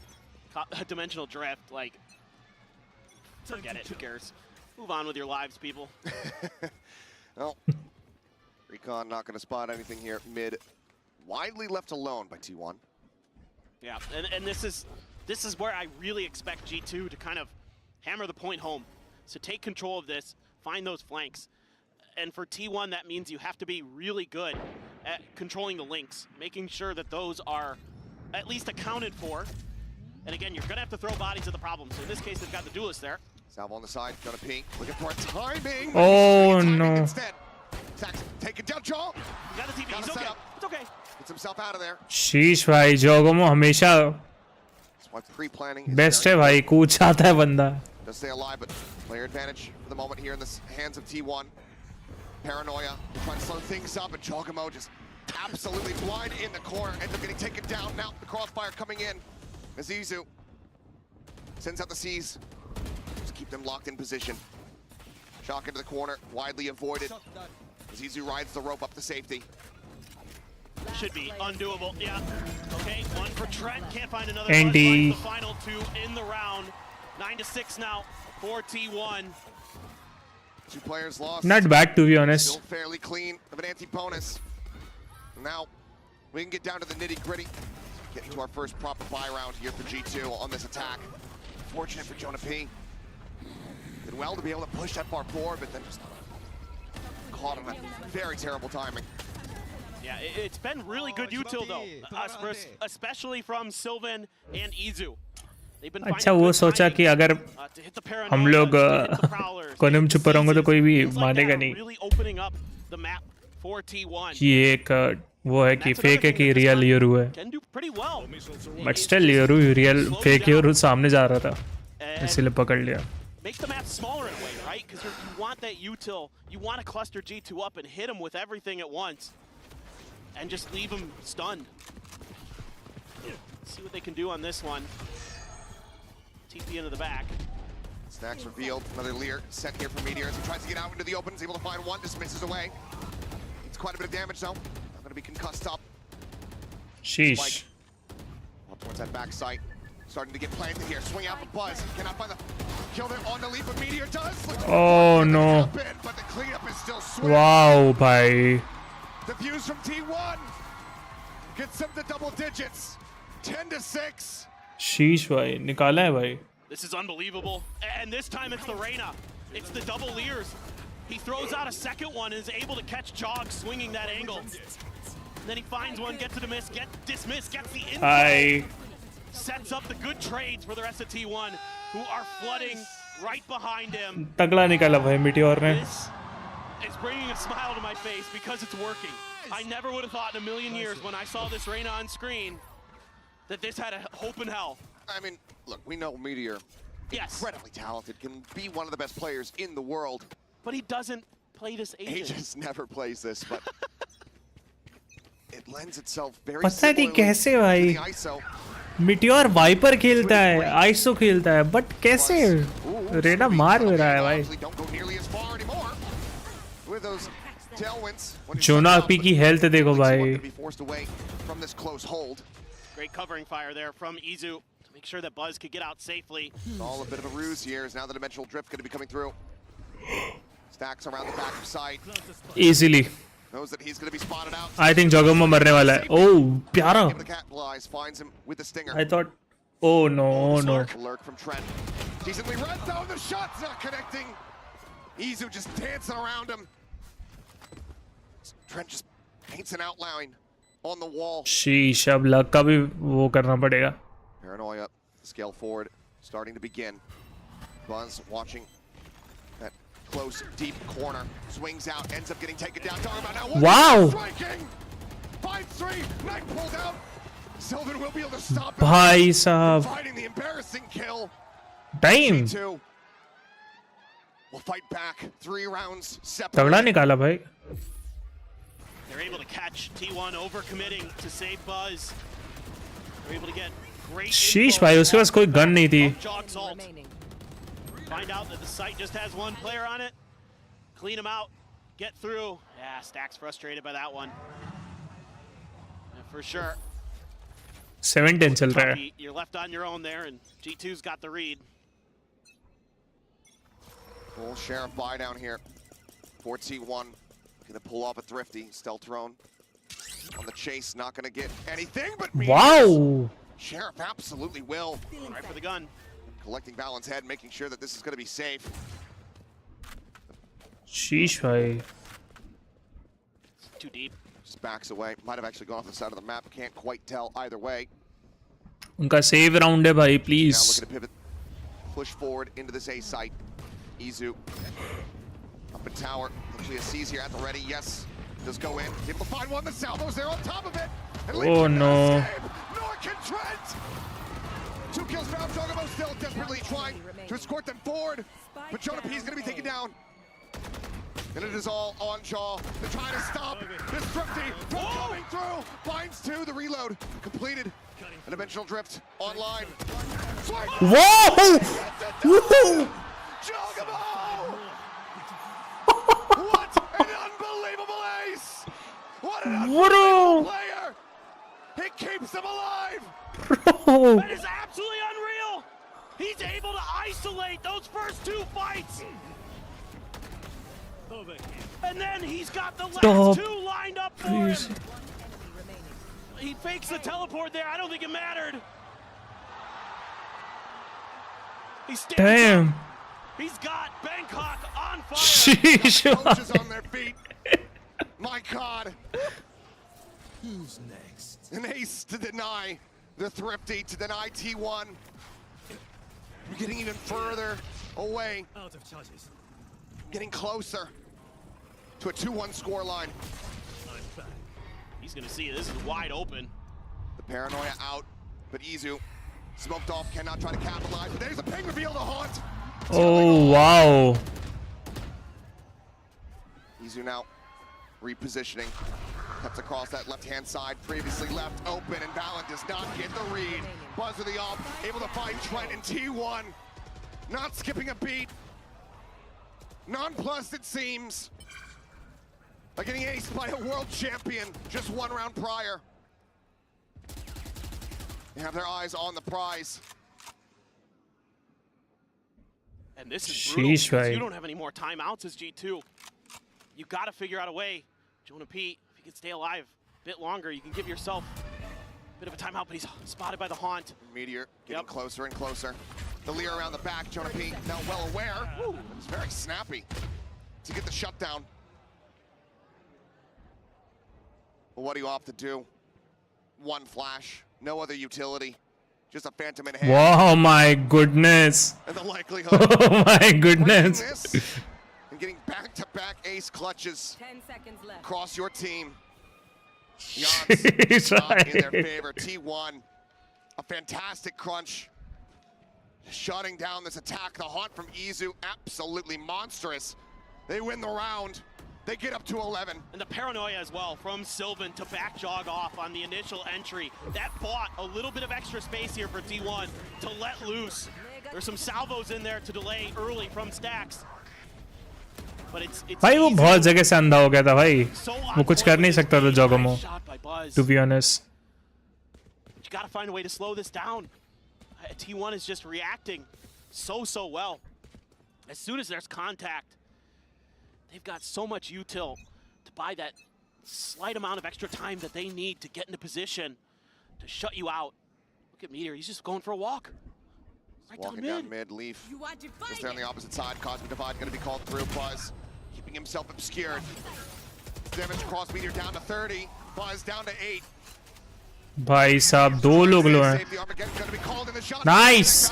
dimensional drift. Like, forget it. Who cares? Move on with your lives, people. Well, Recon not going to spot anything here mid. Widely left alone by T1. Yeah, and this is where I really expect G2 to kind of hammer the point home. So take control of this, find those flanks. And for T1, that means you have to be really good at controlling the links, making sure that those are at least accounted for. And again, you're going to have to throw bodies at the problem. So in this case, they've got the duelist there. Salvo on the side, gonna ping, looking for a timing. Oh no. Instead, Saxon, take it down, Jaw. You got the TP, it's okay. It's okay. Gets himself out of there. शीश भाई जोगोमो हमेशा That's why pre-planning. Best है भाई, कूद जाता है बंदा. Does stay alive, but player advantage for the moment here in the hands of T1. Paranoia, trying to slow things up, and Chocomo just absolutely blind in the corner. Ends up getting taken down. Now the crossfire coming in. Azizu sends out the C's. Just keep them locked in position. Shock into the corner, widely avoided. Azizu rides the rope up to safety. Should be undoable, yeah. Okay, one for Trent, can't find another. Andy. The final 2 in the round. 9-6 now for T1. 2 players lost. Not bad, to be honest. Still fairly clean of an anti-bonus. Now, we can get down to the nitty-gritty. Get into our first proper buy round here for G2 on this attack. Fortunate for Jonah P. Did well to be able to push that far forward, but then just caught him at very terrible timing. Yeah, it's been really good util though, especially from Sylvan and Izu. They've been अच्छा वो सोचा कि अगर हम लोग column छुपा रहेंगे तो कोई भी मानेगा नहीं. Really opening up the map for T1. ये एक वो है कि फेक है कि रियल योरू है. Can do pretty well. But still Yoru real fake Yoru सामने जा रहा था, इसलिए पकड़ लिया. Make the map smaller in a way, right? Because you want that util, you want to cluster G2 up and hit him with everything at once. And just leave him stunned. See what they can do on this one. TP into the back. Snacks revealed. Another Lear sent here from Meteor as he tries to get out into the open. He's able to find one, just misses away. It's quite a bit of damage though. I'm going to be concussed up. Sheesh. Up towards that back site. Starting to get planted here. Swing out for Buzz. Cannot find the kill there on the leap, but Meteor does. Oh no. But the cleanup is still swift. Wow, bhai. The views from T1 gets them to double digits. 10-6. Sheesh bhai, निकाला है भाई. This is unbelievable. And this time it's the Reyna. It's the double Lears. He throws out a second one and is able to catch Jog swinging that angle. And then he finds one, gets it a miss, dismissed, gets the inside. Sets up the good trades for the rest of T1, who are flooding right behind him. तगड़ा निकाला भाई Meteor ने. It's bringing a smile to my face because it's working. I never would have thought in a million years when I saw this Reyna on screen that this had a hope in hell. I mean, look, we know Meteor, incredibly talented, can be one of the best players in the world. But he doesn't play this agent. Aegis never plays this, but it lends itself very पता नहीं कैसे similarly भाई. to the ISO. Meteor Viper खेलता है, ISO खेलता है, but कैसे रेना मार भी रहा है भाई. Don't go nearly as far anymore. With those tailwinds, जोना पी की हेल्थ देखो भाई. be forced away from this close hold. Great covering fire there from Izu to make sure that Buzz could get out safely. It's all a bit of a ruse here, as now the dimensional drift going to be coming through. Stacks around the back of site. Easily. Knows that he's going to be spotted out. I think Jogamo मरने वाला है. Oh, प्यारा. Able to capitalize, finds him with the stinger. I thought, oh no, no. Lurk from Trent. Decently red zone, the shot's not connecting. Izu just dancing around him. Trent just paints an outline on the wall. Sheesh, अब luck का भी वो करना पड़ेगा. Paranoia, scale forward, starting to begin. Buzz watching that close, deep corner. Swings out, ends up getting taken down. Talking about now. Wow! Striking! 5-3, Knight pulled out. Sylvan will be able to stop it. भाई साहब. Fighting the embarrassing kill. Damn. G2 will fight back. 3 rounds separate. तगड़ा निकाला भाई. They're able to catch T1 overcommitting to save Buzz. They're able to get great Sheesh भाई, उसके पास कोई gun नहीं थी. Find out that the site just has 1 player on it. Clean him out. Get through. Yeah, Stack's frustrated by that one. Yeah, for sure. 7-10 चल रहा है. You're left on your own there, and G2's got the read. Full Sheriff buy down here. 4T1 gonna pull off a thrifty. Stealth drone on the chase, not gonna get anything but Wow! Sheriff absolutely will. Right for the gun. Collecting Balance head, making sure that this is gonna be safe. Sheesh भाई. Too deep. Just backs away. Might have actually gone off the side of the map. Can't quite tell either way. उनका save round है भाई, Now please. looking to pivot, push forward into this A site. Izu up in tower. Hopefully a C's here at the ready. Yes, does go in. Able to find one. The salvo's there on top of it. And Oh no. Norkin Trent. 2 kills found. Jogamo still desperately trying to escort them forward. But Jonah P is going to be taken down. And it is all on Jaw. They're trying to stop this thrifty from coming through. Finds 2. The reload completed. An dimensional drift online. Whoa! Whoa! Jogamo! What an unbelievable ace! What an unbelievable player! He keeps them alive! Bro! That is absolutely unreal! He's able to isolate those first 2 fights! And then he's got the last 2 lined up for him! He fakes the teleport there, I don't think it mattered! Damn! He's got Bangkok on fire! Sheesh. Coaches on their feet. My God. Who's next? An ace to deny the thrifty, to deny T1. We're getting even further away. Out of charges. Getting closer to a 2-1 scoreline. He's gonna see it. This is wide open. The paranoia out, but Izu smoked off, cannot try to capitalize. But there's a ping reveal to Haunt. Oh wow. Izu now repositioning. Cuts across that left-hand side, previously left open, and Valen does not get the read. Buzz with the op, able to find Trent in T1. Not skipping a beat. Nonplussed it seems. Like getting aced by a world champion just 1 round prior. They have their eyes on the prize. And this is brutal because right. you don't have any more timeouts as G2. You got to figure out a way. Jonah P, if you can stay alive a bit longer, you can give yourself a bit of a timeout, but he's spotted by the Haunt. Meteor getting closer and closer. The Lear around the back, Jonah P now well aware. It's very snappy to get the shutdown. Well, what do you opt to do? 1 flash, no other utility. Just a phantom in hand. Wow, my goodness. And the likelihood Oh my goodness. this and getting back-to-back ace clutches 10 seconds left. across your team. The odds not in their favor. T1, a fantastic crunch. Shutting down this attack. The Haunt from Izu, absolutely monstrous. They win the round. They get up to 11. And the paranoia as well from Sylvan to back jog off on the initial entry. That bought a little bit of extra space here for T1 to let loose. There's some salvos in there to delay early from Stacks. But it's भाई वो बहुत जगह से अंधा हो गया था भाई. वो कुछ कर नहीं सकता था Jogamo. To be honest. But you gotta find a way to slow this down. T1 is just reacting so well. As soon as there's contact, they've got so much util to buy that slight amount of extra time that they need to get into position to shut you out. Look at Meteor, he's just going for a walk. Right Walking down mid, Leaf. Just there on the opposite side. Cosmic Divide going to be called through. Buzz keeping himself obscured. Damage across Meteor down to 30. Buzz down to 8. भाई साहब 2 लोग लो हैं. Nice.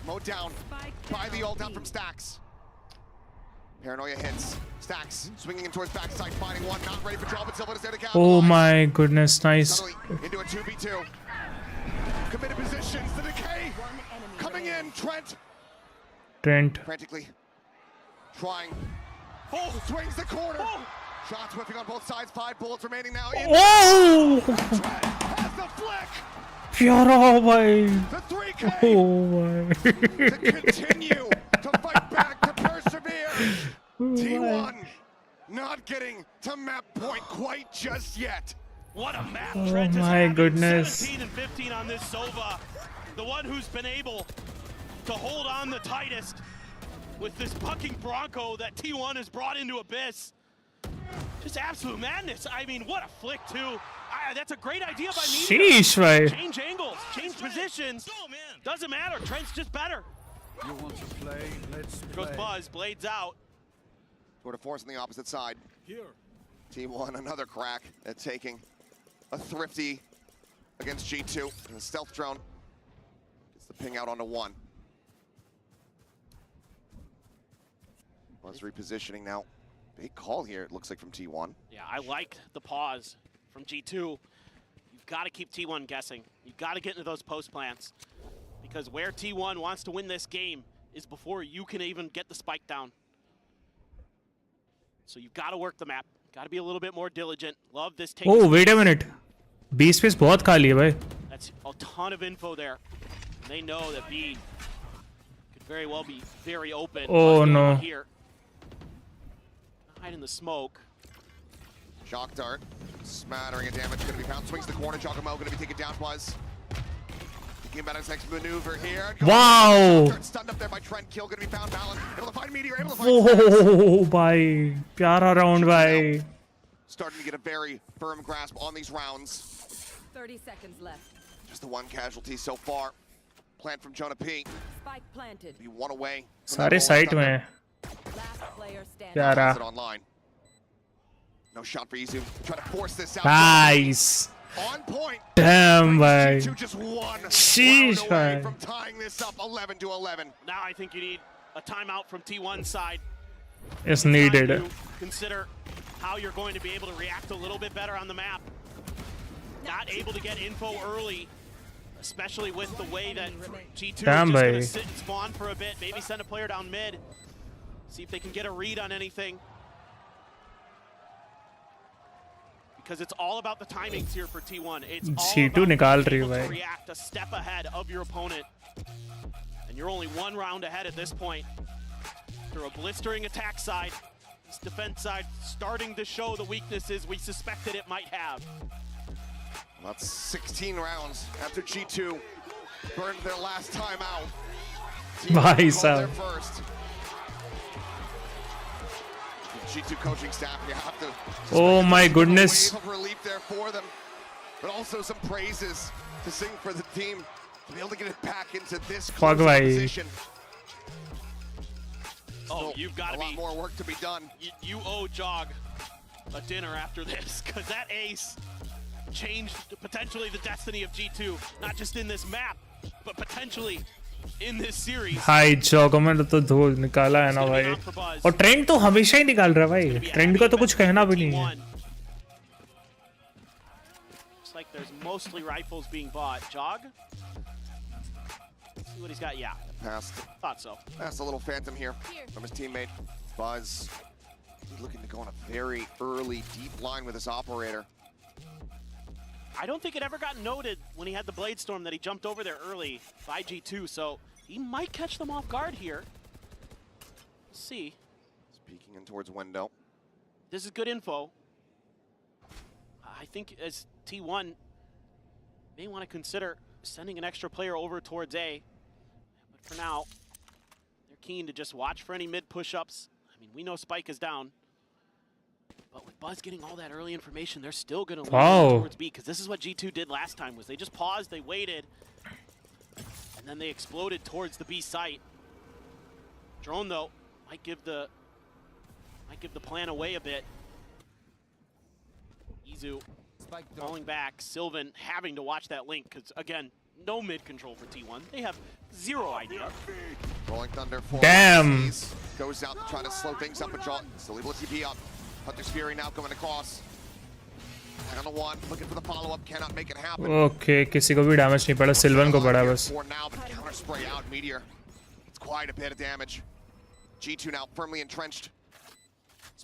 Mowed down by the ult down from Stacks. Paranoia hits. Stacks swinging in towards backside, finding one, not ready for draw, but Silva is there to capitalize. Oh my goodness, nice. Into a 2v2. Committed positions, the decay coming in. Trent frantically trying. Swings the corner. Shots whipping on both sides. 5 bullets remaining now. Oh! Has the flick. प्यारा भाई. The 3K. Oh my. To continue to fight back, to persevere. T1 not getting to map point quite just yet. What a map! Oh Trent is my having goodness. 17 and 15 on this Sova. The one who's been able to hold on the tightest with this bucking Bronco that T1 has brought into Abyss. Just absolute madness. I mean, what a flick too. That's a great idea by Meteor. Sheesh, bhai. Change angles, change positions. Doesn't matter. Trent's just better. You want to play? Let's Here goes Buzz. Blades out. Tour de force on the opposite side. Here. T1 another crack at taking a thrifty against G2. And the stealth drone gets the ping out onto 1. Buzz repositioning now. Big call here, it looks like, from T1. Yeah, I like the pause from G2. You've got to keep T1 guessing. You've got to get into those post plants. Because where T1 wants to win this game is before you can even get the spike down. So you've got to work the map. Got to be a little bit more diligent. Love this take. Oh, wait a minute. B space बहुत खाली है भाई. That's a ton of info there. And they know that B could very well be very open. Oh no. Here. Hide in the smoke. Shock dart, smattering of damage going to be found. Swings the corner. Giacomo going to be taken down. Buzz thinking about his next maneuver here. Wow. Stunned up there by Trent. Kill going to be found. Balance able to find Meteor. Able to find. Oh भाई, प्यारा round भाई. Starting to get a very firm grasp on these rounds. 30 seconds left. Just the one casualty so far. Plant from Jonah P. Spike planted. Be one away. सारे site में हैं. Last player standing. प्यारा. Online. No shot for Izu. Try to force this out. Nice. On point. Damn भाई. Just one. Sheesh भाई. From tying this up 11 to 11. Now I think you need a timeout from T1's side. It's needed. To consider how you're going to be able to react a little bit better on the map. Not able to get info early, especially with the way that G2 is just going to sit and spawn for a bit. Maybe send a player down mid. See if they can get a read on anything. Because it's all about the timings here for T1. It's all about being able to react a step ahead of your opponent. And you're only one round ahead at this point. Through a blistering attack side, this defense side starting to show the weaknesses we suspected it might have. That's 16 rounds after G2 burned their last time out. Nice. First. G2 coaching staff, you have to. Oh my goodness. Wave of relief there for them, but also some praises to sing for the team to be able to get it back into this close position. Oh, you've got a lot more work to be done. You owe Jog a dinner after this, because that ace changed potentially the destiny of G2, not just in this map, but potentially in this series. High jog में तो धूल निकाला है ना भाई. और trend तो हमेशा ही निकाल रहा है भाई. ट्रेंड का तो कुछ कहना भी नहीं है. Looks like there's mostly rifles being bought. Jog. See what he's got. Yeah. Passed. Thought so. Passed a little phantom here from his teammate. Buzz. He's looking to go on a very early, deep line with his operator. I don't think it ever got noted when he had the Blade Storm that he jumped over there early by G2, so he might catch them off guard here. Let's see. Peeking in towards window. This is good info. I think as T1 may want to consider sending an extra player over towards A. But for now, they're keen to just watch for any mid push-ups. I mean, we know Spike is down. But with Buzz getting all that early information, they're still going to Wow. lean towards B, because this is what G2 did last time, was they just paused, they waited, and then they exploded towards the B site. Drone, though, might give the plan away a bit. Izu falling back, Sylvan having to watch that link, because, again, no mid control for T1. They have zero idea. Rolling Thunder for Damn. goes out to try to slow things up, but John still able to TP up. Hunter's Fury now coming across. Hang on the one, looking for the follow-up, cannot make it happen. Okay, किसी को भी damage नहीं पड़ा, सिल्वन को पड़ा बस. For now, but counter spray out, Meteor. It's quite a bit of damage. G2 now firmly entrenched.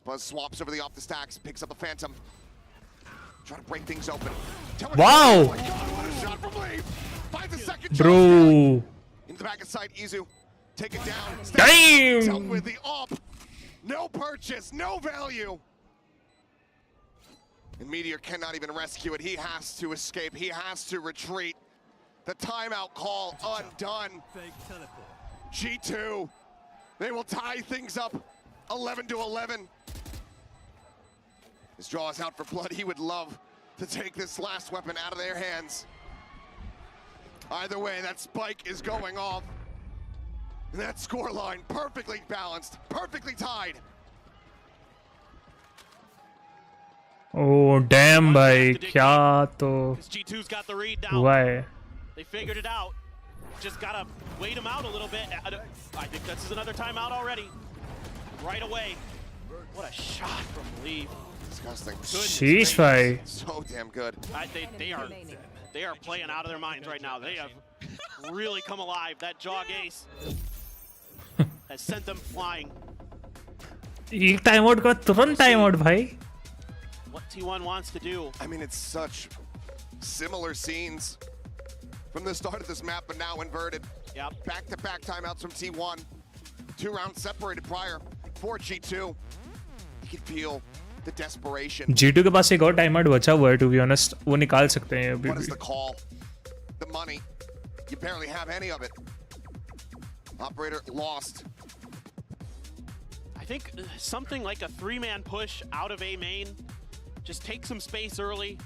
Buzz swaps over the off the stacks, picks up the Phantom. Trying to break things open. Wow! Oh my God, what a shot from Lee! Finds a second shot. Bro. Into the back of sight, Izu. Take it down. Damn! Dealt with the op. No purchase, no value. And Meteor cannot even rescue it. He has to escape. He has to retreat. The timeout call undone. G2. They will tie things up 11-11. His jaw is out for blood. He would love to take this last weapon out of their hands. Either way, that spike is going off. And that scoreline perfectly balanced, perfectly tied. Oh damn भाई, क्या तो G2's got the read now. हुआ है. They figured it out. Just gotta wait him out a little bit. I think this is another timeout already. Right away. What a shot from Lee. Disgusting. Sheesh भाई. So damn good. They are playing out of their minds right now. They have really come alive. That jog ace has sent them flying. एक time out का तुरंत time out भाई. What T1 wants to do. I mean, it's such similar scenes from the start of this map, but now inverted. Yep. Back-to-back timeouts from T1. 2 rounds separated prior for G2. You can feel the desperation. G2 के पास एक और time out बचा हुआ है, to be honest. वो निकाल सकते हैं अभी What is भी. the call? The money. You barely have any of it. Operator lost. I think something like a 3-man push out of A main. Just take some space early.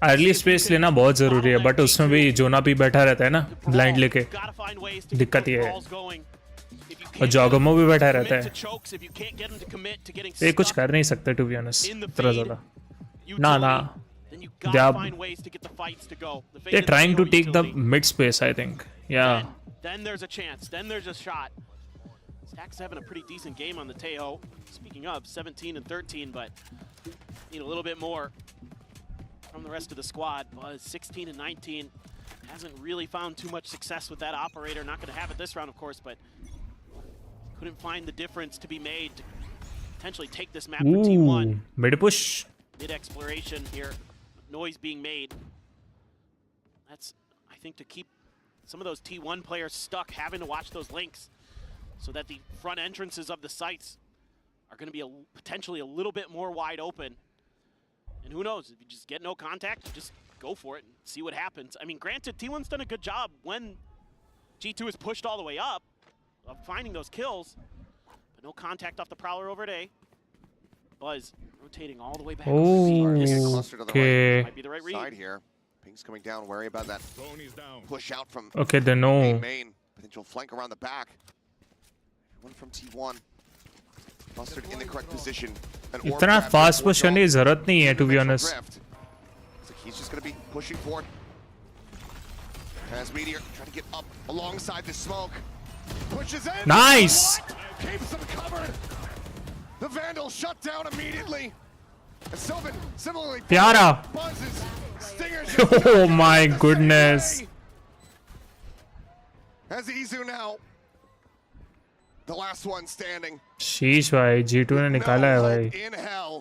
Early space लेना बहुत जरूरी है, but उसमें भी जोना भी बैठा रहता है ना, ब्लाइंड लेके. दिक्कत ये है. और जॉगमो भी बैठा रहता है. ये कुछ कर नहीं सकते, टू बी ऑनेस्ट, इतना ज़्यादा. ना. They're trying to take the mid space, I think. Yeah. Then there's a chance. Then there's a shot. Stack's having a pretty decent game on the Tejo. Speaking of, 17 and 13, but need a little bit more from the rest of the squad. Buzz 16 and 19 hasn't really found too much success with that operator. Not going to have it this round, of course, but couldn't find the difference to be made to potentially take this map for T1. Mid push. Mid exploration here. Noise being made. That's, I think, to keep some of those T1 players stuck, having to watch those links so that the front entrances of the sites are going to be potentially a little bit more wide open. And who knows, if you just get no contact, just go for it and see what happens. I mean, granted, T1's done a good job when G2 is pushed all the way up of finding those kills, but no contact off the Prowler over day. Buzz rotating all the way back. Okay. Might be the right read. Side here. Pink's coming down, worry about that push out from Okay, they know. main. Potential flank around the back. One from T1. Mustard in the correct position. इतना fast push करने की जरूरत नहीं है, to be honest. So he's just going to be pushing forward. As Meteor trying to get up alongside the smoke. Pushes in. Nice. Keeps him covered. The Vandal shut down immediately. And Sylvan similarly. Pyara. Buzzes. Stingers. Oh my goodness. As Izu now. The last one standing. शीश भाई, G2 ने निकाला है भाई. In hell.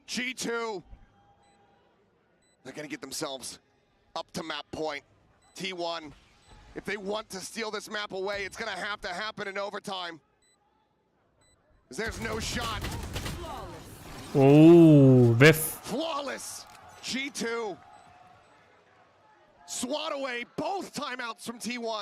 G2. They're going to get themselves up to map point. T1. If they want to steal this map away, it's going to happen in overtime. Because there's no shot. Oh, whiff. Flawless. G2. Swat away both timeouts from T1.